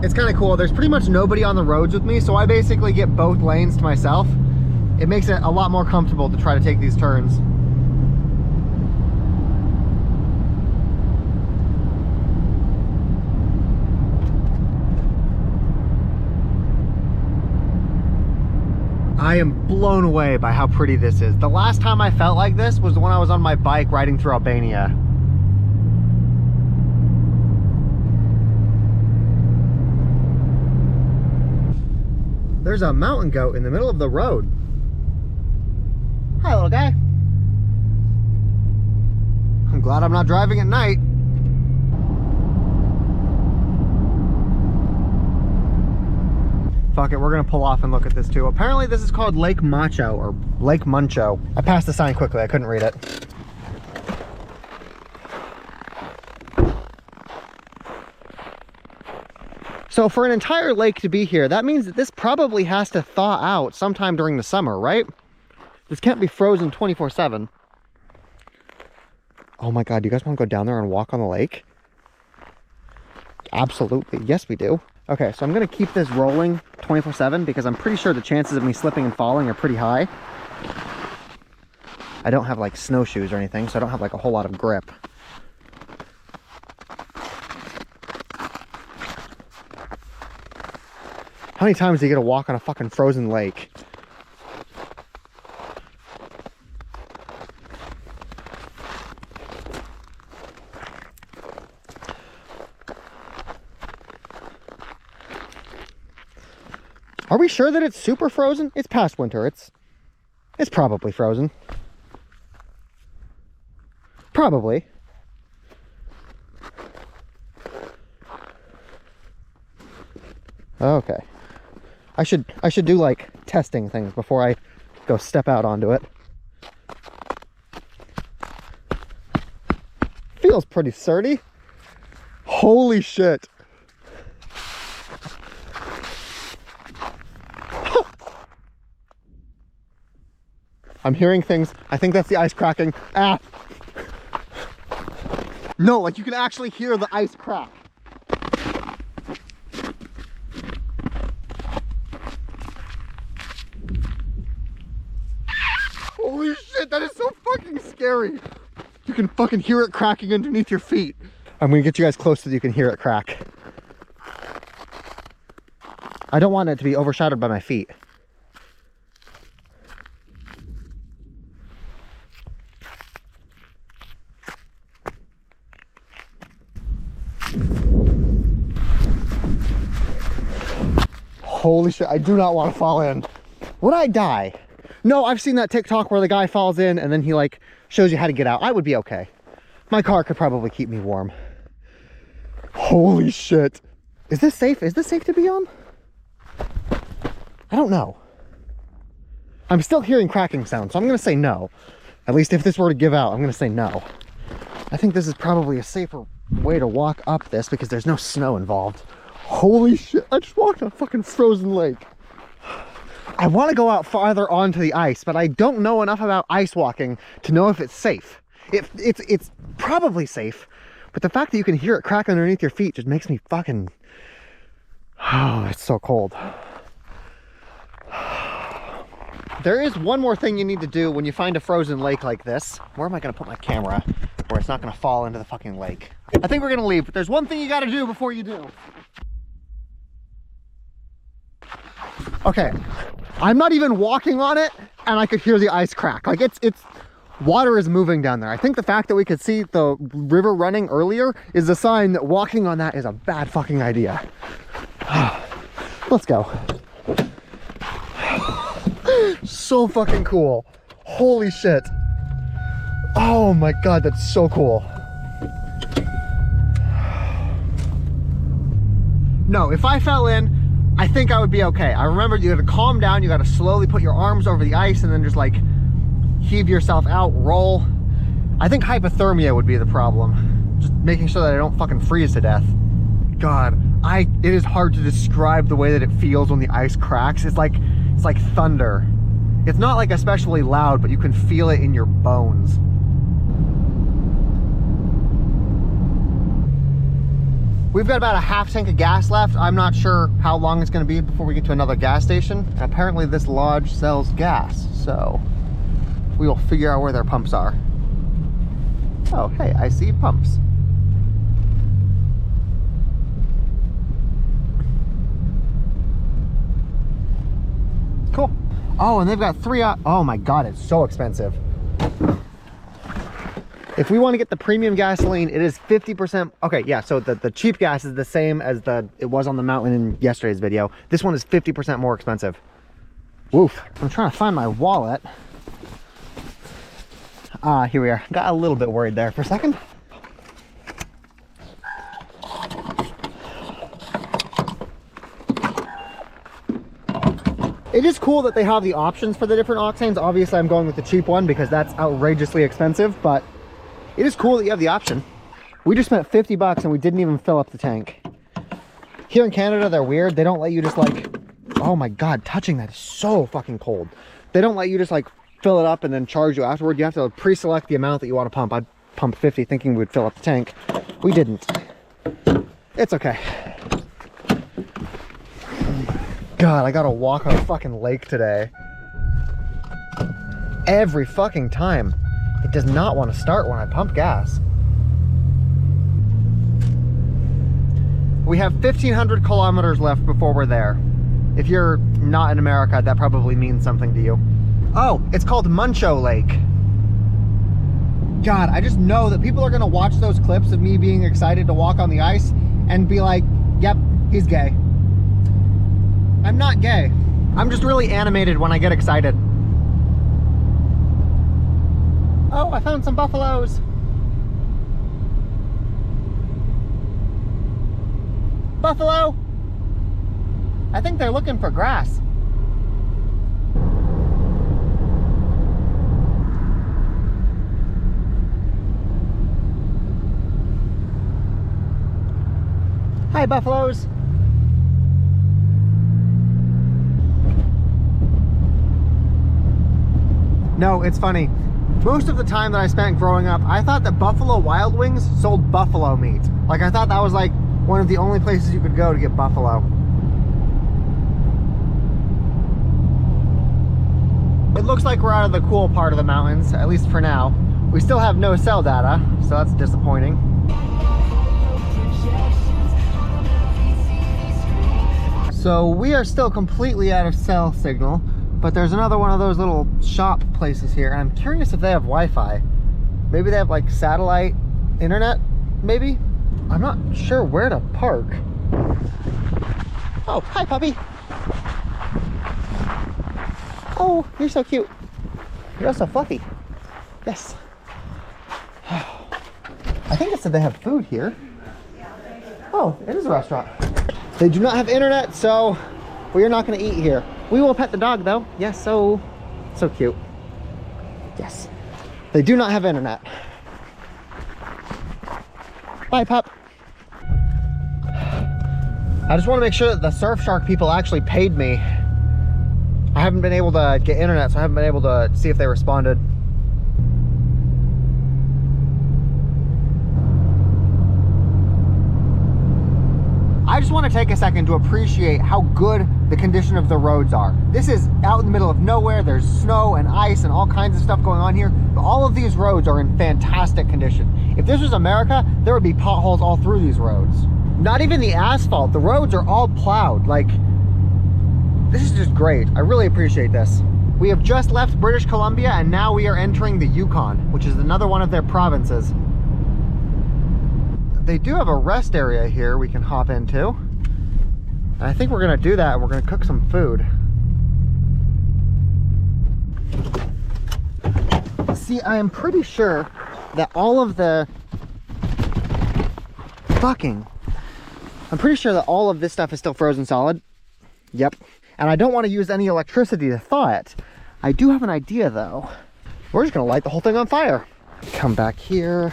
It's kind of cool. There's pretty much nobody on the roads with me, so I basically get both lanes to myself. It makes it a lot more comfortable to try to take these turns. I am blown away by how pretty this is. The last time I felt like this was when I was on my bike riding through Albania. There's a mountain goat in the middle of the road. Hi, little guy. I'm glad I'm not driving at night. Fuck it, we're gonna pull off and look at this too. Apparently this is called Lake Macho or Lake Muncho. I passed the sign quickly, I couldn't read it. So for an entire lake to be here, that means that this probably has to thaw out sometime during the summer, right? This can't be frozen 24/7. Oh my God, do you guys want to go down there and walk on the lake? Absolutely, yes we do. Okay, so I'm gonna keep this rolling 24/7 because I'm pretty sure the chances of me slipping and falling are pretty high. I don't have like snowshoes or anything, so I don't have like a whole lot of grip. How many times do you get to walk on a fucking frozen lake? Are we sure that it's super frozen? It's past winter. It's probably frozen. Probably. Okay. I should do like testing things before I go step out onto it. Feels pretty sturdy. Holy shit. I'm hearing things. I think that's the ice cracking. Ah. No, like you can actually hear the ice crack. Holy shit, that is so fucking scary. You can fucking hear it cracking underneath your feet. I'm gonna get you guys close so that you can hear it crack. I don't want it to be overshadowed by my feet. Holy shit, I do not want to fall in. Would I die? No, I've seen that TikTok where the guy falls in and then he like shows you how to get out. I would be okay. My car could probably keep me warm. Holy shit. Is this safe? Is this safe to be on? I don't know. I'm still hearing cracking sounds, so I'm gonna say no. At least if this were to give out, I'm gonna say no. I think this is probably a safer way to walk up this because there's no snow involved. Holy shit, I just walked on a fucking frozen lake. I want to go out farther onto the ice, but I don't know enough about ice walking to know if it's safe. It's probably safe, but the fact that you can hear it crack underneath your feet just makes me fucking... Oh, it's so cold. There is one more thing you need to do when you find a frozen lake like this. Where am I going to put my camera where it's not going to fall into the fucking lake? I think we're going to leave, but there's one thing you got to do before you do. Okay, I'm not even walking on it and I could hear the ice crack. Like it's water is moving down there. I think the fact that we could see the river running earlier is a sign that walking on that is a bad fucking idea. Let's go. So fucking cool. Holy shit. Oh my god, that's so cool. No, if I fell in, I think I would be okay. I remember you gotta calm down, you gotta slowly put your arms over the ice and then just like heave yourself out, roll. I think hypothermia would be the problem. Just making sure that I don't fucking freeze to death. God, it is hard to describe the way that it feels when the ice cracks. It's like thunder. It's not like especially loud, but you can feel it in your bones. We've got about a half tank of gas left. I'm not sure how long it's going to be before we get to another gas station. And apparently this lodge sells gas, so we will figure out where their pumps are. Oh, hey, I see pumps. Cool. Oh, and they've got oh my god, it's so expensive. If we want to get the premium gasoline, it is 50%. Okay, yeah, so the cheap gas is the same as it was on the mountain in yesterday's video. This one is 50% more expensive. Woof. I'm trying to find my wallet. Here we are. Got a little bit worried there for a second. It is cool that they have the options for the different octanes. Obviously, I'm going with the cheap one because that's outrageously expensive, but it is cool that you have the option. We just spent 50 bucks and we didn't even fill up the tank. Here in Canada, they're weird. They don't let you just like, oh my God, touching that is so fucking cold. They don't let you just like fill it up and then charge you afterward. You have to pre-select the amount that you want to pump. I pumped 50 thinking we'd fill up the tank. We didn't. It's okay. God, I gotta walk on a fucking lake today. Every fucking time. It does not want to start when I pump gas. We have 1,500 kilometers left before we're there. If you're not in America, that probably means something to you. Oh, it's called Muncho Lake. God, I just know that people are gonna watch those clips of me being excited to walk on the ice and be like, yep, he's gay. I'm not gay. I'm just really animated when I get excited. Oh, I found some buffaloes. Buffalo. I think they're looking for grass. Hi, buffaloes. No, it's funny. Most of the time that I spent growing up, I thought that Buffalo Wild Wings sold buffalo meat. Like, I thought that was like one of the only places you could go to get buffalo. It looks like we're out of the cool part of the mountains, at least for now. We still have no cell data, so that's disappointing. So we are still completely out of cell signal, but there's another one of those little shop places here, and I'm curious if they have Wi-Fi. Maybe they have like satellite internet, maybe? I'm not sure where to park. Oh, hi puppy. Oh, you're so cute. You're so fluffy. Yes. I think it said they have food here. Oh, it is a restaurant. They do not have internet, so we are not going to eat here. We will pet the dog though. Yes, so cute. Yes. They do not have internet. Bye, pup. I just want to make sure that the Surfshark people actually paid me. I haven't been able to get internet, so I haven't been able to see if they responded. I just want to take a second to appreciate how good the condition of the roads are. This is out in the middle of nowhere. There's snow and ice and all kinds of stuff going on here. But all of these roads are in fantastic condition. If this was America, there would be potholes all through these roads. Not even the asphalt. The roads are all plowed. Like, this is just great. I really appreciate this. We have just left British Columbia and now we are entering the Yukon, which is another one of their provinces. They do have a rest area here we can hop into. And I think we're gonna do that and we're gonna cook some food. See, I am pretty sure that all of the I'm pretty sure that all of this stuff is still frozen solid. Yep. And I don't want to use any electricity to thaw it. I do have an idea though. We're just gonna light the whole thing on fire. Come back here.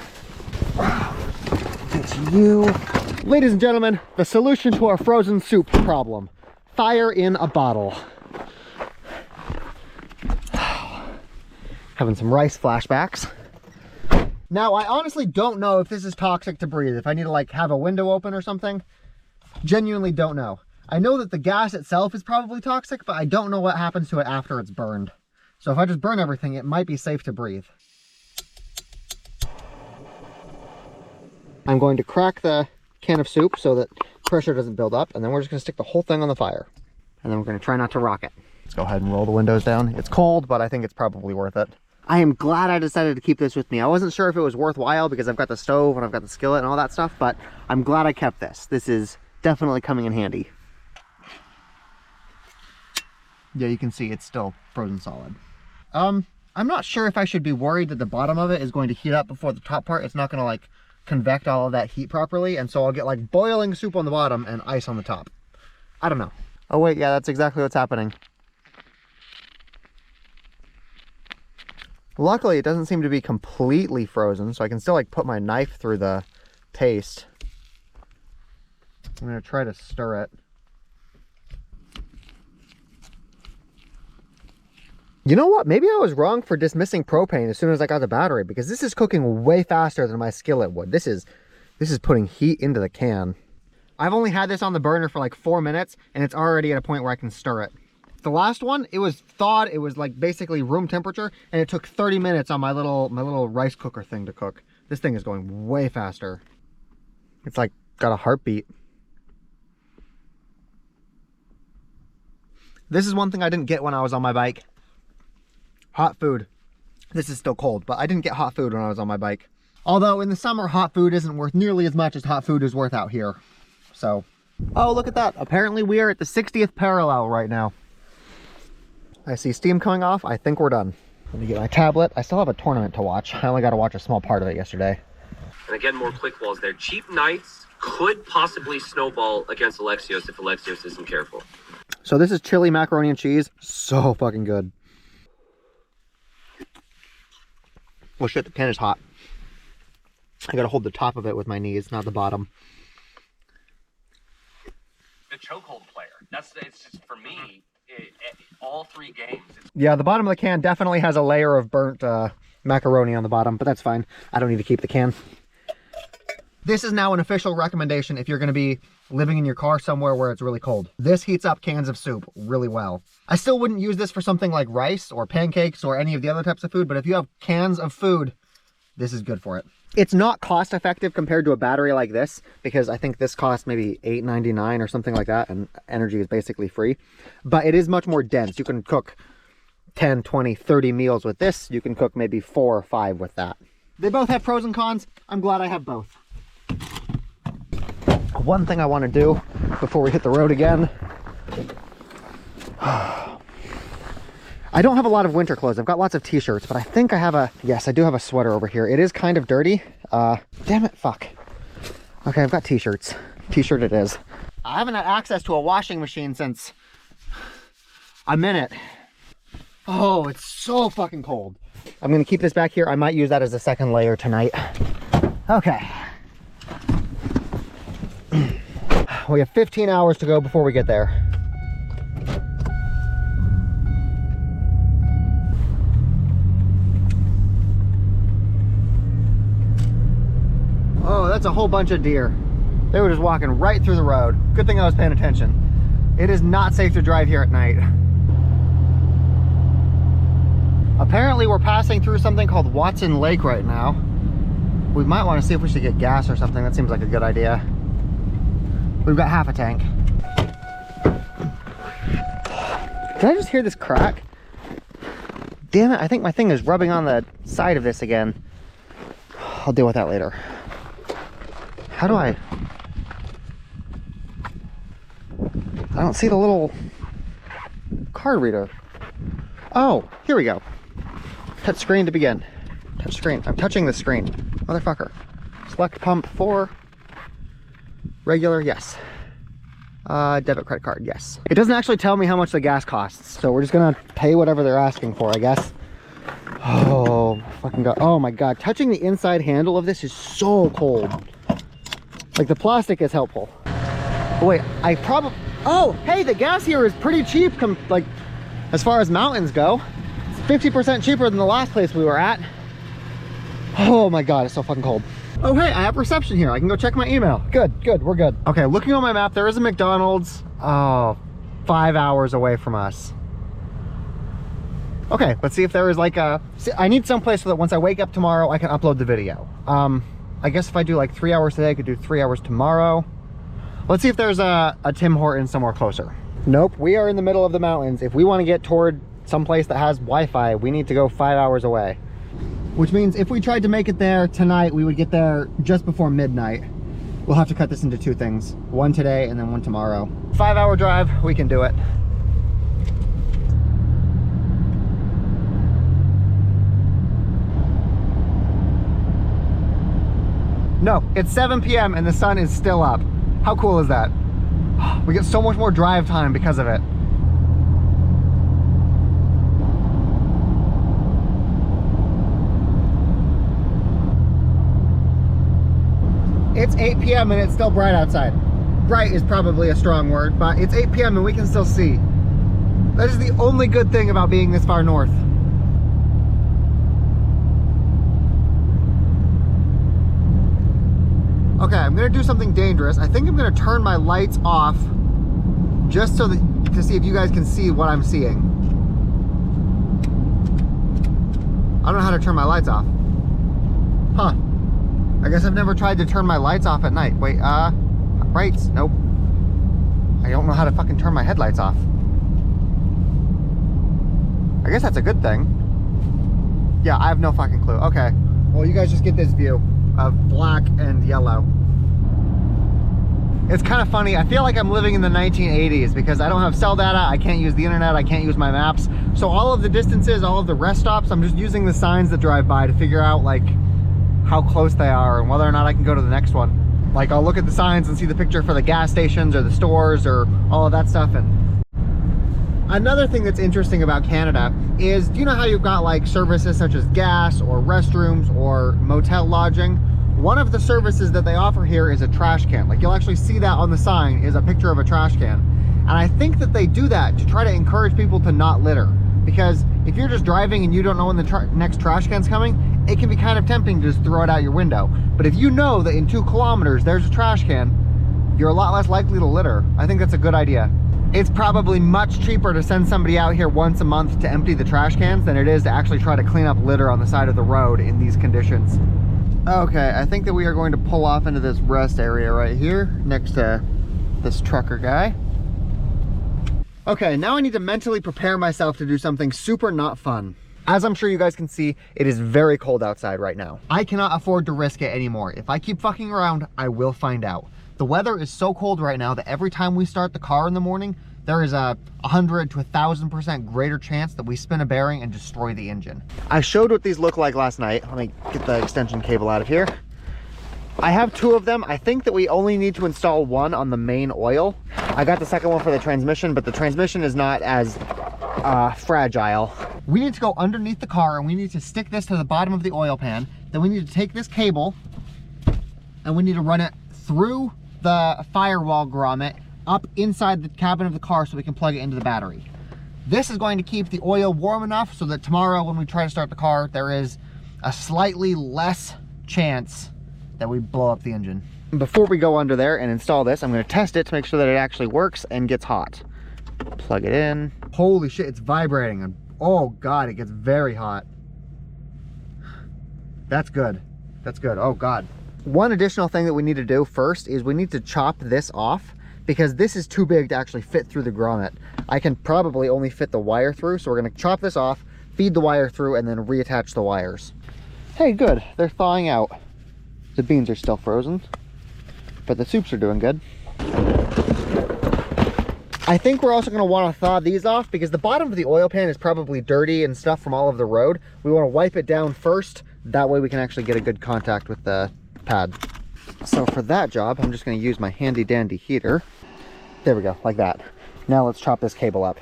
It's you. Ladies and gentlemen, the solution to our frozen soup problem. Fire in a bottle. Having some rice flashbacks. Now, I honestly don't know if this is toxic to breathe. If I need to like have a window open or something. Genuinely don't know. I know that the gas itself is probably toxic, but I don't know what happens to it after it's burned. So if I just burn everything, it might be safe to breathe. I'm going to crack the can of soup so that pressure doesn't build up, and then we're just going to stick the whole thing on the fire. And then we're going to try not to rock it. Let's go ahead and roll the windows down. It's cold, but I think it's probably worth it. I am glad I decided to keep this with me. I wasn't sure if it was worthwhile because I've got the stove and I've got the skillet and all that stuff, but I'm glad I kept this. This is definitely coming in handy. Yeah, you can see it's still frozen solid. I'm not sure if I should be worried that the bottom of it is going to heat up before the top part. It's not going to like convect all of that heat properly, and so I'll get like boiling soup on the bottom and ice on the top. I don't know. Oh wait, yeah, that's exactly what's happening. Luckily, it doesn't seem to be completely frozen, so I can still like put my knife through the paste. I'm gonna try to stir it. You know what? Maybe I was wrong for dismissing propane as soon as I got the battery, because this is cooking way faster than my skillet would. This is putting heat into the can. I've only had this on the burner for like 4 minutes, and it's already at a point where I can stir it. The last one, it was thawed. It was like basically room temperature, and it took 30 minutes on my little rice cooker thing to cook. This thing is going way faster. It's like got a heartbeat. This is one thing I didn't get when I was on my bike. Hot food. This is still cold, but I didn't get hot food when I was on my bike. Although in the summer, hot food isn't worth nearly as much as hot food is worth out here. So, oh, look at that. Apparently we are at the 60th parallel right now. I see steam coming off. I think we're done. Let me get my tablet. I still have a tournament to watch. I only got to watch a small part of it yesterday. And again, more click walls there. Cheap Knights could possibly snowball against Alexios if Alexios isn't careful. So this is chili macaroni and cheese. So fucking good. Well, shit, the can is hot. I gotta hold the top of it with my knees, not the bottom. The chokehold player. It's just for me. All 3 games. Yeah, the bottom of the can definitely has a layer of burnt macaroni on the bottom, but that's fine. I don't need to keep the can. This is now an official recommendation if you're going to be living in your car somewhere where it's really cold. This heats up cans of soup really well. I still wouldn't use this for something like rice or pancakes or any of the other types of food, but if you have cans of food, this is good for it. It's not cost effective compared to a battery like this, because I think this costs maybe $8.99 or something like that, and energy is basically free. But it is much more dense. You can cook 10, 20, 30 meals with this. You can cook maybe 4 or 5 with that. They both have pros and cons. I'm glad I have both. One thing I want to do before we hit the road again. I don't have a lot of winter clothes. I've got lots of t-shirts, but I think I have a, yes, I do have a sweater over here. It is kind of dirty. Damn it, fuck. Okay, I've got t-shirts. T-shirt it is. I haven't had access to a washing machine since a minute. Oh, it's so fucking cold. I'm gonna keep this back here. I might use that as a second layer tonight. Okay. We have 15 hours to go before we get there. Oh, that's a whole bunch of deer. They were just walking right through the road. Good thing I was paying attention. It is not safe to drive here at night. Apparently we're passing through something called Watson Lake right now. We might want to see if we should get gas or something. That seems like a good idea. We've got half a tank. Did I just hear this crack? Damn it, I think my thing is rubbing on the side of this again. I'll deal with that later. How do I don't see the little card reader. Oh, here we go. Touch screen to begin. Touch screen. I'm touching the screen. Motherfucker. Select pump for regular, yes. Debit credit card, yes. It doesn't actually tell me how much the gas costs, so we're just gonna pay whatever they're asking for, I guess. Oh, fucking god. Oh my god. Touching the inside handle of this is so cold. Like, the plastic is helpful. Oh, wait, I probably... Oh, hey, the gas here is pretty cheap, like, as far as mountains go. It's 50% cheaper than the last place we were at. Oh my god, it's so fucking cold. Oh, hey, I have reception here. I can go check my email. Good, good, we're good. Okay, looking on my map, there is a McDonald's. Oh, 5 hours away from us. Okay, let's see if there is like a... See, I need someplace so that once I wake up tomorrow, I can upload the video. I guess if I do like 3 hours today, I could do 3 hours tomorrow. Let's see if there's a Tim Hortons somewhere closer. Nope, we are in the middle of the mountains. If we want to get toward someplace that has Wi-Fi, we need to go 5 hours away. Which means if we tried to make it there tonight, we would get there just before midnight. We'll have to cut this into 2 things. One today and then one tomorrow. 5 hour drive, we can do it. No, it's 7 p.m. and the sun is still up. How cool is that? We get so much more drive time because of it. It's 8 p.m. and it's still bright outside. Bright is probably a strong word, but it's 8 p.m. and we can still see. That is the only good thing about being this far north. Okay, I'm gonna do something dangerous. I think I'm gonna turn my lights off just so that, to see if you guys can see what I'm seeing. I don't know how to turn my lights off. Huh. I guess I've never tried to turn my lights off at night. Wait, brights, nope. I don't know how to fucking turn my headlights off. I guess that's a good thing. Yeah, I have no fucking clue. Okay, well, you guys just get this view of black and yellow. It's kind of funny. I feel like I'm living in the 1980s because I don't have cell data, I can't use the internet, I can't use my maps. So all of the distances, all of the rest stops, I'm just using the signs that drive by to figure out like how close they are and whether or not I can go to the next one. Like, I'll look at the signs and see the picture for the gas stations or the stores or all of that stuff, and Another thing that's interesting about Canada is, do you know how you've got like services such as gas or restrooms or motel lodging? One of the services that they offer here is a trash can. Like, you'll actually see that on the sign is a picture of a trash can. And I think that they do that to try to encourage people to not litter. Because if you're just driving and you don't know when the next trash can's coming, it can be kind of tempting to just throw it out your window. But if you know that in 2 kilometers there's a trash can, you're a lot less likely to litter. I think that's a good idea. It's probably much cheaper to send somebody out here once a month to empty the trash cans than it is to actually try to clean up litter on the side of the road in these conditions. Okay, I think that we are going to pull off into this rest area right here next to this trucker guy. Okay, now I need to mentally prepare myself to do something super not fun. As I'm sure you guys can see, it is very cold outside right now. I cannot afford to risk it anymore. If I keep fucking around, I will find out. The weather is so cold right now that every time we start the car in the morning, there is a 100 to 1,000% greater chance that we spin a bearing and destroy the engine. I showed what these look like last night. Let me get the extension cable out of here. I have 2 of them. I think that we only need to install 1 on the main oil. I got the second one for the transmission, but the transmission is not as fragile. We need to go underneath the car and we need to stick this to the bottom of the oil pan. Then we need to take this cable and we need to run it through the firewall grommet up inside the cabin of the car so we can plug it into the battery. This is going to keep the oil warm enough so that tomorrow when we try to start the car, there is a slightly less chance that we blow up the engine. Before we go under there and install this, I'm going to test it to make sure that it actually works and gets hot. Plug it in. Holy shit, it's vibrating. And oh God, it gets very hot. That's good. That's good. Oh God. One additional thing that we need to do first is we need to chop this off because this is too big to actually fit through the grommet. I can probably only fit the wire through, so we're going to chop this off, feed the wire through, and then reattach the wires. Hey, good. They're thawing out. The beans are still frozen, but the soups are doing good. I think we're also going to want to thaw these off because the bottom of the oil pan is probably dirty and stuff from all of the road. We want to wipe it down first. That way we can actually get a good contact with the pad. So for that job, I'm just going to use my handy dandy heater. There we go, like that. Now let's chop this cable up.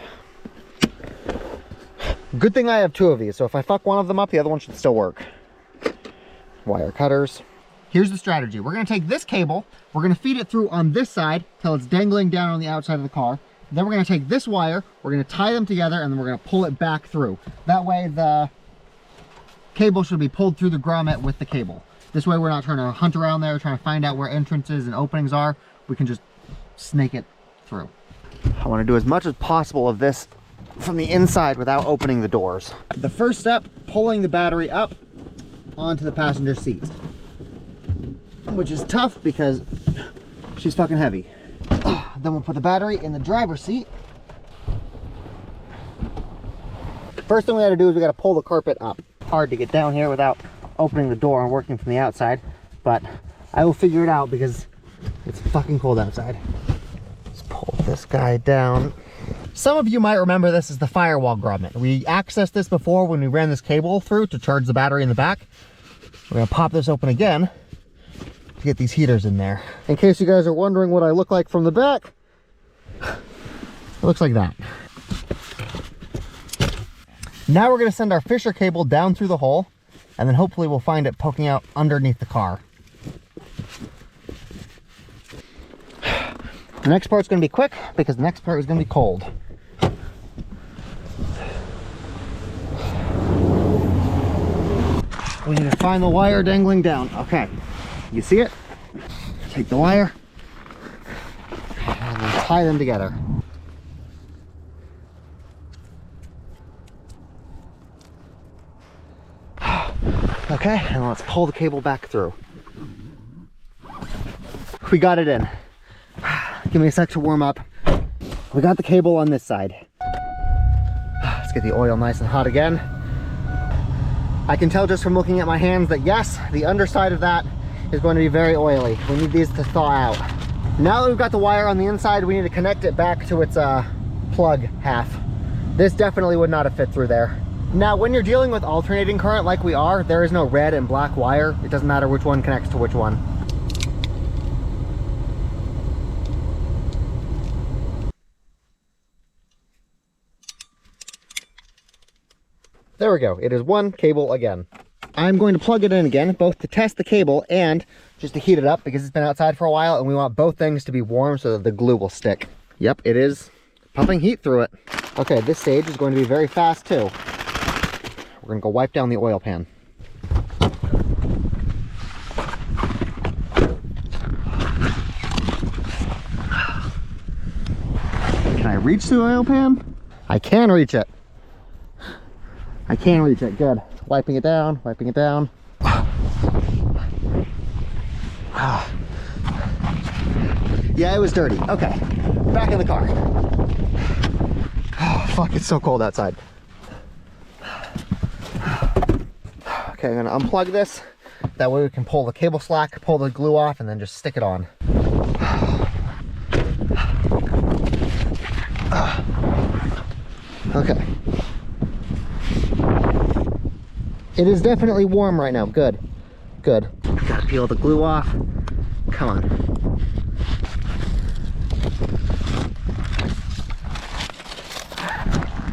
Good thing I have 2 of these, so if I fuck one of them up, the other one should still work. Wire cutters. Here's the strategy. We're going to take this cable, we're going to feed it through on this side till it's dangling down on the outside of the car. Then we're going to take this wire, we're going to tie them together, and then we're going to pull it back through. That way the cable should be pulled through the grommet with the cable. This way we're not trying to hunt around there, trying to find out where entrances and openings are. We can just snake it through. I want to do as much as possible of this from the inside without opening the doors. The first step, pulling the battery up onto the passenger seat. Which is tough because she's fucking heavy. Then we'll put the battery in the driver's seat. First thing we gotta do is we gotta pull the carpet up. Hard to get down here without opening the door and working from the outside, but I will figure it out because it's fucking cold outside. Let's pull this guy down. Some of you might remember this as the firewall grommet. We accessed this before when we ran this cable through to charge the battery in the back. We're gonna pop this open again to get these heaters in there. In case you guys are wondering what I look like from the back, it looks like that. Now we're gonna send our Fisher cable down through the hole, and then hopefully we'll find it poking out underneath the car. The next part's gonna be quick because the next part is gonna be cold. We need to find the wire dangling down. Okay, you see it? Take the wire and then tie them together. Okay, and let's pull the cable back through. We got it in. Give me a sec to warm up. We got the cable on this side. Let's get the oil nice and hot again. I can tell just from looking at my hands that yes, the underside of that is going to be very oily. We need these to thaw out. Now that we've got the wire on the inside, we need to connect it back to its plug half. This definitely would not have fit through there. Now, when you're dealing with alternating current like we are, there is no red and black wire. It doesn't matter which one connects to which one. There we go. It is one cable again. I'm going to plug it in again, both to test the cable and just to heat it up because it's been outside for a while and we want both things to be warm so that the glue will stick. Yep, it is pumping heat through it. Okay, this stage is going to be very fast too. We're going to go wipe down the oil pan. Can I reach the oil pan? I can reach it. I can reach it, good. Wiping it down, wiping it down. Yeah, it was dirty. Okay, back in the car. Oh, fuck, it's so cold outside. Okay, I'm gonna unplug this. That way we can pull the cable slack, pull the glue off, and then just stick it on. Okay. It is definitely warm right now. Good. Good. Gotta peel the glue off. Come on.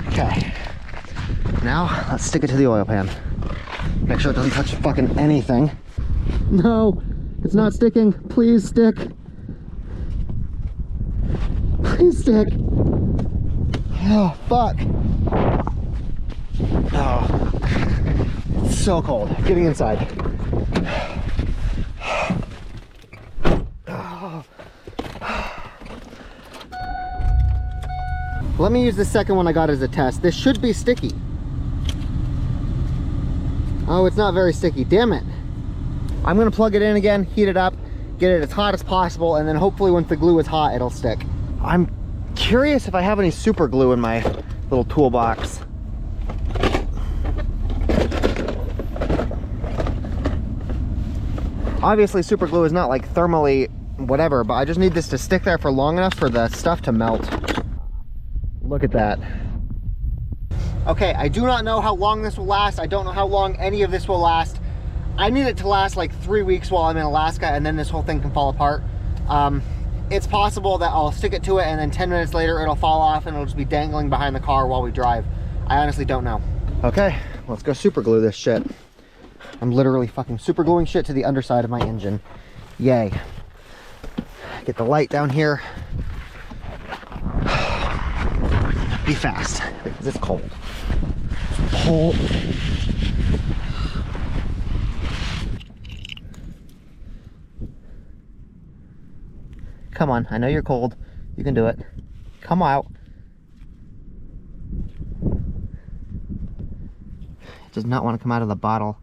Okay. Now, let's stick it to the oil pan. Make sure it doesn't touch fucking anything. No, it's not sticking. Please stick. Please stick. Oh, fuck. Oh. It's so cold. Getting inside. Let me use the second one I got as a test. This should be sticky. Oh, it's not very sticky. Damn it. I'm gonna plug it in again, heat it up, get it as hot as possible, and then hopefully once the glue is hot, it'll stick. I'm curious if I have any super glue in my little toolbox. Obviously super glue is not like thermally whatever, but I just need this to stick there for long enough for the stuff to melt. Look at that. Okay, I do not know how long this will last. I don't know how long any of this will last. I need it to last like 3 weeks while I'm in Alaska, and then this whole thing can fall apart. It's possible that I'll stick it to it and then 10 minutes later it'll fall off and it'll just be dangling behind the car while we drive. I honestly don't know. Okay, let's go super glue this shit. I'm literally fucking super gluing shit to the underside of my engine. Yay. Get the light down here. Be fast, because it's cold. It's cold. Come on, I know you're cold. You can do it. Come out. It does not want to come out of the bottle.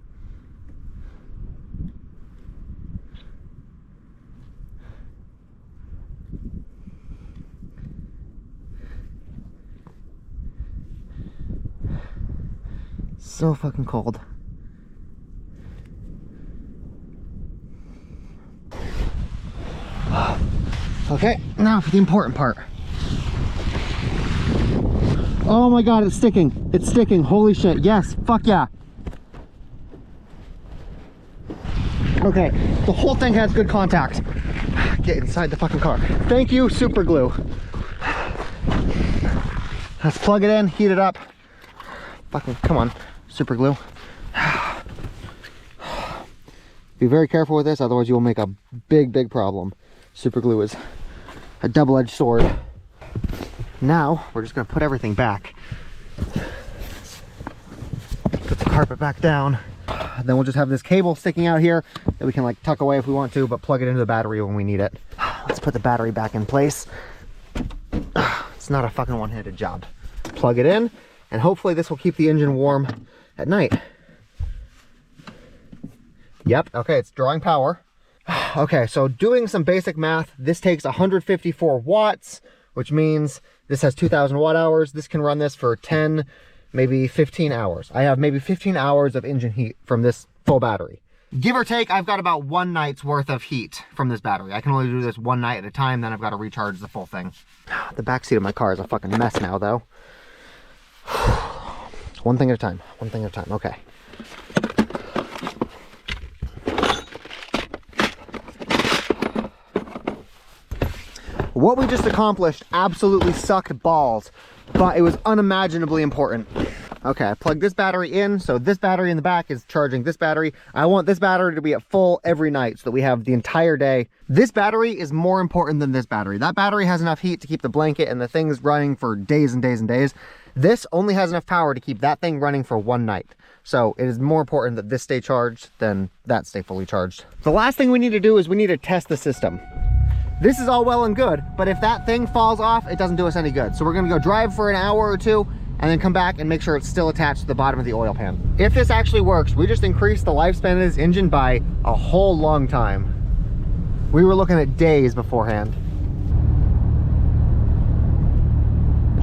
So fucking cold. Okay, now for the important part. Oh my god, it's sticking. It's sticking. Holy shit. Yes, fuck yeah. Okay, the whole thing has good contact. Get inside the fucking car. Thank you, super glue. Let's plug it in, heat it up. Fucking, come on. Super glue. Be very careful with this, otherwise you will make a big problem. Super glue is a double-edged sword. Now we're just gonna put everything back. Put the carpet back down. Then we'll just have this cable sticking out here that we can like tuck away if we want to, but plug it into the battery when we need it. Let's put the battery back in place. It's not a fucking one-handed job. Plug it in, and hopefully this will keep the engine warm at night. Yep, okay, it's drawing power. Okay, so doing some basic math, this takes 154 watts, which means this has 2,000 watt hours. This can run this for 10, maybe 15 hours. I have maybe 15 hours of engine heat from this full battery. Give or take, I've got about 1 night's worth of heat from this battery. I can only do this 1 night at a time, then I've got to recharge the full thing. The backseat of my car is a fucking mess now, though. One thing at a time, one thing at a time, okay. What we just accomplished absolutely sucked balls, but it was unimaginably important. Okay, I plugged this battery in, so this battery in the back is charging this battery. I want this battery to be at full every night so that we have the entire day. This battery is more important than this battery. That battery has enough heat to keep the blanket and the thing's running for days and days and days. This only has enough power to keep that thing running for one night. So it is more important that this stay charged than that stay fully charged. The last thing we need to do is we need to test the system. This is all well and good, but if that thing falls off, it doesn't do us any good. So we're gonna go drive for an hour or two and then come back and make sure it's still attached to the bottom of the oil pan. If this actually works, we just increased the lifespan of this engine by a whole long time. We were looking at days beforehand.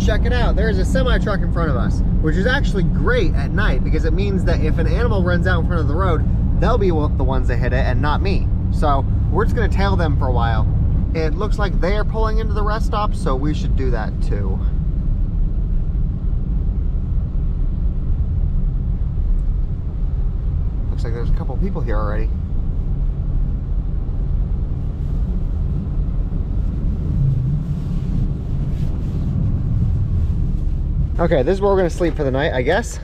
Check it out, there's a semi truck in front of us, which is actually great at night because it means that if an animal runs out in front of the road, they'll be the ones that hit it and not me. So we're just gonna tail them for a while. It looks like they are pulling into the rest stop, so we should do that too. Looks like there's a couple people here already. Okay, this is where we're gonna sleep for the night, I guess.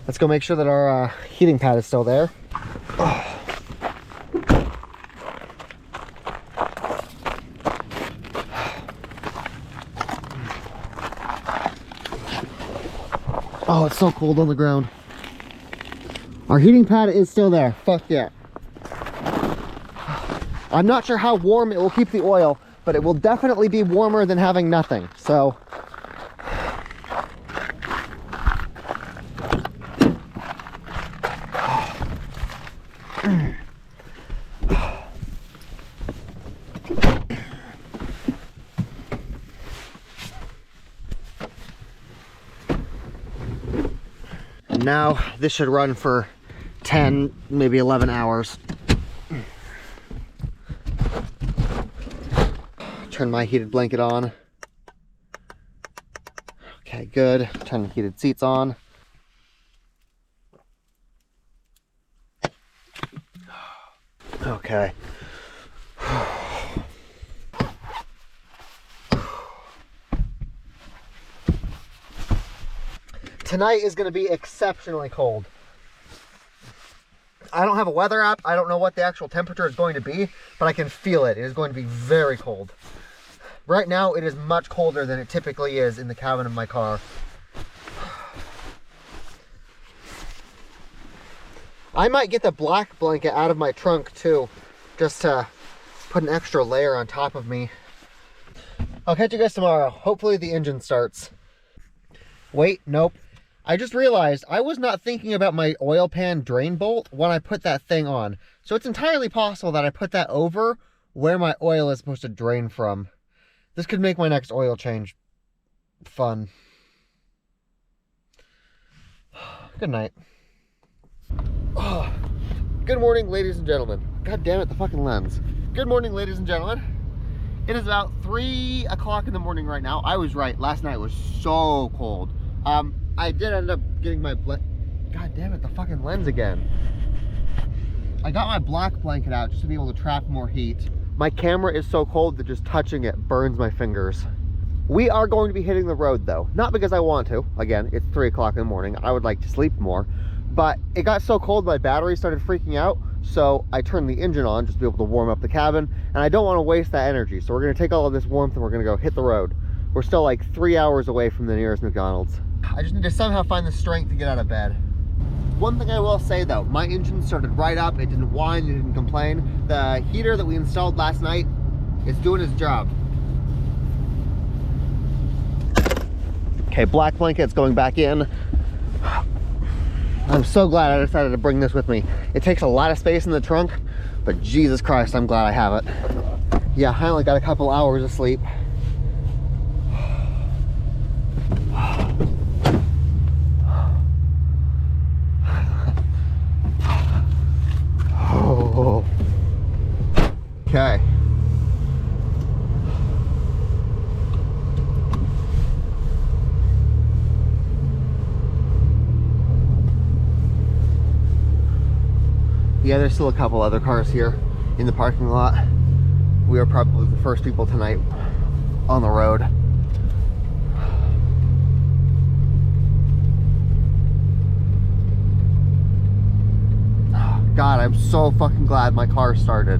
Let's go make sure that our heating pad is still there. Oh, it's so cold on the ground. Our heating pad is still there. Fuck yeah. I'm not sure how warm it will keep the oil, but it will definitely be warmer than having nothing. So now this should run for 10, maybe 11 hours. Turn my heated blanket on. Okay, good. Turn the heated seats on. Okay. Tonight is going to be exceptionally cold. I don't have a weather app. I don't know what the actual temperature is going to be, but I can feel it. It is going to be very cold. Right now, it is much colder than it typically is in the cabin of my car. I might get the black blanket out of my trunk too, just to put an extra layer on top of me. I'll catch you guys tomorrow. Hopefully the engine starts. Wait, nope. I just realized I was not thinking about my oil pan drain bolt when I put that thing on. So it's entirely possible that I put that over where my oil is supposed to drain from. This could make my next oil change fun. Good night. Oh, good morning, ladies and gentlemen. God damn it, the fucking lens. Good morning, ladies and gentlemen. It is about 3 o'clock in the morning right now. I was right. Last night was so cold. I did end up getting my God damn it, the fucking lens again. I got my black blanket out just to be able to trap more heat. My camera is so cold that just touching it burns my fingers. We are going to be hitting the road though. Not because I want to. Again, it's 3 o'clock in the morning. I would like to sleep more. But it got so cold my battery started freaking out. So I turned the engine on just to be able to warm up the cabin. And I don't want to waste that energy. So we're going to take all of this warmth and we're going to go hit the road. We're still like 3 hours away from the nearest McDonald's. I just need to somehow find the strength to get out of bed. One thing I will say though, my engine started right up. It didn't whine, it didn't complain. The heater that we installed last night is doing its job. Okay, black blanket's going back in. I'm so glad I decided to bring this with me. It takes a lot of space in the trunk, but Jesus Christ, I'm glad I have it. Yeah, I only got a couple hours of sleep. Oh. Okay. Yeah, there's still a couple other cars here in the parking lot. We are probably the first people tonight on the road. God, I'm so fucking glad my car started.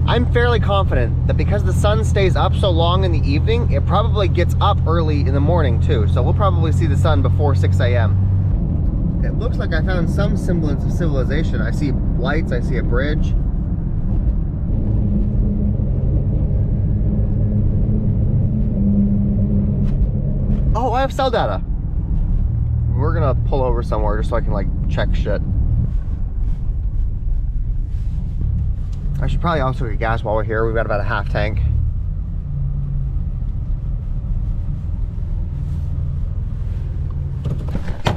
I'm fairly confident that because the sun stays up so long in the evening, it probably gets up early in the morning too. So we'll probably see the sun before 6 a.m. It looks like I found some semblance of civilization. I see lights, I see a bridge. Oh, I have cell data. We're gonna pull over somewhere just so I can like check shit. I should probably also get gas while we're here. We've got about a half tank.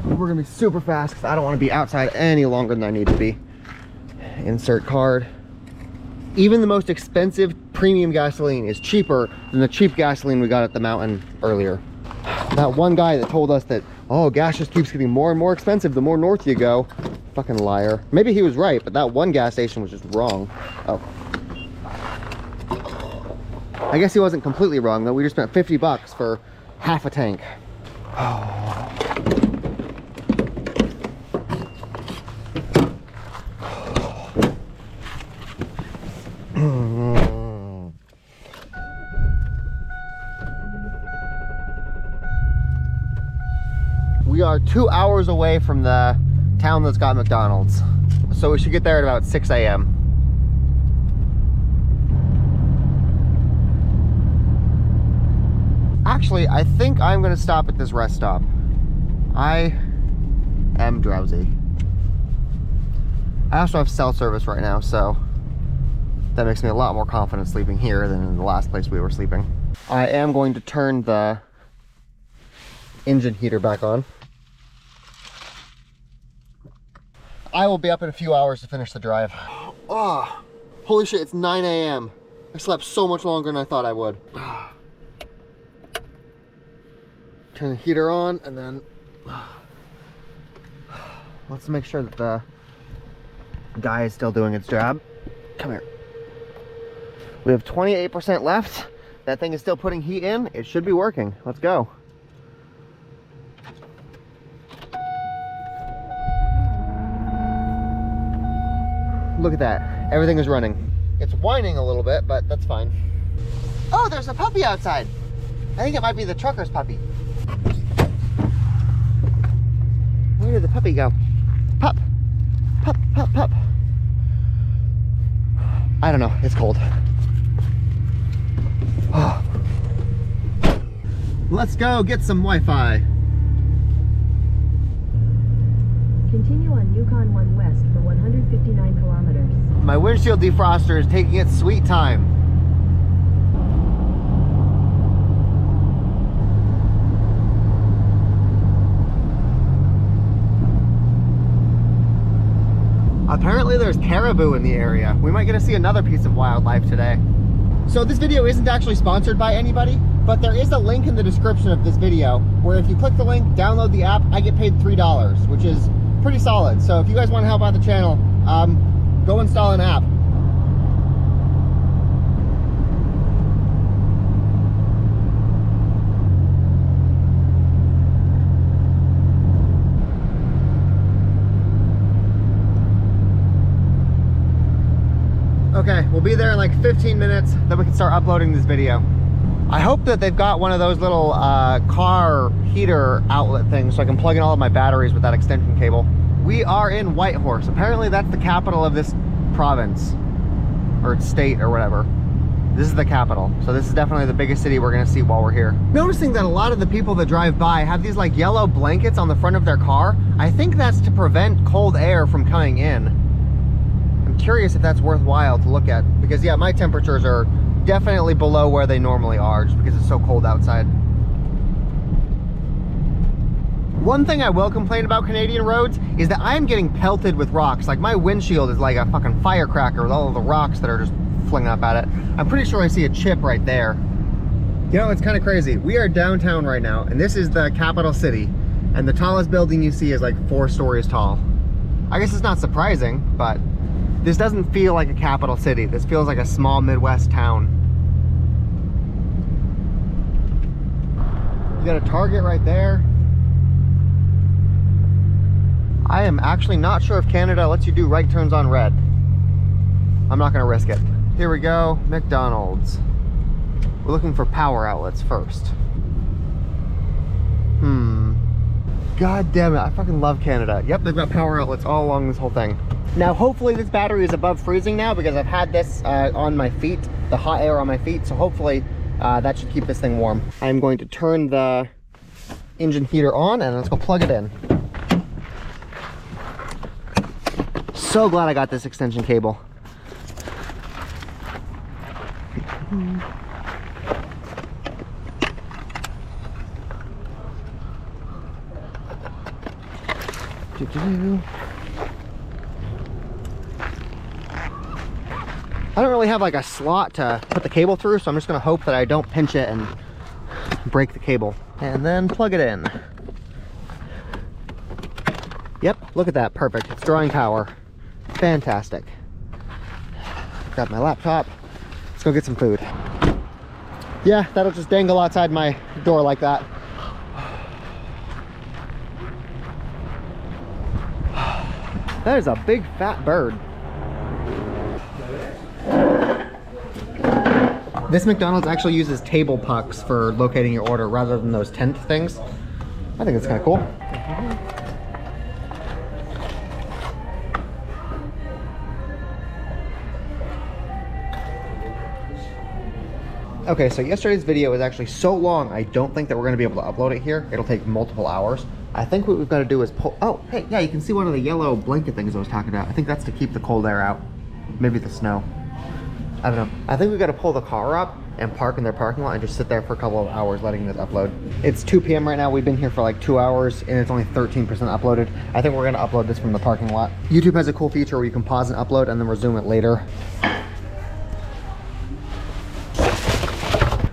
We're gonna be super fast because I don't want to be outside any longer than I need to be. Insert card. Even the most expensive premium gasoline is cheaper than the cheap gasoline we got at the mountain earlier. That one guy that told us that, oh, gas just keeps getting more and more expensive the more north you go. Fucking liar. Maybe he was right, but that one gas station was just wrong. Oh. I guess he wasn't completely wrong though. We just spent 50 bucks for half a tank. Oh. We are 2 hours away from the town that's got McDonald's. So we should get there at about 6 a.m. Actually, I think I'm gonna stop at this rest stop. I am drowsy. I also have cell service right now, so that makes me a lot more confident sleeping here than in the last place we were sleeping. I am going to turn the engine heater back on. I will be up in a few hours to finish the drive. Oh, holy shit, it's 9 a.m. I slept so much longer than I thought I would. Turn the heater on and then let's make sure that the guy is still doing its job. Come here. We have 28% left. That thing is still putting heat in. It should be working. Let's go. Look at that. Everything is running. It's whining a little bit, but that's fine. Oh, there's a puppy outside. I think it might be the trucker's puppy. Where did the puppy go? Pup. Pup, pup, pup. I don't know. It's cold. Oh. Let's go get some Wi-Fi. Continue on Yukon 1 West for 159 kilometers. My windshield defroster is taking its sweet time. Apparently there's caribou in the area. We might get to see another piece of wildlife today. So this video isn't actually sponsored by anybody, but there is a link in the description of this video where if you click the link, download the app, I get paid $3, which is pretty solid. So if you guys want to help out the channel, go install an app. Okay, we'll be there in like 15 minutes, then we can start uploading this video. I hope that they've got one of those little car heater outlet things so I can plug in all of my batteries with that extension cable. We are in Whitehorse. Apparently that's the capital of this province, or state, or whatever. This is the capital, so this is definitely the biggest city we're gonna see while we're here. Noticing that a lot of the people that drive by have these like yellow blankets on the front of their car. I think that's to prevent cold air from coming in. I'm curious if that's worthwhile to look at, because yeah, my temperatures are definitely below where they normally are just because it's so cold outside. One thing I will complain about Canadian roads is that I am getting pelted with rocks. Like my windshield is like a fucking firecracker with all of the rocks that are just flinging up at it. I'm pretty sure I see a chip right there. You know, it's kind of crazy. We are downtown right now, and this is the capital city, and the tallest building you see is like 4 stories tall. I guess it's not surprising, but this doesn't feel like a capital city. This feels like a small Midwest town. You got a Target right there. I am actually not sure if Canada lets you do right turns on red. I'm not gonna risk it. Here we go, McDonald's. We're looking for power outlets first. God damn it, I fucking love Canada. Yep, they've got power outlets all along this whole thing. Now, hopefully this battery is above freezing now because I've had this on my feet, the hot air on my feet, so hopefully that should keep this thing warm. I'm going to turn the engine heater on and let's go plug it in. So glad I got this extension cable. I don't really have like a slot to put the cable through, so I'm just gonna hope that I don't pinch it and break the cable. And then plug it in. Yep, look at that, perfect. It's drawing power. Fantastic. Grab my laptop. Let's go get some food. Yeah, that'll just dangle outside my door like that. That is a big fat bird. This McDonald's actually uses table pucks for locating your order rather than those tent things. I think it's kind of cool. Okay, so yesterday's video was actually so long, I don't think that we're going to be able to upload it here. It'll take multiple hours. I think what we've got to do is pull... Oh, hey, yeah, you can see one of the yellow blanket things I was talking about. I think that's to keep the cold air out. Maybe the snow. I don't know. I think we've got to pull the car up and park in their parking lot and just sit there for a couple of hours letting this upload. It's 2 p.m. right now. We've been here for like 2 hours and it's only 13% uploaded. I think we're going to upload this from the parking lot. YouTube has a cool feature where you can pause and upload and then resume it later.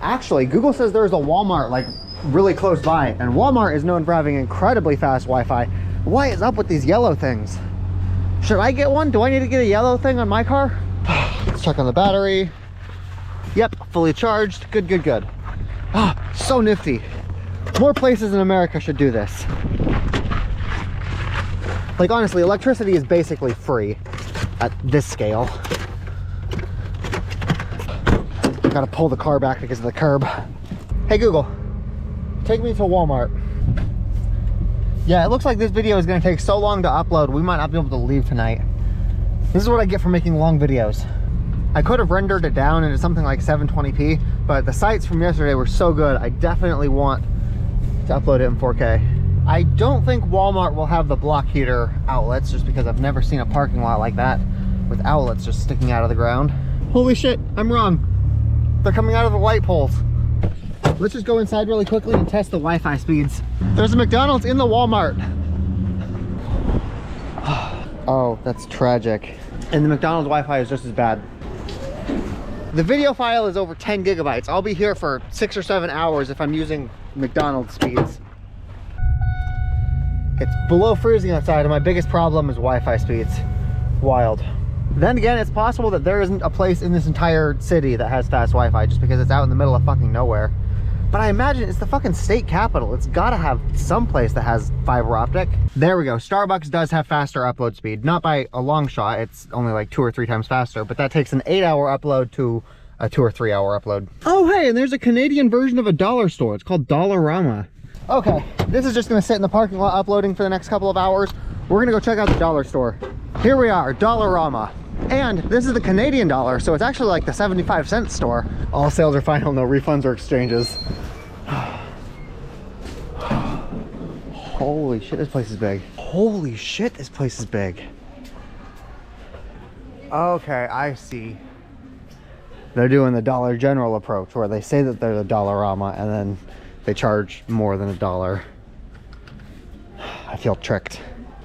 Actually, Google says there's a Walmart like really close by, and Walmart is known for having incredibly fast Wi-Fi. What is up with these yellow things? Should I get one? Do I need to get a yellow thing on my car? Let's check on the battery. Yep, fully charged. Good, good, good. Ah, so nifty. More places in America should do this. Like honestly, electricity is basically free at this scale. Gotta pull the car back because of the curb. Hey Google, take me to Walmart. Yeah, it looks like this video is gonna take so long to upload, we might not be able to leave tonight. This is what I get for making long videos. I could have rendered it down into something like 720p, but the sites from yesterday were so good, I definitely want to upload it in 4K. I don't think Walmart will have the block heater outlets, just because I've never seen a parking lot like that with outlets just sticking out of the ground. Holy shit, I'm wrong. They're coming out of the light poles. Let's just go inside really quickly and test the Wi-Fi speeds. There's a McDonald's in the Walmart. Oh, that's tragic. And the McDonald's Wi-Fi is just as bad. The video file is over 10 gigabytes. I'll be here for 6 or 7 hours if I'm using McDonald's speeds. It's below freezing outside and my biggest problem is Wi-Fi speeds. Wild. Then again, it's possible that there isn't a place in this entire city that has fast Wi-Fi just because it's out in the middle of fucking nowhere. But I imagine it's the fucking state capital. It's gotta have some place that has fiber optic. There we go. Starbucks does have faster upload speed. Not by a long shot. It's only like 2 or 3 times faster, but that takes an 8-hour upload to a 2 or 3 hour upload. Oh, hey, and there's a Canadian version of a dollar store. It's called Dollarama. Okay, this is just gonna sit in the parking lot uploading for the next couple of hours. We're gonna go check out the dollar store. Here we are, Dollarama. And this is the Canadian dollar, so it's actually like the 75-cent store. All sales are final, no refunds or exchanges. Holy shit, this place is big. Holy shit, this place is big. Okay, I see. They're doing the Dollar General approach, where they say that they're the Dollarama, and then they charge more than $1. I feel tricked.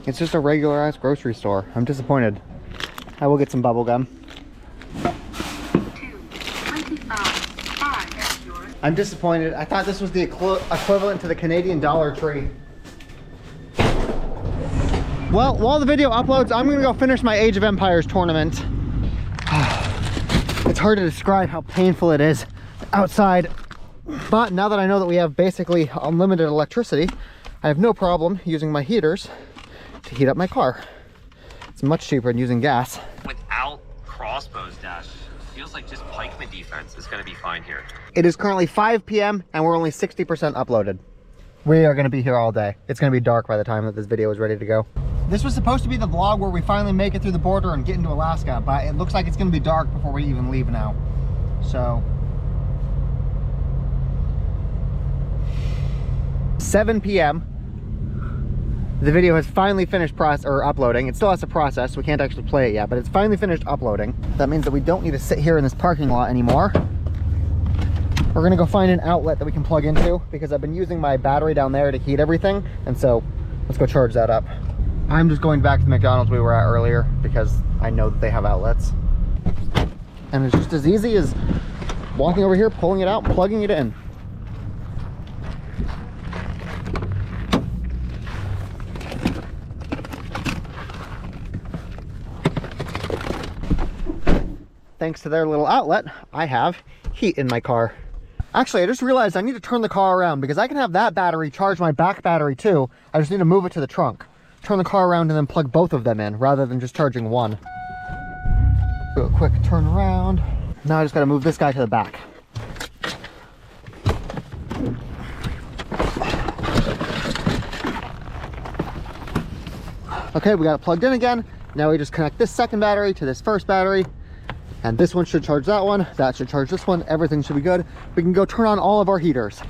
It's just a regular-ass grocery store. I'm disappointed. I will get some bubble gum. I'm disappointed. I thought this was the equivalent to the Canadian Dollar Tree. Well, while the video uploads, I'm gonna go finish my Age of Empires tournament. It's hard to describe how painful it is outside, but now that I know that we have basically unlimited electricity, I have no problem using my heaters to heat up my car. It's much cheaper than using gas. Without crossbows dash, feels like just pikeman defense is going to be fine here. It is currently 5 p.m. and we're only 60% uploaded. We are going to be here all day. It's going to be dark by the time that this video is ready to go. This was supposed to be the vlog where we finally make it through the border and get into Alaska, but it looks like it's going to be dark before we even leave now. So 7 p.m. The video has finally finished uploading. It still has to process, so we can't actually play it yet, but it's finally finished uploading. That means that we don't need to sit here in this parking lot anymore. We're gonna go find an outlet that we can plug into because I've been using my battery down there to heat everything, and so let's go charge that up. I'm just going back to the McDonald's we were at earlier because I know that they have outlets. And it's just as easy as walking over here, pulling it out, plugging it in. Thanks to their little outlet, I have heat in my car. Actually, I just realized I need to turn the car around because I can have that battery charge my back battery too. I just need to move it to the trunk. Turn the car around and then plug both of them in rather than just charging one. Do a quick turn around. Now I just gotta move this guy to the back. Okay, we got it plugged in again. Now we just connect this second battery to this first battery. And this one should charge that one, that should charge this one, everything should be good. We can go turn on all of our heaters.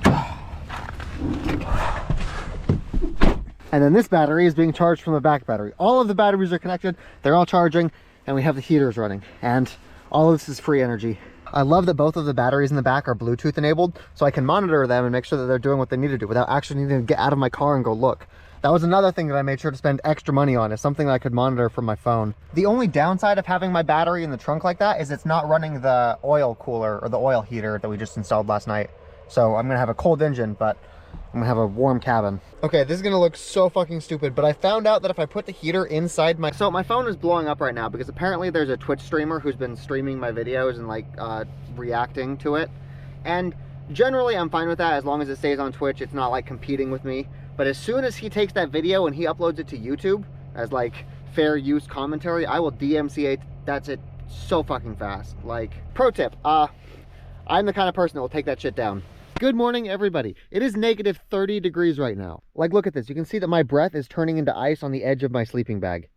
And then this battery is being charged from the back battery. All of the batteries are connected, they're all charging, and we have the heaters running. And all of this is free energy. I love that both of the batteries in the back are Bluetooth enabled, so I can monitor them and make sure that they're doing what they need to do without actually needing to get out of my car and go look. That was another thing that I made sure to spend extra money on, is something that I could monitor from my phone. The only downside of having my battery in the trunk like that is it's not running the oil cooler or the oil heater that we just installed last night. So I'm gonna have a cold engine, but I'm gonna have a warm cabin. Okay, this is gonna look so fucking stupid, but I found out that if I put the heater inside my... So my phone is blowing up right now because apparently there's a Twitch streamer who's been streaming my videos and like reacting to it. And generally I'm fine with that as long as it stays on Twitch. It's not like competing with me. But as soon as he takes that video and he uploads it to YouTube as like fair use commentary, I will DMCA that's it so fucking fast. Like, pro tip, I'm the kind of person that will take that shit down. Good morning, everybody. It is negative 30 degrees right now. Like, look at this. You can see that my breath is turning into ice on the edge of my sleeping bag.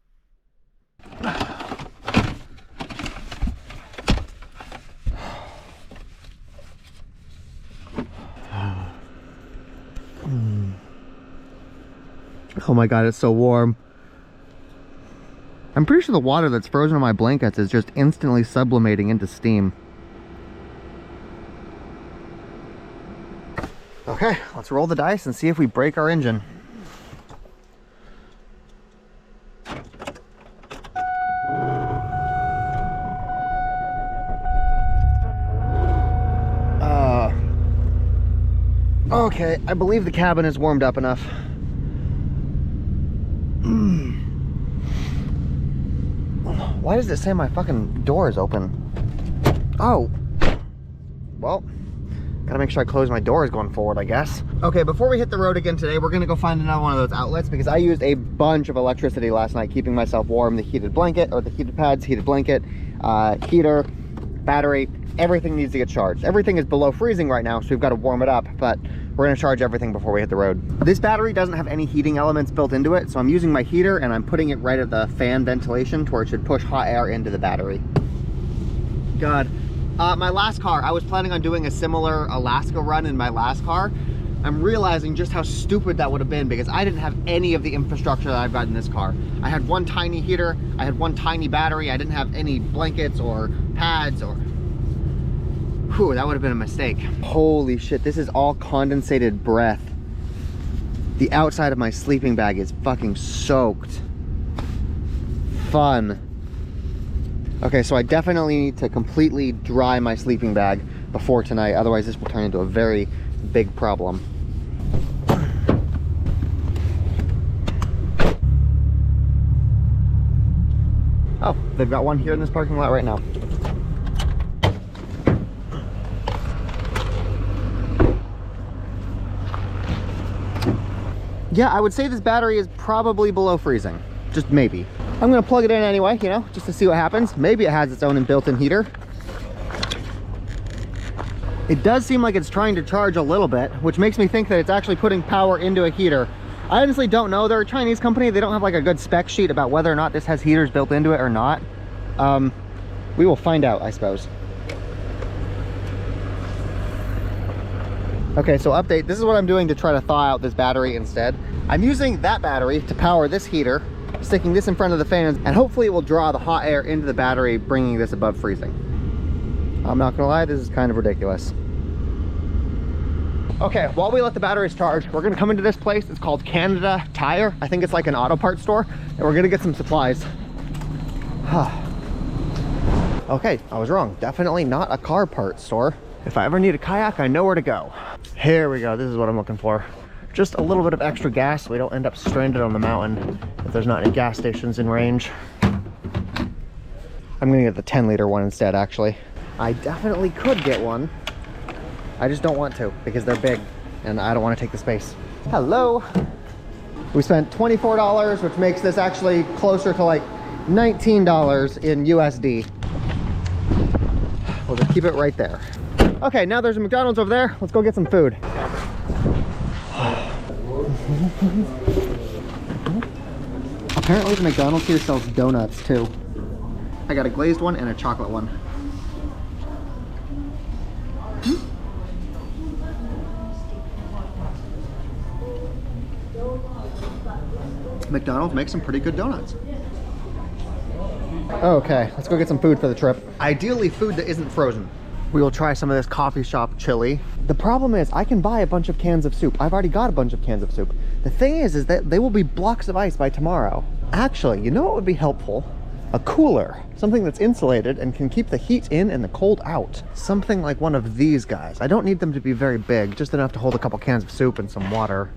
Oh my god, it's so warm. I'm pretty sure the water that's frozen on my blankets is just instantly sublimating into steam. Okay, let's roll the dice and see if we break our engine. Okay, I believe the cabin is warmed up enough. Why does it say my fucking door is open? Oh, well, gotta make sure I close my doors going forward, I guess. Okay, before we hit the road again today, we're gonna go find another one of those outlets because I used a bunch of electricity last night keeping myself warm. The heated blanket, or the heated pads, heated blanket, heater, battery, everything needs to get charged. Everything is below freezing right now, so we've got to warm it up, but we're gonna charge everything before we hit the road. This battery doesn't have any heating elements built into it, so I'm using my heater and I'm putting it right at the fan ventilation to where it should push hot air into the battery. God. My last car, I was planning on doing a similar Alaska run in my last car. I'm realizing just how stupid that would have been because I didn't have any of the infrastructure that I've got in this car. I had one tiny heater, I had one tiny battery, I didn't have any blankets or pads or... Whew, that would have been a mistake. Holy shit, this is all condensated breath. The outside of my sleeping bag is fucking soaked. Fun. Okay, so I definitely need to completely dry my sleeping bag before tonight, otherwise this will turn into a very big problem. Oh, they've got one here in this parking lot right now. Yeah, I would say this battery is probably below freezing. Just maybe. I'm gonna plug it in anyway, you know, just to see what happens. Maybe it has its own built-in heater. It does seem like it's trying to charge a little bit, which makes me think that it's actually putting power into a heater. I honestly don't know. They're a Chinese company. They don't have like a good spec sheet about whether or not this has heaters built into it or not. We will find out, I suppose. Okay, so update. This is what I'm doing to try to thaw out this battery instead. I'm using that battery to power this heater, sticking this in front of the fans, and hopefully it will draw the hot air into the battery, bringing this above freezing. I'm not gonna lie, this is kind of ridiculous. Okay, while we let the batteries charge, we're gonna come into this place. It's called Canada Tire. I think it's like an auto parts store, and we're gonna get some supplies. Okay, I was wrong. Definitely not a car parts store. If I ever need a kayak, I know where to go. Here we go. This is what I'm looking for. Just a little bit of extra gas so we don't end up stranded on the mountain if there's not any gas stations in range. I'm gonna get the 10-liter one instead, actually. I definitely could get one. I just don't want to because they're big and I don't want to take the space. Hello. We spent $24, which makes this actually closer to like $19 in USD. We'll just keep it right there. Okay, now there's a McDonald's over there. Let's go get some food. Apparently the McDonald's here sells donuts too. I got a glazed one and a chocolate one. McDonald's makes some pretty good donuts. Okay, let's go get some food for the trip. Ideally food that isn't frozen. We will try some of this coffee shop chili. The problem is I can buy a bunch of cans of soup. I've already got a bunch of cans of soup. The thing is that they will be blocks of ice by tomorrow. Actually, you know what would be helpful? A cooler. Something that's insulated and can keep the heat in and the cold out. Something like one of these guys. I don't need them to be very big, just enough to hold a couple cans of soup and some water.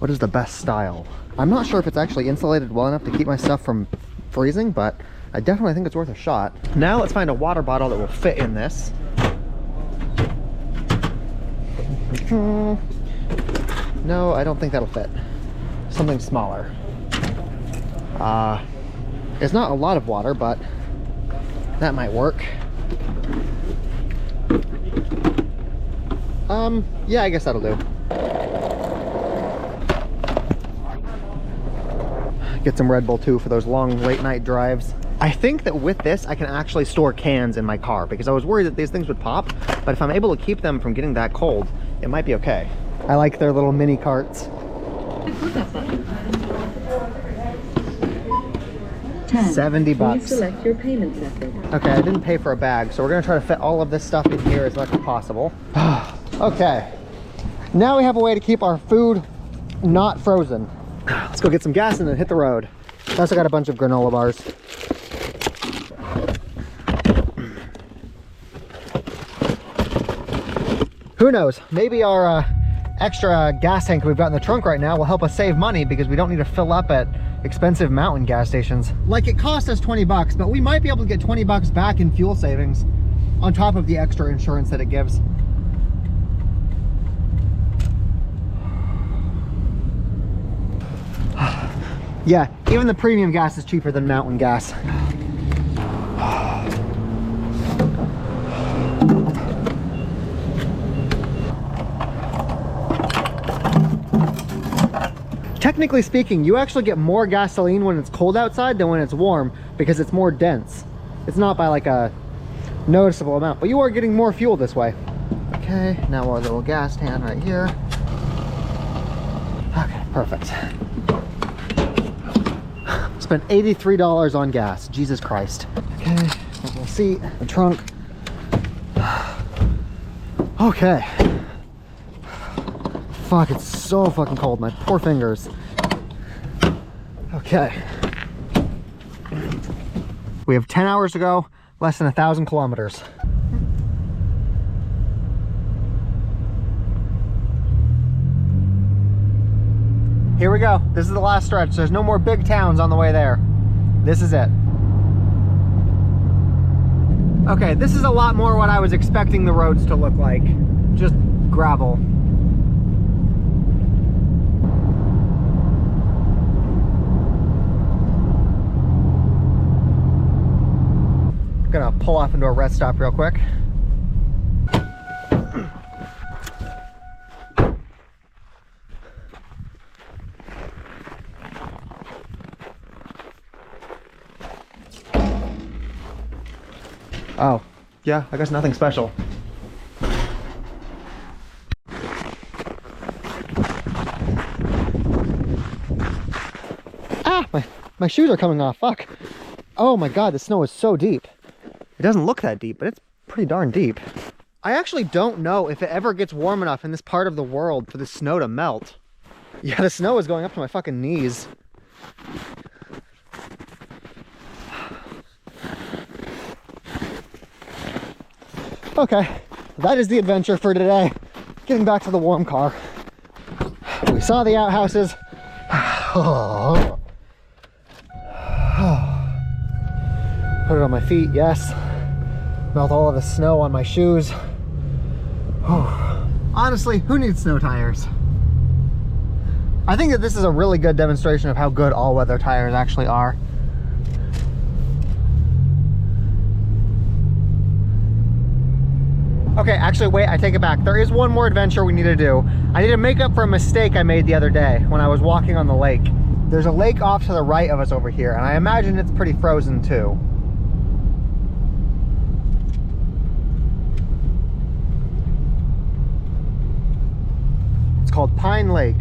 What is the best style? I'm not sure if it's actually insulated well enough to keep my stuff from freezing, but I definitely think it's worth a shot. Now let's find a water bottle that will fit in this. No, I don't think that'll fit. Something smaller. It's not a lot of water, but that might work. Yeah, I guess that'll do. Get some Red Bull too for those long late night drives. I think that with this I can actually store cans in my car because I was worried that these things would pop, but if I'm able to keep them from getting that cold, it might be okay. I like their little mini carts. 70 bucks. Please select your payment method. Okay, I didn't pay for a bag, so we're gonna try to fit all of this stuff in here as much as possible. Okay, now we have a way to keep our food not frozen. Let's go get some gas and then hit the road. I also got a bunch of granola bars. Who knows? Maybe our extra gas tank we've got in the trunk right now will help us save money because we don't need to fill up at expensive mountain gas stations. Like, it cost us 20 bucks, but we might be able to get 20 bucks back in fuel savings on top of the extra insurance that it gives. Yeah, even the premium gas is cheaper than mountain gas. Technically speaking, you actually get more gasoline when it's cold outside than when it's warm because it's more dense. It's not by like a noticeable amount, but you are getting more fuel this way. Okay, now our little gas tan right here. Okay, perfect. Spent $83 on gas. Jesus Christ. Okay, little seat, the trunk. Okay. Fuck, it's so fucking cold. My poor fingers. Okay. We have 10 hours to go, less than 1,000 kilometers. Here we go. This is the last stretch. There's no more big towns on the way there. This is it. Okay, this is a lot more what I was expecting the roads to look like. Just gravel. gonna pull off into a rest stop real quick. Oh, yeah, I guess nothing special. Ah, my shoes are coming off, fuck. Oh my god, the snow is so deep. It doesn't look that deep, but it's pretty darn deep. I actually don't know if it ever gets warm enough in this part of the world for the snow to melt. Yeah, the snow is going up to my fucking knees. Okay, that is the adventure for today. Getting back to the warm car. We saw the outhouses. Put it on my feet, yes. Melt all of the snow on my shoes. Honestly, who needs snow tires? I think that this is a really good demonstration of how good all-weather tires actually are. Okay, actually wait, I take it back. There is one more adventure we need to do. I need to make up for a mistake I made the other day when I was walking on the lake. There's a lake off to the right of us over here, and I imagine it's pretty frozen too. It's called Pine Lake.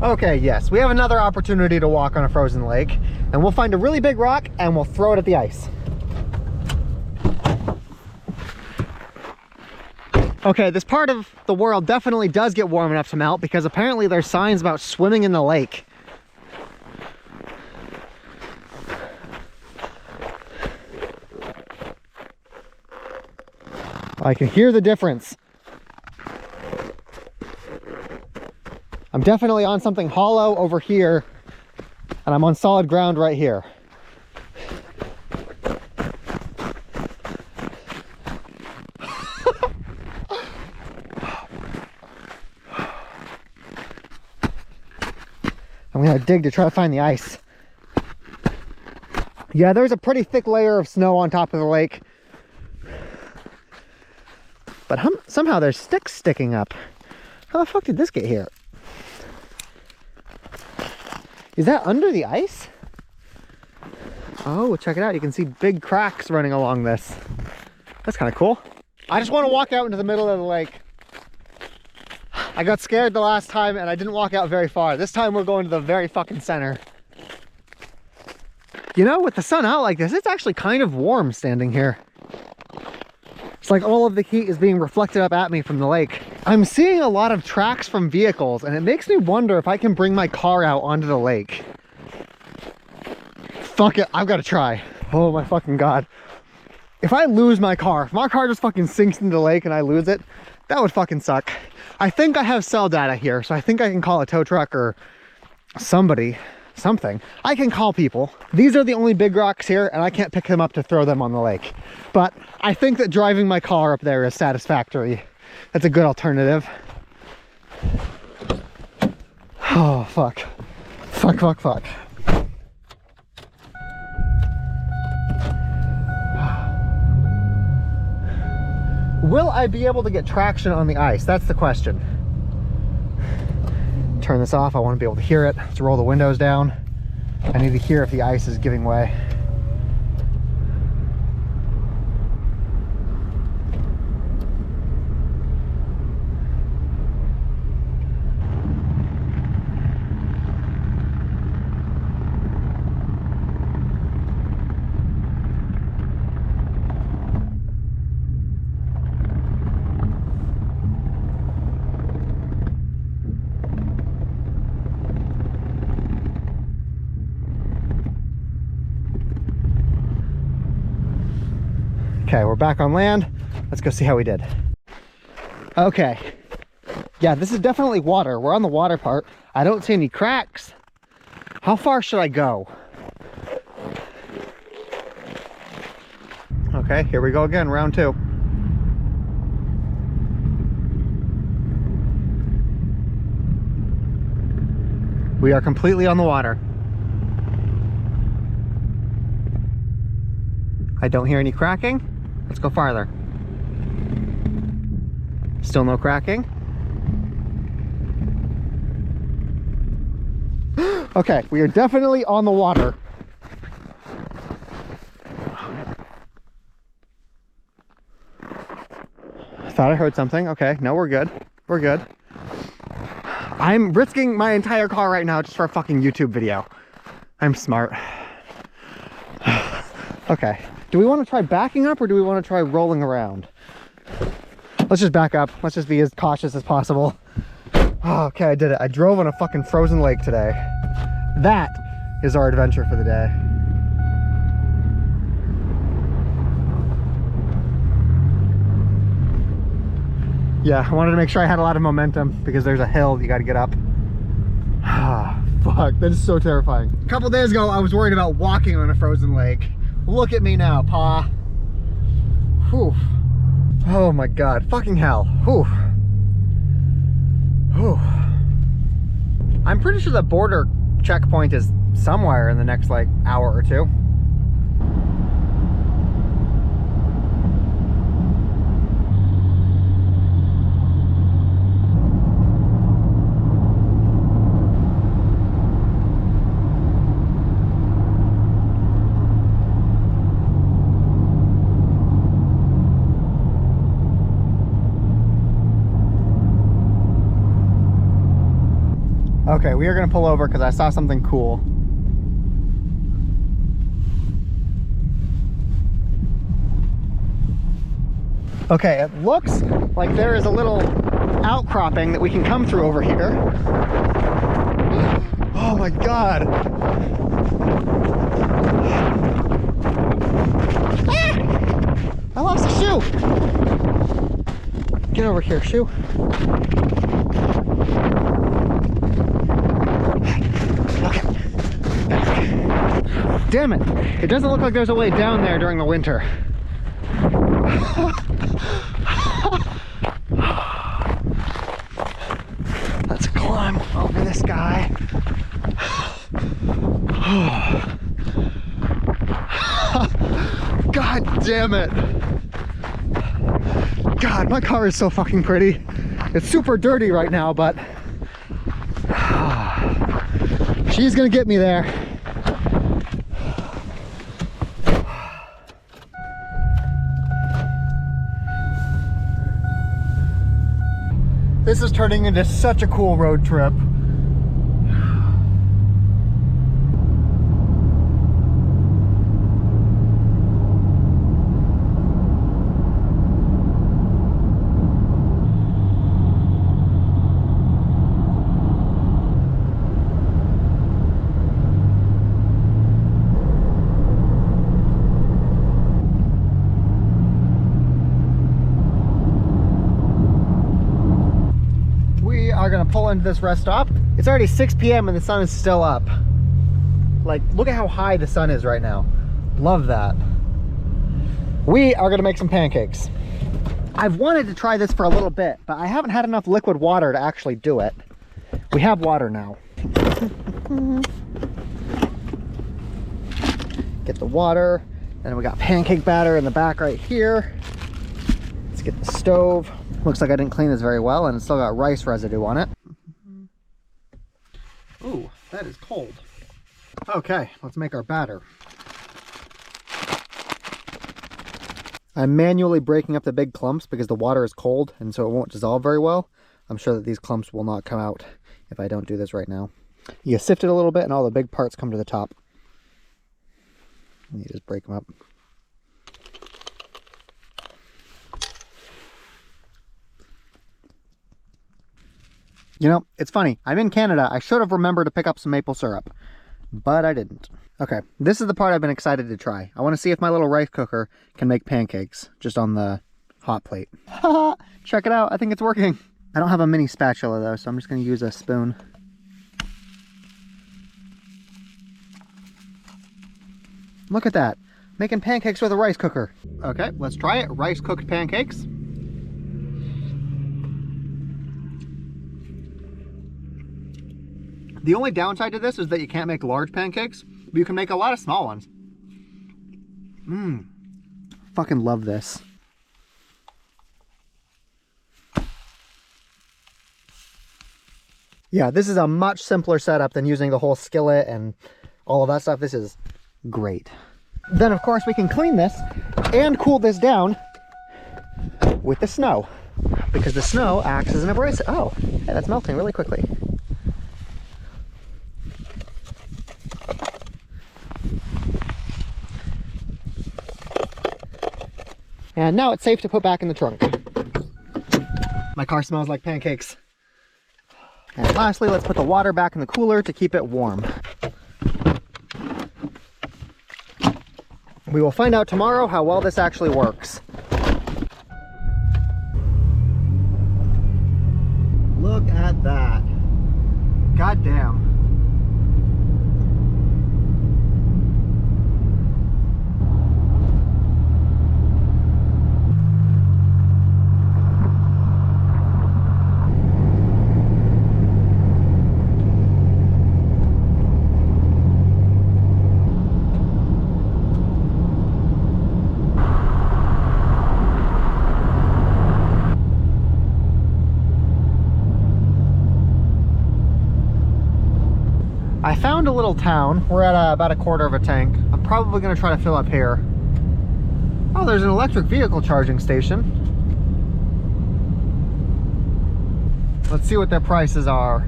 Okay, yes, we have another opportunity to walk on a frozen lake, and we'll find a really big rock and we'll throw it at the ice. Okay, this part of the world definitely does get warm enough to melt because apparently there's signs about swimming in the lake. I can hear the difference. I'm definitely on something hollow over here, and I'm on solid ground right here. I'm gonna dig to try to find the ice. Yeah, there's a pretty thick layer of snow on top of the lake. But somehow there's sticks sticking up. How the fuck did this get here? Is that under the ice? Oh, check it out. You can see big cracks running along this. That's kind of cool. I just want to walk out into the middle of the lake. I got scared the last time and I didn't walk out very far. This time we're going to the very fucking center. You know, with the sun out like this, it's actually kind of warm standing here. It's like all of the heat is being reflected up at me from the lake. I'm seeing a lot of tracks from vehicles and it makes me wonder if I can bring my car out onto the lake. Fuck it, I've got to try. Oh my fucking god. If I lose my car, if my car just fucking sinks into the lake and I lose it, that would fucking suck. I think I have cell data here, so I think I can call a tow truck or somebody, something. I can call people. These are the only big rocks here, and I can't pick them up to throw them on the lake. But I think that driving my car up there is satisfactory. That's a good alternative. Oh, fuck. Fuck, fuck, fuck. Will I be able to get traction on the ice? That's the question. Turn this off. I want to be able to hear it. Let's roll the windows down. I need to hear if the ice is giving way. Okay, we're back on land. Let's go see how we did. Okay. Yeah, this is definitely water. We're on the water part. I don't see any cracks. How far should I go? Okay, here we go again, round two. We are completely on the water. I don't hear any cracking. Let's go farther. Still no cracking. Okay, we are definitely on the water. I thought I heard something. Okay, no, we're good. We're good. I'm risking my entire car right now just for a fucking YouTube video. I'm smart. Okay, do we want to try backing up or do we want to try rolling around? Let's just back up. Let's just be as cautious as possible. Oh, okay, I did it. I drove on a fucking frozen lake today. That is our adventure for the day. Yeah, I wanted to make sure I had a lot of momentum because there's a hill you got to get up. Ah, fuck, that is so terrifying. A couple days ago, I was worried about walking on a frozen lake. Look at me now, Pa. Whew. Oh my God, fucking hell. Whew. Whew. I'm pretty sure the border checkpoint is somewhere in the next like hour or two. Okay, we are gonna pull over because I saw something cool. Okay, it looks like there is a little outcropping that we can come through over here. Oh my God. Ah! I lost a shoe. Get over here, shoe. Damn it! It doesn't look like there's a way down there during the winter. Let's climb over this guy. God damn it! God, my car is so fucking pretty. It's super dirty right now, but she's gonna get me there. This is turning into such a cool road trip. Are gonna pull into this rest stop. It's already 6 p.m. and the sun is still up. Like, look at how high the sun is right now. Love that. We are gonna make some pancakes. I've wanted to try this for a little bit, but I haven't had enough liquid water to actually do it. We have water now. Get the water, and we got pancake batter in the back right here. Let's get the stove. Looks like I didn't clean this very well and it's still got rice residue on it. Ooh, that is cold. Okay, let's make our batter. I'm manually breaking up the big clumps because the water is cold and so it won't dissolve very well. I'm sure that these clumps will not come out if I don't do this right now. You sift it a little bit and all the big parts come to the top. And you just break them up. You know, it's funny. I'm in Canada. I should have remembered to pick up some maple syrup, but I didn't. Okay, this is the part I've been excited to try. I want to see if my little rice cooker can make pancakes just on the hot plate. Check it out. I think it's working. I don't have a mini spatula though, so I'm just going to use a spoon. Look at that. Making pancakes with a rice cooker. Okay, let's try it. Rice cooked pancakes. The only downside to this is that you can't make large pancakes, but you can make a lot of small ones. fucking love this. Yeah, this is a much simpler setup than using the whole skillet and all of that stuff. This is great. Then of course we can clean this and cool this down with the snow, because the snow acts as an abrasive. Oh, hey, that's melting really quickly. And now it's safe to put back in the trunk. My car smells like pancakes. And lastly, let's put the water back in the cooler to keep it warm. We will find out tomorrow how well this actually works. Look at that. God damn. I found a little town. We're at about a quarter of a tank. I'm probably going to try to fill up here. Oh, there's an electric vehicle charging station. Let's see what their prices are.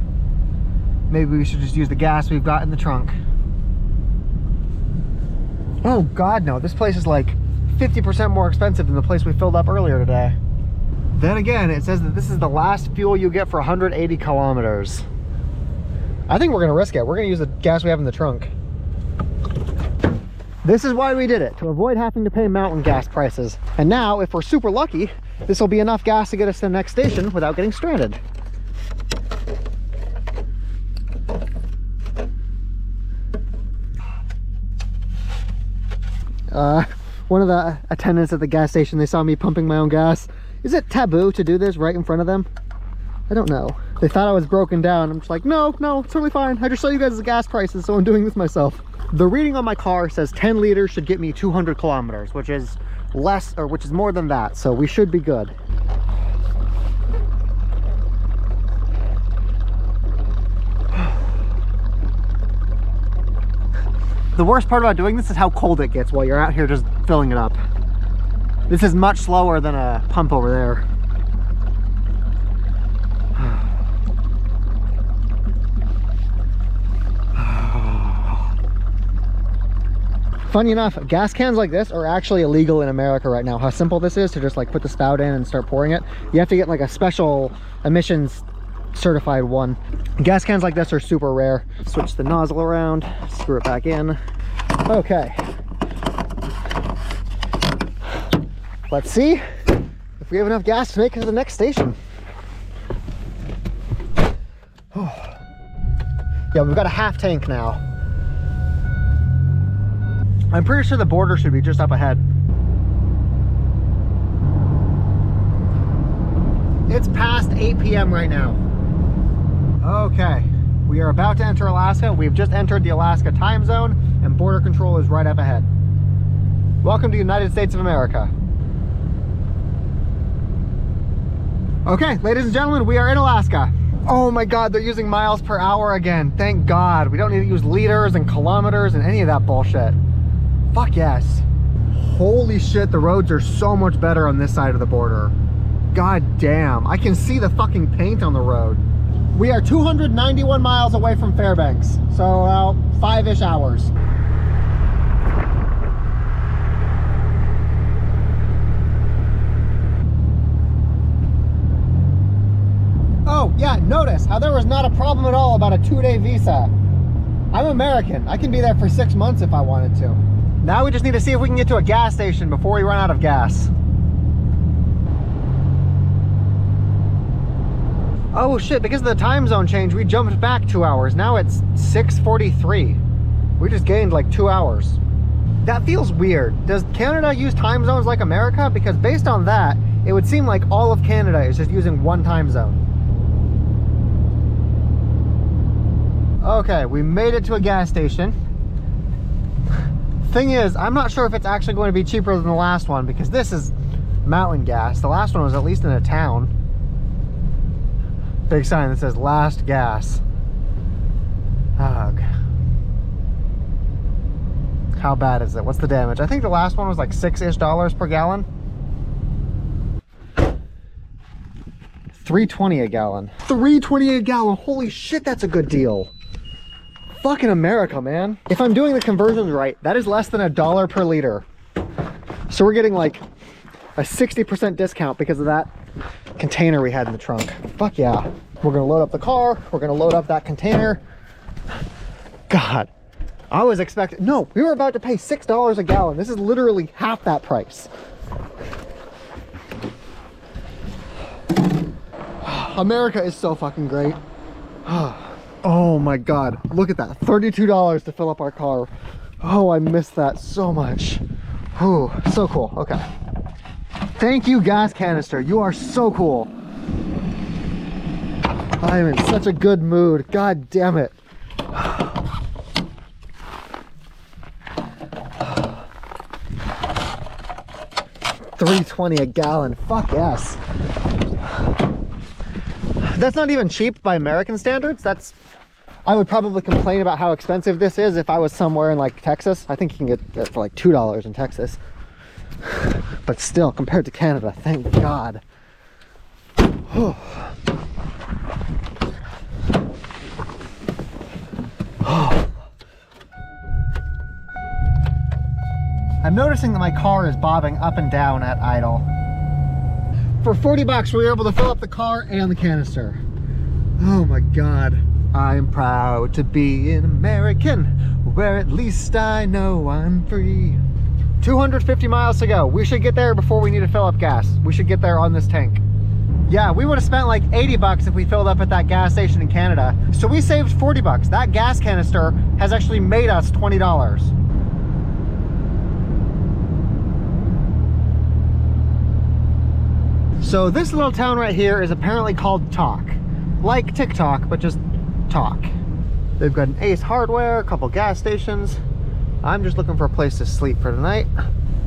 Maybe we should just use the gas we've got in the trunk. Oh God, no. This place is like 50% more expensive than the place we filled up earlier today. Then again, it says that this is the last fuel you get for 180 kilometers. I think we're gonna risk it. We're gonna use the gas we have in the trunk. This is why we did it, to avoid having to pay mountain gas prices. And now, if we're super lucky, this will be enough gas to get us to the next station without getting stranded. One of the attendants at the gas station, they saw me pumping my own gas. Is it taboo to do this right in front of them? I don't know. They thought I was broken down. I'm just like, no, it's totally fine. I just saw you guys the gas prices, so I'm doing this myself. The reading on my car says 10 liters should get me 200 kilometers, which is less, or which is more than that, so we should be good. The worst part about doing this is how cold it gets while you're out here just filling it up. This is much slower than a pump over there. Funny enough, gas cans like this are actually illegal in America right now. How simple this is to just like put the spout in and start pouring it. You have to get like a special emissions certified one. Gas cans like this are super rare. Switch the nozzle around, screw it back in. Okay. Let's see if we have enough gas to make it to the next station. Yeah, we've got a half tank now. I'm pretty sure the border should be just up ahead. It's past 8 p.m. right now. Okay, we are about to enter Alaska. We've just entered the Alaska time zone and border control is right up ahead. Welcome to the United States of America. Okay, ladies and gentlemen, we are in Alaska. Oh my God, they're using miles per hour again. Thank God. We don't need to use liters and kilometers and any of that bullshit. Fuck yes. Holy shit, the roads are so much better on this side of the border. God damn, I can see the fucking paint on the road. We are 291 miles away from Fairbanks, so about 5-ish hours. Oh yeah, notice how there was not a problem at all about a 2-day visa. I'm American, I can be there for 6 months if I wanted to. Now we just need to see if we can get to a gas station before we run out of gas. Oh shit, because of the time zone change, we jumped back 2 hours. Now it's 6:43. We just gained like 2 hours. That feels weird. Does Canada use time zones like America? Because based on that, it would seem like all of Canada is just using one time zone. Okay, we made it to a gas station. Thing is, I'm not sure if it's actually going to be cheaper than the last one because this is mountain gas. The last one was at least in a town. Big sign that says last gas. Ugh. How bad is it? What's the damage? I think the last one was like $6-ish per gallon. $3.20 a gallon. $3.20 a gallon. Holy shit, that's a good deal. Fucking America, man. If I'm doing the conversions right, that is less than $1 per liter. So we're getting like a 60% discount because of that container we had in the trunk. Fuck yeah. We're gonna load up the car. We're gonna load up that container. God, I was expecting, no, we were about to pay $6 a gallon. This is literally half that price. America is so fucking great. Oh my God, look at that, $32 to fill up our car. Oh, I missed that so much. Oh, so cool, okay. Thank you, gas canister, you are so cool. I am in such a good mood, God damn it. $3.20 a gallon, fuck yes. That's not even cheap by American standards. That's, I would probably complain about how expensive this is if I was somewhere in like Texas. I think you can get it for like $2 in Texas. But still, compared to Canada, thank God. I'm noticing that my car is bobbing up and down at idle. For 40 bucks, we were able to fill up the car and the canister. Oh my God. I'm proud to be an American, where at least I know I'm free. 250 miles to go. We should get there before we need to fill up gas. We should get there on this tank. Yeah, we would have spent like 80 bucks if we filled up at that gas station in Canada. So we saved 40 bucks. That gas canister has actually made us $20. So this little town right here is apparently called Talk. Like TikTok, but just Talk. They've got an Ace Hardware, a couple gas stations. I'm just looking for a place to sleep for tonight.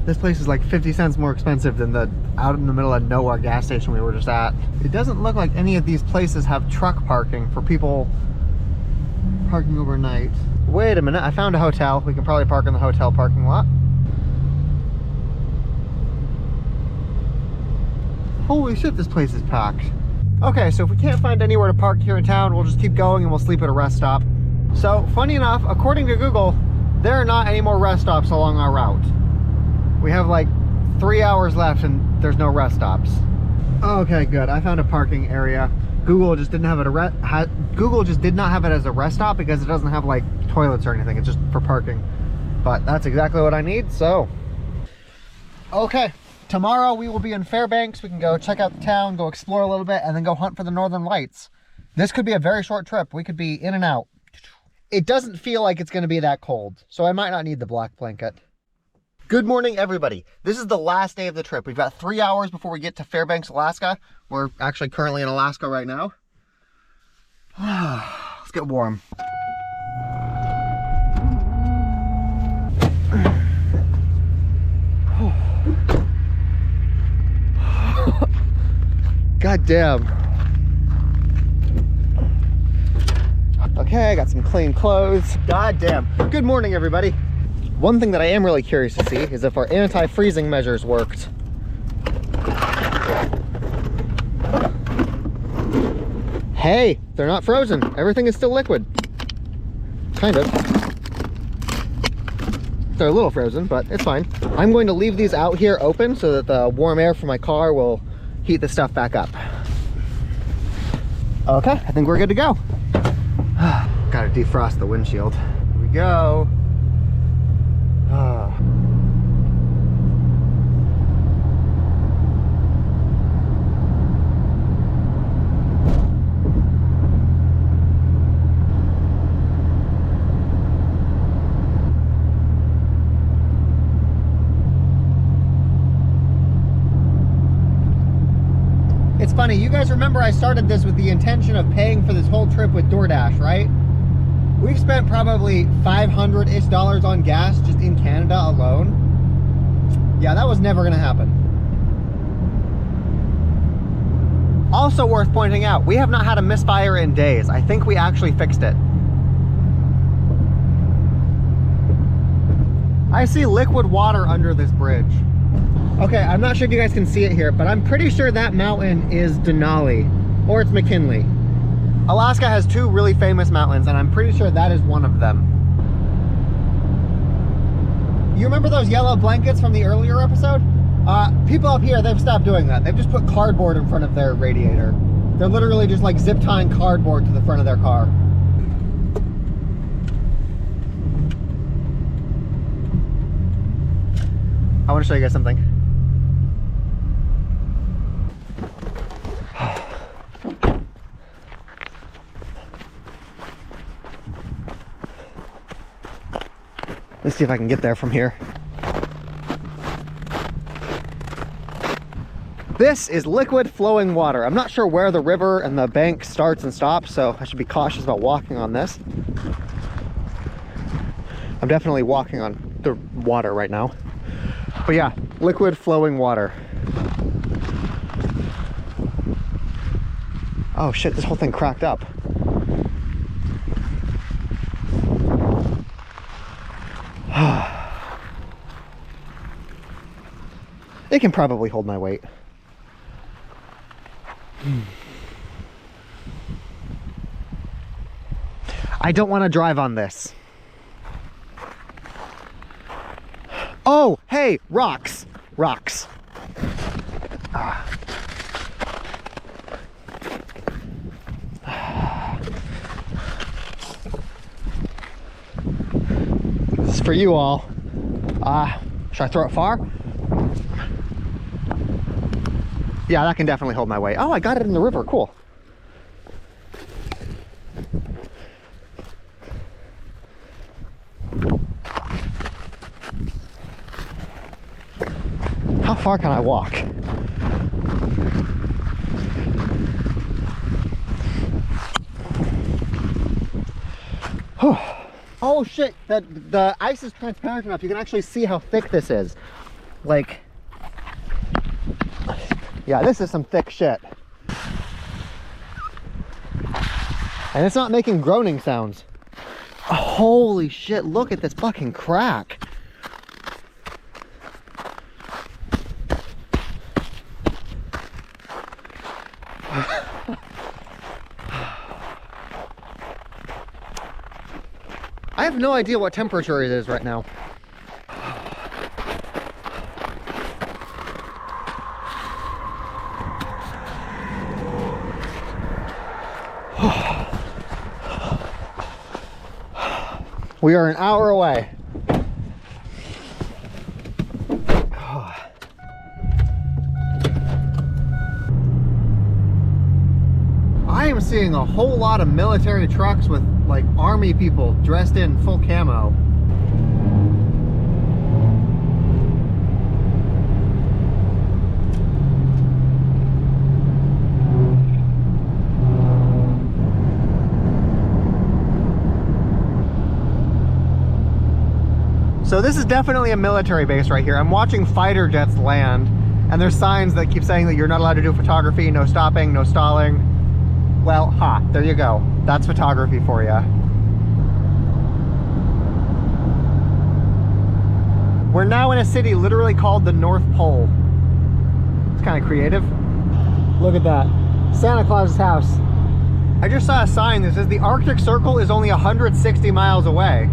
This place is like 50 cents more expensive than the out in the middle of nowhere gas station we were just at. It doesn't look like any of these places have truck parking for people parking overnight. Wait a minute, I found a hotel. We can probably park in the hotel parking lot. Holy shit, this place is packed. Okay, so if we can't find anywhere to park here in town, we'll just keep going and we'll sleep at a rest stop. So, funny enough, according to Google, there are not any more rest stops along our route. We have like 3 hours left and there's no rest stops. Okay, good. I found a parking area. Google just didn't have it Google just did not have it as a rest stop because it doesn't have like toilets or anything. It's just for parking. But that's exactly what I need, so. Okay. Tomorrow we will be in Fairbanks. We can go check out the town, go explore a little bit, and then go hunt for the northern lights. This could be a very short trip. We could be in and out. It doesn't feel like it's going to be that cold, so I might not need the black blanket. Good morning, everybody. This is the last day of the trip. We've got 3 hours before we get to Fairbanks, Alaska. We're actually currently in Alaska right now. Let's get warm. God damn. Okay, I got some clean clothes. God damn. Good morning, everybody. One thing that I am really curious to see is if our anti-freezing measures worked. Hey, they're not frozen. Everything is still liquid. Kind of. They're a little frozen, but it's fine. I'm going to leave these out here open so that the warm air from my car will heat the stuff back up. Okay, I think we're good to go. Gotta defrost the windshield. Here we go. It's funny, you guys remember I started this with the intention of paying for this whole trip with DoorDash, right? We've spent probably $500-ish on gas just in Canada alone. Yeah, that was never gonna happen. Also worth pointing out, we have not had a misfire in days. I think we actually fixed it. I see liquid water under this bridge. Okay, I'm not sure if you guys can see it here, but I'm pretty sure that mountain is Denali, or it's McKinley. Alaska has two really famous mountains, and I'm pretty sure that is one of them. You remember those yellow blankets from the earlier episode? People up here, they've stopped doing that. They've just put cardboard in front of their radiator. They're literally just like zip tying cardboard to the front of their car. I want to show you guys something. Let's see if I can get there from here. This is liquid flowing water. I'm not sure where the river and the bank starts and stops, so I should be cautious about walking on this. I'm definitely walking on the water right now. But yeah, liquid flowing water. Oh shit, this whole thing cracked up. It can probably hold my weight. I don't want to drive on this. Oh, hey, rocks. Rocks. This is for you all. Should I throw it far? Yeah, that can definitely hold my weight. Oh, I got it in the river. Cool. How far can I walk? Oh shit, the ice is transparent enough. You can actually see how thick this is. Like, yeah, this is some thick shit. And it's not making groaning sounds. Holy shit, look at this fucking crack. I have no idea what temperature it is right now. We are an hour away. I am seeing a whole lot of military trucks with like army people dressed in full camo. So this is definitely a military base right here. I'm watching fighter jets land, and there's signs that keep saying that you're not allowed to do photography, no stopping, no stalling. Well, there you go. That's photography for you. We're now in a city literally called the North Pole. It's kind of creative. Look at that. Santa Claus's house. I just saw a sign that says the Arctic Circle is only 160 miles away.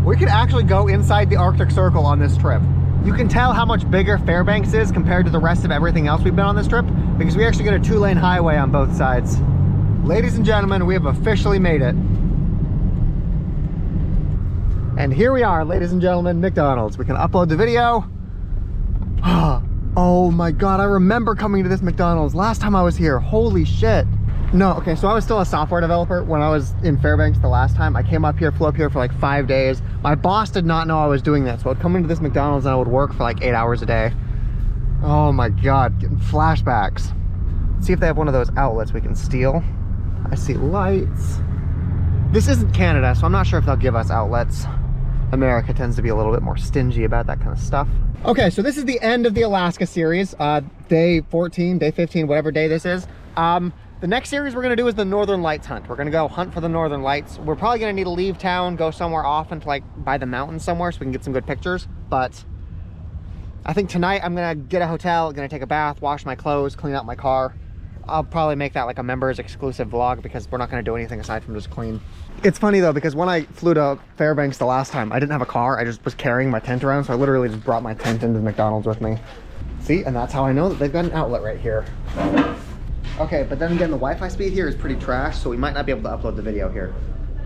We could actually go inside the Arctic Circle on this trip. You can tell how much bigger Fairbanks is compared to the rest of everything else we've been on this trip, because we actually get a 2-lane highway on both sides. Ladies and gentlemen, we have officially made it. And here we are, ladies and gentlemen, McDonald's. We can upload the video. Oh my God, I remember coming to this McDonald's last time I was here. Holy shit. No, okay, so I was still a software developer when I was in Fairbanks the last time. I came up here, flew up here for like 5 days. My boss did not know I was doing that, so I'd come into this McDonald's and I would work for like 8 hours a day. Oh my God, getting flashbacks. Let's see if they have one of those outlets we can steal. I see lights. This isn't Canada, so I'm not sure if they'll give us outlets. America tends to be a little bit more stingy about that kind of stuff. Okay, so this is the end of the Alaska series. Day 14, day 15, whatever day this is. The next series we're gonna do is the Northern Lights hunt. We're gonna go hunt for the Northern Lights. We're probably gonna need to leave town, go somewhere off into like by the mountains somewhere so we can get some good pictures. But I think tonight I'm gonna get a hotel, gonna take a bath, wash my clothes, clean out my car. I'll probably make that like a members exclusive vlog because we're not gonna do anything aside from just clean. It's funny though, because when I flew to Fairbanks the last time, I didn't have a car. I just was carrying my tent around, so I literally just brought my tent into McDonald's with me. See, and that's how I know that they've got an outlet right here. Okay, but then again, the Wi-Fi speed here is pretty trash, so we might not be able to upload the video here.